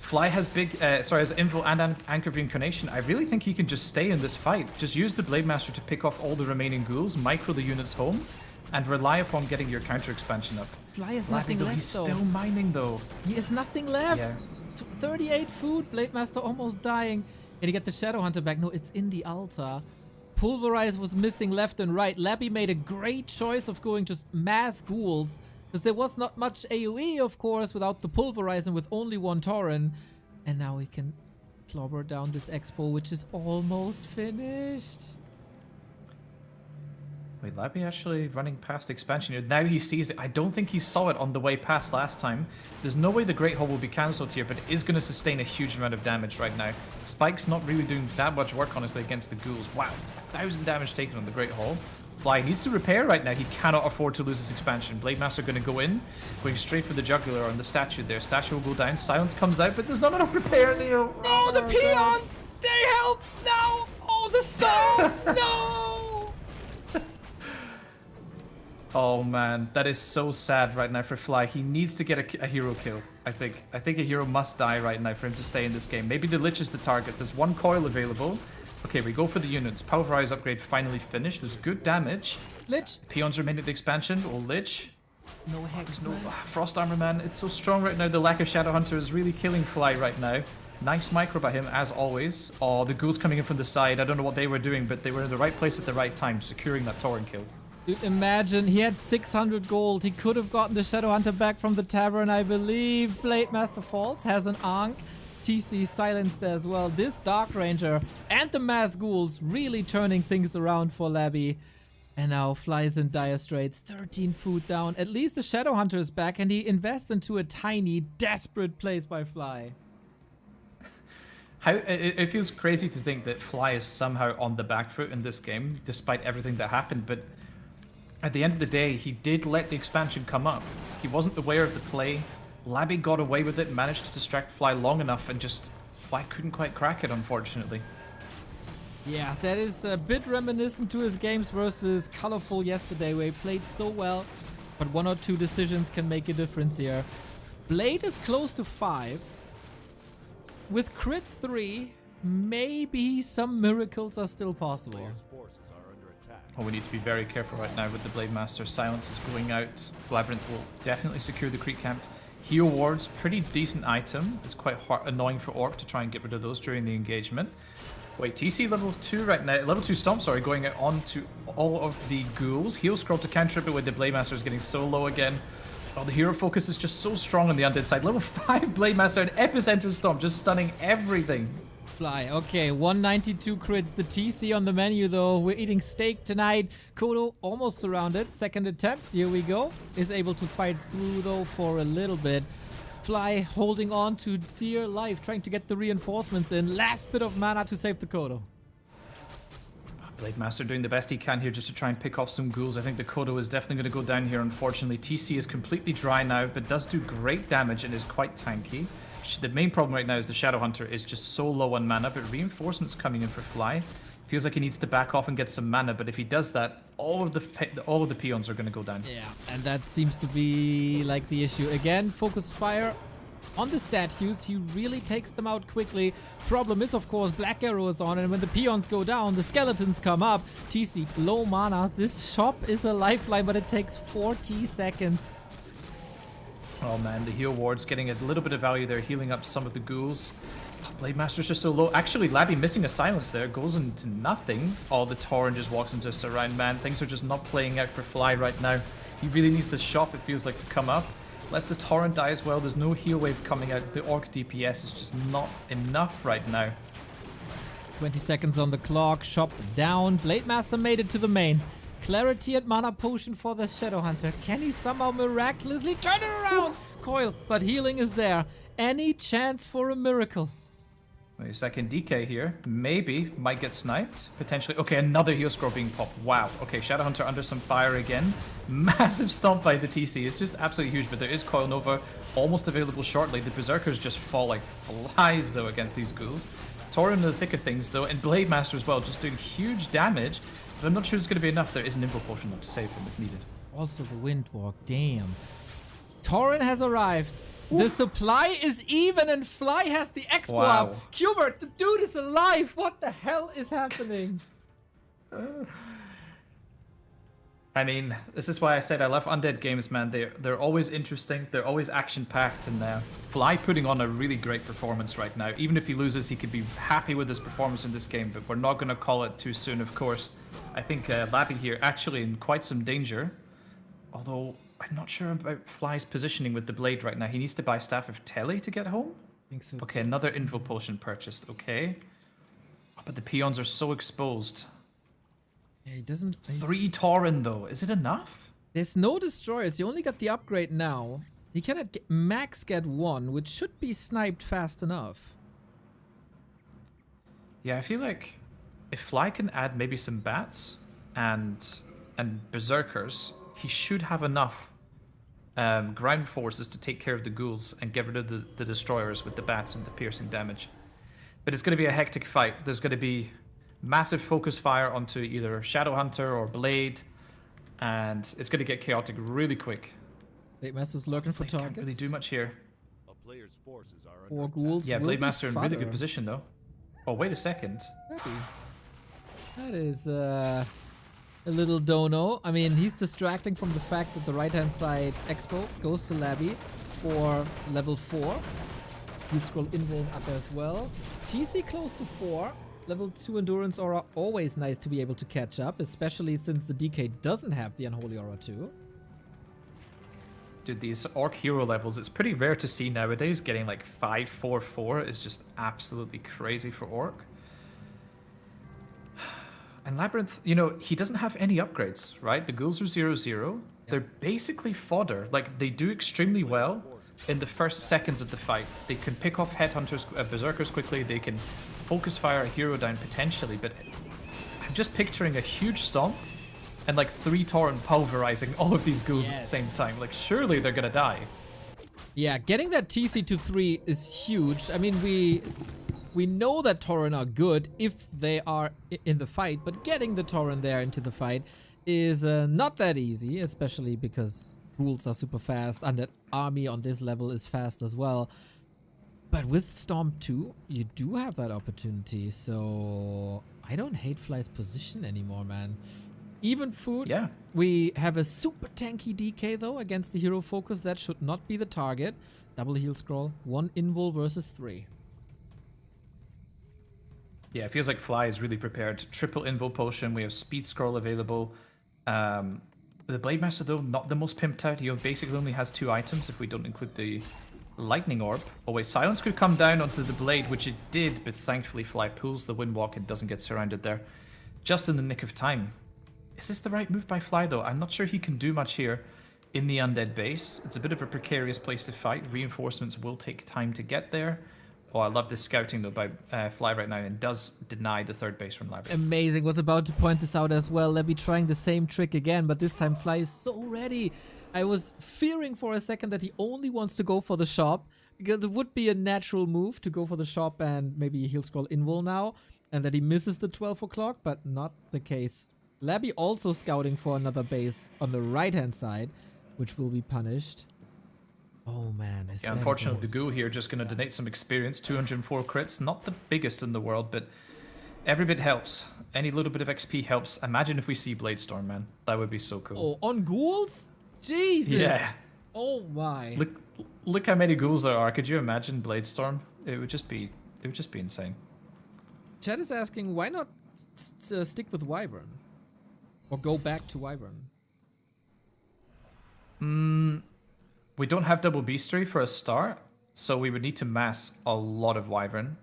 Fly has big, has Invul and Anchor of Incarnation. I really think he can just stay in this fight. Just use the Blade Master to pick off all the remaining ghouls, micro the units home, and rely upon getting your counter expansion up. Fly has nothing left, he's though. still mining, though. He has nothing left. Yeah. 38 food. Blade Master almost dying. Can he get the Shadowhunter back? No, it's in the altar. Pulverize was missing left and right. Labby made a great choice of going just mass ghouls. Because there was not much AoE, of course, without the Pulverize and with only one Tauren. And now we can clobber down this Expo, which is almost finished. Wait, Labby actually running past expansion here. Now he sees it. I don't think he saw it on the way past last time. There's no way the Great Hall will be cancelled here, but it is going to sustain a huge amount of damage right now. Spike's not really doing that much work, honestly, against the ghouls. Wow, 1,000 damage taken on the Great Hall. Fly needs to repair right now. He cannot afford to lose his expansion. Blade Master going to go in, going straight for the jugular on the statue there. Statue will go down. Silence comes out, but there's not enough repair, Neo. No, the peons! They help! No! Oh, the star! No! Oh man, that is so sad right now for Fly. He needs to get a hero kill, I think. I think a hero must die right now for him to stay in this game. Maybe the Lich is the target. There's one coil available. Okay, we go for the units. Pulverize upgrade finally finished. There's good damage. Lich! Peons remain at expansion. Oh, Lich. No hex, No, man. Frost Armor, man. It's so strong right now. The lack of Shadowhunter is really killing Fly right now. Nice micro by him, as always. Oh, the ghouls coming in from the side. I don't know what they were doing, but they were in the right place at the right time, securing that Tauren kill. Dude, imagine, he had 600 gold. He could have gotten the Shadowhunter back from the tavern, I believe. Blade Master Falls has an Ankh. TC silenced as well. This Dark Ranger and the Mass Ghouls really turning things around for Labby. And now Fly's in dire straits. 13 food down. At least the Shadowhunter is back and he invests into a tiny, desperate place by Fly. it feels crazy to think that Fly is somehow on the back foot in this game, despite everything that happened. But at the end of the day, he did let the expansion come up. He wasn't aware of the play. Labby got away with it, managed to distract Fly long enough, and just Fly couldn't quite crack it, unfortunately. Yeah, that is a bit reminiscent to his games versus Colorful yesterday, where he played so well, but 1 or 2 decisions can make a difference here. Blade is close to 5. With crit 3, maybe some miracles are still possible. Players' forces are under attack. Well, we need to be very careful right now with the Blade Master. Silence is going out. LabyRinth will definitely secure the creep camp. Heal wards, pretty decent item. It's quite annoying for Orc to try and get rid of those during the engagement. Wait, TC level 2 right now. Level 2 Stomp, sorry, going on to all of the ghouls. Heal scroll to counter it, but with the Blade Master is getting so low again. Oh, the hero focus is just so strong on the undead side. Level 5 Blade Master and Epicenter Stomp, just stunning everything. Fly, okay, 192 crits. The TC on the menu though. We're eating steak tonight. Kodo almost surrounded. Second attempt, here we go. Is able to fight through though for a little bit. Fly holding on to dear life, trying to get the reinforcements in. Last bit of mana to save the Kodo. Blade Master doing the best he can here just to try and pick off some ghouls. I think the Kodo is definitely going to go down here, unfortunately. TC is completely dry now, but does do great damage and is quite tanky. The main problem right now is the Shadow Hunter is just so low on mana, but reinforcements coming in for Fly. Feels like he needs to back off and get some mana, but if he does that, all of the peons are going to go down. Yeah, and that seems to be like the issue. Again, focused fire on the statues. He really takes them out quickly. Problem is, of course, Black Arrow is on, and when the peons go down, the skeletons come up. TC, low mana. This shop is a lifeline, but it takes 40 seconds. Oh man, the heal ward's getting a little bit of value there, healing up some of the ghouls. Oh, Blade Master's just so low. Actually, Labby missing a silence there, goes into nothing. Oh, the Tauren just walks into a surround, man. Things are just not playing out for Fly right now. He really needs the shop, it feels like, to come up. Lets the Tauren die as well. There's no heal wave coming out. The Orc DPS is just not enough right now. 20 seconds on the clock. Shop down. Blade Master made it to the main. Clarity and Mana Potion for the Shadow Hunter. Can he somehow miraculously turn it around? Coil, but healing is there. Any chance for a miracle? Wait a second, DK here. Maybe. Might get sniped. Potentially. Okay, another heal scroll being popped. Wow. Okay, Shadow Hunter under some fire again. Massive stomp by the TC. It's just absolutely huge, but there is Coil Nova almost available shortly. The Berserkers just fall like flies, though, against these ghouls. Tauren in the thick of things, though, and Blade Master as well, just doing huge damage. But I'm not sure it's going to be enough. There is an Info Potion to save him if needed. Also the Windwalk. Damn. Tauren has arrived. Oof. The supply is even and Fly has the expo Wow. up. Quberte, the dude is alive. What the hell is happening? I mean, this is why I said I love undead games, man. They're always interesting. They're always action-packed, and Fly putting on a really great performance right now. Even if he loses, he could be happy with his performance in this game, but we're not going to call it too soon, of course. I think Labby here actually in quite some danger, although I'm not sure about Fly's positioning with the blade right now. He needs to buy Staff of Telly to get home? I think so. Okay, another Info Potion purchased, okay. But the peons are so exposed. Yeah, he doesn't... 3 Tauren though, is it enough? There's no destroyers. He only got the upgrade now. He cannot max get 1, which should be sniped fast enough. Yeah, I feel like if Fly can add maybe some bats and berserkers, he should have enough ground forces to take care of the ghouls and get rid of the destroyers with the bats and the piercing damage. But it's going to be a hectic fight. There's going to be massive focus fire onto either Shadow Hunter or Blade, and it's going to get chaotic really quick. Blade Master's looking for targets. Can't really do much here. A player's forces are under Or attack. ghouls. Yeah, will Blade be Master in really fodder. good position though. Oh, wait a second. Maybe. That is a little dono. I mean, he's distracting from the fact that the right-hand side expo goes to Labby for level 4. You'd scroll in up as well. TC close to 4. Level 2 Endurance Aura, always nice to be able to catch up, especially since the DK doesn't have the Unholy Aura too. Dude, these Orc hero levels, it's pretty rare to see nowadays. Getting like 5-4-4 is just absolutely crazy for Orc. And LabyRinth, you know, he doesn't have any upgrades, right? The ghouls are 0-0. They're basically fodder. Like, they do extremely well. in the first seconds of the fight. They can pick off headhunters, berserkers quickly. They can focus fire a hero down potentially. But I'm just picturing a huge stomp and like 3 Torrent pulverizing all of these ghouls at the same time. Like surely they're gonna die. Yeah, getting that TC to 3 is huge. I mean, we know that Torrent are good if they are in the fight, but getting the Torrent there into the fight is not that easy, especially because ghouls are super fast and that army on this level is fast as well. But with Storm 2, you do have that opportunity, so I don't hate Fly's position anymore, man. Even food. Yeah. We have a super tanky DK though against the hero focus. That should not be the target. Double heal scroll. 1 invul versus 3. Yeah, it feels like Fly is really prepared. Triple invul potion. We have speed scroll available. The Blade Master though, not the most pimped out. He basically only has 2 items if we don't include the lightning orb. Oh wait, silence could come down onto the blade, which it did, but thankfully Fly pulls the windwalk and doesn't get surrounded there. Just in the nick of time. Is this the right move by Fly though? I'm not sure he can do much here in the undead base. It's a bit of a precarious place to fight. Reinforcements will take time to get there. Oh, I love this scouting though by Fly right now, and does deny the 3rd base from LabyRinth. Amazing. Was about to point this out as well. Labby trying the same trick again, but this time Fly is so ready. I was fearing for a second that he only wants to go for the shop, because it would be a natural move to go for the shop and maybe he'll scroll invul now, and that he misses the 12 o'clock, but not the case. Labby also scouting for another base on the right-hand side, which will be punished. Oh man, yeah, unfortunately, the ghoul here just going to donate some experience. 204 crits, not the biggest in the world, but every bit helps. Any little bit of XP helps. Imagine if we see Bladestorm, man. That would be so cool. Oh, on ghouls? Jesus. Yeah. Oh my. Look how many ghouls there are. Could you imagine Bladestorm? It would just be insane. Chad is asking, why not stick with Wyvern? Or go back to Wyvern? We don't have double beastery for a start, so we would need to mass a lot of Wyvern.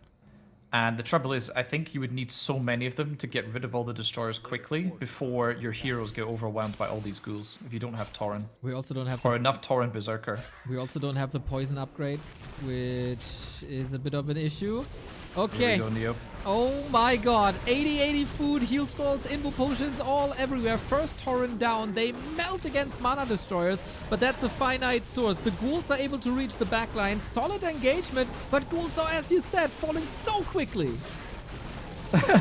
And the trouble is, I think you would need so many of them to get rid of all the destroyers quickly before your heroes get overwhelmed by all these ghouls, if you don't have Tauren. We also don't have... Or enough Tauren Berserker. We also don't have the poison upgrade, which is a bit of an issue. Okay. Here we go, Neo. Oh my god. 80 food, heal scrolls, info potions, all everywhere. First Tauren down. They melt against mana destroyers, but that's a finite source. The ghouls are able to reach the backline. Solid engagement, but ghouls are, as you said, falling so quickly.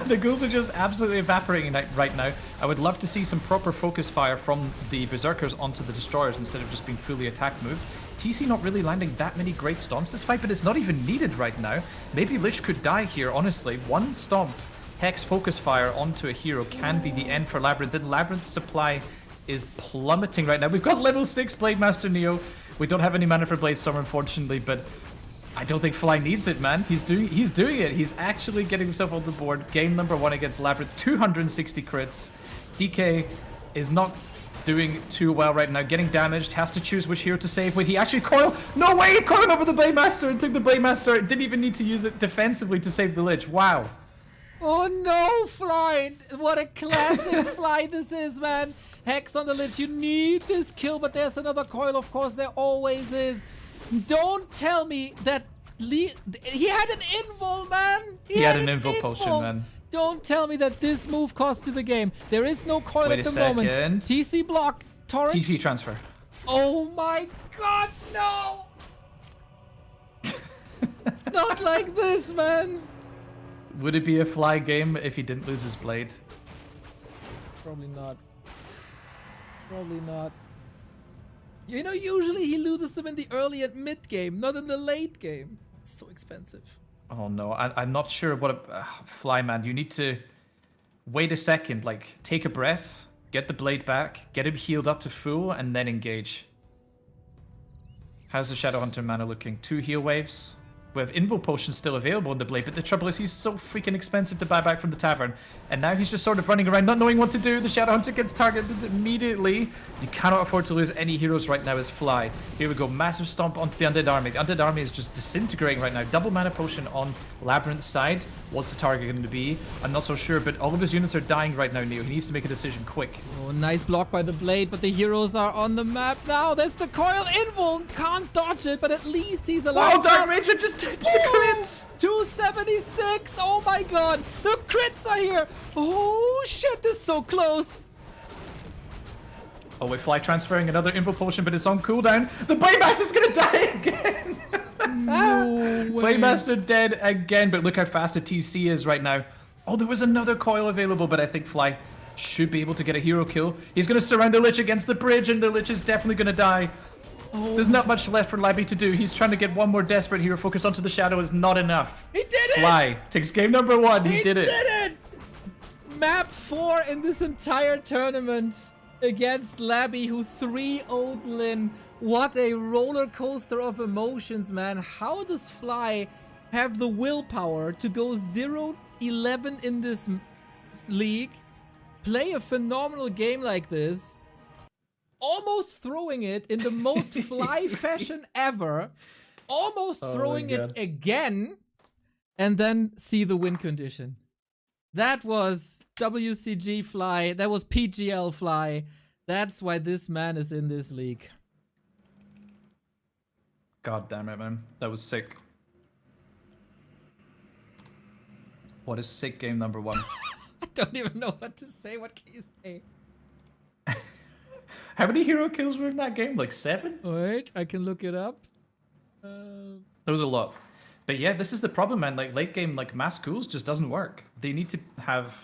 The ghouls are just absolutely evaporating right now. I would love to see some proper focus fire from the Berserkers onto the destroyers instead of just being fully attack move. TC not really landing that many great stomps this fight, but it's not even needed right now. Maybe Lich could die here, honestly. One stomp, Hex focus fire onto a hero can be the end for LabyRinth. Then LabyRinth's supply is plummeting right now. We've got level 6 Blade Master Neo. We don't have any mana for Bladestorm, unfortunately, but I don't think Fly needs it, man. He's doing it. He's actually getting himself on the board. Game number 1 against LabyRinth. 260 crits. DK is not doing too well right now. Getting damaged. Has to choose which hero to save. Wait, he actually coiled. No way! He coiled over the Blade Master and took the Blade Master. Didn't even need to use it defensively to save the Lich. Wow. Oh no, Fly! What a classic Fly this is, man. Hex on the Lich. You need this kill, but there's another coil, of course. There always is. Don't tell me that he had an invul, man. He had an invul potion, man. Don't tell me that this move cost you the game. There is no coil at the moment. TC block. Torrent. TP transfer. Oh my god, no! Not like this, man. Would it be a Fly game if he didn't lose his blade? Probably not. Probably not. You know, usually he loses them in the early and mid game, not in the late game. It's so expensive. Oh no, I'm not sure what a Fly, man. You need to wait a second, like take a breath, get the blade back, get him healed up to full, and then engage. How's the Shadowhunter mana looking? 2 heal waves. We have Invo Potions still available in the Blade, but the trouble is he's so freaking expensive to buy back from the tavern. And now he's just sort of running around not knowing what to do. The Shadow Hunter gets targeted immediately. You cannot afford to lose any heroes right now as Fly. Here we go, massive stomp onto the Undead Army. The Undead Army is just disintegrating right now. Double Mana Potion on LabyRinth's side. What's the target going to be? I'm not so sure, but all of his units are dying right now, Neo. He needs to make a decision quick. Oh, nice block by the Blade, but the heroes are on the map now. There's the coil. Invul can't dodge it, but at least he's alive. Oh, Dark Ranger just did the crits! 276. Oh my god. The crits are here. Oh shit, this is so close. Oh, wait, Fly transferring another Invo Potion, but it's on cooldown. The Blademaster's gonna die again! No way. Blademaster dead again, but look how fast the TC is right now. Oh, there was another coil available, but I think Fly should be able to get a hero kill. He's gonna surround the Lich against the bridge, and the Lich is definitely gonna die. Oh. There's not much left for Labby to do. He's trying to get one more desperate hero focus onto the Shadow is not enough. He did it! Fly takes game number 1. He did it. Map 4 in this entire tournament against Labby, who 3-0'd Lin. What a roller coaster of emotions, man. How does Fly have the willpower to go 0-11 in this league, play a phenomenal game like this, almost throwing it in the most Fly fashion ever, almost throwing it again, and then see the win condition? That was WCG Fly. That was PGL Fly. That's why this man is in this league. God damn it, man. That was sick. What is sick game number 1? I don't even know what to say. What can you say? How many hero kills were in that game? Like 7? Wait, I can look it up. There was a lot. But yeah, this is the problem, man. Like late game, like mass cools just doesn't work. They need to have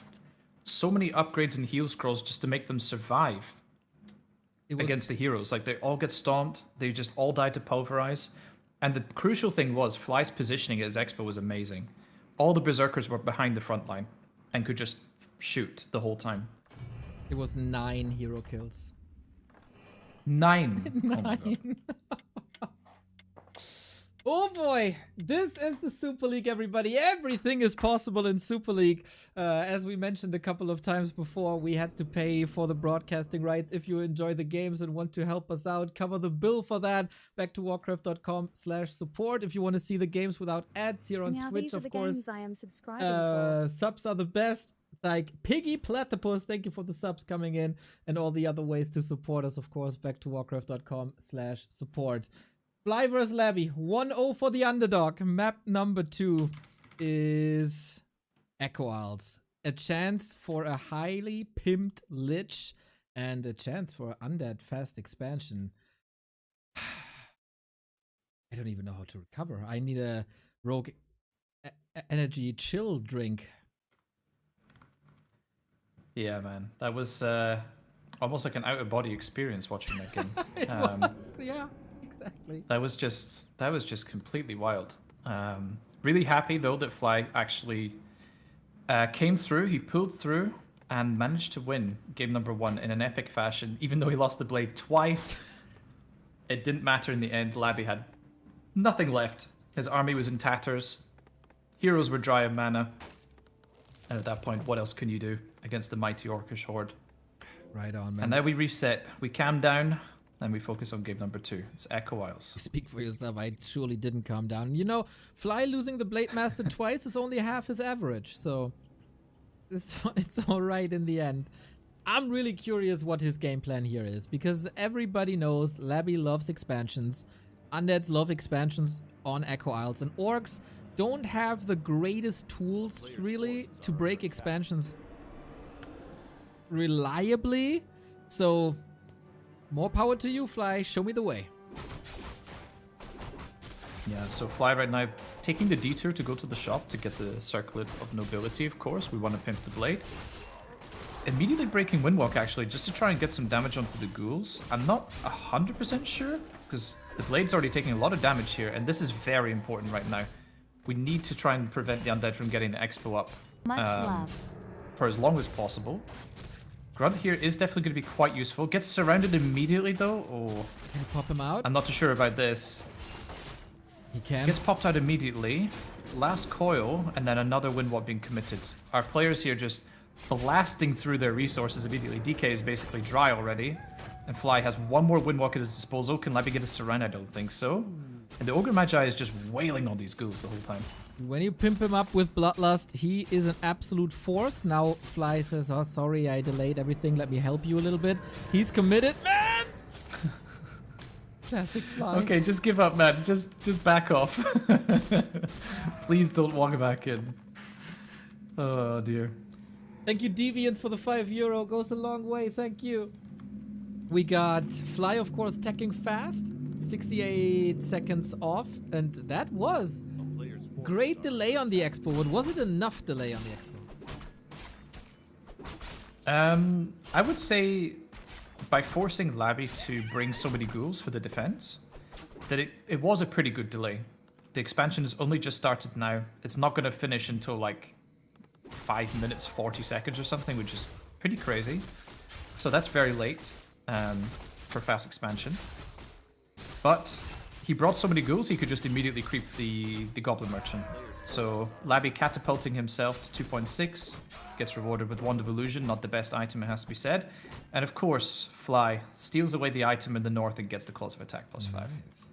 so many upgrades and heal scrolls just to make them survive against the heroes. Like they all get stomped. They just all die to pulverize. And the crucial thing was Fly's positioning at his expo was amazing. All the berserkers were behind the front line and could just shoot the whole time. It was 9 hero kills. 9. 9. Oh my God. Oh boy, this is the Super League, everybody. Everything is possible in Super League. As we mentioned a couple of times before, we had to pay for the broadcasting rights. If you enjoy the games and want to help us out, cover the bill for that. Back to warcraft.com/support. If you want to see the games without ads here on Twitch, of course. I am subscribing for. Subs are the best. Like Piggy Platypus, thank you for the subs coming in, and all the other ways to support us, of course. Back to warcraft.com/support. Fly vs. Labby, 1-0 for the underdog. Map number 2 is Echo Isles. A chance for a highly pimped Lich and a chance for undead fast expansion. I don't even know how to recover. I need a rogue energy chill drink. Yeah, man. That was almost like an out-of-body experience watching that game. It was, yeah. Exactly. That was just completely wild. Really happy though that Fly actually came through. He pulled through and managed to win game number 1 in an epic fashion. Even though he lost the blade twice, it didn't matter in the end. Labby had nothing left. His army was in tatters. Heroes were dry of mana. And at that point, what else can you do against the mighty Orcish horde? Right on, man. And now we reset. We calm down. Then we focus on game number 2. It's Echo Isles. Speak for yourself. I surely didn't calm down. You know, Fly losing the Blade Master twice is only half his average, so it's all right in the end. I'm really curious what his game plan here is, because everybody knows Labby loves expansions. Undeads love expansions on Echo Isles, and Orcs don't have the greatest tools, really, to break expansions reliably. So more power to you, Fly. Show me the way. Yeah, so Fly right now taking the detour to go to the shop to get the Circlet of Nobility, of course. We want to pimp the blade. Immediately breaking Windwalk, actually, just to try and get some damage onto the ghouls. I'm not 100% sure, because the blade's already taking a lot of damage here, and this is very important right now. We need to try and prevent the undead from getting the expo up for as long as possible. Grunt here is definitely going to be quite useful. Gets surrounded immediately, though. Oh, Can you pop him out? I'm not too sure about this. He can. Gets popped out immediately. Last coil, and then another Windwalk being committed. Our players here just blasting through their resources immediately. DK is basically dry already. And Fly has one more Windwalk at his disposal. Can Labby get a Surround? I don't think so. And the Ogre Magi is just wailing on these ghouls the whole time. When you pimp him up with Bloodlust, he is an absolute force. Now Fly says, oh, sorry, I delayed everything. Let me help you a little bit. He's committed. Man! Classic Fly. Okay, just give up, man. Just back off. Please don't walk back in. Oh, dear. Thank you, Deviants, for the €5. Goes a long way. Thank you. We got Fly, of course, teching fast. 68 seconds off. And that was great delay on the expo. But was it enough delay on the expo? I would say by forcing Labby to bring so many ghouls for the defense, that it was a pretty good delay. The expansion has only just started now. It's not going to finish until like 5 minutes, 40 seconds or something, which is pretty crazy. So that's very late for fast expansion. But he brought so many ghouls, he could just immediately creep the Goblin Merchant. So Labby catapulting himself to 2.6, gets rewarded with Wand of Illusion, not the best item, it has to be said. And of course, Fly steals away the item in the north and gets the Claws of Attack +5. Nice.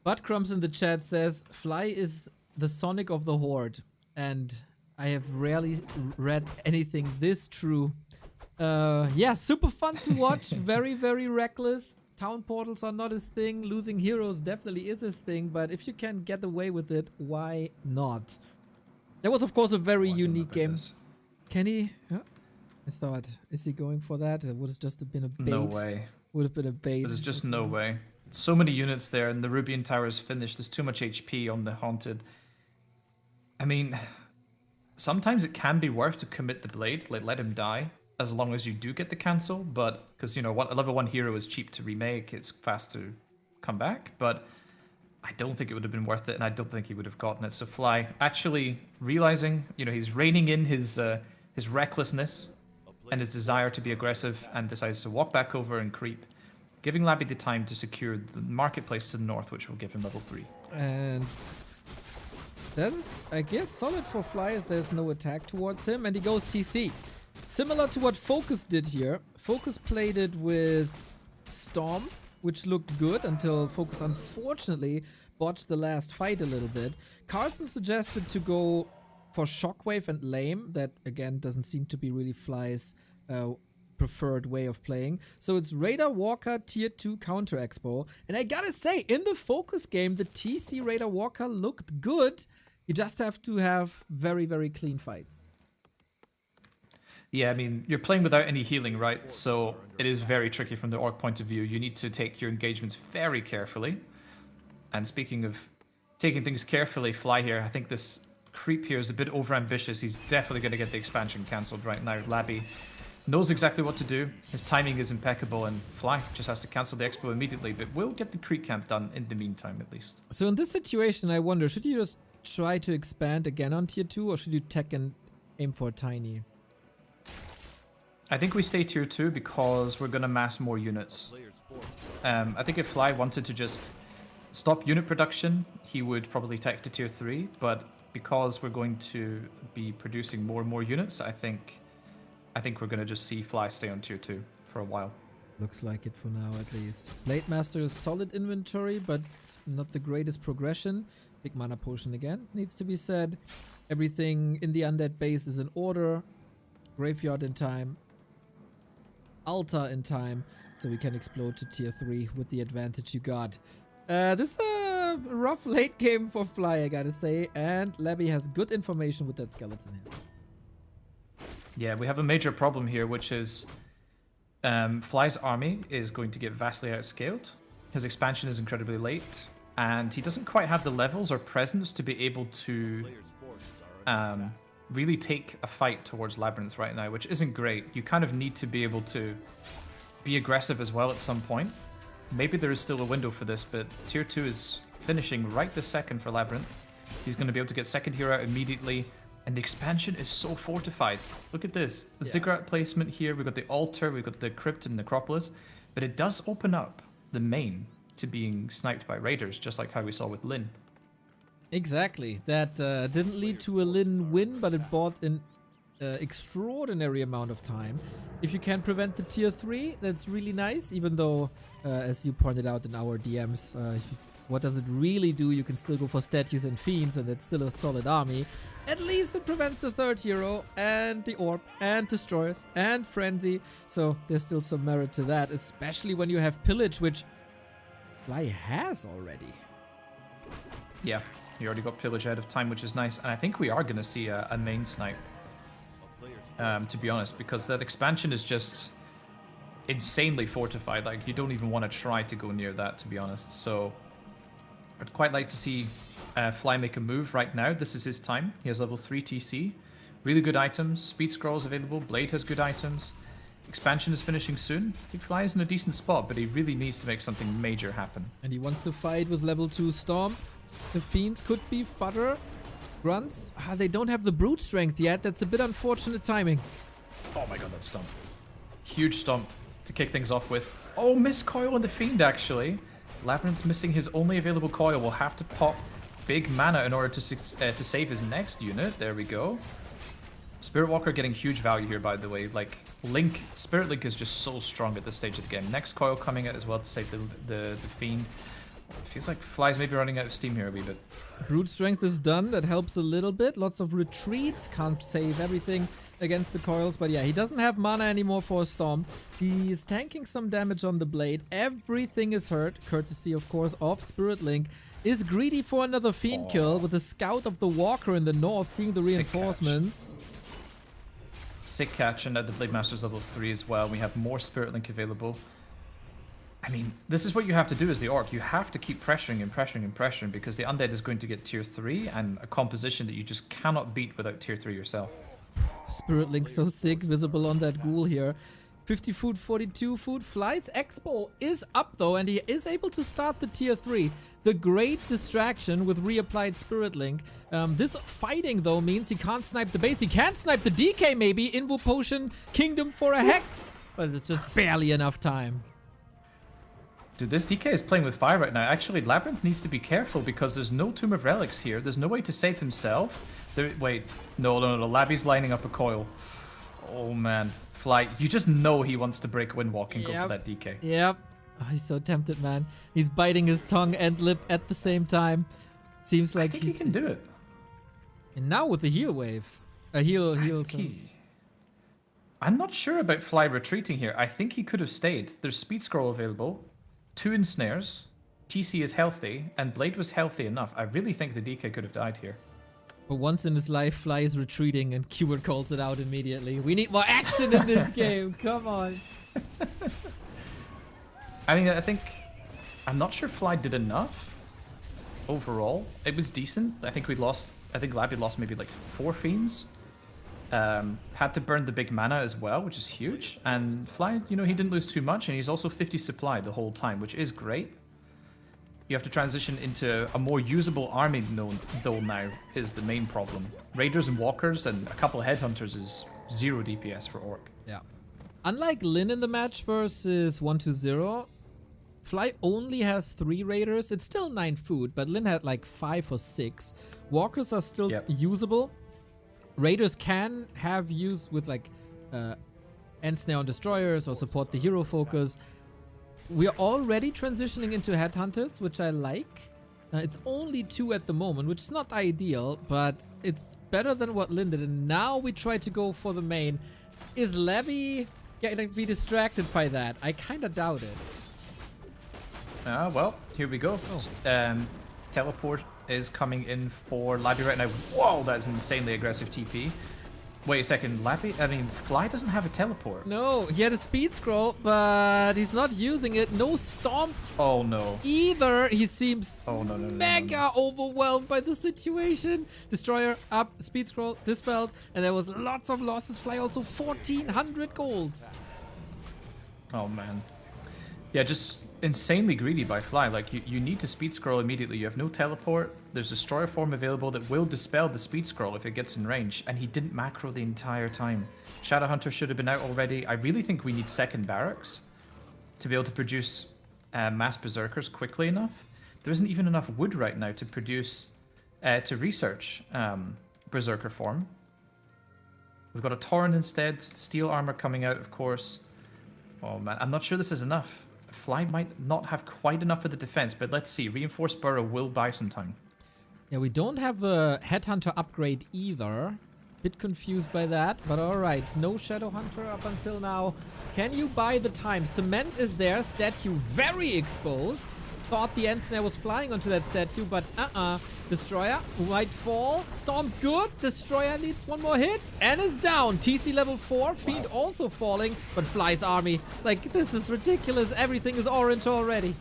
Buttcrumbs in the chat says, Fly is the Sonic of the Horde. And I have rarely read anything this true. Yeah, super fun to watch. Very, very reckless. Town portals are not his thing. Losing heroes definitely is his thing. But if you can get away with it, why not? That was, of course, a very unique game. Can he? Yeah. I thought, is he going for that? It would have just been a bait. No way. Would have been a bait. There's just no way. So many units there, and the Rubian Tower is finished. There's too much HP on the Haunted. I mean, sometimes it can be worth to commit the Blade, like let him die, as long as you do get the cancel. But because, you know, a level 1 hero is cheap to remake, it's fast to come back. But I don't think it would have been worth it, and I don't think he would have gotten it. So Fly actually realizing, you know, he's reining in his recklessness and his desire to be aggressive, and decides to walk back over and creep, giving Labby the time to secure the marketplace to the north, which will give him level 3. And that's, I guess, solid for Fly, as there's no attack towards him, and he goes TC. Similar to what Focus did here. Focus played it with Storm, which looked good until Focus unfortunately botched the last fight a little bit. Carson suggested to go for Shockwave and Lame. That, again, doesn't seem to be really Fly's preferred way of playing. So it's Raider Walker Tier 2 Counter Expo. And I gotta say, in the Focus game, the TC Raider Walker looked good. You just have to have very, very clean fights. Yeah, I mean, you're playing without any healing, right? So it is very tricky from the Orc point of view. You need to take your engagements very carefully. And speaking of taking things carefully, Fly here, I think this creep here is a bit overambitious. He's definitely going to get the expansion cancelled right now. Labby knows exactly what to do. His timing is impeccable, and Fly just has to cancel the expo immediately, but we'll get the creep camp done in the meantime, at least. So in this situation, I wonder, should you just try to expand again on Tier 2, or should you tech and aim for Tiny? I think we stay Tier 2 because we're going to mass more units. I think if Fly wanted to just stop unit production, he would probably tech to Tier 3, but because we're going to be producing more and more units, I think we're going to just see Fly stay on Tier 2 for a while. Looks like it for now, at least. Blade Master is solid inventory, but not the greatest progression. Big Mana Potion again, needs to be said. Everything in the Undead base is in order. Graveyard in time. Altar in time. So we can explode to Tier 3 with the advantage you got. This is a rough late game for Fly, I gotta say. And Labby has good information with that skeleton here. Yeah, we have a major problem here, which is Fly's army is going to get vastly outscaled. His expansion is incredibly late, and he doesn't quite have the levels or presence to be able to really take a fight towards LabyRinth right now, which isn't great. You kind of need to be able to be aggressive as well at some point. Maybe there is still a window for this, but Tier 2 is finishing right this second for LabyRinth. He's going to be able to get second hero out immediately, and the expansion is so fortified. Look at this. The ziggurat placement here, we've got the altar, we've got the crypt and necropolis, but it does open up the main. to being sniped by raiders, just like how we saw with Lin. Exactly. That didn't lead to a Lin win, but it bought an extraordinary amount of time. If you can prevent the tier 3, that's really nice, even though, as you pointed out in our DMs, what does it really do? You can still go for statues and fiends, and it's still a solid army. At least it prevents the third hero, and the orb, and destroyers, and frenzy. So there's still some merit to that, especially when you have pillage, which Fly has already. Yeah, you already got pillage ahead of time, which is nice. And I think we are going to see a main snipe, to be honest, because that expansion is just insanely fortified. Like, you don't even want to try to go near that, to be honest. So I'd quite like to see Fly make a move right now. This is his time. He has level 3 TC. Really good items. Speed scrolls available. Blade has good items. Expansion is finishing soon. I think Fly is in a decent spot, but he really needs to make something major happen. And he wants to fight with level 2 Storm. The Fiends could be fodder. Grunts, they don't have the brute strength yet. That's a bit unfortunate timing. Oh my god, that stomp. Huge stomp to kick things off with. Oh, miss coil on the Fiend, actually. LabyRinth missing his only available coil. Will have to pop big mana in order to save his next unit. There we go. Spirit Walker getting huge value here, by the way. Like, Spirit Link is just so strong at this stage of the game. Next coil coming out as well to save the Fiend. Feels like Fly's maybe running out of steam here a wee bit. Brute strength is done. That helps a little bit. Lots of retreats. Can't save everything against the coils. But yeah, he doesn't have mana anymore for a Storm. He's tanking some damage on the Blade. Everything is hurt. Courtesy, of course, of Spirit Link. Is greedy for another Fiend kill with a Scout of the Walker in the north, seeing the reinforcements. Sick catch, and now the Blade Master's level 3 as well. We have more Spirit Link available. I mean, this is what you have to do as the Orc. You have to keep pressuring and pressuring and pressuring, because the Undead is going to get tier 3 and a composition that you just cannot beat without tier 3 yourself. Spirit Link so sick, visible on that ghoul here. 50 food, 42 food. Fly's Expo is up though, and he is able to start the tier 3. The great distraction with reapplied Spirit Link. This fighting though means he can't snipe the base. He can snipe the DK maybe. Invo Potion, Kingdom for a Hex. But it's just barely enough time. Dude, this DK is playing with fire right now. Actually, LabyRinth needs to be careful because there's no Tomb of Relics here. There's no way to save himself. Wait, no, Labby's lining up a coil. Oh man, Fly, you just know he wants to break Windwalk and go for that DK. Yep. Oh, he's so tempted, man. He's biting his tongue and lip at the same time. Seems like I think he can do it. And now with the heal wave. Heal. I'm not sure about Fly retreating here. I think he could have stayed. There's Speed Scroll available. 2 ensnares, TC is healthy, and Blade was healthy enough. I really think the DK could have died here. But once in his life, Fly is retreating, and Quberte calls it out immediately. We need more action in this game. Come on. I mean, I'm not sure Fly did enough overall. It was decent. I think Labby lost maybe like 4 Fiends. Had to burn the big mana as well, which is huge. And Fly, he didn't lose too much, and he's also 50 supply the whole time, which is great. You have to transition into a more usable army though now is the main problem. Raiders and Walkers and a couple of Headhunters is 0 DPS for Orc. Yeah. Unlike Lin in the match versus 1-2-0, Fly only has 3 Raiders. It's still 9 food, but Lin had like 5 or 6. Walkers are still usable. Raiders can have use with like end snare on destroyers or support the hero focus. We are already transitioning into Headhunters, which I like. It's only 2 at the moment, which is not ideal, but it's better than what Lin did. And now we try to go for the main. Is Labby going to be distracted by that? I kind of doubt it. Well, here we go. Teleport is coming in for Labby right now. Whoa, that's an insanely aggressive TP. Wait a second, Fly doesn't have a teleport. No, he had a speed scroll, but he's not using it. No stomp. Oh no. Either. He seems mega overwhelmed by the situation. Destroyer up, speed scroll, dispelled, and there was lots of losses. Fly also 1400 gold. Oh man. Yeah, just insanely greedy by Fly. Like, you need to speed scroll immediately. You have no teleport. There's Destroyer form available that will dispel the speed scroll if it gets in range. And he didn't macro the entire time. Shadowhunter should have been out already. I really think we need second barracks to be able to produce mass berserkers quickly enough. There isn't even enough wood right now to produce, to research berserker form. We've got a Tauren instead, steel armor coming out, of course. Oh man, I'm not sure this is enough. Fly might not have quite enough for the defense, but let's see. Reinforced Burrow will buy some time. Yeah, we don't have the Headhunter upgrade either. Bit confused by that, but alright. No Shadowhunter up until now. Can you buy the time? Cement is there, statue very exposed. Thought the End Snare was flying onto that statue, but Destroyer might fall. Storm good. Destroyer needs one more hit and is down. TC level 4. Fiend also falling, but Fly's army. Like, this is ridiculous. Everything is orange already.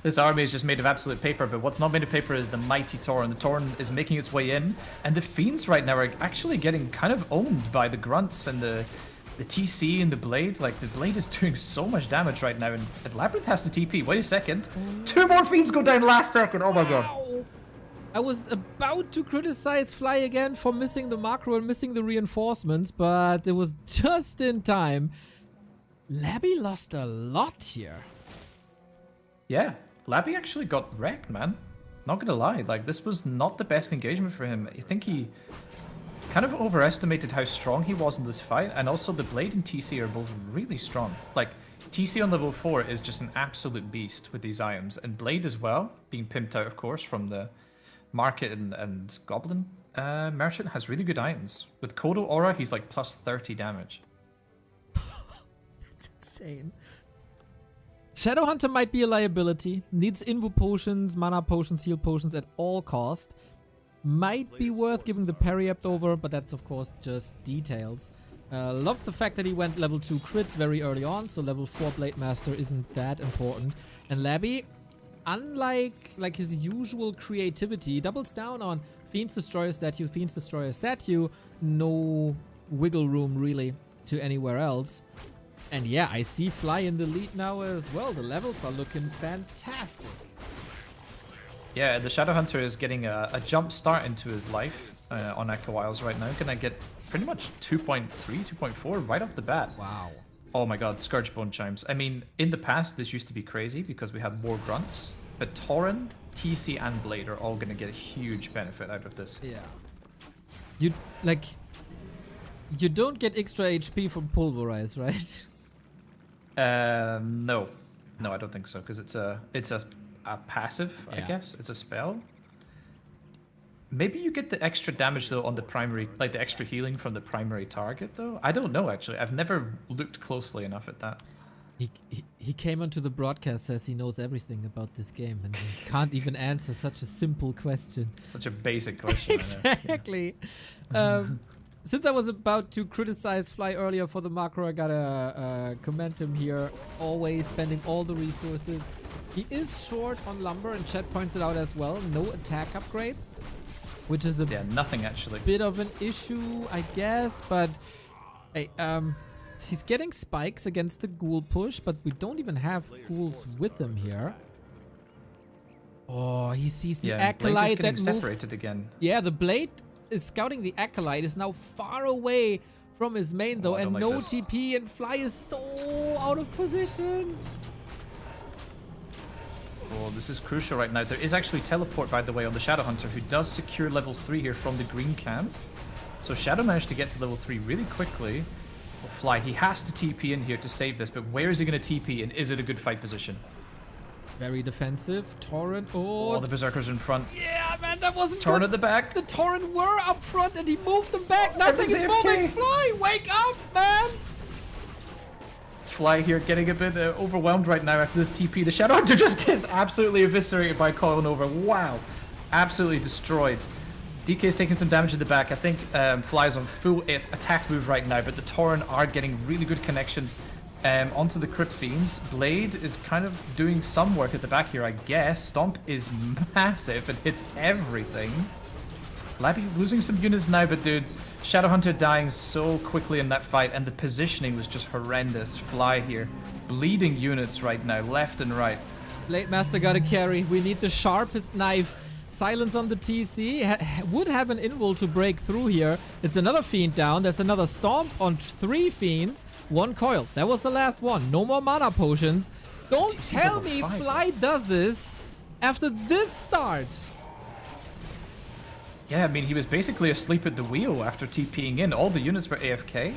This army is just made of absolute paper, but what's not made of paper is the mighty Tauren. The Tauren is making its way in, and the Fiends right now are actually getting kind of owned by the Grunts and the TC and the Blade. Like, the Blade is doing so much damage right now, and LabyRinth has to TP. Wait a second. 2 more Fiends go down last second. Oh my god. I was about to criticize Fly again for missing the macro and missing the reinforcements, but it was just in time. Labby lost a lot here. Yeah, Labby actually got wrecked, man. Not gonna lie, like, this was not the best engagement for him. I think he kind of overestimated how strong he was in this fight, and also the Blade and TC are both really strong. Like, TC on level 4 is just an absolute beast with these items, and Blade as well, being pimped out, of course, from the Market and Goblin Merchant, has really good items. With Kodo Aura, he's like plus 30 damage. That's insane. Shadowhunter might be a liability. Needs Invo potions, mana potions, heal potions at all cost. Might be worth giving the Periapt over, but that's of course just details. Love the fact that he went level 2 crit very early on, so level 4 Blade Master isn't that important. And Labby, unlike like his usual creativity, doubles down on Fiends Destroyer statue, Fiends Destroyer statue, no wiggle room really to anywhere else. And yeah, I see Fly in the lead now as well. The levels are looking fantastic. Yeah, the Shadowhunter is getting a jump start into his life on Echo Isles right now. Gonna get pretty much 2.3, 2.4 right off the bat. Wow. Oh my god, Scourge Bone Chimes. I mean, in the past, this used to be crazy because we had more Grunts. But Tauren, TC, and Blade are all gonna get a huge benefit out of this. Yeah. You don't get extra HP from Pulverize, right? No. No, I don't think so, because it's a passive, I Yeah. guess. It's a spell. Maybe you get the extra damage, though, on the primary, like the extra healing from the primary target, though? I don't know, actually. I've never looked closely enough at that. He came onto the broadcast, says he knows everything about this game, and he can't even answer such a simple question. Such a basic question. Exactly. Since I was about to criticize Fly earlier for the macro, I gotta commend him here. Always spending all the resources. He is short on lumber, and Chet points it out as well. No attack upgrades, which is a Yeah, nothing, actually. bit of an issue, I guess. But hey, he's getting spikes against the ghoul push, but we don't even have ghouls with him here. Oh, he sees the Yeah, Blade is acolyte getting that moved. separated again. Yeah, the Blade is scouting the acolyte, is now far away from his main though, I and don't no like this. TP, and Fly is so out of position. Oh, this is crucial right now. There is actually teleport, by the way, on the Shadowhunter, who does secure level 3 here from the green camp. So Shadow managed to get to level 3 really quickly. Well, Fly, he has to TP in here to save this, but where is he going to TP, and is it a good fight position? Very defensive. Torrent. Oh, the Berserkers in front. Yeah, man, that wasn't Torrent good. at the back. The Torrent were up front and he moved them back. Nothing is everything's moving. AFK. Fly, wake up, man. Fly here getting a bit overwhelmed right now after this TP. The Shadowhunter just gets absolutely eviscerated by Coil Nova. Wow. Absolutely destroyed. DK is taking some damage in the back. I think Fly's on full attack move right now, but the Tauren are getting really good connections onto the Crypt Fiends. Blade is kind of doing some work at the back here, I guess. Stomp is massive and hits everything. Labby losing some units now, but dude, Shadowhunter dying so quickly in that fight, and the positioning was just horrendous. Fly here, bleeding units right now, left and right. Blade Master got a carry. We need the sharpest knife. Silence on the TC. Would have an invul to break through here. It's another Fiend down. There's another Stomp on 3 Fiends. 1 Coil. That was the last one. No more Mana Potions. Don't TC's tell level me 5. Fly does this after this start. Yeah, I mean, he was basically asleep at the wheel after TPing in. All the units were AFK.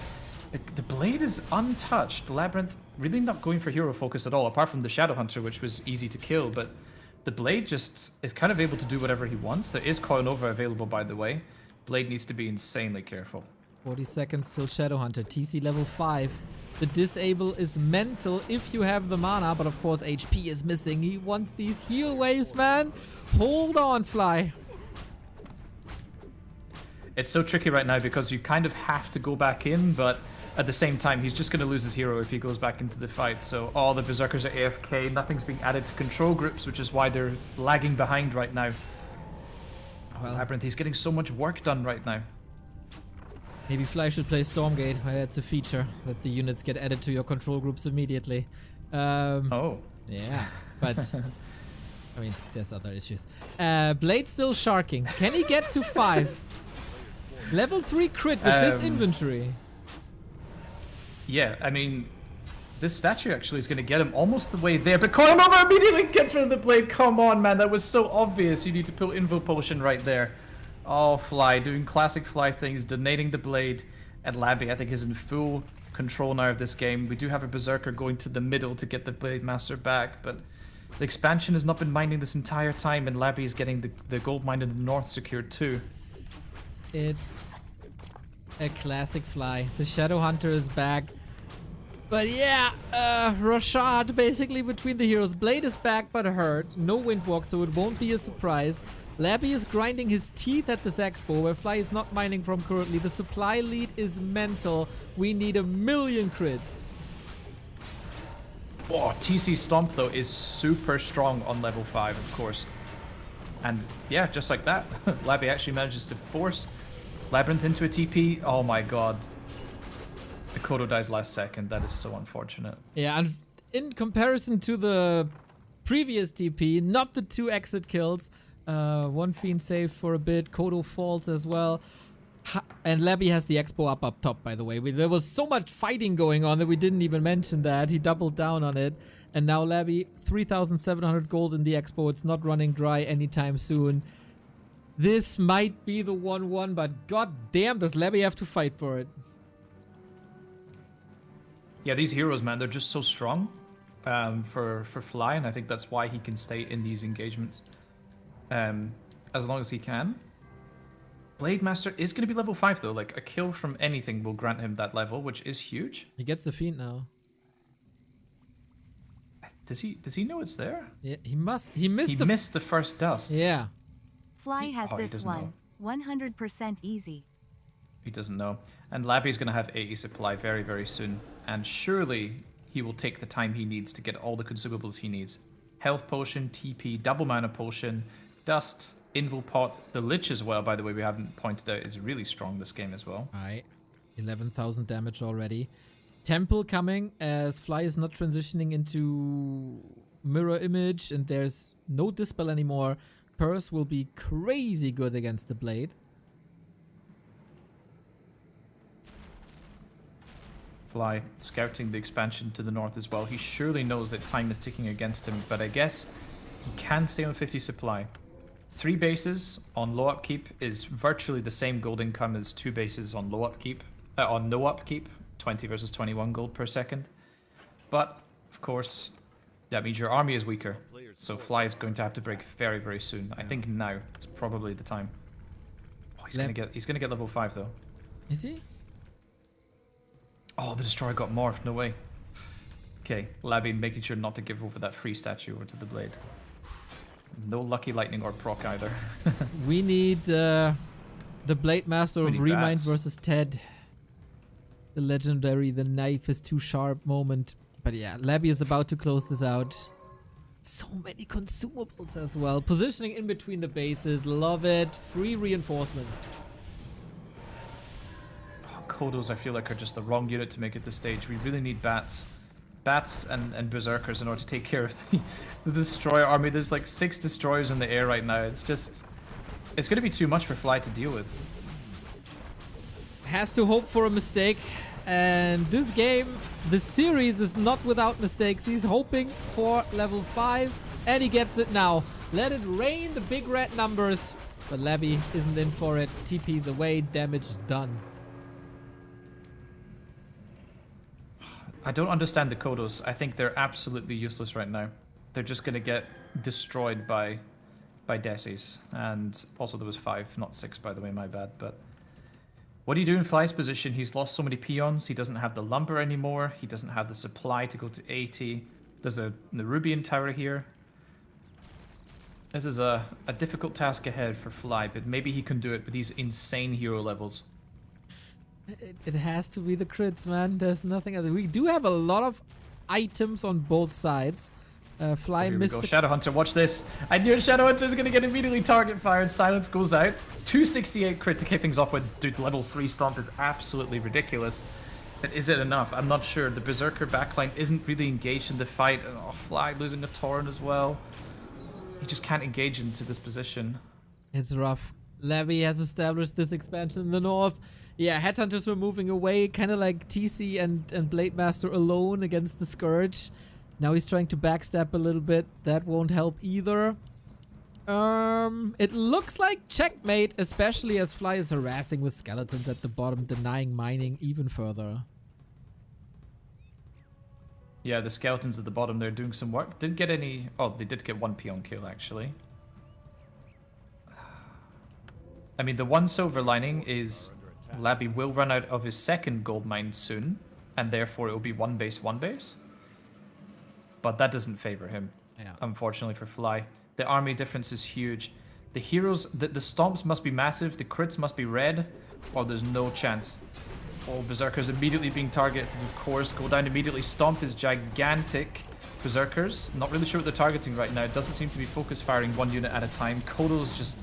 The blade is untouched. LabyRinth really not going for hero focus at all, apart from the Shadow Hunter, which was easy to kill. But the blade just is kind of able to do whatever he wants. There is Coil Nova available, by the way. Blade needs to be insanely careful. 40 seconds till Shadow Hunter. TC level 5. The disable is mental if you have the mana, but of course HP is missing. He wants these heal waves, man. Hold on, Fly. It's so tricky right now because you kind of have to go back in, but at the same time, he's just going to lose his hero if he goes back into the fight. So all the Berserkers are AFK, nothing's being added to control groups, which is why they're lagging behind right now. Well, LabyRinth, he's getting so much work done right now. Maybe Fly should play Stormgate. It's a feature that the units get added to your control groups immediately. Oh. Yeah, but I mean, there's other issues. Blade still sharking. Can he get to 5? Level 3 crit with this inventory. Yeah, I mean, this statue actually is going to get him almost the way there, but Coil Nova immediately gets rid of the blade. Come on, man, that was so obvious. You need to pull Invo Potion right there. Oh, Fly, doing classic Fly things, donating the blade, and Labby, I think, is in full control now of this game. We do have a Berserker going to the middle to get the Blade Master back, but the expansion has not been mining this entire time, and Labby is getting the gold mine in the north secured too. It's a classic Fly. The Shadow Hunter is back. But yeah, Rashad basically between the heroes. Blade is back but hurt. No Windwalk, so it won't be a surprise. Labby is grinding his teeth at this expo where Fly is not mining from currently. The supply lead is mental. We need 1,000,000 crits. Oh, TC Stomp though is super strong on level 5, of course. And yeah, just like that, Labby actually manages to force LabyRinth into a TP. Oh my god. The Kodo dies last second. That is so unfortunate. Yeah, and in comparison to the previous TP, not the 2 exit kills. One Fiend saved for a bit. Kodo falls as well. And Labby has the expo up top, by the way. There was so much fighting going on that we didn't even mention that. He doubled down on it. And now Labby, 3,700 gold in the expo. It's not running dry anytime soon. This might be the 1-1, but god damn does Labby have to fight for it. Yeah, these heroes, man, they're just so strong for Fly, and I think that's why he can stay in these engagements as long as he can. Blade Master is going to be level 5 though. Like, a kill from anything will grant him that level, which is huge. He gets the Fiend now. Does he know it's there? Yeah, he must. He missed the first dust. Yeah. Fly has he this doesn't one. 100% easy. He doesn't know. And Labby's going to have 80 supply very, very soon. And surely he will take the time he needs to get all the consumables he needs. Health Potion, TP, Double Mana Potion, Dust, Invul Pot. The Lich as well, by the way, we haven't pointed out, is really strong this game as well. Alright. 11,000 damage already. Temple coming as Fly is not transitioning into Mirror Image and there's no Dispel anymore. Purse will be crazy good against the Blade. Fly scouting the expansion to the north as well. He surely knows that time is ticking against him, but I guess he can stay on 50 supply. 3 bases on low upkeep is virtually the same gold income as 2 bases on low upkeep, on no upkeep, 20 versus 21 gold per second. But of course, that means your army is weaker. So Fly is going to have to break very, very soon. I think now it's probably the time. Oh, he's gonna get level 5 though. Is he? Oh, the Destroyer got morphed. No way. Okay, Labby making sure not to give over that free statue over to the Blade. No Lucky Lightning or proc either. We need the Blade Master of Remind bats. versus Ted. The legendary, the knife is too sharp moment. But yeah, Labby is about to close this out. So many consumables as well. Positioning in between the bases. Love it. Free reinforcement. Kodos, I feel like, are just the wrong unit to make it this stage. We really need bats. Bats and Berserkers in order to take care of the Destroyer army. There's like 6 Destroyers in the air right now. It's just... it's going to be too much for Fly to deal with. Has to hope for a mistake. And this game, the series is not without mistakes. He's hoping for level 5 and he gets it now. Let it rain the big red numbers. But Labby isn't in for it. TP's away, damage done. I don't understand the Kodos. I think they're absolutely useless right now. They're just going to get destroyed by Decis. And also there was 5, not 6 by the way, my bad. But what do you do in Fly's position? He's lost so many peons. He doesn't have the lumber anymore. He doesn't have the supply to go to 80. There's a Nerubian tower here. This is a difficult task ahead for Fly, but maybe he can do it with these insane hero levels. It has to be the crits, man. There's nothing other. We do have a lot of items on both sides. Fly missed. Shadowhunter, watch this. I knew Shadowhunter is going to get immediately target fired. Silence goes out. 268 crit to kick things off with. Dude, level 3 stomp is absolutely ridiculous. But is it enough? I'm not sure. The Berserker backline isn't really engaged in the fight. Oh, Fly losing a Torrent as well. He just can't engage into this position. It's rough. Labby has established this expansion in the north. Yeah, Headhunters were moving away, kind of like TC and Blade Master alone against the Scourge. Now he's trying to backstab a little bit. That won't help either. It looks like checkmate, especially as Fly is harassing with skeletons at the bottom, denying mining even further. Yeah, the skeletons at the bottom, they're doing some work. Didn't get any... Oh, they did get 1 peon kill, actually. I mean, the one silver lining is Labby will run out of his second gold mine soon, and therefore it will be 1 base, 1 base. But that doesn't favor him, unfortunately for Fly. The army difference is huge. The heroes, the stomps must be massive, the crits must be red, or there's no chance. Oh, Berserkers immediately being targeted, of course. Go down immediately. Stomp is gigantic. Berserkers, not really sure what they're targeting right now. It doesn't seem to be focus firing 1 unit at a time. Kodo's just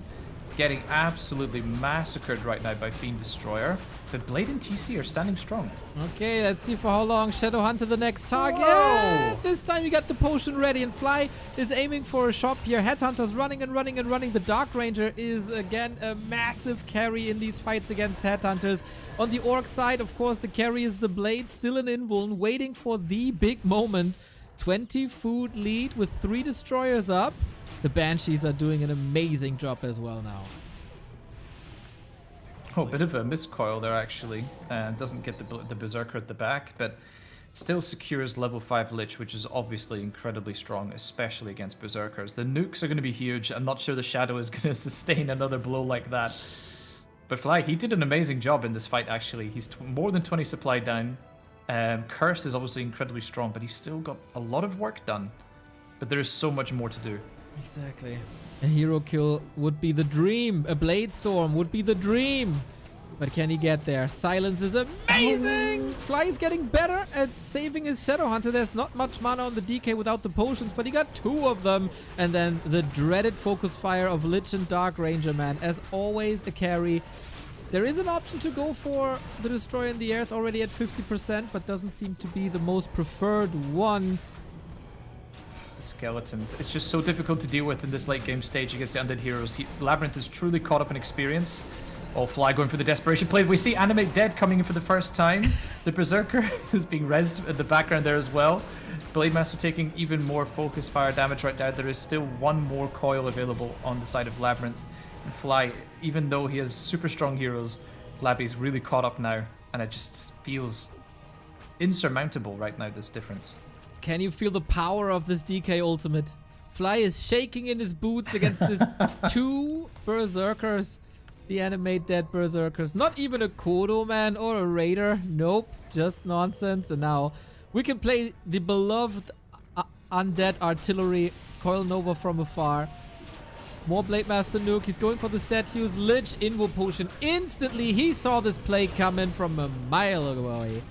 getting absolutely massacred right now by Fiend Destroyer. But Blade and TC are standing strong. Okay, let's see for how long. Shadowhunter the next target. Whoa! This time you got the potion ready and Fly is aiming for a shop here. Headhunter's running and running and running. The Dark Ranger is again a massive carry in these fights against Headhunters. On the Orc side, of course, the carry is the Blade, still an invuln, waiting for the big moment. 20 food lead with 3 destroyers up. The Banshees are doing an amazing job as well now. Oh, a bit of a miscoil there, actually. Doesn't get the Berserker at the back, but still secures level 5 Lich, which is obviously incredibly strong, especially against Berserkers. The nukes are going to be huge. I'm not sure the Shadow is going to sustain another blow like that. But Fly, he did an amazing job in this fight, actually. He's more than 20 supply down. Curse is obviously incredibly strong, but he's still got a lot of work done. But there is so much more to do. Exactly. A hero kill would be the dream. A Blade Storm would be the dream. But can he get there? Silence is amazing! Fly is getting better at saving his Shadowhunter. There's not much mana on the DK without the potions, but he got 2 of them. And then the dreaded focus fire of Lich and Dark Ranger, man. As always, a carry. There is an option to go for the Destroyer in the air. It's already at 50%, but doesn't seem to be the most preferred one. The skeletons. It's just so difficult to deal with in this late game stage against the undead heroes. LabyRinth is truly caught up in experience. Oh, Fly going for the desperation play. We see Animate Dead coming in for the first time. The Berserker is being rezzed at the background there as well. Blade Master taking even more focus fire damage right now. There is still 1 more coil available on the side of LabyRinth. And Fly, even though he has super strong heroes, Labby's really caught up now. And it just feels insurmountable right now, this difference. Can you feel the power of this DK ultimate? Fly is shaking in his boots against his 2 Berserkers. The Animate Dead Berserkers. Not even a Kodo, man, or a Raider. Nope, just nonsense. And now we can play the beloved Undead Artillery. Coil Nova from afar. More Blade Master Nuke. He's going for the statues. Lich, Invo Potion. Instantly, he saw this play coming from a mile away.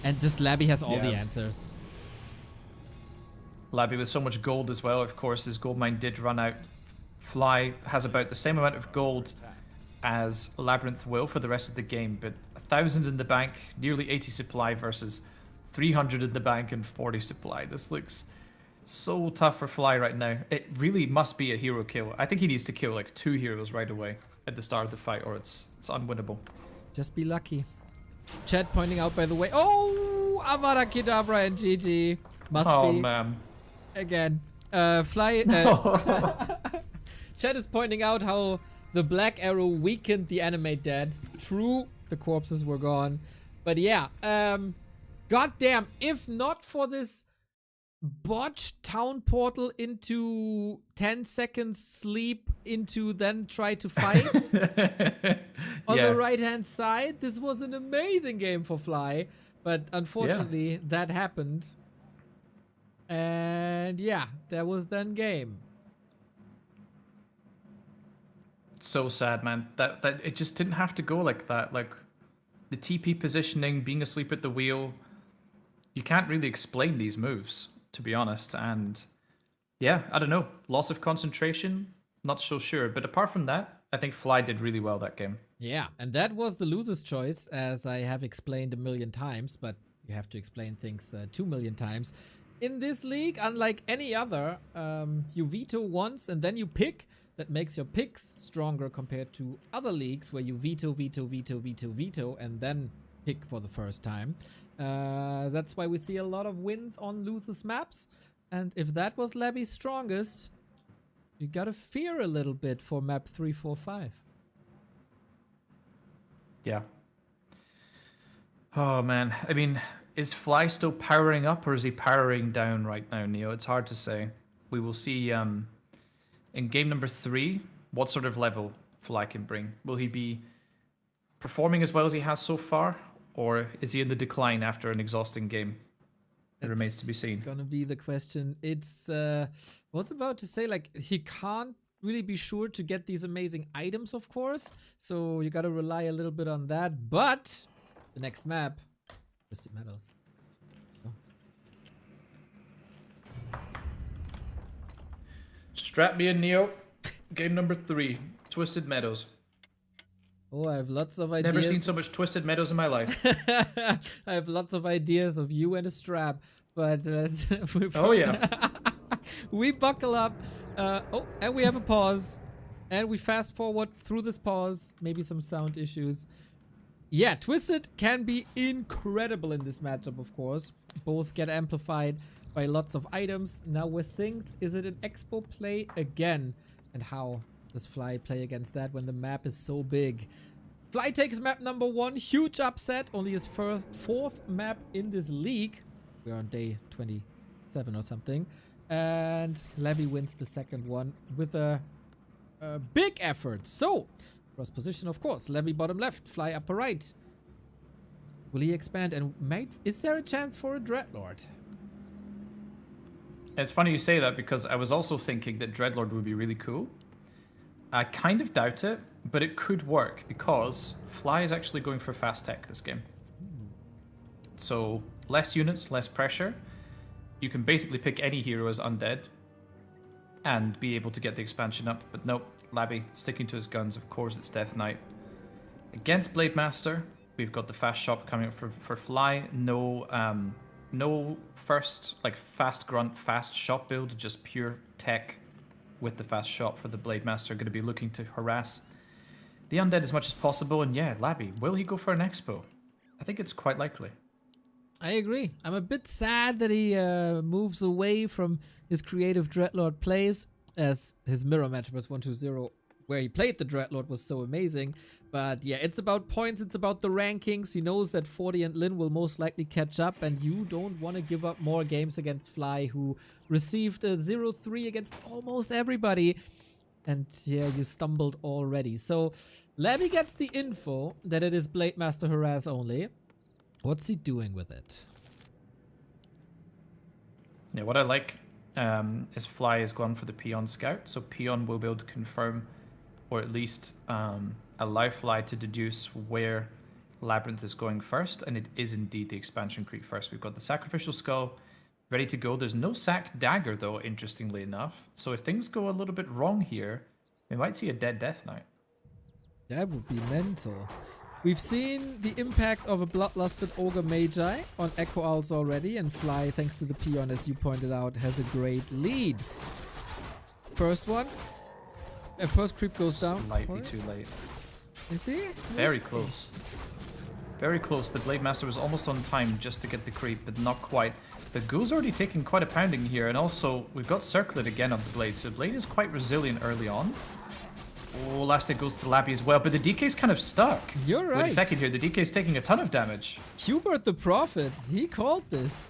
And just Labby has all the answers. Labby with so much gold as well. Of course, his gold mine did run out. Fly has about the same amount of gold as LabyRinth will for the rest of the game, but 1,000 in the bank, nearly 80 supply versus 300 in the bank and 40 supply. This looks so tough for Fly right now. It really must be a hero kill. I think he needs to kill like 2 heroes right away at the start of the fight, or it's unwinnable. Just be lucky. Chat pointing out, by the way. Oh, Avada Kedavra and GG. Must Oh, be. man. Again. Fly. Chat is pointing out how the black arrow weakened the animate dead. True, the corpses were gone. But yeah, goddamn, if not for this botched town portal into 10 seconds sleep into then try to fight on Yeah. the right hand side, this was an amazing game for Fly. But unfortunately, that happened. And yeah, that was then game. So sad, man. That it just didn't have to go like that. Like the TP positioning, being asleep at the wheel. You can't really explain these moves, to be honest. And yeah, I don't know. Loss of concentration, not so sure. But apart from that, I think Fly did really well that game. Yeah, and that was the loser's choice, as I have explained a million times, but you have to explain things 2 million times. In this league, unlike any other, you veto once and then you pick. That makes your picks stronger compared to other leagues where you veto, and then pick for the first time. That's why we see a lot of wins on losers maps. And if that was Labby's strongest, you gotta fear a little bit for map 3, 4, 5. Yeah. Oh, man. I mean, is Fly still powering up or is he powering down right now, Neo? It's hard to say. We will see in game number 3 what sort of level Fly can bring. Will he be performing as well as he has so far? Or is he in the decline after an exhausting game? It remains to be seen. It's gonna be the question. It's I was about to say, like, he can't really be sure to get these amazing items, of course. So you gotta rely a little bit on that. But the next map, Twisted Meadows. Strap me in, Neo. Game number 3, Twisted Meadows. Oh, I have lots of ideas. Never seen so much Twisted Meadows in my life. I have lots of ideas of you and a strap, but Oh, yeah. we buckle up. Oh, and we have a pause, and we fast forward through this pause. Maybe some sound issues. Yeah, Twisted can be incredible in this matchup, of course. Both get amplified by lots of items. Now we're synced. Is it an expo play again? And how does Fly play against that when the map is so big? Fly takes map number 1. Huge upset. Only his fourth map in this league. We're on day 27 or something. And Labby wins the second one with a big effort. So, cross position, of course. Labby bottom left. Fly upper right. Will he expand? And is there a chance for a Dreadlord? It's funny you say that because I was also thinking that Dreadlord would be really cool. I kind of doubt it, but it could work because Fly is actually going for fast tech this game. So less units, less pressure. You can basically pick any hero as undead and be able to get the expansion up. But nope, Labby sticking to his guns. Of course, it's Death Knight. Against Blade Master, we've got the fast shop coming up for Fly. No first, like, fast grunt, fast shop build, just pure tech with the fast shop for the Blade Master. Going to be looking to harass the undead as much as possible. And yeah, Labby, will he go for an expo? I think it's quite likely. I agree. I'm a bit sad that he moves away from his creative Dreadlord plays, as his mirror match was 1-2-0, where he played the Dreadlord, was so amazing. But yeah, it's about points, it's about the rankings. He knows that 40 and Lin will most likely catch up, and you don't want to give up more games against Fly, who received a 0-3 against almost everybody. And yeah, you stumbled already. So Labby gets the info that it is Blade Master harass only. What's he doing with it? Yeah, what I like is Fly has gone for the Peon Scout, so Peon will be able to confirm, or at least allow Fly to deduce where LabyRinth is going first, and it is indeed the expansion creep first. We've got the Sacrificial Skull ready to go. There's no Sack Dagger, though, interestingly enough. So if things go a little bit wrong here, we might see a dead Death Knight. That would be mental. We've seen the impact of a Bloodlusted Ogre Magi on Echo Owls already, and Fly, thanks to the Peon, as you pointed out, has a great lead. First one. First creep goes down. Slightly too late. Is he? Very close. Very close. The Blade Master was almost on time just to get the creep, but not quite. The Ghoul's already taking quite a pounding here, and also we've got Circlet again on the Blade, so the Blade is quite resilient early on. Oh, last hit goes to Labby as well, but the DK's kind of stuck. You're right. Wait a second here, the DK's taking a ton of damage. Quberte the Prophet, he called this.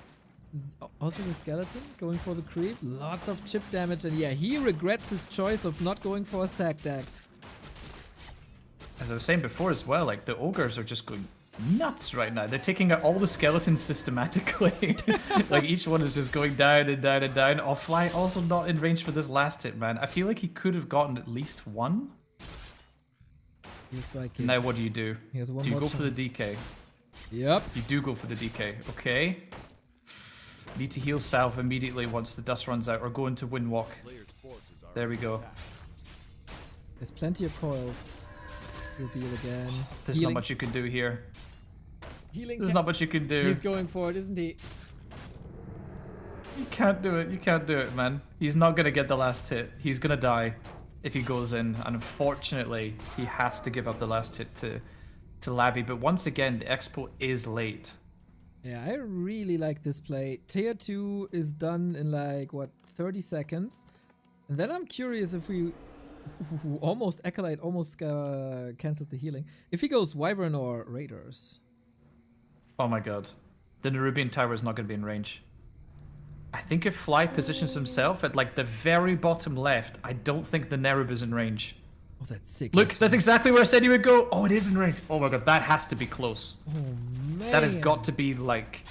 Also the skeleton going for the creep, lots of chip damage, and yeah, he regrets his choice of not going for a sack deck. As I was saying before as well, like the ogres are just going nuts right now. They're taking out all the skeletons systematically. Like each one is just going down and down and down. Oh, Fly also not in range for this last hit, man. I feel like he could have gotten at least one. He's like, Now what do you do? he has one Do you more go for the chance. DK? Yep. You do go for the DK. Okay. Need to heal Salve immediately once the dust runs out, or go into Windwalk. Player's forces are There we go. There's plenty of coils. Reveal again. There's not much you can do here. Healing. There's not much you can do. He's going for it, isn't he? You can't do it. You can't do it, man. He's not gonna get the last hit. He's gonna die if he goes in, and unfortunately, he has to give up the last hit to Labby. But once again, the expo is late. Yeah, I really like this play. Tier 2 is done in like, what, 30 seconds? And then I'm curious if we... almost, Acolyte almost cancelled the healing. If he goes Wyvern or Raiders. Oh my god. The Nerubian Tower is not going to be in range. I think if Fly positions himself at like the very bottom left, I don't think the Nerub is in range. Oh, that's sick. Look, actually. that's exactly where I said he would go. Oh, it is in range. Oh my god, that has to be close. Oh, man. That has got to be like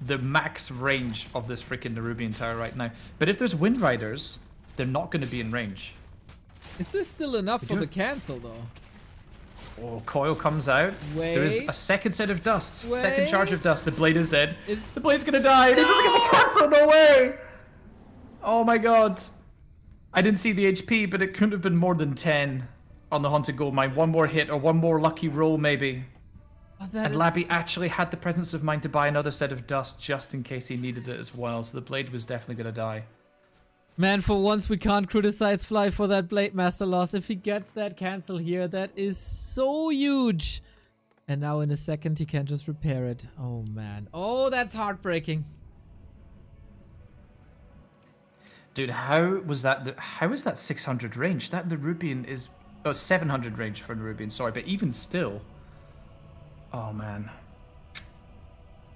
the max range of this freaking Nerubian Tower right now. But if there's Wind Riders, they're not going to be in range. Is this still enough for you- the cancel, though? Oh, Coil comes out. There is Wait. a second set of dust. Second charge Wait. of dust. The blade is dead. Is- The blade's gonna die. And he doesn't get the cancel. No way. Oh my god. I didn't see the HP, but it couldn't have been more than 10 on the Haunted Goldmine. One more hit or one more lucky roll, maybe. Oh, that And is- Labby actually had the presence of mind to buy another set of dust just in case he needed it as well. So the blade was definitely gonna die. Man, for once we can't criticize Fly for that Blade Master loss. If he gets that cancel here, that is so huge. And now in a second he can just repair it. Oh man. Oh, that's heartbreaking. Dude, how was that? How is that 600 range? That Nerubian is 700 range for Nerubian. Sorry, but even still. Oh man.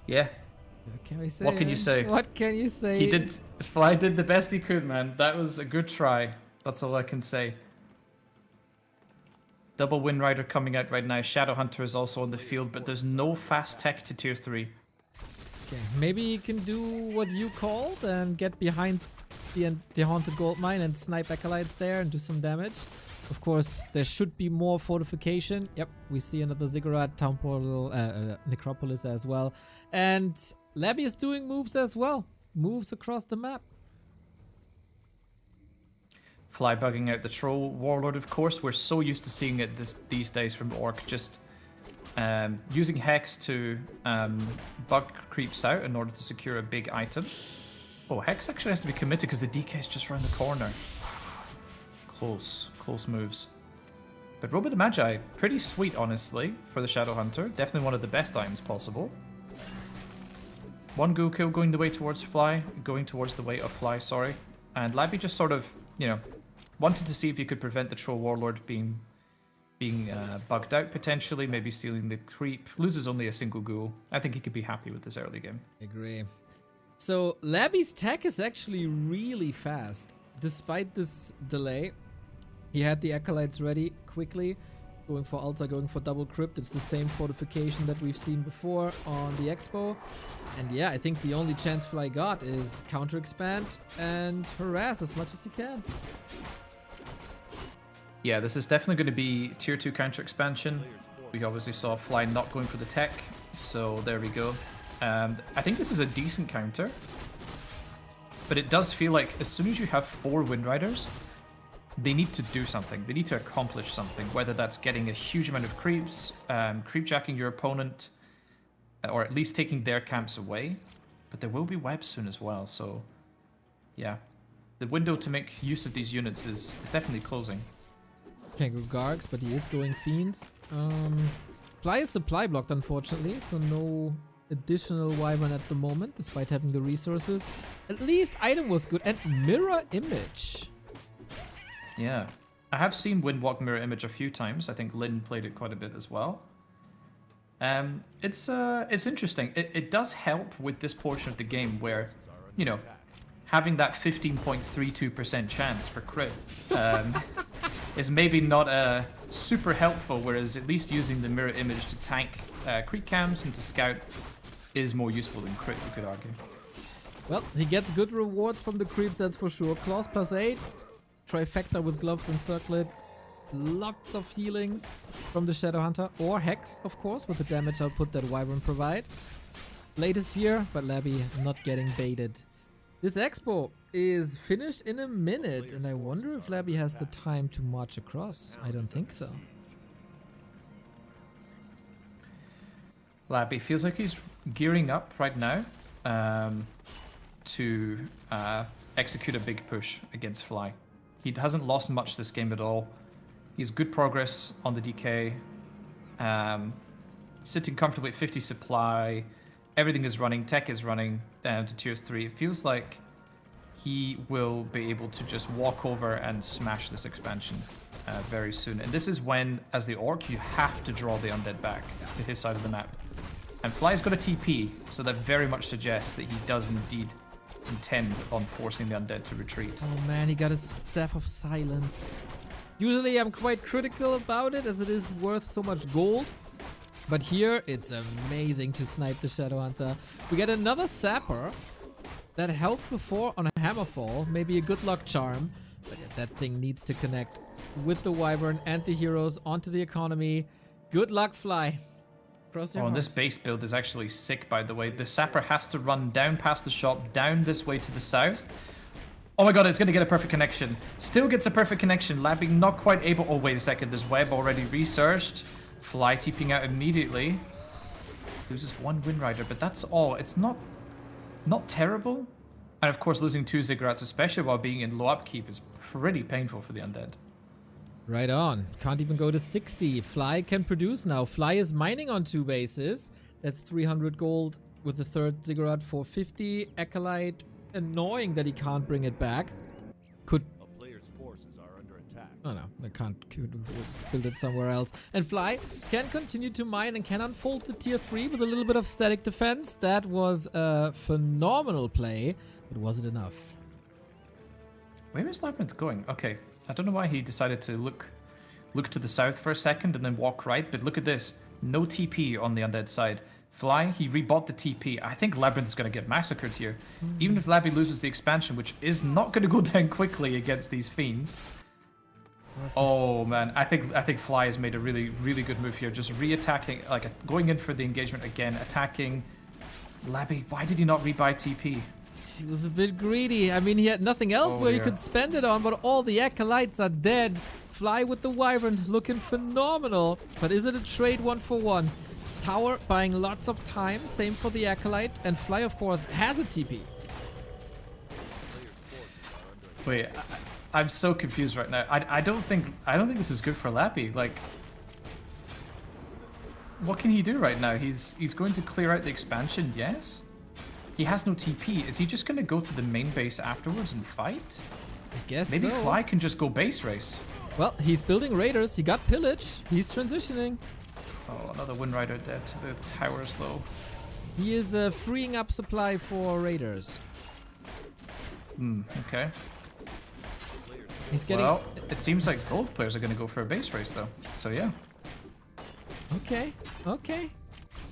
Yeah. What can we say? What can you man? say? What can you say? He did. Fly did the best he could, man. That was a good try. That's all I can say. Double Wind Rider coming out right now. Shadowhunter is also on the field, but there's no fast tech to tier 3. Okay, maybe he can do what you called and get behind the Haunted Goldmine and snipe Acolytes there and do some damage. Of course, there should be more fortification. Yep, we see another Ziggurat, Town Portal, Necropolis as well. And Labby is doing moves as well. Moves across the map. Fly bugging out the Troll Warlord, of course. We're so used to seeing it these days from Orc. Just using Hex to bug creeps out in order to secure a big item. Oh, Hex actually has to be committed because the DK is just around the corner. Close moves. But Robe of the Magi, pretty sweet, honestly, for the Shadowhunter. Definitely one of the best items possible. One ghoul kill going the way towards Fly, sorry. And Labby just sort of, you know, wanted to see if he could prevent the Troll Warlord being bugged out potentially, maybe stealing the creep. Loses only a single ghoul. I think he could be happy with this early game. Agree. So Labby's tech is actually really fast. Despite this delay, he had the Acolytes ready quickly. Going for Altar, going for double crypt. It's the same fortification that we've seen before on the Expo. And yeah, I think the only chance Fly got is counter expand and harass as much as he can. Yeah, this is definitely going to be tier 2 counter expansion. We obviously saw Fly not going for the tech, so there we go. I think this is a decent counter, but it does feel like as soon as you have 4 Wind Riders, they need to do something. They need to accomplish something, whether that's getting a huge amount of creeps, creepjacking your opponent, or at least taking their camps away. But there will be webs soon as well, so yeah. The window to make use of these units is definitely closing. Can't go Gargs, but he is going Fiends. Fly is supply blocked, unfortunately, so no additional wyvern at the moment, despite having the resources. At least item was good, and mirror image. Yeah. I have seen Windwalk Mirror Image a few times. I think Lynn played it quite a bit as well. It's interesting. It does help with this portion of the game where, you know, having that 15.32% chance for crit is maybe not super helpful, whereas at least using the mirror image to tank creep cams and to scout is more useful than crit, you could argue. Well, he gets good rewards from the creeps, that's for sure. Claws +8, trifecta with gloves and circlet. Lots of healing from the Shadow Hunter, or Hex, of course, with the damage output that Wyvern provide. Late is here, but Labby not getting baited. This expo is finished in a minute, and I wonder if Labby has the time to march across. I don't think so. Labby feels like he's gearing up right now to execute a big push against Fly. He hasn't lost much this game at all. He's good progress on the DK. Sitting comfortably at 50 supply. Everything is running. Tech is running down to tier 3. It feels like he will be able to just walk over and smash this expansion very soon. And this is when, as the Orc, you have to draw the Undead back to his side of the map. And Fly's got a TP, so that very much suggests that he does indeed intend on forcing the Undead to retreat. Oh man, he got a Staff of Silence. Usually I'm quite critical about it, as it is worth so much gold. But here, it's amazing to snipe the Shadow Hunter. We get another Sapper that helped before on a Hammerfall. Maybe a good luck charm. But that thing needs to connect with the Wyvern and the heroes onto the economy. Good luck, Fly. Cross your Oh, and heart. this base build is actually sick, by the way. The Sapper has to run down past the shop, down this way to the south. Oh my god, it's going to get a perfect connection. Still gets a perfect connection. Labby not quite able... Oh, wait a second. There's web already researched. Fly TPing out immediately. Loses one Wind Rider, but that's all. It's not terrible. And of course, losing 2 Ziggurats, especially while being in low upkeep, is pretty painful for the Undead. Right on. Can't even go to 60. Fly can produce now. Fly is mining on 2 bases. That's 300 gold with the third Ziggurat, 450. Acolyte, annoying that he can't bring it back. Could... A player's forces are under attack. Oh no, I can't build it somewhere else. And Fly can continue to mine and can unfold the tier 3 with a little bit of static defense. That was a phenomenal play, but was it enough? Where is LabyRinth going? Okay, I don't know why he decided to look to the south for a second and then walk right, but look at this. No TP on the Undead side. Fly, he rebought the TP. I think LabyRinth is going to get massacred here. Even if Labby loses the expansion, which is not going to go down quickly against these fiends. Oh man, I think Fly has made a really, really good move here. Just re-attacking, like going in for the engagement again, attacking. Labby, why did he not rebuy TP? He was a bit greedy. I mean, he had nothing else where he could spend it on, but all the Acolytes are dead. Fly with the Wyvern looking phenomenal. But is it a trade 1-for-1? Tower buying lots of time, same for the Acolyte, and Fly, of course, has a TP. Wait, I'm so confused right now. I don't think this is good for Labby. Like, what can he do right now? He's going to clear out the expansion, yes? He has no TP. Is he just going to go to the main base afterwards and fight? I guess Maybe so. Fly can just go base race. Well, he's building raiders. He got pillage. He's transitioning. Oh, another Wind Rider dead to the towers though. He is freeing up supply for raiders. Okay. He's getting... Well, it seems like both players are going to go for a base race though. So yeah. Okay, okay.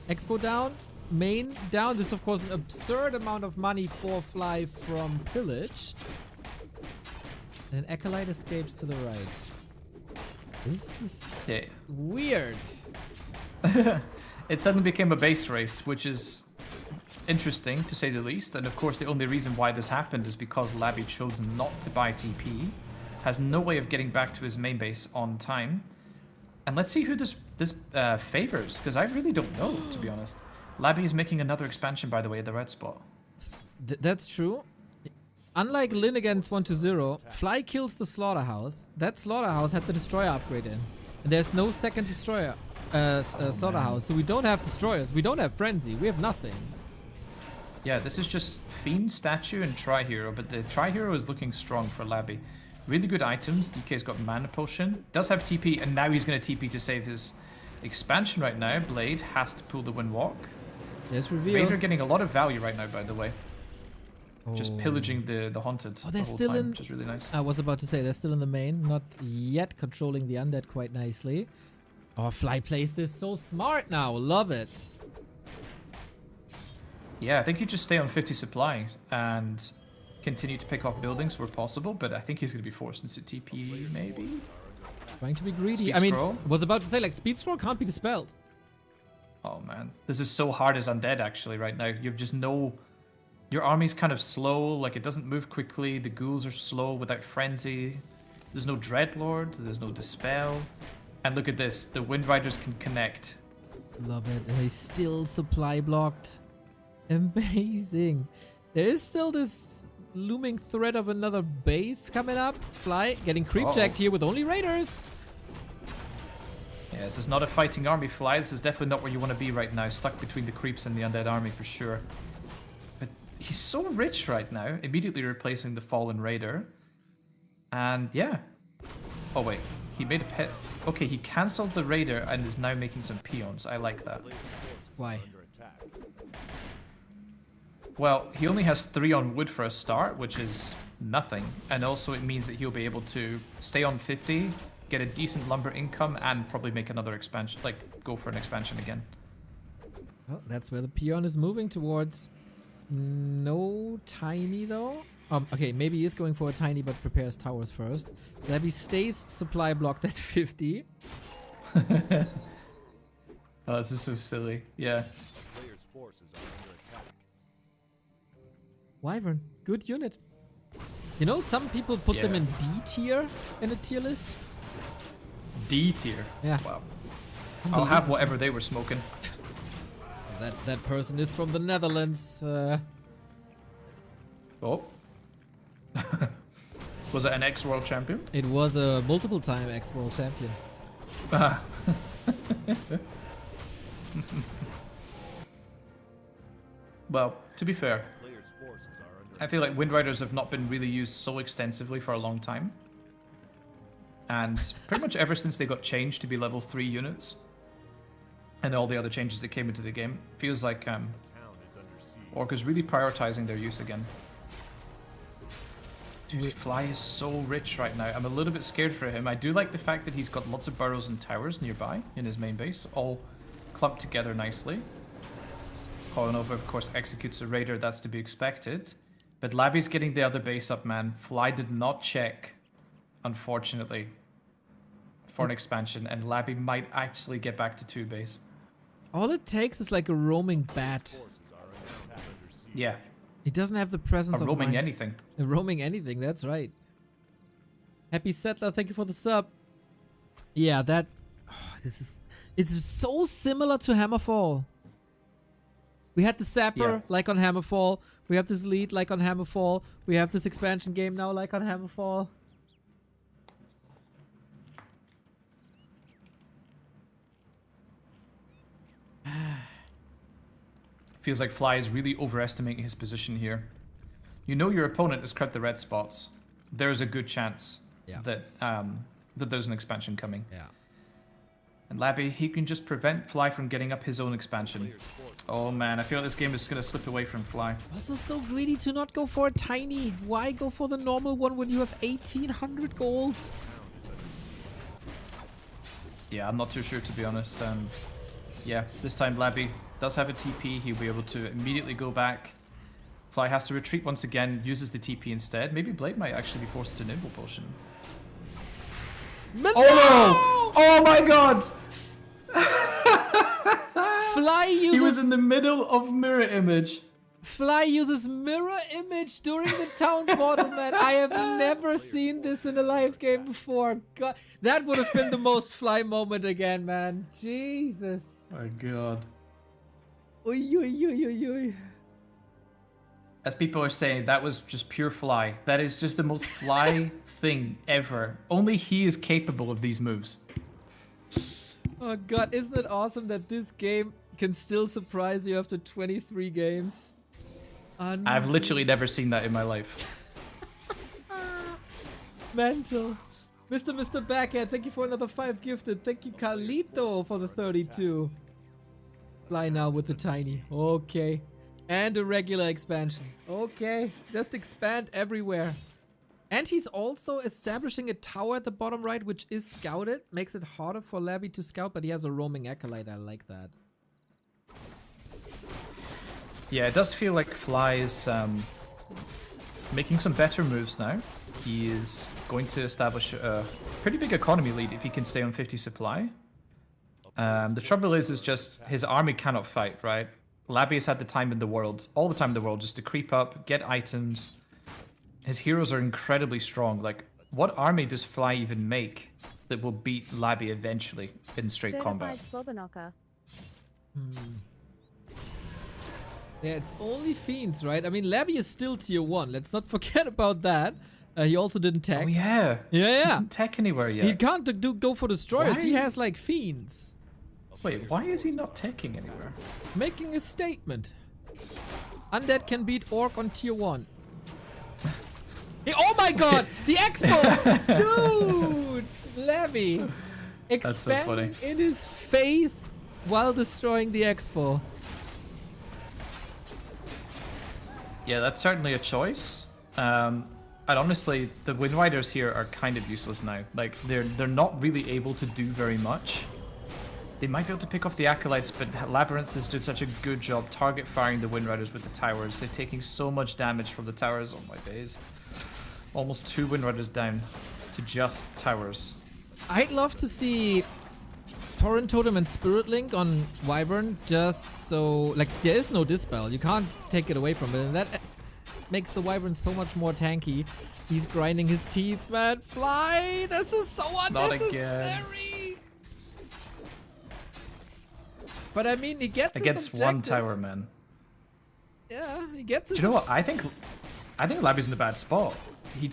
Expo down, main down. This is of course an absurd amount of money for Fly from pillage. And Acolyte escapes to the right. This is Yeah. weird. It suddenly became a base race, which is interesting to say the least. And of course, the only reason why this happened is because Labby chose not to buy TP, has no way of getting back to his main base on time. And let's see who this favors, because I really don't know, to be honest. Labby is making another expansion, by the way, at the red spot. That's true. Unlike Lin against 1-0, Fly kills the Slaughterhouse. That Slaughterhouse had the Destroyer upgrade in. And there's no second Destroyer. slaughterhouse, so we don't have destroyers. We don't have frenzy. We have nothing. Yeah, this is just Fiend, Statue, and Tri-Hero, but the Tri-Hero is looking strong for Labby. Really good items. DK's got Mana Potion. Does have TP, and now he's going to TP to save his expansion right now. Blade has to pull the Windwalk. There's reveal. Raider getting a lot of value right now, by the way. Just Oh. pillaging the Haunted Oh, the they're whole still time, in. which is really nice. I was about to say they're still in the main, not yet controlling the undead quite nicely. Oh, Fly plays this so smart now. Love it. Yeah, I think you just stay on 50 supply and continue to pick off buildings where possible, but I think he's going to be forced into TP, maybe? Trying to be greedy. Speed I mean, scroll? was about to say, like, speed scroll can't be dispelled. Oh, man. This is so hard as undead, actually, right now. You've just no... Your army's kind of slow, like, it doesn't move quickly. The ghouls are slow without frenzy. There's no Dreadlord. There's no Dispel. And look at this. The Wind Riders can connect. Love it. And he's still supply blocked. Amazing. There is still this looming threat of another base coming up. Fly getting creep jacked here with only raiders. Yeah, this is not a fighting army, Fly. This is definitely not where you want to be right now. Stuck between the creeps and the undead army for sure. But he's so rich right now. Immediately replacing the fallen raider. And yeah. Oh wait, he made a pet. Okay, he cancelled the raider and is now making some peons. I like that. Why? Well, he only has 3 on wood for a start, which is nothing. And also it means that he'll be able to stay on 50, get a decent lumber income, and probably make another expansion, like go for an expansion again. Well, that's where the peon is moving towards. No tiny though. Okay, maybe he is going for a tiny, but prepares towers first. Labby stays supply blocked at 50. Oh, this is so silly. Yeah. Player's forces are under attack. Wyvern, good unit. You know, some people put them Yeah. in D tier in a tier list. D tier. Yeah. Wow. I'll have whatever they were smoking. That person is from the Netherlands. Oh. Was it an ex-world champion? It was a multiple-time ex-world champion. Well, to be fair, Player's forces are under I feel like Wind Riders have not been really used so extensively for a long time. And pretty much ever since they got changed to be level 3 units, and all the other changes that came into the game, feels like town is under siege. Orca's really prioritizing their use again. Dude, Fly is so rich right now. I'm a little bit scared for him. I do like the fact that he's got lots of burrows and towers nearby in his main base, all clumped together nicely. Kolonova, of course, executes a raider. That's to be expected. But Labby's getting the other base up, man. Fly did not check, unfortunately, for an expansion, and Labby might actually get back to 2 base. All it takes is like a roaming bat. Forces are under siege. Yeah, He doesn't have the presence or of roaming mind. anything. Roaming anything, that's right. Happy Settler, thank you for the sub. Yeah, that... it's so similar to Hammerfall. We had the Sapper, Yeah. like on Hammerfall. We have this lead, like on Hammerfall. We have this expansion game now, like on Hammerfall. Feels like Fly is really overestimating his position here. You know your opponent has cut the red spots. There's a good chance Yeah. that that there's an expansion coming. Yeah. And Labby, he can just prevent Fly from getting up his own expansion. Oh man, I feel like this game is going to slip away from Fly. Also so greedy to not go for a tiny. Why go for the normal one when you have 1800 gold? Yeah, I'm not too sure to be honest. And yeah, this time Labby does have a TP. He'll be able to immediately go back. Fly has to retreat once again, uses the TP instead. Maybe Blade might actually be forced to an Invo Potion. Oh no! Oh my god! Fly uses He was in the middle of mirror image. Fly uses mirror image during the town portal, man. I have never seen this in a live game before. God, that would have been the most Fly moment again, man. Jesus. My god. Oy, oy, oy, oy, oy. As people are saying, that was just pure Fly. That is just the most Fly thing ever. Only he is capable of these moves. Oh god, isn't it awesome that this game can still surprise you after 23 games? I've literally never seen that in my life. Mental. Mr. Backhead, thank you for another 5 gifted. Thank you, Carlito, for the 32. Fly now with the tiny. Okay. And a regular expansion. Okay. Just expand everywhere. And he's also establishing a tower at the bottom right, which is scouted. Makes it harder for Labby to scout, but he has a roaming acolyte. I like that. Yeah, it does feel like Fly is making some better moves now. He is going to establish a pretty big economy lead if he can stay on 50 supply. The trouble is just his army cannot fight, right? Labby has had the time in the world, all the time in the world, just to creep up, get items. His heroes are incredibly strong. Like, what army does Fly even make that will beat Labby eventually in straight combat? Yeah, it's only Fiends, right? I mean, Labby is still tier 1. Let's not forget about that. He also didn't tech. Oh, yeah. Yeah. He didn't tech anywhere yet. He can't go for Destroyers. Why? He has, like, Fiends. Wait, why is he not teching anywhere? Making a statement. Undead can beat Orc on tier 1. Oh my god! The Expo! Dude! Labby! That's so funny. Expanding in his face while destroying the Expo. Yeah, that's certainly a choice. And honestly, the Wind Riders here are kind of useless now. Like, they're not really able to do very much. They might be able to pick off the Acolytes, but LabyRinth has done such a good job target firing the Wind Riders with the towers. They're taking so much damage from the towers. Oh my days. Almost 2 Wind Riders down to just towers. I'd love to see Torrent Totem and Spirit Link on Wyvern, just so, like, there is no Dispel. You can't take it away from it, and that makes the Wyvern so much more tanky. He's grinding his teeth, man. Fly! This is so unnecessary! But I mean, he gets against his one objective. tower, man. Yeah, he gets it. Do you know what? I think Labby's in a bad spot.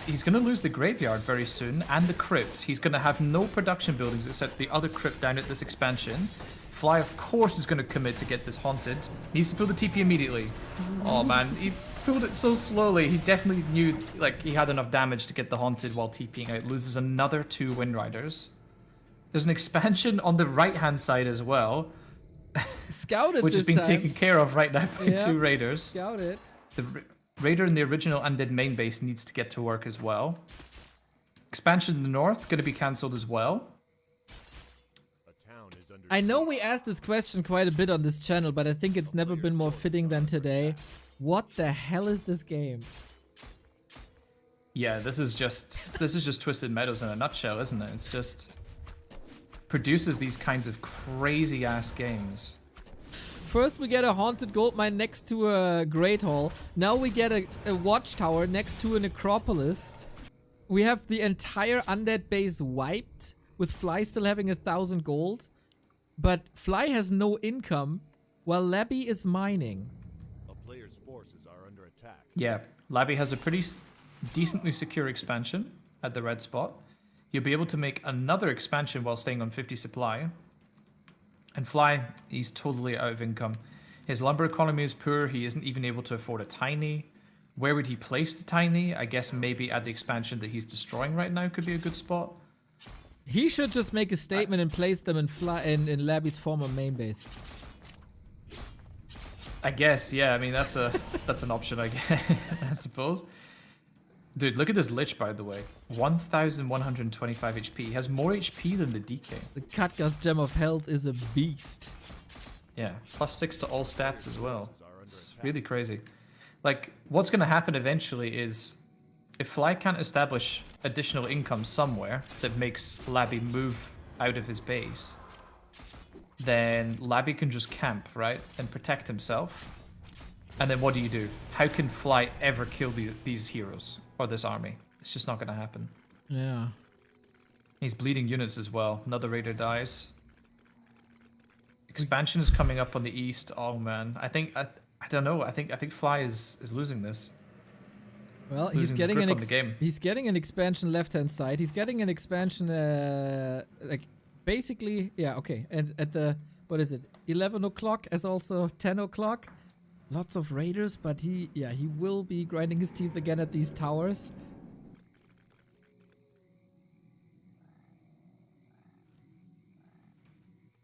He's going to lose the graveyard very soon and the crypt. He's going to have no production buildings except the other crypt down at this expansion. Fly, of course, is going to commit to get this haunted. Needs to pull the TP immediately. Oh man, he pulled it so slowly. He definitely knew like he had enough damage to get the haunted while TPing out. Loses another 2 Wind Riders. There's an expansion on the right-hand side as well. Scouted which this has been time. taken care of right now by 2 Raiders. Scouted. The Raider in the original Undead main base needs to get to work as well. Expansion in the north going to be cancelled as well. I know we asked this question quite a bit on this channel, but I think it's never been more fitting than today. What the hell is this game? Yeah, this is just Twisted Meadows in a nutshell, isn't it? It's just produces these kinds of crazy ass games. First we get a haunted gold mine next to a Great Hall. Now we get a watchtower next to a necropolis. We have the entire undead base wiped, with Fly still having 1,000 gold. But Fly has no income, while Labby is mining. A player's forces are under attack. Yeah, Labby has a pretty decently secure expansion at the red spot. You'll be able to make another expansion while staying on 50 supply. And Fly, he's totally out of income. His lumber economy is poor. He isn't even able to afford a tiny. Where would he place the tiny? I guess maybe at the expansion that he's destroying right now could be a good spot. He should just make a statement and place them in Labby's former main base. I guess, yeah. I mean, that's an option, I guess, I suppose. Dude, look at this Lich, by the way. 1,125 HP. He has more HP than the DK. The Katga's Gem of Health is a beast. Yeah, +6 to all stats as well. It's really crazy. Like, what's going to happen eventually is, if Fly can't establish additional income somewhere that makes Labby move out of his base, then Labby can just camp, right? And protect himself. And then what do? How can Fly ever kill these heroes or this army? It's just not going to happen. Yeah. He's bleeding units as well. Another Raider dies. Expansion is coming up on the east. Oh man, I don't know. I think Fly is losing this. Well, Losing his grip on the game. he's getting an expansion left hand side. He's getting an expansion like basically, yeah, okay. And at the, what is it, 11 o'clock as also 10 o'clock. Lots of raiders, but he will be grinding his teeth again at these towers.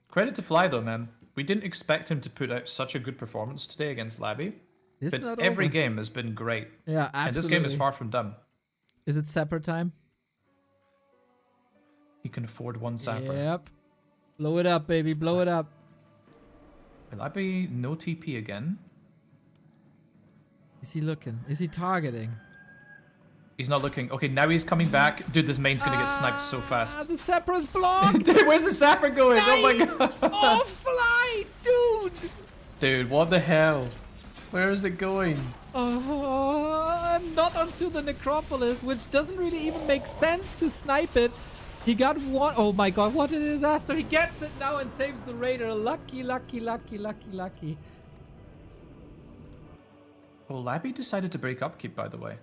Credit to Fly though, man. We didn't expect him to put out such a good performance today against Labby. It's But not every over. game has been great. Yeah, absolutely. And this game is far from done. Is it sapper time? He can afford one sapper. Yep. Blow it up, baby. Blow it up. Will Labby no TP again? Is he looking? Is he targeting? He's not looking. Okay, now he's coming back. Dude, this main's gonna get sniped so Ah, fast. the sapper's blocked! Dude, where's the sapper going? Oh my god. Oh, Fly! Dude! Dude, what the hell? Where is it going? Not onto the necropolis, which doesn't really even make sense to snipe it. He got one. Oh my god, what a disaster. He gets it now and saves the raider. Lucky, lucky, lucky, lucky, lucky. Oh, Labby decided to break upkeep, by the way.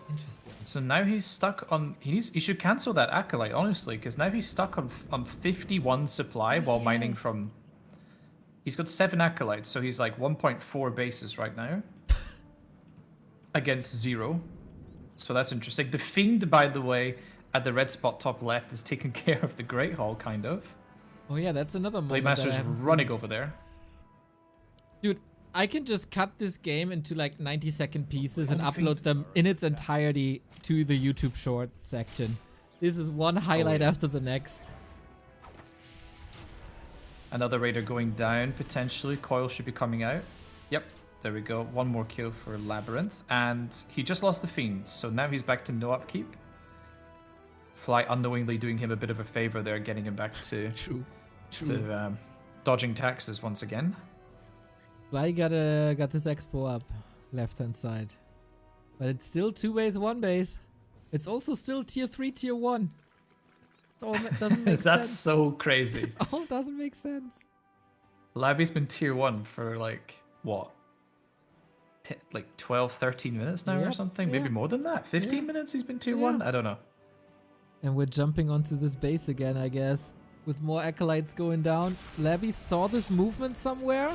Interesting. So now he's stuck on. He should cancel that acolyte, honestly, because now he's stuck on 51 supply while mining Yes. from. He's got 7 acolytes, so he's like 1.4 bases right now against 0. So that's interesting. The Fiend, by the way, at the red spot top left is taking care of the Great Hall, kind of. Oh yeah, that's another moment. Blade that I Master's haven't running seen. over there. Dude, I can just cut this game into like 90-second pieces and the upload them in its entirety to the YouTube short section. This is one highlight yeah. after the next. Another raider going down, potentially. Coil should be coming out. Yep, there we go. One more kill for LabyRinth. And he just lost the Fiend, so now he's back to no upkeep. Fly unknowingly doing him a bit of a favor there, getting him back to, True. dodging taxes once again. Fly got this expo up, left hand side. But it's still 2 base, 1 base. It's also still tier 3, tier 1. It all doesn't make That's sense. so crazy. It all doesn't make sense. Labby's been tier 1 for like, what? Like 12, 13 minutes now or Yep, something? yeah. Maybe more than that? 15 Yeah. minutes he's been tier Yeah. 1? I don't know. And we're jumping onto this base again, I guess. With more acolytes going down. Labby saw this movement somewhere.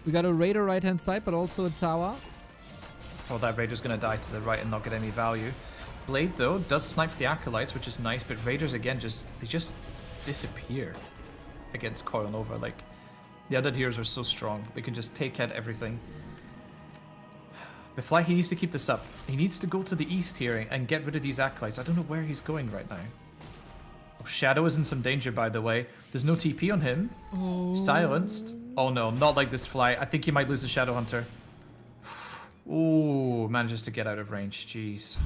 We got a raider right hand side, but also a tower. Oh, that Raider's gonna die to the right and not get any value. Blade, though, does snipe the Acolytes, which is nice, but Raiders, again, they just disappear against Coil Nova. Like, the other heroes are so strong. They can just take out everything. But Fly, he needs to keep this up. He needs to go to the east here and get rid of these Acolytes. I don't know where he's going right now. Oh, Shadow is in some danger, by the way. There's no TP on him. Silenced. Oh no, not like this, Fly. I think he might lose the Shadow Hunter. Ooh, manages to get out of range. Jeez.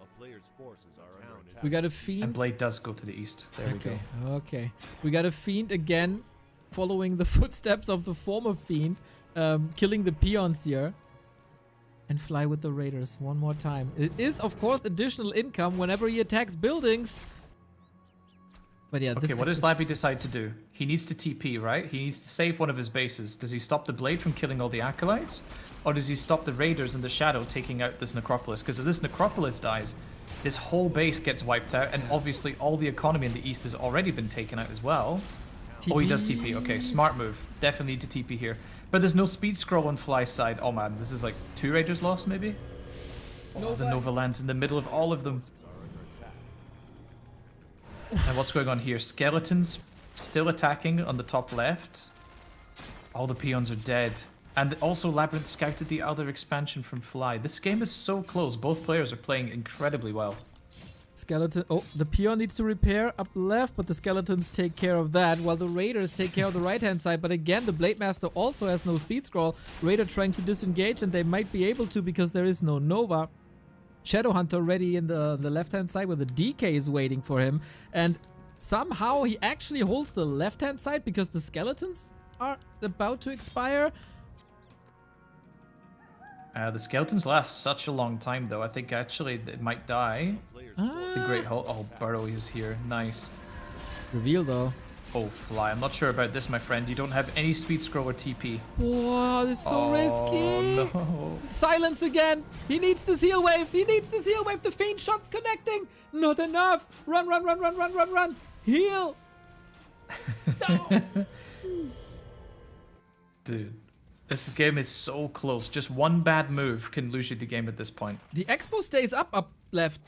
A player's forces are under attack. We got a And fiend. Blade does go to the east. There we go. Okay, okay. We got a fiend again, following the footsteps of the former fiend, killing the peons here. And Fly with the raiders one more time. It is, of course, additional income whenever he attacks buildings. But yeah, Okay, what does Labby decide to do? He needs to TP, right? He needs to save one of his bases. Does he stop the Blade from killing all the Acolytes? Or does he stop the Raiders and the Shadow taking out this Necropolis? Because if this Necropolis dies, this whole base gets wiped out, and obviously all the economy in the east has already been taken out as well. Oh, he does TP. Okay, smart move. Definitely need to TP here. But there's no speed scroll on Fly's side. Oh man, this is like 2 Raiders lost maybe? Oh, the Nova lands in the middle of all of them. And what's going on here? Skeletons still attacking on the top left. All the peons are dead. And also LabyRinth scouted the other expansion from Fly. This game is so close. Both players are playing incredibly well. Skeleton. Oh, the peon needs to repair up left, but the skeletons take care of that, while the raiders take care of the right-hand side. But again, the Blade Master also has no speed scroll. Raider trying to disengage, and they might be able to because there is no Nova. Shadowhunter ready in the left-hand side where the DK is waiting for him. And somehow he actually holds the left-hand side because the skeletons are about to expire. The skeletons last such a long time though. I think actually it might die. The Great Hall. Oh, Burrow is here. Nice. Reveal though. Oh, Fly, I'm not sure about this, my friend. You don't have any speed scroll or TP. Whoa, that's so risky. No. Silence again. He needs the seal wave. He needs the seal wave. The faint shot's connecting. Not enough. Run, run, run, run, run, run, run. Heal. No. Dude, this game is so close. Just one bad move can lose you the game at this point. The expo stays up left.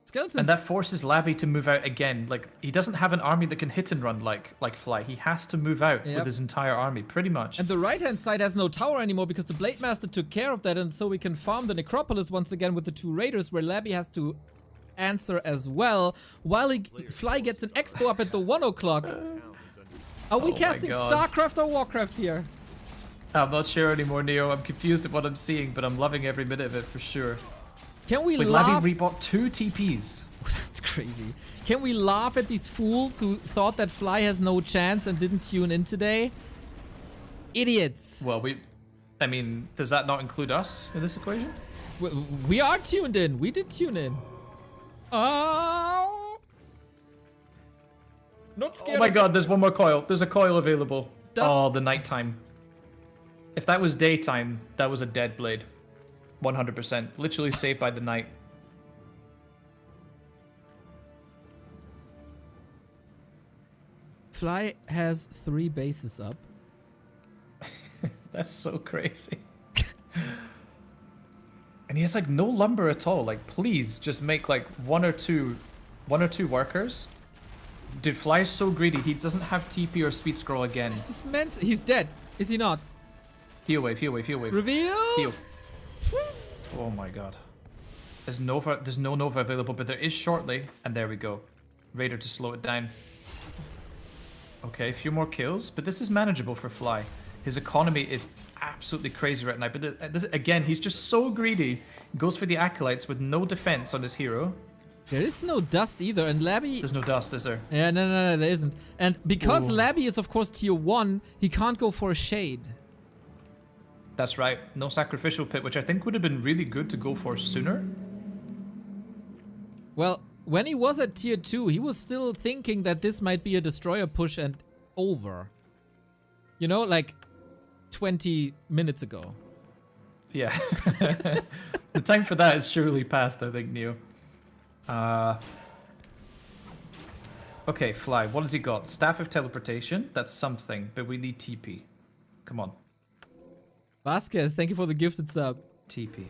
Skeletons. And that forces Labby to move out again. Like, he doesn't have an army that can hit and run like Fly. He has to move out with his entire army, pretty much. And the right-hand side has no tower anymore because the Blade Master took care of that, and so we can farm the Necropolis once again with the 2 Raiders, where Labby has to answer as well, while Fly gets an expo up at the 1 o'clock. Are we casting StarCraft or Warcraft here? I'm not sure anymore, Neo. I'm confused at what I'm seeing, but I'm loving every minute of it for sure. Can we Wait, laugh? Labby rebought 2 TPs. That's crazy. Can we laugh at these fools who thought that Fly has no chance and didn't tune in today? Idiots. Well, I mean, does that not include us in this equation? We are tuned in. We did tune in. Oh. Not scared. Oh my god, there's one more coil. There's a coil available. Oh, the nighttime. If that was daytime, that was a dead blade. 100%. Literally saved by the night. Fly has 3 bases up. That's so crazy. And he has like no lumber at all. Like, please just make like one or two workers. Dude, Fly is so greedy. He doesn't have TP or speed scroll again. This is meant. He's dead. Is he not? Heal wave, heal wave, heal wave. Reveal. Heal. Oh my god. There's no Nova available, but there is shortly. And there we go. Raider to slow it down. Okay, a few more kills, but this is manageable for Fly. His economy is absolutely crazy right now, but this, again, he's just so greedy. Goes for the Acolytes with no defense on his hero. There is no dust either, and Labby... There's no dust, is there? Yeah, no, there isn't. And because Labby is, of course, tier 1, he can't go for a shade. That's right. No sacrificial pit, which I think would have been really good to go for sooner. Well, when he was at tier 2, he was still thinking that this might be a destroyer push and over. You know, like 20 minutes ago. Yeah. The time for that is surely past, I think, Neo. Okay, Fly, what has he got? Staff of Teleportation? That's something, but we need TP. Come on. Vasquez, thank you for the gifted sub. TP.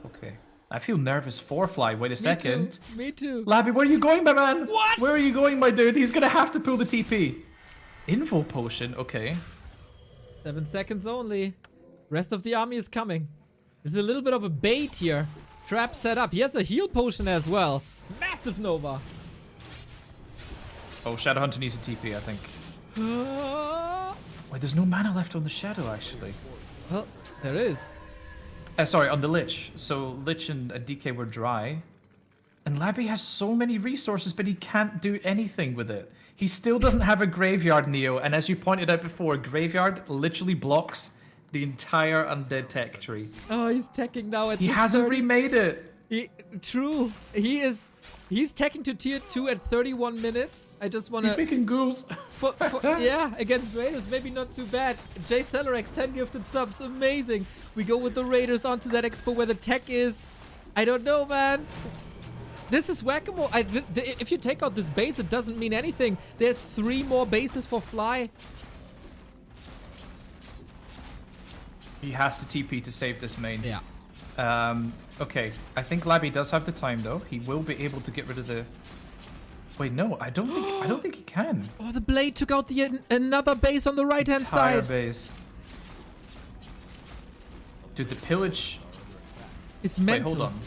Okay. I feel nervous for Fly. Wait a second. Me too. Labby, where are you going, my man? What? Where are you going, my dude? He's gonna have to pull the TP. Info potion, okay. 7 seconds only. Rest of the army is coming. It's a little bit of a bait here. Trap set up. He has a heal potion as well. Massive Nova. Oh, Shadowhunter needs a TP, I think. Wait, there's no mana left on the Shadow, actually. Well, there is. Sorry, on the Lich. So Lich and DK were dry. And Labby has so many resources, but he can't do anything with it. He still doesn't have a Graveyard, Neo. And as you pointed out before, Graveyard literally blocks the entire undead tech tree. Oh, he's teching now at He hasn't remade it. True. He's teching to tier 2 at 31 minutes. I just want to... He's making ghouls. Yeah, against Raiders, maybe not too bad. Jay Celerex, 10 gifted subs, amazing. We go with the Raiders onto that expo where the tech is. I don't know, man. This is whack-a-mole. If you take out this base, it doesn't mean anything. There's 3 more bases for Fly. He has to TP to save this main. Yeah. Okay. I think Labby does have the time though. He will be able to get rid of the... Wait, no. I don't think he can. Oh, the blade took out another base on the right-hand Entire side. base. Dude, the pillage... It's meant Wait, hold on.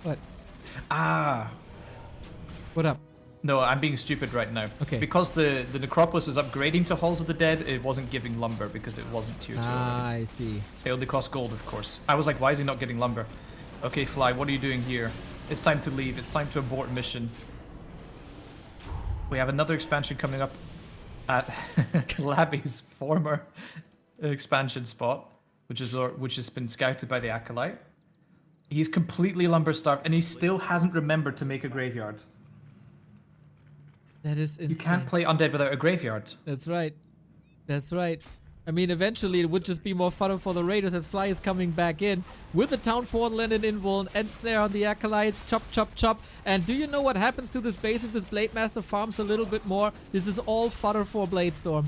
What? Ah. What up? No, I'm being stupid right now. Okay. Because the Necropolis was upgrading to Halls of the Dead, it wasn't giving lumber because it wasn't tier 2 already. I see. It only cost gold, of course. I was like, why is he not getting lumber? Okay, Fly, what are you doing here? It's time to leave. It's time to abort mission. We have another expansion coming up at Labby's former expansion spot, which has been scouted by the Acolyte. He's completely lumber starved, and he still hasn't remembered to make a graveyard. That is insane. You can't play Undead without a graveyard. That's right. That's right. I mean, eventually it would just be more fun for the Raiders as Fly is coming back in with the Town Portal and an Invuln and Snare on the Acolytes. Chop, chop, chop. And do you know what happens to this base if this Blade Master farms a little bit more? This is all fodder for Bladestorm.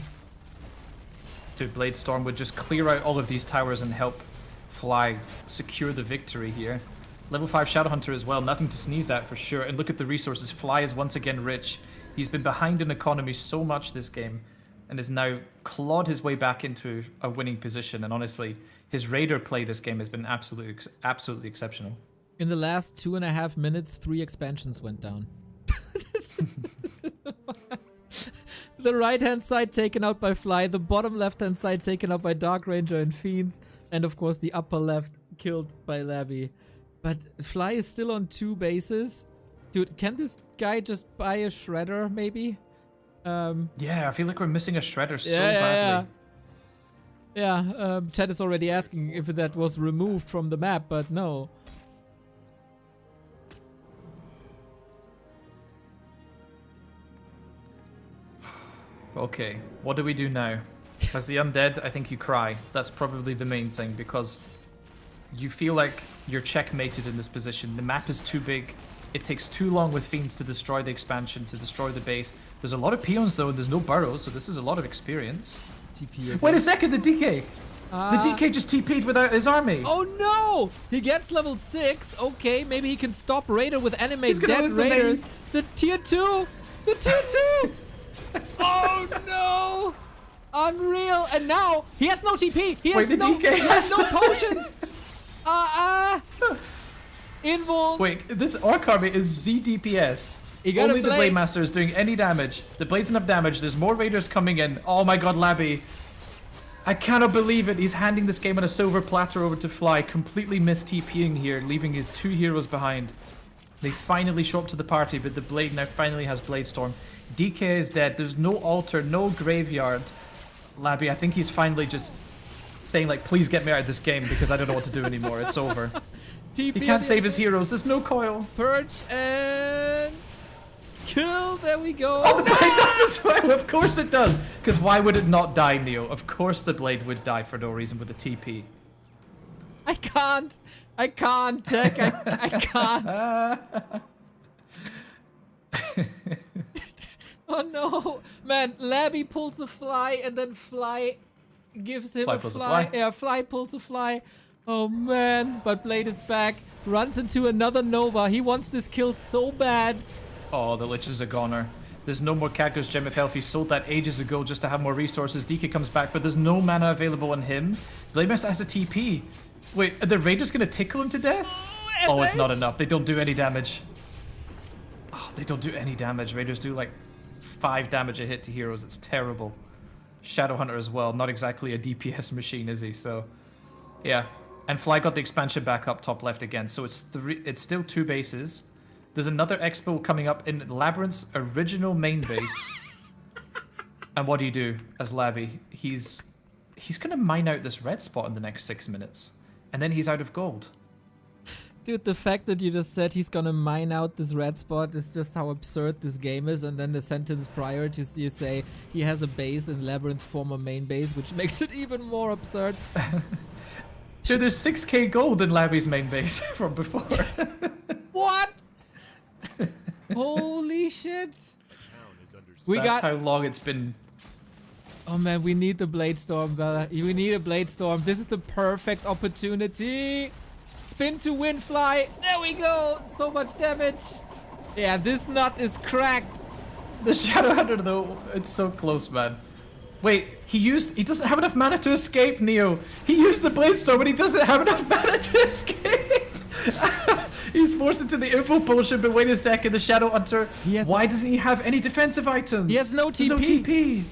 Dude, Bladestorm would just clear out all of these towers and help Fly secure the victory here. Level 5 Shadowhunter as well, nothing to sneeze at for sure. And look at the resources. Fly is once again rich. He's been behind in economy so much this game and has now clawed his way back into a winning position. And honestly, his Raider play this game has been absolutely exceptional. In the last 2.5 minutes, 3 expansions went down. The right-hand side taken out by Fly, the bottom left-hand side taken out by Dark Ranger and Fiends, and of course the upper left killed by Labby. But Fly is still on 2 bases. Dude, can this guy just buy a Shredder, maybe? Yeah, I feel like we're missing a Shredder so badly. Yeah, Chad is already asking if that was removed from the map, but no. Okay, what do we do now? As the Undead, I think you cry. That's probably the main thing, because you feel like you're checkmated in this position. The map is too big. It takes too long with Fiends to destroy the expansion, to destroy the base. There's a lot of peons though, and there's no burrows, so this is a lot of experience. TP again. Wait a second, the DK! The DK just TP'd without his army! Oh no! He gets level 6. Okay, maybe he can stop Raider with animate gonna dead lose the Raiders. The tier 2! The tier 2! Oh no! Unreal! And now he has no TP! He has, Wait, no, DK he has no potions! Invuln! Wait, this Orc army is Z DPS. You gotta Only the play. Blade Master is doing any damage. The Blade's enough damage. There's more Raiders coming in. Oh my god, Labby. I cannot believe it. He's handing this game on a silver platter over to Fly. Completely missed TPing here, leaving his 2 heroes behind. They finally show up to the party, but the Blade now finally has Bladestorm. DK is dead. There's no altar, no graveyard. Labby, I think he's finally just saying, like, please get me out of this game because I don't know what to do anymore. It's over. TP He can't save his heroes. There's no coil. Purge and kill. There we go. Oh, the Blade does as well. Of course it does. Because why would it not die, Neo? Of course the Blade would die for no reason with a TP. I can't, Tech. I can't. Oh no, man! Labby pulls a Fly, and then Fly gives him Fly a pulls a Fly. Fly. Yeah, Fly pulls a Fly. Oh man! But Blade is back. Runs into another Nova. He wants this kill so bad. Oh, the Lich is a goner. There's no more Cactus Gem of Health. He sold that ages ago just to have more resources. DK comes back, but there's no mana available on him. Blade Master has a TP. Wait, are the Raiders gonna tickle him to death? Oh, it's not enough. They don't do any damage. Oh, they don't do any damage. Raiders do like 5 damage a hit to heroes. It's terrible. Shadowhunter as well. Not exactly a DPS machine, is he? So, yeah. And Fly got the expansion back up top left again. So it's still 2 bases. There's another expo coming up in LabyRinth's original main base. And what do you do as Labby? He's gonna mine out this red spot in the next 6 minutes. And then he's out of gold. Dude, the fact that you just said he's gonna mine out this red spot is just how absurd this game is. And then the sentence prior to you say he has a base in LabyRinth former main base, which makes it even more absurd. Dude, there's 6k gold in Labby's main base from before. What? Holy shit. That's how long it's been. Oh man, we need the Bladestorm, Bella. We need a Bladestorm. This is the perfect opportunity. Spin to win, Fly. There we go. So much damage. Yeah, this nut is cracked. The Shadowhunter though, it's so close, man. Wait, he doesn't have enough mana to escape, Neo. He used the Bladestorm, but he doesn't have enough mana to escape. He's forced into the Info Potion, but wait a second, the Shadowhunter. Why doesn't he have any defensive items? He has no TP. There's no TP.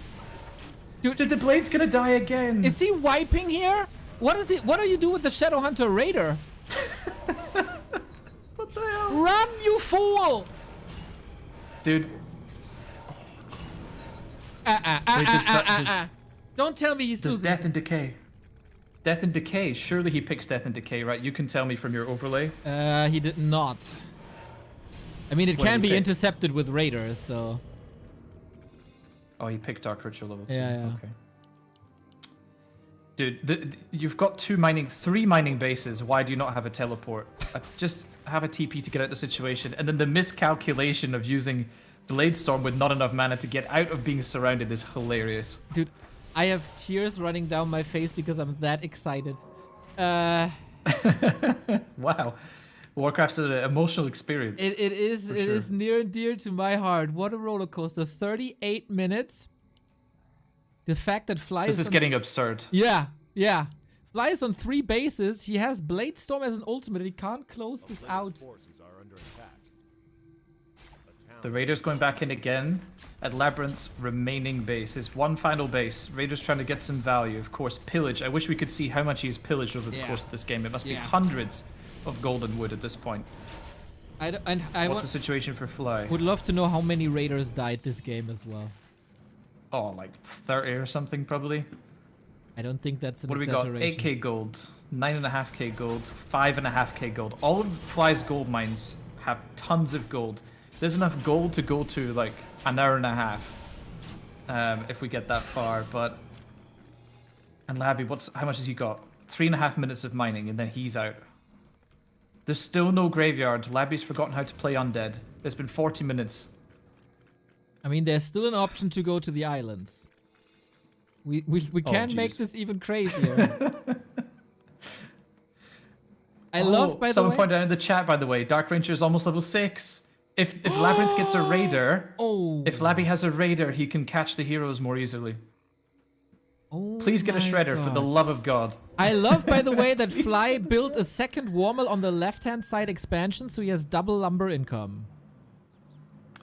Dude, the Blade's gonna die again. Is he wiping here? What do you do with the Shadowhunter Raider? What the hell? Run, you fool! Dude. Don't tell me he's There's losing. Death and Decay. Death and Decay. Surely he picks Death and Decay, right? You can tell me from your overlay. He did not. I mean, it What can did he be pick? intercepted with Raiders, so... Oh, he picked Dark Ritual level 2. Yeah. Okay. Dude, you've got three mining bases. Why do you not have a teleport? Just have a TP to get out the situation. And then the miscalculation of using Bladestorm with not enough mana to get out of being surrounded is hilarious. Dude, I have tears running down my face because I'm that excited. Wow. Warcraft's an emotional experience. It is near and dear to my heart. What a roller coaster. 38 minutes. The fact that Fly This is on, getting absurd. Yeah. Fly is on 3 bases. He has Bladestorm as an ultimate. He can't close this out. Forces are under attack. The Raiders going back in again at LabyRinth's remaining base. His one final base. Raiders trying to get some value. Of course, pillage. I wish we could see how much he's pillaged over the course of this game. It must be hundreds of golden wood at this point. What's the situation for Fly? Would love to know how many Raiders died this game as well. Oh, like 30 or something probably. I don't think that's an What do we got? exaggeration. 8k gold, 9.5k gold, 5.5k gold. All of Fly's gold mines have tons of gold. There's enough gold to go to like an hour and a half if we get that far. But and Labby, how much has he got? 3.5 minutes of mining and then he's out. There's still no graveyard. Labby's forgotten how to play undead. It's been 40 minutes. I mean, there's still an option to go to the islands. We can make this even crazier. I love, by the way... Someone pointed out in the chat, by the way, Dark Ranger is almost level 6. If LabyRinth gets a raider, if Labby has a raider, he can catch the heroes more easily. Please get a shredder for the love of God. I love, by the way, that Fly built a second Warmel on the left-hand side expansion, so he has double lumber income.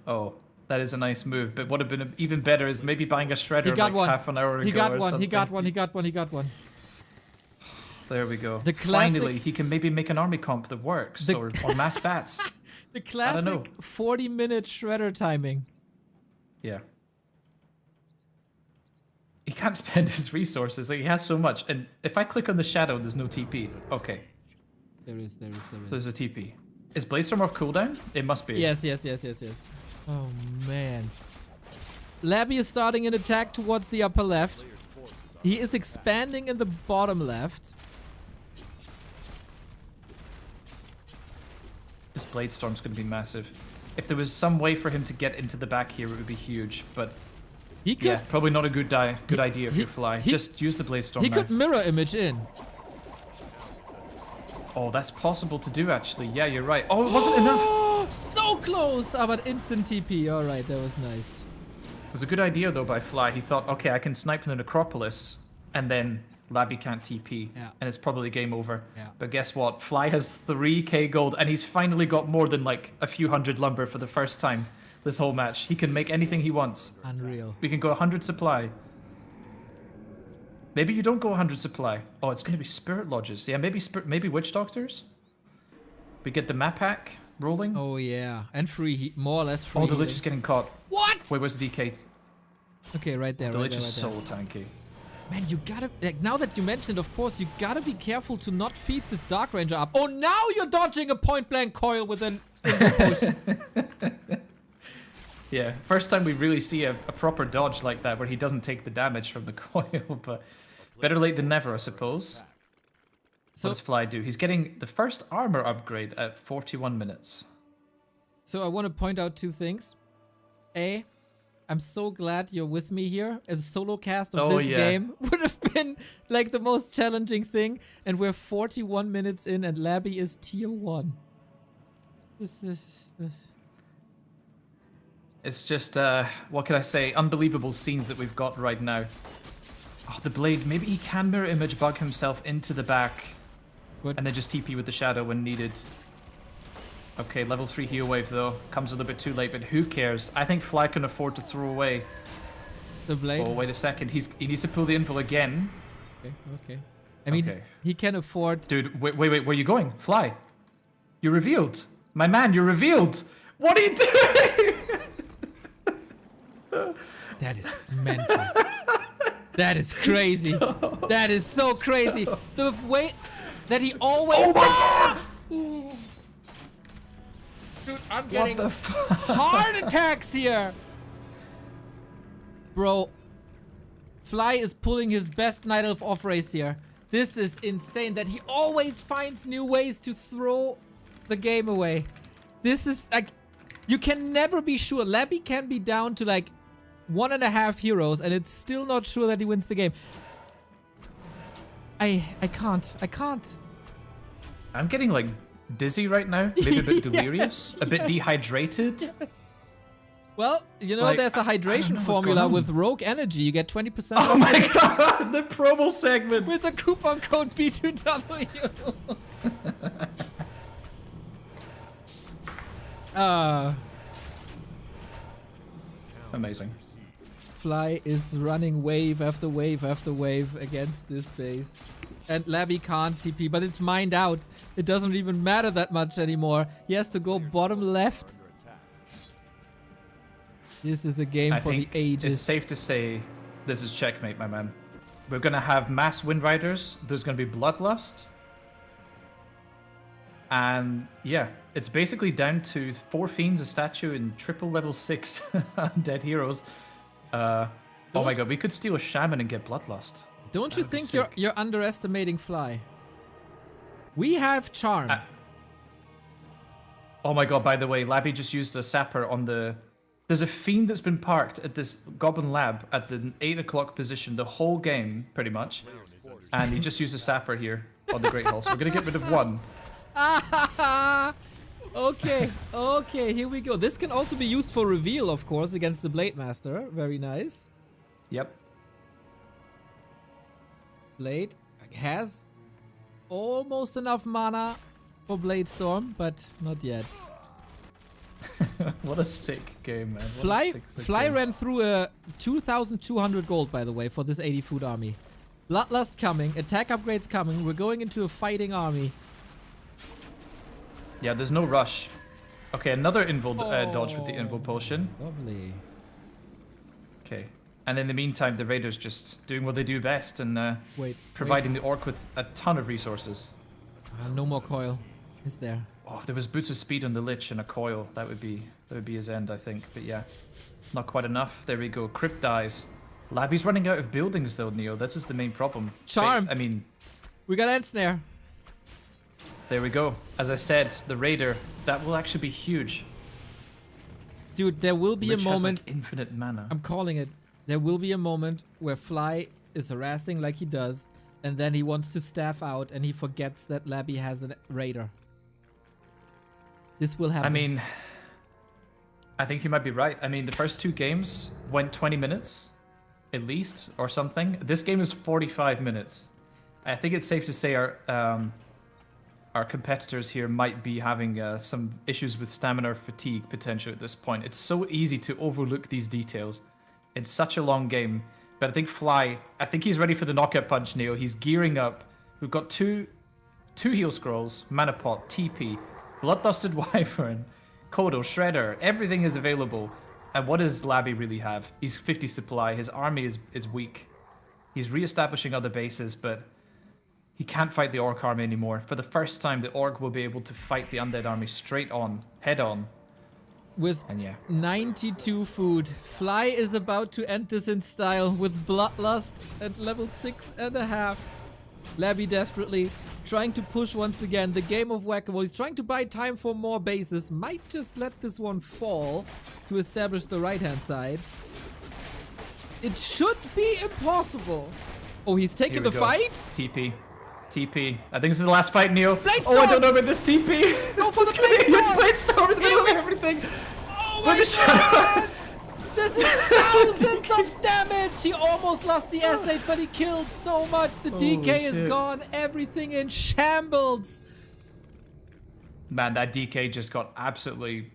Oh, that is a nice move. But what would have been even better is maybe buying a shredder like half an hour ago. He got or one. something. He got one. There we go. The classic, Finally, he can maybe make an army comp that works, or mass bats. The classic 40-minute shredder timing. Yeah. He can't spend his resources. Like, he has so much. And if I click on the shadow, there's no TP. Okay. There is. There's a TP. Is Bladestorm off cooldown? It must be. Yes. Oh, man. Labby is starting an attack towards the upper left. He is expanding in the bottom left. This Bladestorm's going to be massive. If there was some way for him to get into the back here, it would be huge. But he could, yeah, probably not a good idea if you Fly. Just use the Bladestorm He now. could mirror image in. Oh, that's possible to do, actually. Yeah, you're right. Oh, it wasn't enough. So close! But instant TP. All right, that was nice. It was a good idea, though, by Fly. He thought, okay, I can snipe the Necropolis, and then Labby can't TP, and it's probably game over. Yeah. But guess what? Fly has 3k gold, and he's finally got more than like a few hundred lumber for the first time this whole match. He can make anything he wants. Unreal. We can go 100 supply. Maybe you don't go 100 supply. Oh, it's going to be Spirit Lodges. Yeah, maybe Witch Doctors. We get the map pack rolling. Oh, yeah. And free, more or less free. Oh, the Lich is getting caught. What? Wait, where's the DK? Okay, right there. The right Lich there, is right so tanky. Man, you gotta... Like, now that you mentioned, of course, you gotta be careful to not feed this Dark Ranger up. Oh, now you're dodging a point-blank coil with an potion. Yeah, first time we really see a proper dodge like that where he doesn't take the damage from the coil, but better late than never, I suppose. So what does Fly do? He's getting the first armor upgrade at 41 minutes. So I want to point out 2 things. A, I'm so glad you're with me here. A solo cast of this game would have been like the most challenging thing. And we're 41 minutes in and Labby is tier 1. It's just, what can I say? Unbelievable scenes that we've got right now. Oh, the blade. Maybe he can mirror image bug himself into the back. Good. And then just TP with the shadow when needed. Okay, level 3 heal wave though. Comes a little bit too late, but who cares? I think Fly can afford to throw away. The blade? Oh, wait a second. He needs to pull the info again. Okay. I mean, he can afford... Dude, wait. Where are you going? Fly. You're revealed. My man, you're revealed. What are you doing? That is mental. That is crazy. That is so crazy. The way that he always... Oh my god! Dude, I'm getting heart attacks here. Bro, Fly is pulling his best Night Elf off race here. This is insane that he always finds new ways to throw the game away. This is like, you can never be sure. Labby can be down to like 1.5 heroes and it's still not sure that he wins the game. I can't. I'm getting like dizzy right now. Maybe a bit delirious. A bit dehydrated. Yes. Well, you know, Like, there's a I don't hydration know what's formula going on. with Rogue Energy. You get 20% Oh off my god, the promo segment. with the coupon code B2W. Amazing. Fly is running wave after wave after wave against this base. And Labby can't TP, but it's mined out. It doesn't even matter that much anymore. He has to go bottom left. This is a game I for the think ages. it's safe to say this is checkmate, my man. We're gonna have mass Wind Riders. There's gonna be Bloodlust. And yeah, it's basically down to 4 Fiends, a statue, and triple level 6 undead heroes. Oh my god, we could steal a Shaman and get Bloodlust. Don't you That'd be think sick. you're underestimating Fly? We have Charm. Oh my god, by the way, Labby just used a Sapper on the... There's a Fiend that's been parked at this Goblin Lab at the 8 o'clock position the whole game, pretty much. And he just used a Sapper here on the Great Hall, so we're gonna get rid of one. Okay, okay, here we go. This can also be used for reveal, of course, against the Blade Master. Very nice. Yep. Blade has almost enough mana for Blade Storm, but not yet. What a sick game, man. What a Fly sick Fly game. ran through a 2,200 gold, by the way, for this 80 food army. Bloodlust coming, attack upgrades coming. We're going into a fighting army. Yeah, there's no rush. Okay, another Invul dodge with the Invul Potion. Lovely. Okay. And in the meantime, the Raiders just doing what they do best and Wait. providing the Orc with a ton of resources. No more coil. Is there? Oh, if there was Boots of Speed on the Lich and a Coil, that would be his end, I think. But yeah, not quite enough. There we go. Crypt dies. Labby's running out of buildings though, Neo. This is the main problem. Charm. I mean, We got Ensnare. there we go. As I said, the Raider, that will actually be huge. Dude, there will be Lich a has, moment. like, infinite mana. I'm calling it. There will be a moment where Fly is harassing like he does, and then he wants to staff out and he forgets that Labby has a Raider. This will happen. I mean, I think you might be right. I mean, the first 2 games went 20 minutes, at least, or something. This game is 45 minutes. I think it's safe to say our competitors here might be having some issues with stamina or fatigue potential at this point. It's so easy to overlook these details. It's such a long game. But I think Fly, I think he's ready for the knockout punch, Neo. He's gearing up. We've got two heal scrolls, Mana Pot, TP, Bloodlusted Wyvern, Kodo, Shredder. Everything is available. And what does Labby really have? He's 50 supply. His army is weak. He's re-establishing other bases, but he can't fight the Orc army anymore. For the first time, the Orc will be able to fight the Undead army straight on, head on. with And yeah. 92 food, Fly is about to end this in style with Bloodlust at level 6.5. Labby desperately trying to push once again. The game of Whack-A-Mole. He's trying to buy time for more bases. Might just let this one fall to establish the right-hand side. It should be impossible. Oh, he's taking Here the we go. fight? TP. TP. I think this is the last fight, Neo. Blade Oh, I Storm! don't know about this TP. Go for the It's gonna be a Blade huge Storm! Blade Storm in the middle of everything. Oh With my the shadow. god! This is thousands of damage! He almost lost the S-Stage, but he killed so much. The DK is shit. gone. Everything in shambles. Man, that DK just got absolutely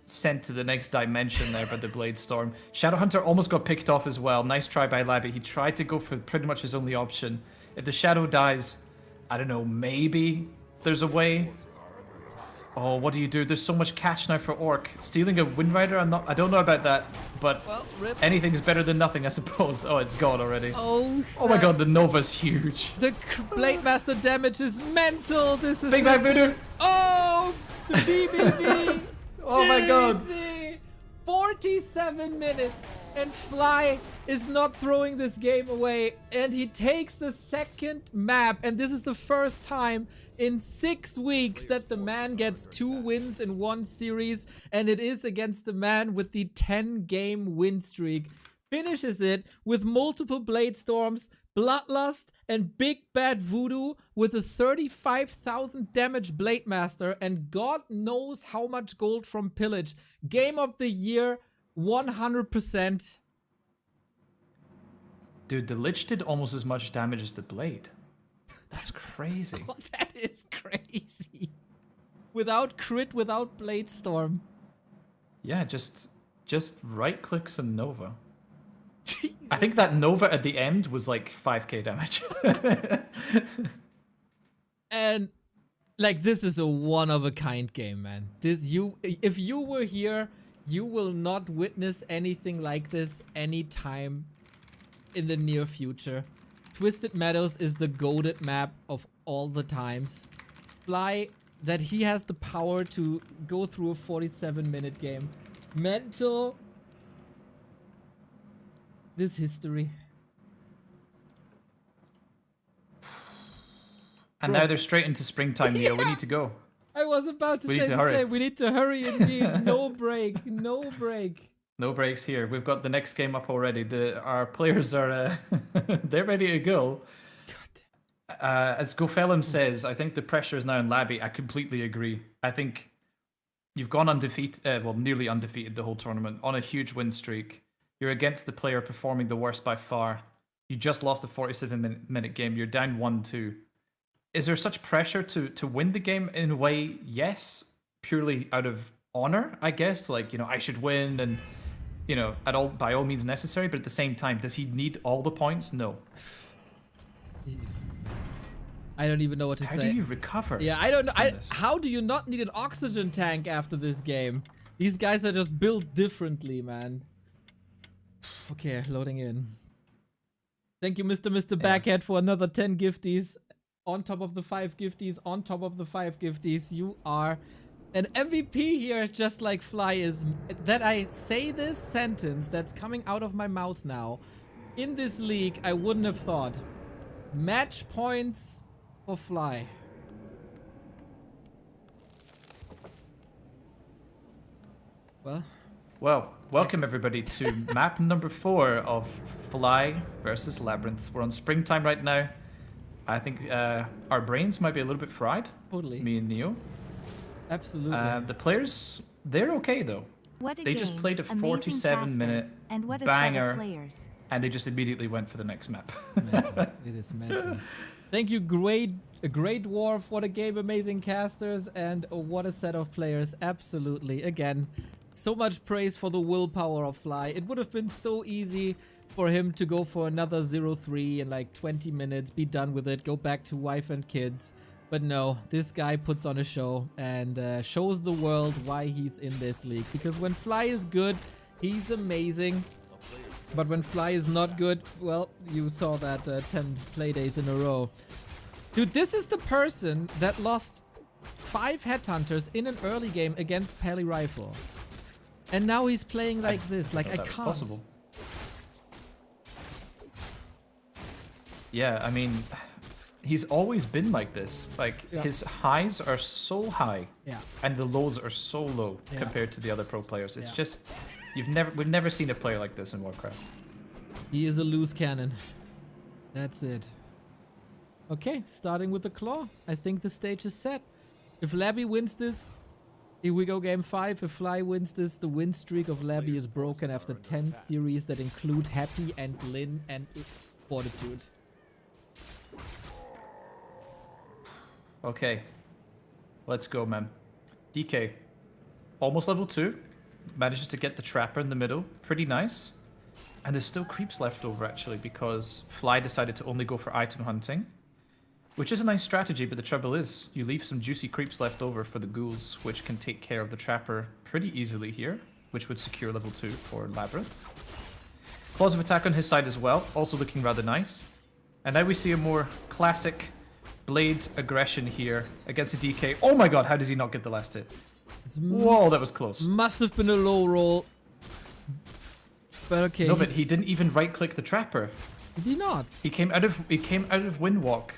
sent to the next dimension there by the Blade Storm. Shadowhunter almost got picked off as well. Nice try by Labby. He tried to go for pretty much his only option. If the Shadow dies, I don't know, maybe there's a way. Oh, what do you do? There's so much cash now for Orc. Stealing a Wind Rider? I don't know about that, but Well, rip. anything's better than nothing, I suppose. Oh, it's gone already. Oh, Oh my god, the Nova's huge. The Blade Master damage is mental. This is Big Bang Voodoo! Oh, the BBB. Oh my god. GG. 47 minutes. And Fly is not throwing this game away. And he takes the second map. And this is the first time in 6 weeks that the man gets 2 wins in one series. And it is against the man with the 10-game win streak. Finishes it with multiple Blade Storms, Bloodlust, and Big Bad Voodoo with a 35,000 damage Blade Master. And God knows how much gold from Pillage. Game of the year. 100%. Dude, the Lich did almost as much damage as the Blade. That's crazy. Oh, that is crazy. Without crit, without Blade Storm. Yeah, just right clicks and Nova. Jesus. I think that Nova at the end was like 5k damage. And like, this is a one-of-a-kind game, man. If you were here, you will not witness anything like this anytime in the near future. Twisted Meadows is the goated map of all the times. Fly, that he has the power to go through a 47-minute game. Mental. This history. And now they're straight into springtime, Neo. We need to go. I was about to We say need to the hurry. same. We need to hurry indeed. No break. No break. No breaks here. We've got the next game up already. Our players are they're ready to go. As Gofelum says, I think the pressure is now on Labby. I completely agree. I think you've gone undefeated, well, nearly undefeated the whole tournament on a huge win streak. You're against the player performing the worst by far. You just lost a 47-minute game. You're down 1-2. Is there such pressure to win the game? In a way, yes. Purely out of honor, I guess. Like, you know, I should win and, you know, by all means necessary. But at the same time, does he need all the points? No. I don't even know what to How say. do you recover? Yeah, I don't know. from this? How do you not need an oxygen tank after this game? These guys are just built differently, man. Okay, loading in. Thank you, Mr. Backhead, for another 10 gifties. On top of the 5 gifties, on top of the 5 gifties. You are an MVP here, just like Fly is. That I say this sentence that's coming out of my mouth now. In this league, I wouldn't have thought. Match points for Fly. Well, welcome everybody to map number 4 of Fly versus LabyRinth. We're on springtime right now. I think our brains might be a little bit fried. Totally. Me and Neo. Absolutely. The players, they're okay though. What a They just game. played a Amazing 47-minute casters. And what a banger. set of players. And they just immediately went for the next map. Mental. It is mental. Thank you, Great Dwarf. What a game, amazing casters, and what a set of players. Absolutely. Again, so much praise for the willpower of Fly. It would have been so easy for him to go for another 0-3 in like 20 minutes, be done with it, go back to wife and kids. But no, this guy puts on a show and shows the world why he's in this league. Because when Fly is good, he's amazing. But when Fly is not good, well, you saw that 10 playdays in a row. Dude, this is the person that lost 5 headhunters in an early game against Pally Rifle. And now he's playing like this. Like, I That was can't. possible. Yeah, I mean, he's always been like this. Like, Yeah. his highs are so high, Yeah. and the lows are so low Yeah. compared to the other pro players. It's Yeah. just, we've never seen a player like this in Warcraft. He is a loose cannon. That's it. Okay, starting with the claw. I think the stage is set. If Labby wins this, here we go, game 5. If Fly wins this, the win streak of Labby is broken after 10 series that include Happy and Lynn and Fortitude. Okay, let's go, man. DK, almost level 2. Manages to get the Trapper in the middle. Pretty nice. And there's still creeps left over, actually, because Fly decided to only go for item hunting. Which is a nice strategy, but the trouble is, you leave some juicy creeps left over for the ghouls, which can take care of the Trapper pretty easily here, which would secure level 2 for LabyRinth. Claws of Attack on his side as well, also looking rather nice. And now we see a more classic Blade aggression here against a DK. Oh my god, how does he not get the last hit? Whoa, that was close. Must have been a low roll. But okay. No, but he didn't even right-click the trapper. Did he not? He came out of Windwalk.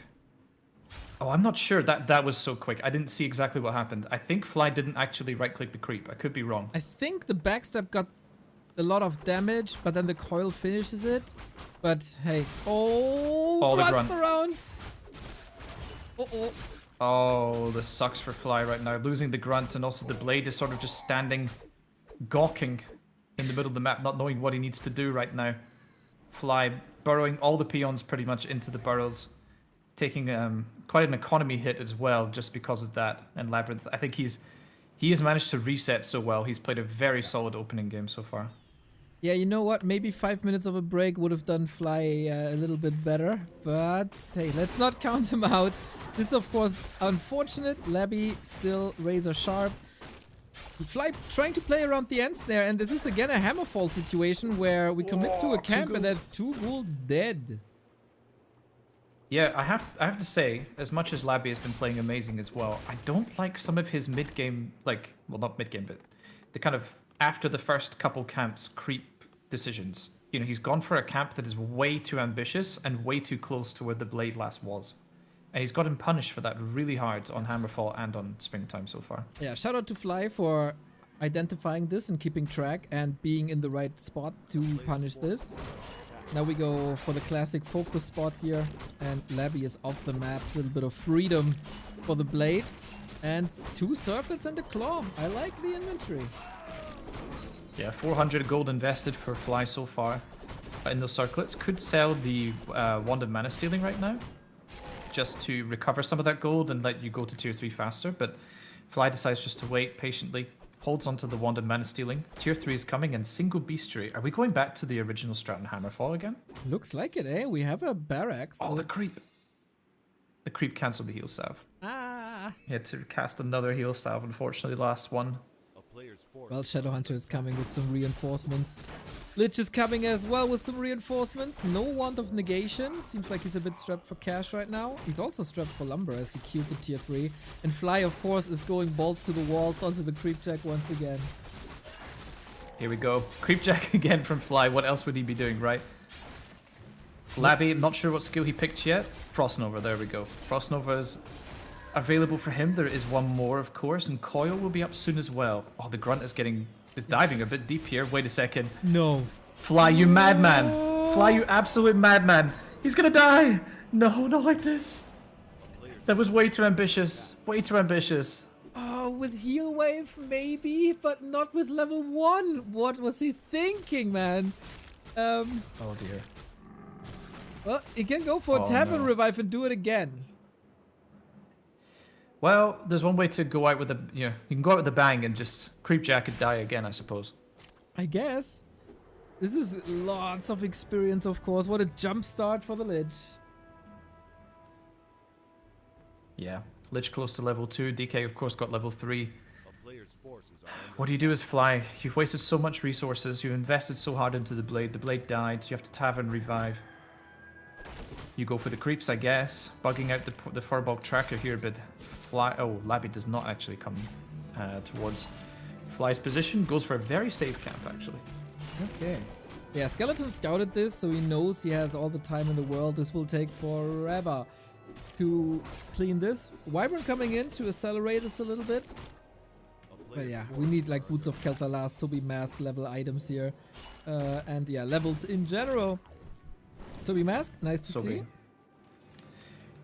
Oh, I'm not sure. That was so quick. I didn't see exactly what happened. I think Fly didn't actually right-click the creep. I could be wrong. I think the backstab got a lot of damage, but then the coil finishes it. But hey, All the runs grunt. around. Uh-oh. Oh, this sucks for Fly right now. Losing the grunt, and also the blade is sort of just standing, gawking in the middle of the map, not knowing what he needs to do right now. Fly burrowing all the peons pretty much into the burrows, taking quite an economy hit as well just because of that. And LabyRinth, I think he has managed to reset so well. He's played a very solid opening game so far. Yeah, you know what? Maybe 5 minutes of a break would have done Fly a little bit better. But hey, let's not count him out. This is, of course, unfortunate. Labby still razor sharp. Fly trying to play around the end snare, and this is again a hammerfall situation where we commit to a camp and that's 2 ghouls dead. Yeah, I have to say, as much as Labby has been playing amazing as well, I don't like some of his mid-game, like, well, not mid-game, but the kind of after the first couple camps creep decisions. You know, he's gone for a camp that is way too ambitious and way too close to where the blade last was. And he's gotten punished for that really hard on Hammerfall and on Springtime so far. Yeah, shout out to Fly for identifying this and keeping track and being in the right spot to punish this. Now we go for the classic focus spot here, and Labby is off the map. A little bit of freedom for the blade. And 2 circlets and a claw. I like the inventory. Yeah, 400 gold invested for Fly so far in those circlets. Could sell the Wand of Mana Stealing right now, just to recover some of that gold and let you go to tier 3 faster. But Fly decides just to wait patiently, holds onto the Wand of Mana Stealing. Tier 3 is coming, and single Beastry. Are we going back to the original strat and Hammerfall again? Looks like it, eh? We have a barracks. Oh, the creep. The creep cancelled the heal salve. Ah. He had to cast another heal salve, unfortunately, last one. Well, Shadowhunter is coming with some reinforcements. Lich is coming as well with some reinforcements. No Wand of Negation. Seems like he's a bit strapped for cash right now. He's also strapped for lumber as he queued the tier 3. And Fly, of course, is going balls to the walls onto the creep jack once again. Here we go. Creep jack again from Fly. What else would he be doing, right? Labby, I'm not sure what skill he picked yet. Frost Nova, there we go. Frost Nova is available for him. There is one more, of course, and Coil will be up soon as well. Oh, the grunt is diving a bit deep here. Wait a second. No. Fly, you madman. Fly, you absolute madman. He's gonna die. No, not like this. That was way too ambitious. Way too ambitious. Oh, with heal wave, maybe, but not with level 1. What was he thinking, man? Oh dear. Well, he can go for a Tavern Revive and do it again. Well, there's one way to go out with a, you can go out with a bang and just creep jack and die again, I suppose. I guess. This is lots of experience, of course. What a jump start for the Lich. Yeah, Lich close to level 2. DK, of course, got level 3. What do you do as Fly? You've wasted so much resources. You invested so hard into the blade. The blade died. You have to Tavern Revive. You go for the creeps, I guess. Bugging out the Furbog tracker here, but Fly... Oh, Labby does not actually come towards Fly's position. Goes for a very safe camp, actually. Okay. Yeah, Skeleton scouted this, so he knows he has all the time in the world. This will take forever to clean this. Wyvern coming in to accelerate this a little bit. But yeah, we need like Boots of Kel'Thuzad, Sobi Mask level items here. And yeah, levels in general. Sobi Mask, nice to see.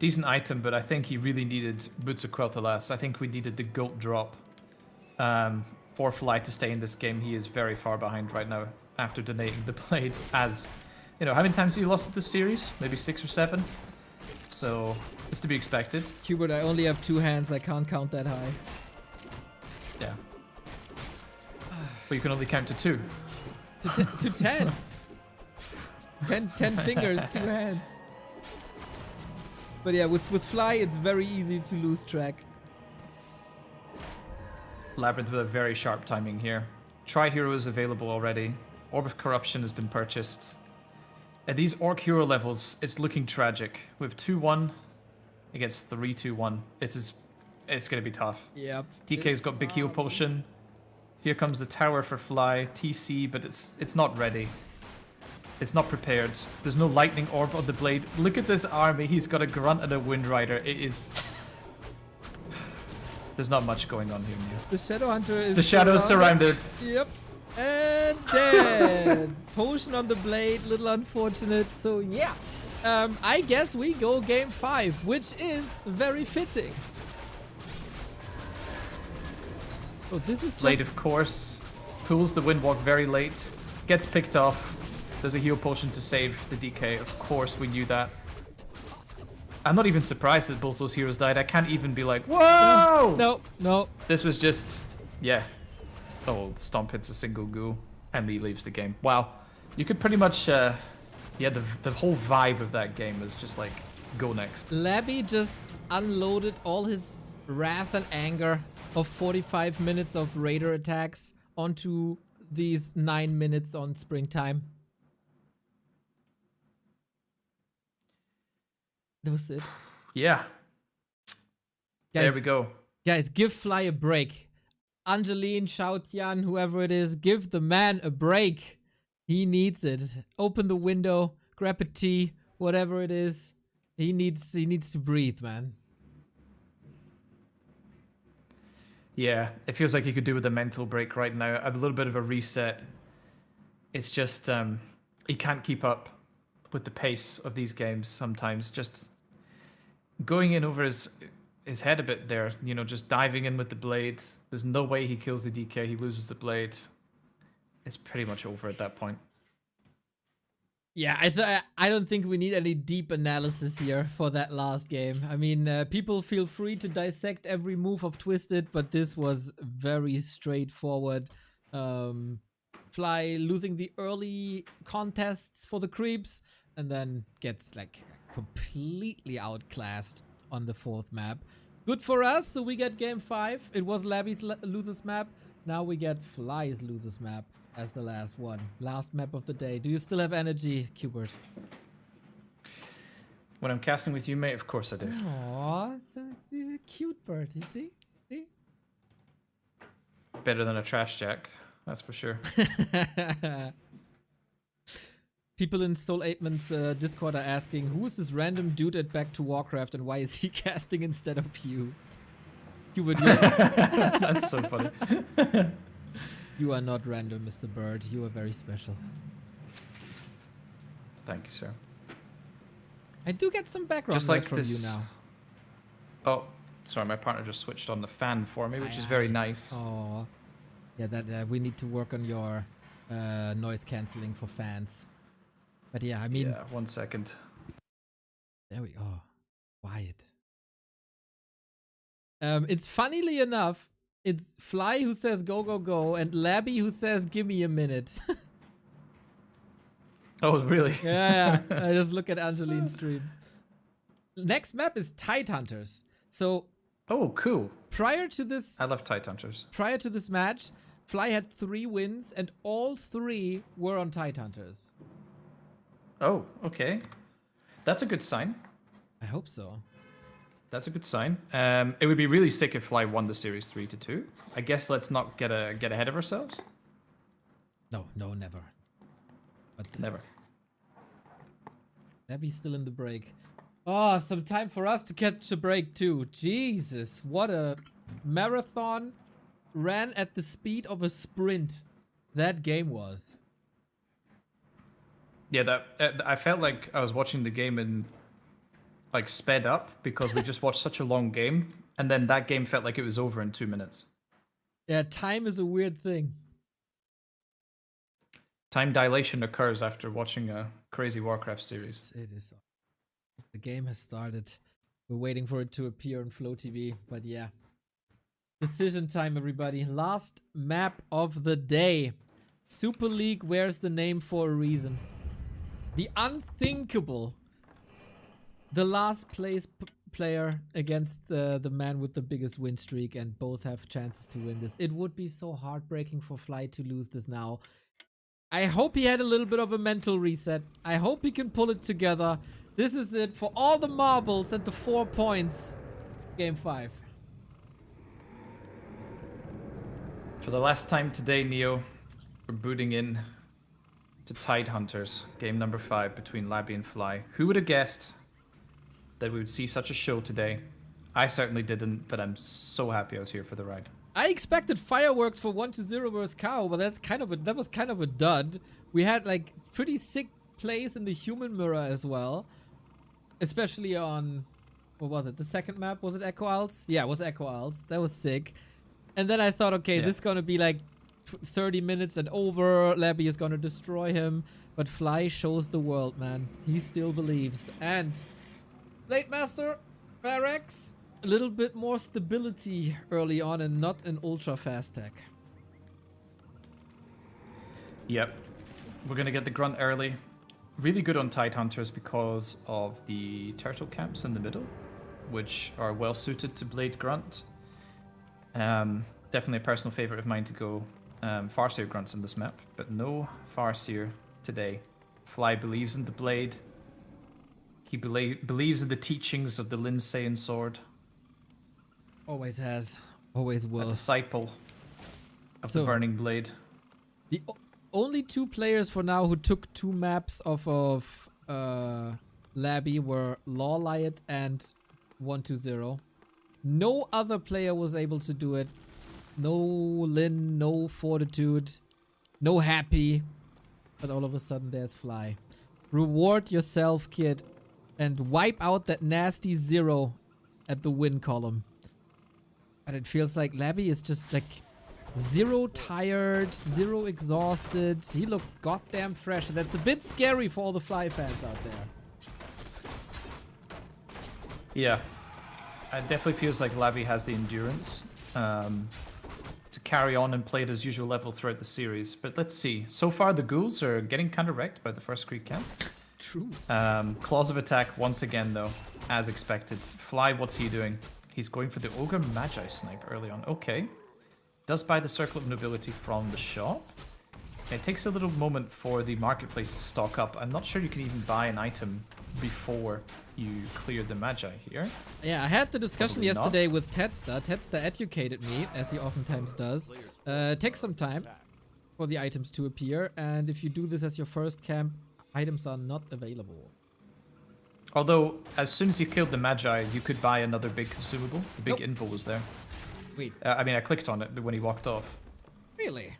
Decent item, but I think he really needed Boots of Quel'Thalas. I think we needed the goat drop for Fly to stay in this game. He is very far behind right now after donating the blade. As, you know, how many times have you lost this series? Maybe 6 or 7? So, it's to be expected. Quberte, I only have 2 hands. I can't count that high. Yeah. But you can only count to 2. To 10. 10 fingers, 2 hands. But yeah, with Fly, it's very easy to lose track. LabyRinth with a very sharp timing here. Tri-Hero is available already. Orb of Corruption has been purchased. At these Orc Hero levels, it's looking tragic. With 2-1 against 3-2-1. It's going to be tough. Yep. TK's got big heal potion. Here comes the tower for Fly. TC, but it's not ready. It's not prepared. There's no lightning orb on the blade. Look at this army. He's got a grunt and a wind rider. It is... There's not much going on here, Neil. The Shadow Hunter is The shadow is surrounded. Yep. And dead. Potion on the blade, little unfortunate. So yeah. I guess we go game 5, which is very fitting. Oh, this is just... Blade, of course. Pulls the Windwalk very late. Gets picked off. There's a heal potion to save the DK. Of course, we knew that. I'm not even surprised that both those heroes died. I can't even be like, whoa! No, no. This was just... Yeah. Oh, Stomp hits a single ghoul. And he leaves the game. Wow. You could pretty much... Yeah, the whole vibe of that game was just like, go next. Labby just unloaded all his wrath and anger of 45 minutes of raider attacks onto these 9 minutes on springtime. That was it. Yeah. There we go. Guys, give Fly a break. Angeline, Xiaotian, whoever it is, give the man a break. He needs it. Open the window, grab a tea, whatever it is. He needs to breathe, man. Yeah, it feels like he could do with a mental break right now. A little bit of a reset. It's just he can't keep up with the pace of these games sometimes. Just going in over his head a bit there, you know, just diving in with the blade. There's no way he kills the DK, he loses the blade. It's pretty much over at that point. Yeah, I don't think we need any deep analysis here for that last game. I mean, people feel free to dissect every move of Twisted, but this was very straightforward. Fly losing the early contests for the creeps, and then gets like completely outclassed on the 4th map. Good for us, so we get game 5. It was Labby's losers map. Now we get Fly's losers map as the last one. Last map of the day. Do you still have energy, Qubert? When I'm casting with you, mate, of course I do. Aww, he's a cute bird, is he? See? Better than a trash jack, that's for sure. People in Soul 8man's Discord are asking, who is this random dude at Back to Warcraft and why is he casting instead of you? Qubert, That's so funny. you are not random, Mr. Bird. You are very special. Thank you, sir. I do get some background Just like noise from this. you now. Oh, sorry, my partner just switched on the fan for me, which is very nice. Oh, yeah. That we need to work on your noise cancelling for fans. But yeah, I mean, Yeah, 1 second. there we go. Quiet. It's funnily enough, it's Fly who says go go go, and Labby who says give me a minute. Oh, really? Yeah, I just look at Angeline's stream. Next map is Tide Hunters. So Oh, cool. prior to this I love Tide Hunters. match, Fly had 3 wins, and all 3 were on Tide Hunters. Oh, okay. That's a good sign. I hope so. That's a good sign. It would be really sick if Fly won the series 3-2. I guess let's not get ahead of ourselves. No, never. But Never. Labby's still in the break. Oh, some time for us to catch a break too. Jesus, what a marathon ran at the speed of a sprint that game was. Yeah, I felt like I was watching the game in like sped up because we just watched such a long game, and then that game felt like it was over in 2 minutes. Yeah, time is a weird thing. Time dilation occurs after watching a crazy Warcraft series. It is. The game has started. We're waiting for it to appear on Flow TV, but yeah. Decision time, everybody. Last map of the day. Super League wears the name for a reason. The unthinkable. The last place player against the man with the biggest win streak, and both have chances to win this. It would be so heartbreaking for Fly to lose this now. I hope he had a little bit of a mental reset. I hope he can pull it together. This is it for all the marbles and the 4 points. Game 5. For the last time today, Neo, we're booting in to Tidehunters, game number 5 between Labby and Fly. Who would have guessed that we would see such a show today? I certainly didn't, but I'm so happy I was here for the ride. I expected fireworks for 1-0 versus Kaho, but that was kind of a dud. We had like pretty sick plays in the human mirror as well, especially on, what was it? The second map, was it Echo Isles? Yeah, it was Echo Isles. That was sick. And then I thought, okay, this is gonna be like 30 minutes and over. Labby is gonna destroy him, but Fly shows the world, man. He still believes. And Blade Master Barracks, a little bit more stability early on and not an ultra fast tech. Yep. We're going to get the grunt early. Really good on Tidehunters because of the turtle camps in the middle, which are well suited to Blade Grunt. Definitely a personal favorite of mine to go Farseer grunts in this map, but no Farseer today. Fly believes in the Blade. He believes in the teachings of the Linsean sword. Always has. Always A will. disciple of So- the Burning Blade. The only 2 players for now who took 2 maps off of Labby were Lawliot and 1-0. No other player was able to do it. No Lin, no Fortitude, no Happy. But all of a sudden there's Fly. Reward yourself, kid, and wipe out that nasty 0 at the win column. But it feels like Labby is just like 0 tired, 0 exhausted. He looked goddamn fresh. That's a bit scary for all the Fly fans out there. Yeah. It definitely feels like Labby has the endurance to carry on and play at his usual level throughout the series. But let's see. So far, the ghouls are getting kind of wrecked by the first Creek camp. True. Claws of attack once again, though, as expected. Fly, what's he doing? He's going for the Ogre Magi snipe early on. Okay. Does buy the Circle of Nobility from the shop. It takes a little moment for the marketplace to stock up. I'm not sure you can even buy an item before you clear the Magi here. Yeah, I had the discussion Probably not. yesterday with Tedsta. Tedsta educated me, as he oftentimes does. Takes some time for the items to appear, and if you do this as your first camp, items are not available. Although, as soon as you killed the Magi, you could buy another big consumable. The big Nope. info was there. Wait, I mean, I clicked on it when he walked off. really?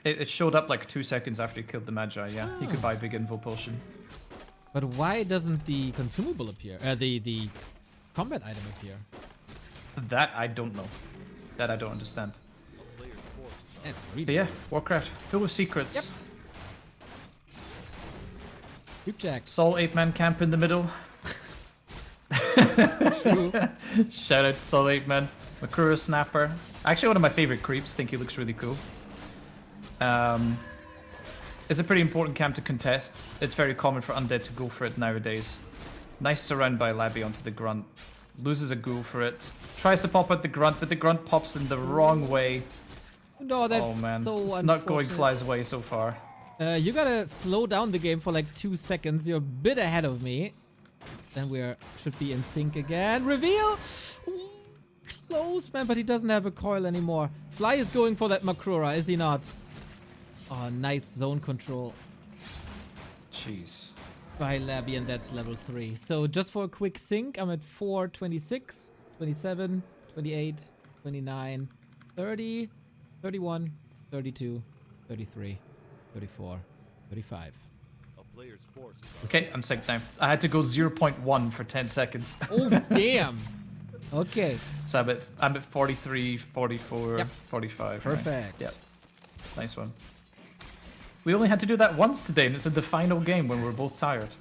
It showed up like 2 seconds after he killed the Magi, yeah. He could buy big info potion. But why doesn't the consumable appear? The combat item appear? That I don't know. That I don't understand. That's really But yeah, Warcraft, filled with secrets. Yep. Jack. Sol 8-man camp in the middle. Shout out to Sol 8-man. Makura Snapper. Actually one of my favorite creeps. Think he looks really cool. It's a pretty important camp to contest. It's very common for undead to go for it nowadays. Nice surround by Labby onto the grunt. Loses a ghoul for it. Tries to pop out the grunt, but the grunt pops in the wrong way. No, that's Oh man, so it's not going unfortunate. Fly's way so far. You gotta slow down the game for like 2 seconds. You're a bit ahead of me. Then we should be in sync again. Reveal! Ooh, close, man, but he doesn't have a coil anymore. Fly is going for that Makrura, is he not? Oh, nice zone control Jeez. by Labby, and that's level 3. So just for a quick sync, I'm at 4, 26, 27, 28, 29, 30, 31, 32, 33, 34, 35. A player's force is Okay, I'm synced now. I had to go 0.1 for 10 seconds. Oh, damn. Okay, So I'm at 43, 44, Yep. 45. right? perfect. Yep. Nice one. We only had to do that once today, and it's in the final game when we're both tired.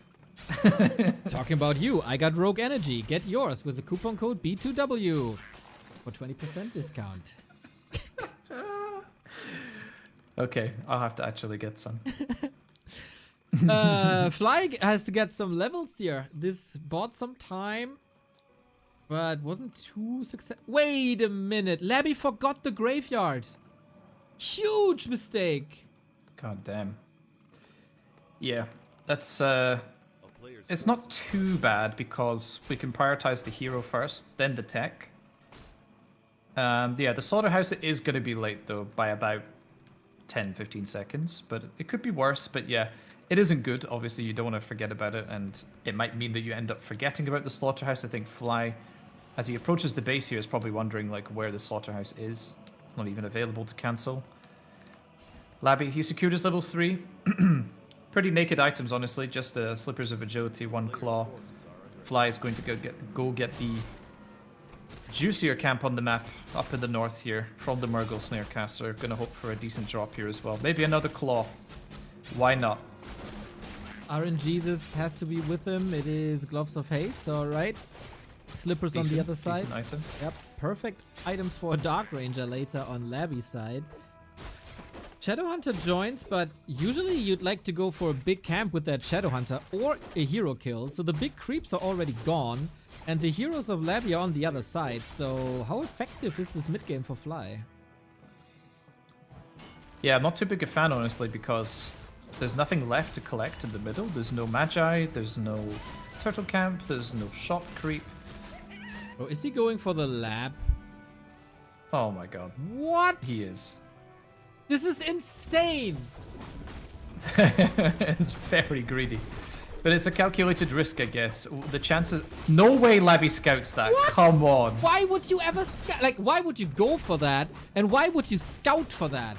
Talking about you, I got Rogue Energy. Get yours with the coupon code B2W for 20% discount. Okay, I'll have to actually get some. Fly has to get some levels here. This bought some time, but wasn't too successful. Wait a minute. Labby forgot the graveyard. Huge mistake. God damn. Yeah, that's a player's it's not too bad because we can prioritize the hero first, then the tech. Yeah, the slaughterhouse is going to be late though by about 10, 15 seconds, but it could be worse. But yeah, it isn't good. Obviously, you don't want to forget about it, and it might mean that you end up forgetting about the slaughterhouse. I think Fly, as he approaches the base here, is probably wondering like where the slaughterhouse is. It's not even available to cancel. Labby, he secured his level 3. Pretty naked items, honestly. Just slippers of agility, 1 claw. Fly is going to go get the juicier camp on the map up in the north here from the Murgle Snarecaster. Gonna hope for a decent drop here as well. Maybe another claw. Why not? RNGesus has to be with him. It is Gloves of Haste, alright. Slippers on the other side. Decent item. Yep, perfect items for a Dark Ranger later on Labby's side. Shadowhunter joins, but usually you'd like to go for a big camp with that Shadowhunter or a hero kill, so the big creeps are already gone, and the heroes of Labby are on the other side, so how effective is this mid-game for Fly? Yeah, I'm not too big a fan, honestly, because there's nothing left to collect in the middle. There's no Magi, there's no Turtle Camp, there's no shop creep. Oh, is he going for the lab? Oh my god. What? He is. This is insane! It's very greedy. But it's a calculated risk, I guess. The chances... No way Labby scouts that. What? Come on. Why would you ever scout? Like, why would you go for that? And why would you scout for that?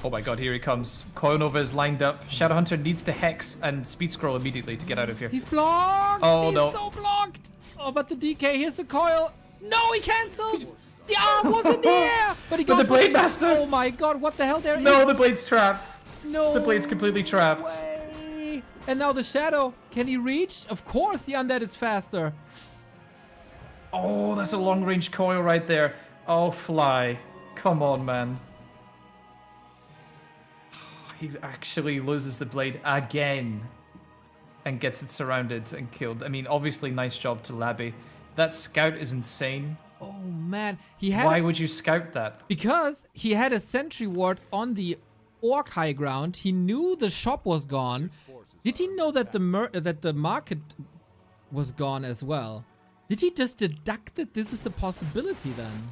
Oh my god, here he comes. Coil Nova is lined up. Shadowhunter needs to Hex and Speed Scroll immediately to get out of here. He's blocked! Oh, He's no. so blocked! Oh, but the DK, here's the coil. No, he cancels! The arm was in the air! But he goes the for Blade Master! Oh my god, what the hell there is? No, the Blade's trapped. No The Blade's completely trapped. way. And now the Shadow. Can he reach? Of course, the Undead is faster. Oh, that's a long-range coil right there. Oh, Fly. Come on, man. He actually loses the Blade again. And gets it surrounded and killed. I mean, obviously, nice job to Labby. That scout is insane. Oh man, he had Why would you scout that? because he had a sentry ward on the Orc high ground. He knew the shop was gone. Did he know that the market was gone as well? Did he just deduct that this is a possibility then?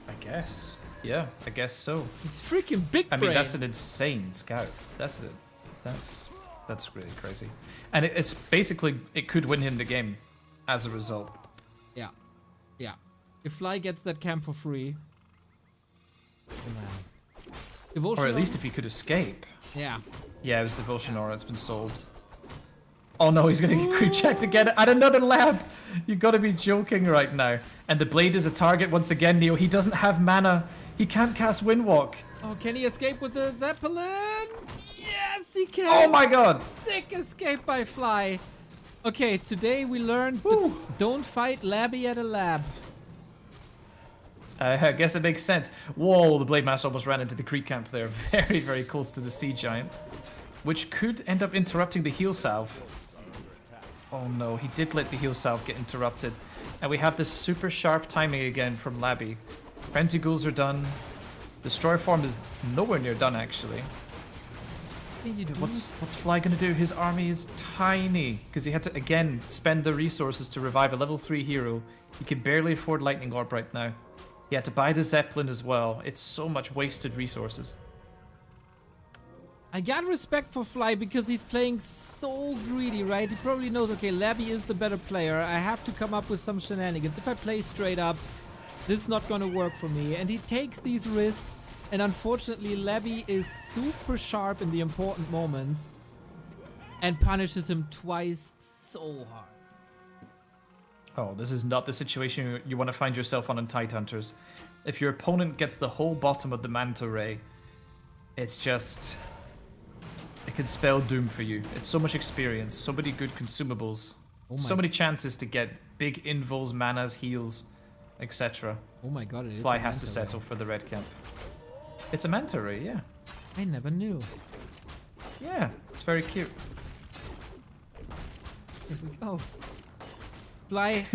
I guess. Yeah, I guess so. He's freaking big I brain. mean, that's an insane scout. That's really crazy. And it's basically, it could win him the game as a result. Yeah. Yeah. If Fly gets that camp for free. Oh man. Devotion Or at least if he could escape. Yeah. Yeah, it was Devotion Aura. It's been sold. Oh no, he's gonna get creep checked again at another lab. You gotta be joking right now. And the Blade is a target once again, Neo. He doesn't have mana. He can't cast Windwalk. Oh, can he escape with the Zeppelin? Yes, he can. Oh my god. Sick escape by Fly. Okay, today we learned don't fight Labby at a lab. I guess it makes sense. Whoa, the Blade Master almost ran into the creep camp there. Very, very close to the Sea Giant. Which could end up interrupting the heal salve. Oh no, he did let the heal salve get interrupted. And we have this super sharp timing again from Labby. Frenzy Ghouls are done. Destroyer form is nowhere near done, actually. What's Fly gonna do? His army is tiny. Because he had to, again, spend the resources to revive a level 3 hero. He can barely afford Lightning Orb right now. He had to buy the Zeppelin as well. It's so much wasted resources. I got respect for Fly because he's playing so greedy, right? He probably knows, okay, Labby is the better player. I have to come up with some shenanigans. If I play straight up, this is not gonna work for me. And he takes these risks. And unfortunately, Labby is super sharp in the important moments and punishes him twice so hard. Oh, this is not the situation you want to find yourself on in Tidehunters. If your opponent gets the whole bottom of the Manta Ray, it's just... it can spell doom for you. It's so much experience, so many good consumables, so many chances to get big invuls, manas, heals, etc. Oh my god, it is. Fly a has to Manta settle Ray. for the red camp. It's a Manta Ray, yeah. I never knew. Yeah, it's very cute. Here we go. Fly.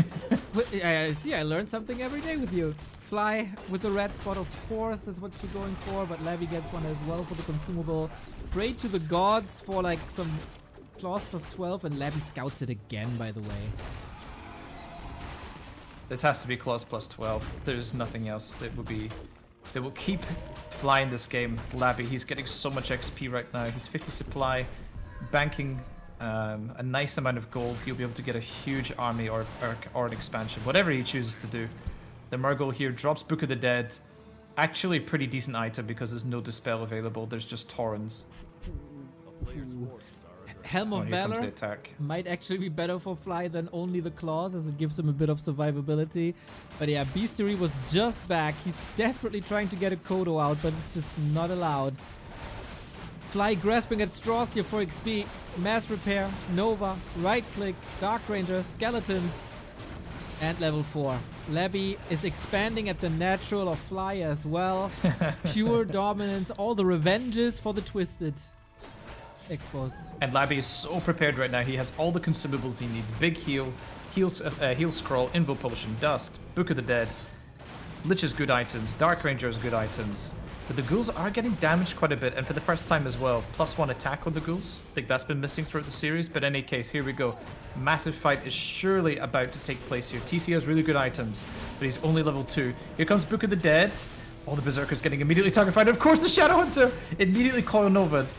See, I learned something every day with you. Fly with the red spot, of course, that's what you're going for, but Labby gets one as well for the consumable. Pray to the gods for like some claws plus 12, and Labby scouts it again, by the way. This has to be claws plus 12. There's nothing else that would be that will keep Fly in this game. Labby, he's getting so much XP right now. He's 50 supply, banking a nice amount of gold. He'll be able to get a huge army or an expansion, whatever he chooses to do. The Murgle here drops Book of the Dead. Actually a pretty decent item because there's no Dispel available. There's just Torrens. Helm of Here comes the Valor attack. might actually be better for Fly than only the claws, as it gives him a bit of survivability. But yeah, Beastery was just back. He's desperately trying to get a Kodo out, but it's just not allowed. Fly grasping at straws here for XP. Mass Repair, Nova, Right Click, Dark Ranger, Skeletons, and level 4. Labby is expanding at the natural of Fly as well. Pure dominance, all the revenges for the Twisted. Expos. And Labby is so prepared right now. He has all the consumables he needs. Big heal, heal scroll, Invo Potion, Dust, Book of the Dead. Lich is good items. Dark Ranger is good items. But the ghouls are getting damaged quite a bit, and for the first time as well. +1 attack on the ghouls. I think that's been missing throughout the series, but in any case, here we go. Massive fight is surely about to take place here. TC has really good items, but he's only level 2. Here comes Book of the Dead. All the Berserkers getting immediately target-fired. Of course, the Shadow Hunter immediately coil Nova'd.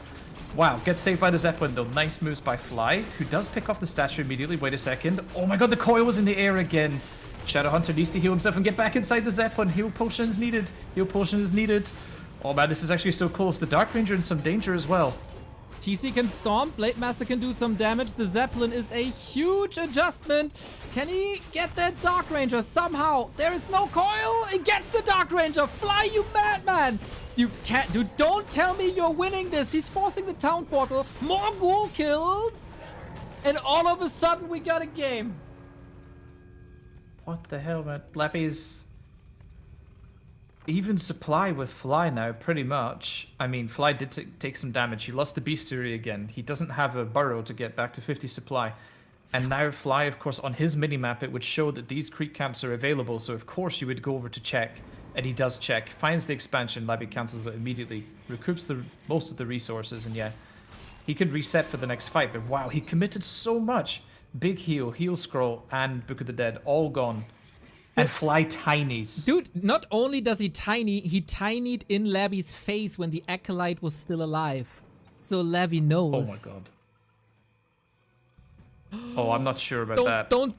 Wow, gets saved by the Zeppelin though. Nice moves by Fly, who does pick off the statue immediately. Wait a second. Oh my god, the coil was in the air again. Shadow Hunter needs to heal himself and get back inside the Zeppelin. Heal potion is needed. Heal potion is needed. Oh man, this is actually so close. The Dark Ranger in some danger as well. TC can stomp, Blade Master can do some damage. The Zeppelin is a huge adjustment. Can he get that Dark Ranger somehow? There is no coil. He gets the Dark Ranger. Fly, you madman. You can't, dude, don't tell me you're winning this. He's forcing the town portal. More ghoul kills. And all of a sudden we got a game. What the hell, man? Labby's even supply with Fly now, pretty much. I mean, Fly did take some damage. He lost the Beastery again. He doesn't have a burrow to get back to 50 supply. And now Fly, of course, on his minimap, it would show that these creep camps are available. So, of course, you would go over to check. And he does check. Finds the expansion. Labby cancels it immediately. Recoups most of the resources. And yeah, he could reset for the next fight. But wow, he committed so much. Big heal, heal scroll, and Book of the Dead all gone. And Fly tinies. Dude, not only does he tinied in Labby's face when the Acolyte was still alive. So Labby knows. Oh my god. Oh, I'm not sure about that. Don't.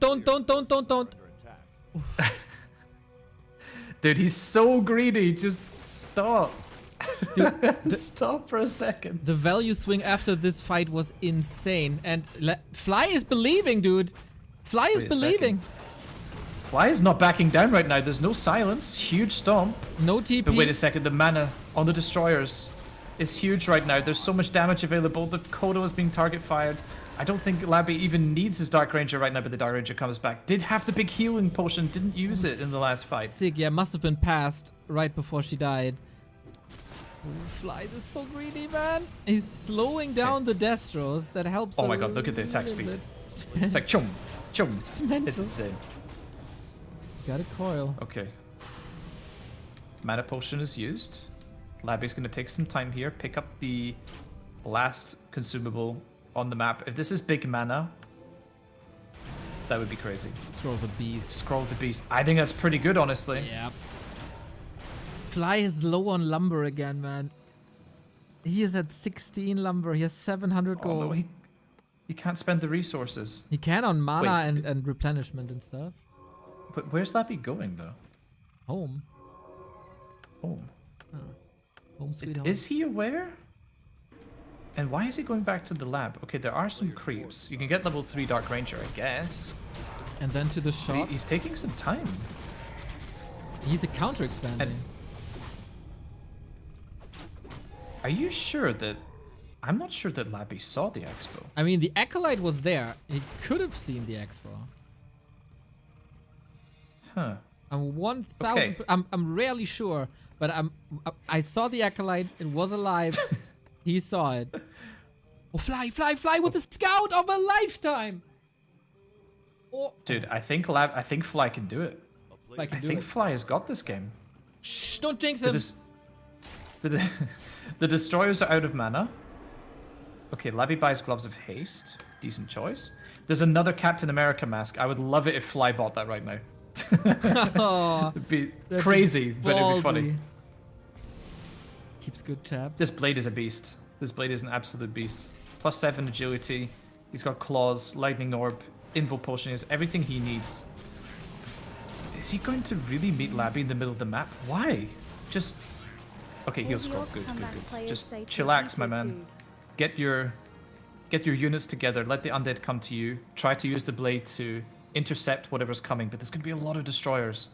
Dude, he's so greedy. Just stop. Dude, stop for a second. The value swing after this fight was insane. And Fly is believing, dude. Fly is believing. Fly is not backing down right now. There's no silence. Huge stomp. No TP. But wait a second. The mana on the destroyers is huge right now. There's so much damage available. The Kodo is being target fired. I don't think Labby even needs his Dark Ranger right now, but the Dark Ranger comes back. Did have the big healing potion, didn't use it in the last fight. Sick, yeah, must have been passed right before she died. Ooh, Fly is so greedy, man. He's slowing down the Destros. That helps. Oh my god, look at the attack speed. It's like chum, chum. It's mental. It's insane. Got a coil. Okay. Mana Potion is used. Labby's gonna take some time here, pick up the last consumable on the map. If this is big mana, that would be crazy. Scroll the beast. Scroll the beast. I think that's pretty good, honestly. Yeah. Fly is low on lumber again, man. He is at 16 lumber. He has 700 gold. Oh, no, he can't spend the resources. He can on mana Wait, and replenishment and stuff. But where's Labby going, though? Home. Home. Home sweet home. Is he aware? And why is he going back to the lab? Okay, there are some creeps. You can get level 3 Dark Ranger, I guess. And then to the But shop. he's taking some time. He's a counter expanding. Are you sure that... I'm not sure that Labby saw the expo. I mean, the Acolyte was there. He could have seen the expo. Huh. I'm 1000. Okay. I'm rarely sure, but I saw the Acolyte. It was alive. He saw it. Oh, Fly with the scout of a lifetime. Oh. Dude, I think Fly can do it. Fly can I do think it. Fly has got this game. Shh, don't jinx him. The destroyers are out of mana. Okay, Labby buys Gloves of Haste. Decent choice. There's another Captain America mask. I would love it if Fly bought that right now. Oh, It'd be crazy, but it'd be funny. Keeps good tabs. This blade is a beast. This blade is an absolute beast. +7 agility. He's got claws, lightning orb, invo potion. He has everything he needs. Is he going to really meet Labby in the middle of the map? Why? Just... Okay, heal scroll. Good, good, good. Just chillax, my man. Get your units together. Let the undead come to you. Try to use the blade to intercept whatever's coming. But there's going to be a lot of destroyers.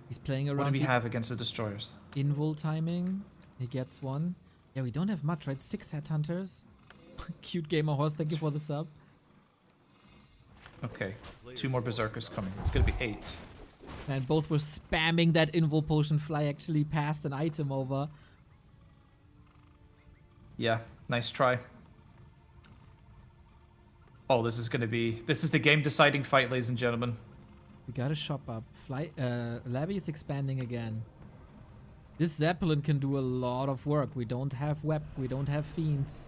He's playing around. What do we have against the destroyers? Invul timing. He gets one. Yeah, we don't have much, right? 6 headhunters. Cute gamer horse, thank you for the sub. Okay, 2 more berserkers coming. It's gonna be 8. And both were spamming that invul potion. Fly actually passed an item over. Yeah, nice try. Oh, this is the game deciding fight, ladies and gentlemen. We gotta shop up. Labby is expanding again. This Zeppelin can do a lot of work. We don't have we don't have fiends.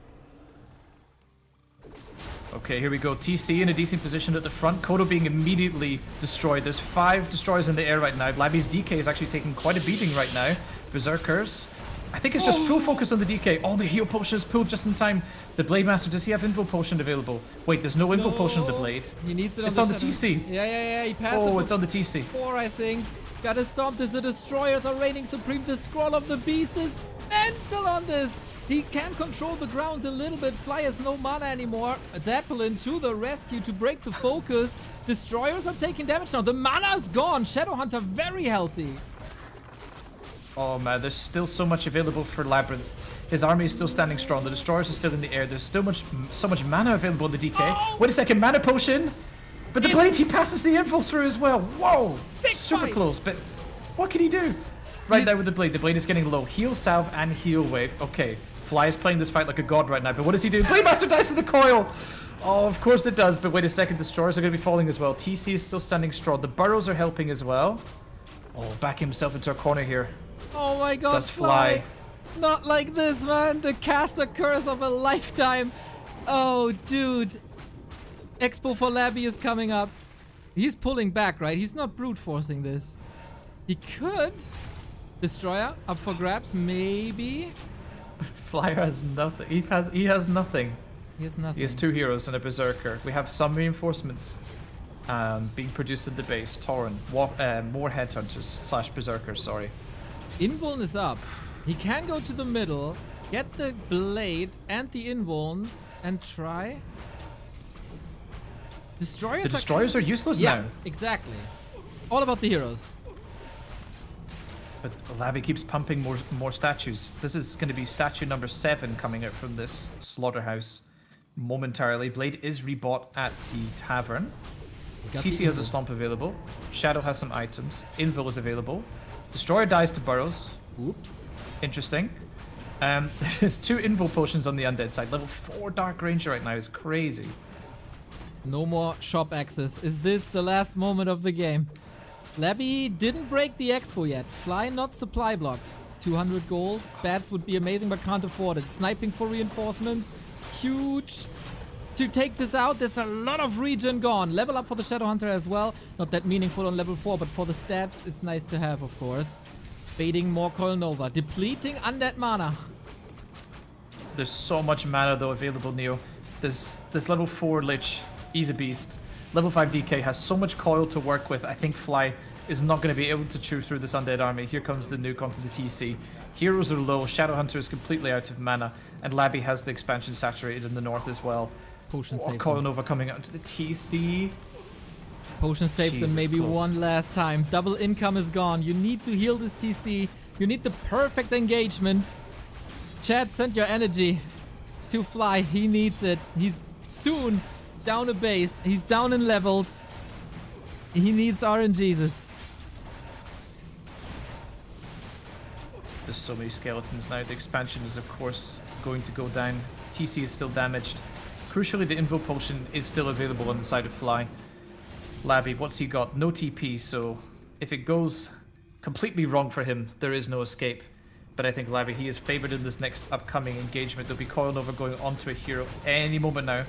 Okay, here we go. TC in a decent position at the front. Kodo being immediately destroyed. There's 5 destroyers in the air right now. Labby's DK is actually taking quite a beating right now. Berserkers. I think it's just full focus on the DK. Oh, the heal potion is pulled just in time. The Blade Master, does he have Invo Potion available? Wait, there's no Invo Potion on the Blade. He needs it on it's on the TC. Yeah, he passed it. Oh, it's on the TC. 4, I think. Gotta stomp this. The destroyers are reigning supreme. The scroll of the beast is mental on this. He can control the ground a little bit. Fly has no mana anymore. Zeppelin to the rescue to break the focus. Destroyers are taking damage now. The mana's gone. Shadowhunter very healthy. Oh man, there's still so much available for LabyRinth. His army is still standing strong. The destroyers are still in the air. There's still so much mana available in the DK. Oh! Wait a second, Mana Potion? But the blade, he passes the info through as well. Whoa! Super fight. close, but what can he do? Right now with the blade is getting low. Heal salve and heal wave. Okay, Fly is playing this fight like a god right now, but what does he do? Blade Master dies to the coil! Oh, of course it does, but wait a second, destroyers are going to be falling as well. TC is still standing strong. The burrows are helping as well. Oh, backing himself into a corner here. Oh my god, Does Fly. Not like this, man. The caster curse of a lifetime. Oh, dude. Expo for Labby is coming up. He's pulling back, right? He's not brute forcing this. He could. Destroyer up for grabs, maybe. Flyer has nothing. He has nothing. He has nothing. He has 2 heroes and a berserker. We have some reinforcements being produced at the base. Tauren, more headhunters / berserkers. Sorry. Invuln is up. He can go to the middle, get the blade and the Invuln, and try. The destroyers are useless yeah, now. Exactly. All about the heroes. But Labby keeps pumping more statues. This is going to be statue number 7 coming out from this slaughterhouse momentarily. Blade is rebought at the tavern. TC has a stomp available. Shadow has some items. Invul is available. Destroyer dies to burrows. Oops. Interesting. There's 2 Invul potions on the undead side. Level 4 Dark Ranger right now is crazy. No more shop access. Is this the last moment of the game? Labby didn't break the expo yet. Fly not supply blocked. 200 gold. Bats would be amazing but can't afford it. Sniping for reinforcements. Huge. To take this out, there's a lot of regen gone. Level up for the Shadowhunter as well. Not that meaningful on level 4, but for the stats, it's nice to have, of course. Baiting more Coil Nova. Depleting undead mana. There's so much mana though available, Neo. This level 4 Lich, he's a beast. Level 5 DK has so much coil to work with. I think Fly is not going to be able to chew through this undead army. Here comes the nuke onto the TC. Heroes are low. Shadowhunter is completely out of mana. And Labby has the expansion saturated in the north as well. Potion saves Coil him. Nova coming out to the TC. Potion saves him Jesus, maybe close. one last time. Double income is gone. You need to heal this TC. You need the perfect engagement. Chat, send your energy to Fly. He needs it. He's soon down a base. He's down in levels. He needs RNGesus. There's so many skeletons now. The expansion is, of course, going to go down. TC is still damaged. Crucially, the Invo Potion is still available on the side of Fly. Labby, what's he got? No TP, so if it goes completely wrong for him, there is no escape. But I think Labby, he is favored in this next upcoming engagement. There'll be Coil Nova going onto a hero any moment now.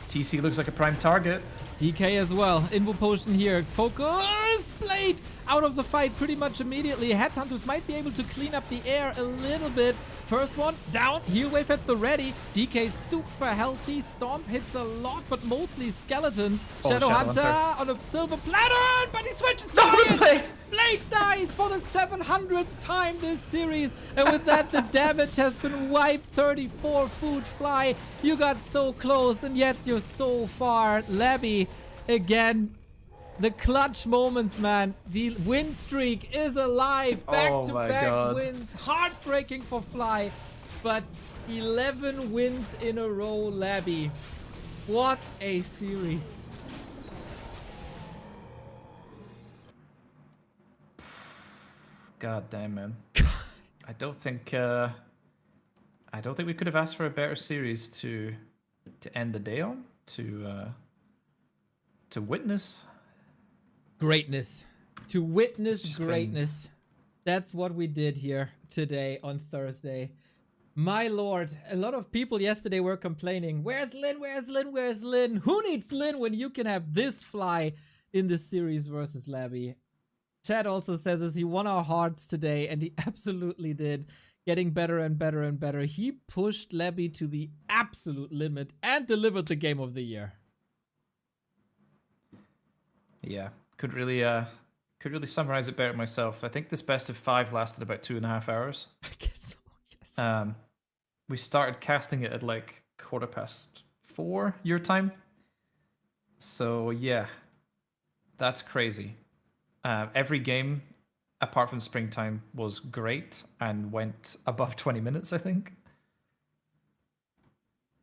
TC looks like a prime target. DK as well. Invo Potion here. Focus! Blade out of the fight pretty much immediately. Headhunters might be able to clean up the air a little bit. First one down, heal wave at the ready. DK super healthy. Stomp hits a lot, but mostly skeletons. Oh, Shadowhunter on a silver platter, but he switches target. Blade dies for the 700th time this series. And with that, the damage has been wiped. 34 food fly. You got so close, and yet you're so far. Labby, again, the clutch moments, man. The win streak is alive. Back-to-back wins. Heartbreaking for Fly, but 11 wins in a row, Labby. What a series. God damn, man. I don't think we could have asked for a better series to end the day on, to witness Greatness. To witness just greatness. That's what we did here today on Thursday. My lord, a lot of people yesterday were complaining, where's Lin, where's Lin, where's Lin? Who needs Lin when you can have this Fly in the series versus Labby? Chad also says as he won our hearts today, and he absolutely did. Getting better and better and better. He pushed Labby to the absolute limit and delivered the game of the year. Yeah, could really summarize it better myself. I think this best of 5 lasted about 2.5 hours. I guess so, yes. We started casting it at like 4:15 your time. So yeah, that's crazy. Every game, apart from Springtime, was great and went above 20 minutes, I think.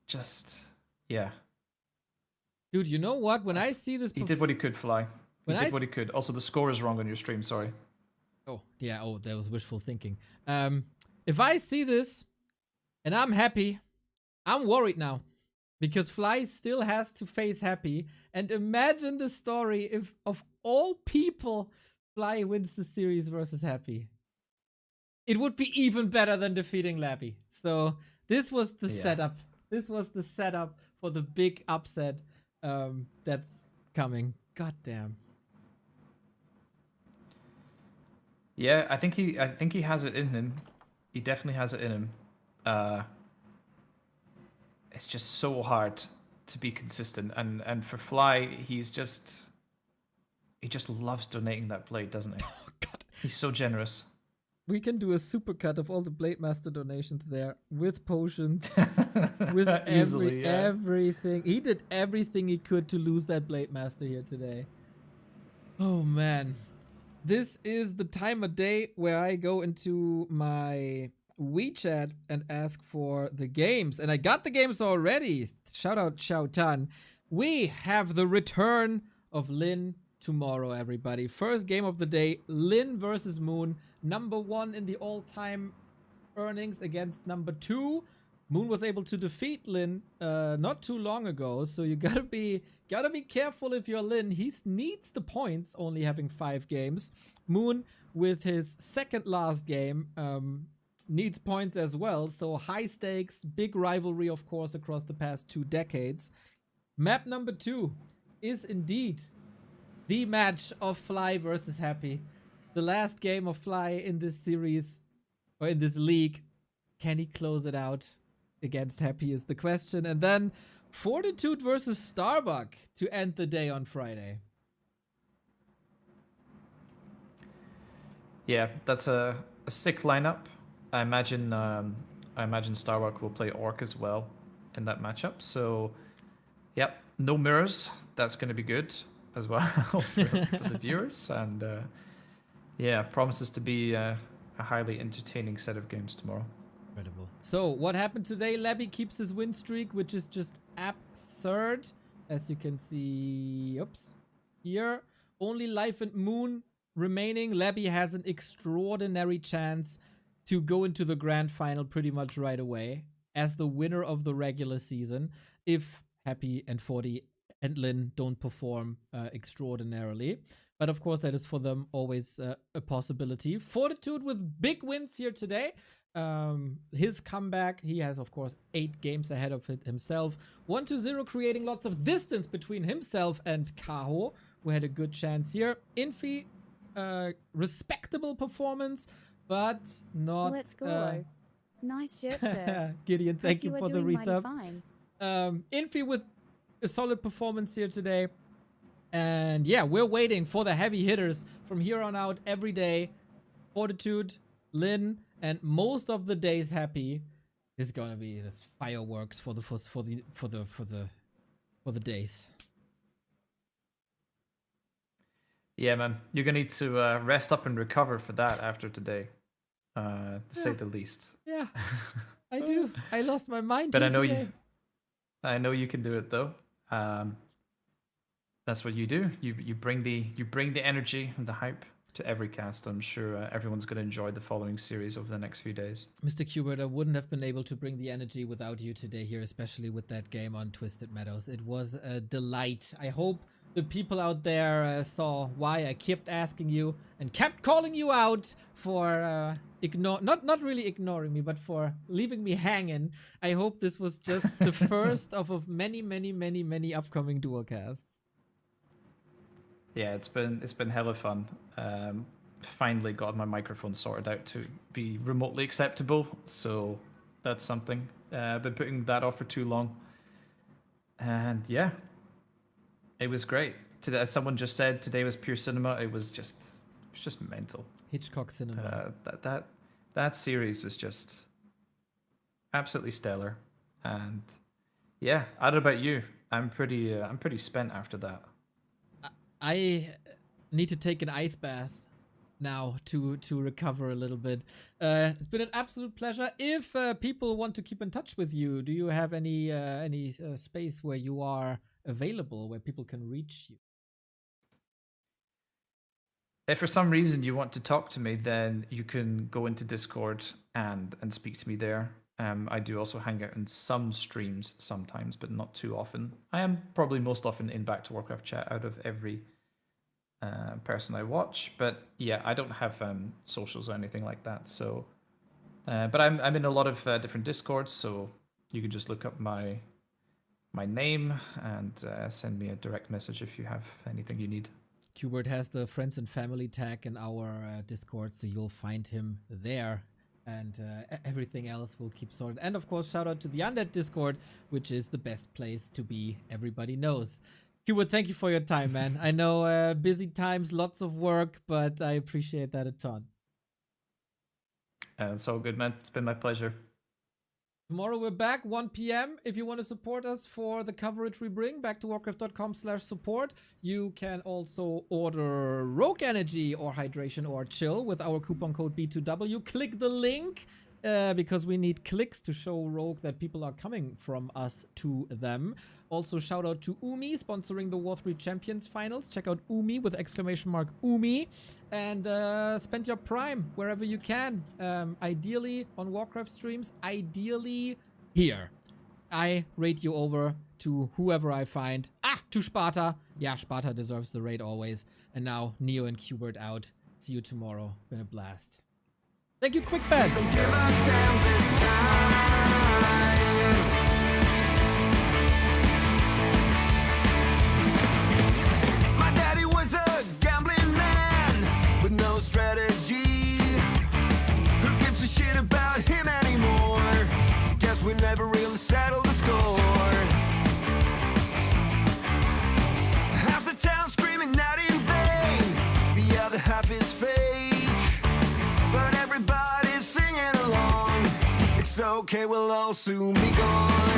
Just, yeah. Dude, you know what? When I see this... He did what he could, Fly. He When did I what he could. Also, the score is wrong on your stream, sorry. Oh, yeah. Oh, that was wishful thinking. If I see this and I'm happy, I'm worried now. Because Fly still has to face Happy. And imagine the story if, of all people, Fly wins the series versus Happy. It would be even better than defeating Labby. So this was the setup. This was the setup for the big upset that's coming. God damn. Yeah, I think he has it in him. He definitely has it in him. It's just so hard to be consistent, and for Fly, he just loves donating that blade, doesn't he? Oh, God. He's so generous. We can do a supercut of all the Blade Master donations there with potions, with Easily, everything. He did everything he could to lose that Blade Master here today. Oh man. This is the time of day where I go into my WeChat and ask for the games. And I got the games already. Shout out Xiao Tan. We have the return of Lin tomorrow, everybody. First game of the day, Lin versus Moon. Number 1 in the all-time earnings against number 2. Moon was able to defeat Lin not too long ago, so you gotta be careful if you're Lin. He needs the points, only having 5 games. Moon, with his second last game, needs points as well, so high stakes, big rivalry, of course, across the past 2 decades. Map number 2 is indeed the match of Fly versus Happy. The last game of Fly in this series, or in this league. Can he close it out against Happy is the question. And then Fortitude versus Starbuck to end the day on Friday. Yeah, that's a sick lineup. I imagine Starbuck will play Orc as well in that matchup. So, yep, no mirrors. That's going to be good as well for the viewers. And yeah, promises to be a highly entertaining set of games tomorrow. Incredible. So, what happened today? Labby keeps his win streak, which is just absurd. As you can see, oops, here, only Life and Moon remaining. Labby has an extraordinary chance to go into the grand final pretty much right away as the winner of the regular season if Happy and 40 and Lin don't perform extraordinarily. But of course, that is for them always a possibility. Fortitude with big wins here today. His comeback, he has of course 8 games ahead of it himself. 1-0, creating lots of distance between himself and Kaho, who had a good chance here. Infi, respectable performance, but not... Let's go. Nice shirt, sir. Gideon, thank Hope you are for the doing mighty resub. fine. Infi with a solid performance here today. And yeah, we're waiting for the heavy hitters from here on out every day. Fortitude, Lin, and most of the days happy is gonna be just fireworks for the days. Yeah, man, you're gonna need to rest up and recover for that after today, to say the least. Yeah, I do. I lost my mind. But here I know today. I know you can do it though. That's what you do. You bring the energy and the hype to every cast. I'm sure everyone's going to enjoy the following series over the next few days. Mr. Quberte, I wouldn't have been able to bring the energy without you today here, especially with that game on Twisted Meadows. It was a delight. I hope the people out there saw why I kept asking you and kept calling you out for not really ignoring me, but for leaving me hanging. I hope this was just the first of many upcoming dual casts. Yeah, it's been hella fun. Finally got my microphone sorted out to be remotely acceptable, so that's something. Been putting that off for too long, and yeah, it was great. Today, as someone just said, today was pure cinema. It was just mental. Hitchcock cinema. That series was just absolutely stellar, and yeah, I don't know about you. I'm pretty spent after that. I need to take an ice bath now to recover a little bit. It's been an absolute pleasure. If people want to keep in touch with you, do you have any space where you are available, where people can reach you? If for some reason you want to talk to me, then you can go into Discord and speak to me there. I do also hang out in some streams sometimes, but not too often. I am probably most often in Back to Warcraft chat out of every person I watch. But yeah, I don't have socials or anything like that. So, but I'm in a lot of different Discords, so you can just look up my name and send me a direct message if you have anything you need. Quberte has the friends and family tag in our Discord, so you'll find him there. And everything else will keep sorted. And of course, shout out to the Undead Discord, which is the best place to be. Everybody knows. Quberte, thank you for your time, man. I know busy times, lots of work, but I appreciate that a ton. It's all good, man. It's been my pleasure. Tomorrow we're back, 1 p.m. If you want to support us for the coverage we bring, back to warcraft.com/support. You can also order Rogue Energy or Hydration or Chill with our coupon code B2W. Click the link because we need clicks to show Rogue that people are coming from us to them. Also, shout out to Umi sponsoring the War3 Champions Finals. Check out Umi with !Umi and spend your Prime wherever you can. Ideally on Warcraft streams, ideally here. I rate you over to whoever I find. To Sparta. Yeah, Sparta deserves the raid always. And now Neo and Quberte out. See you tomorrow. Been a blast. Thank you, Quickbad. Strategy. Who gives a shit about him anymore? Guess we never really settled the score. Half the town screaming not in vain, the other half is fake, but everybody's singing along. It's okay, we'll all soon be gone.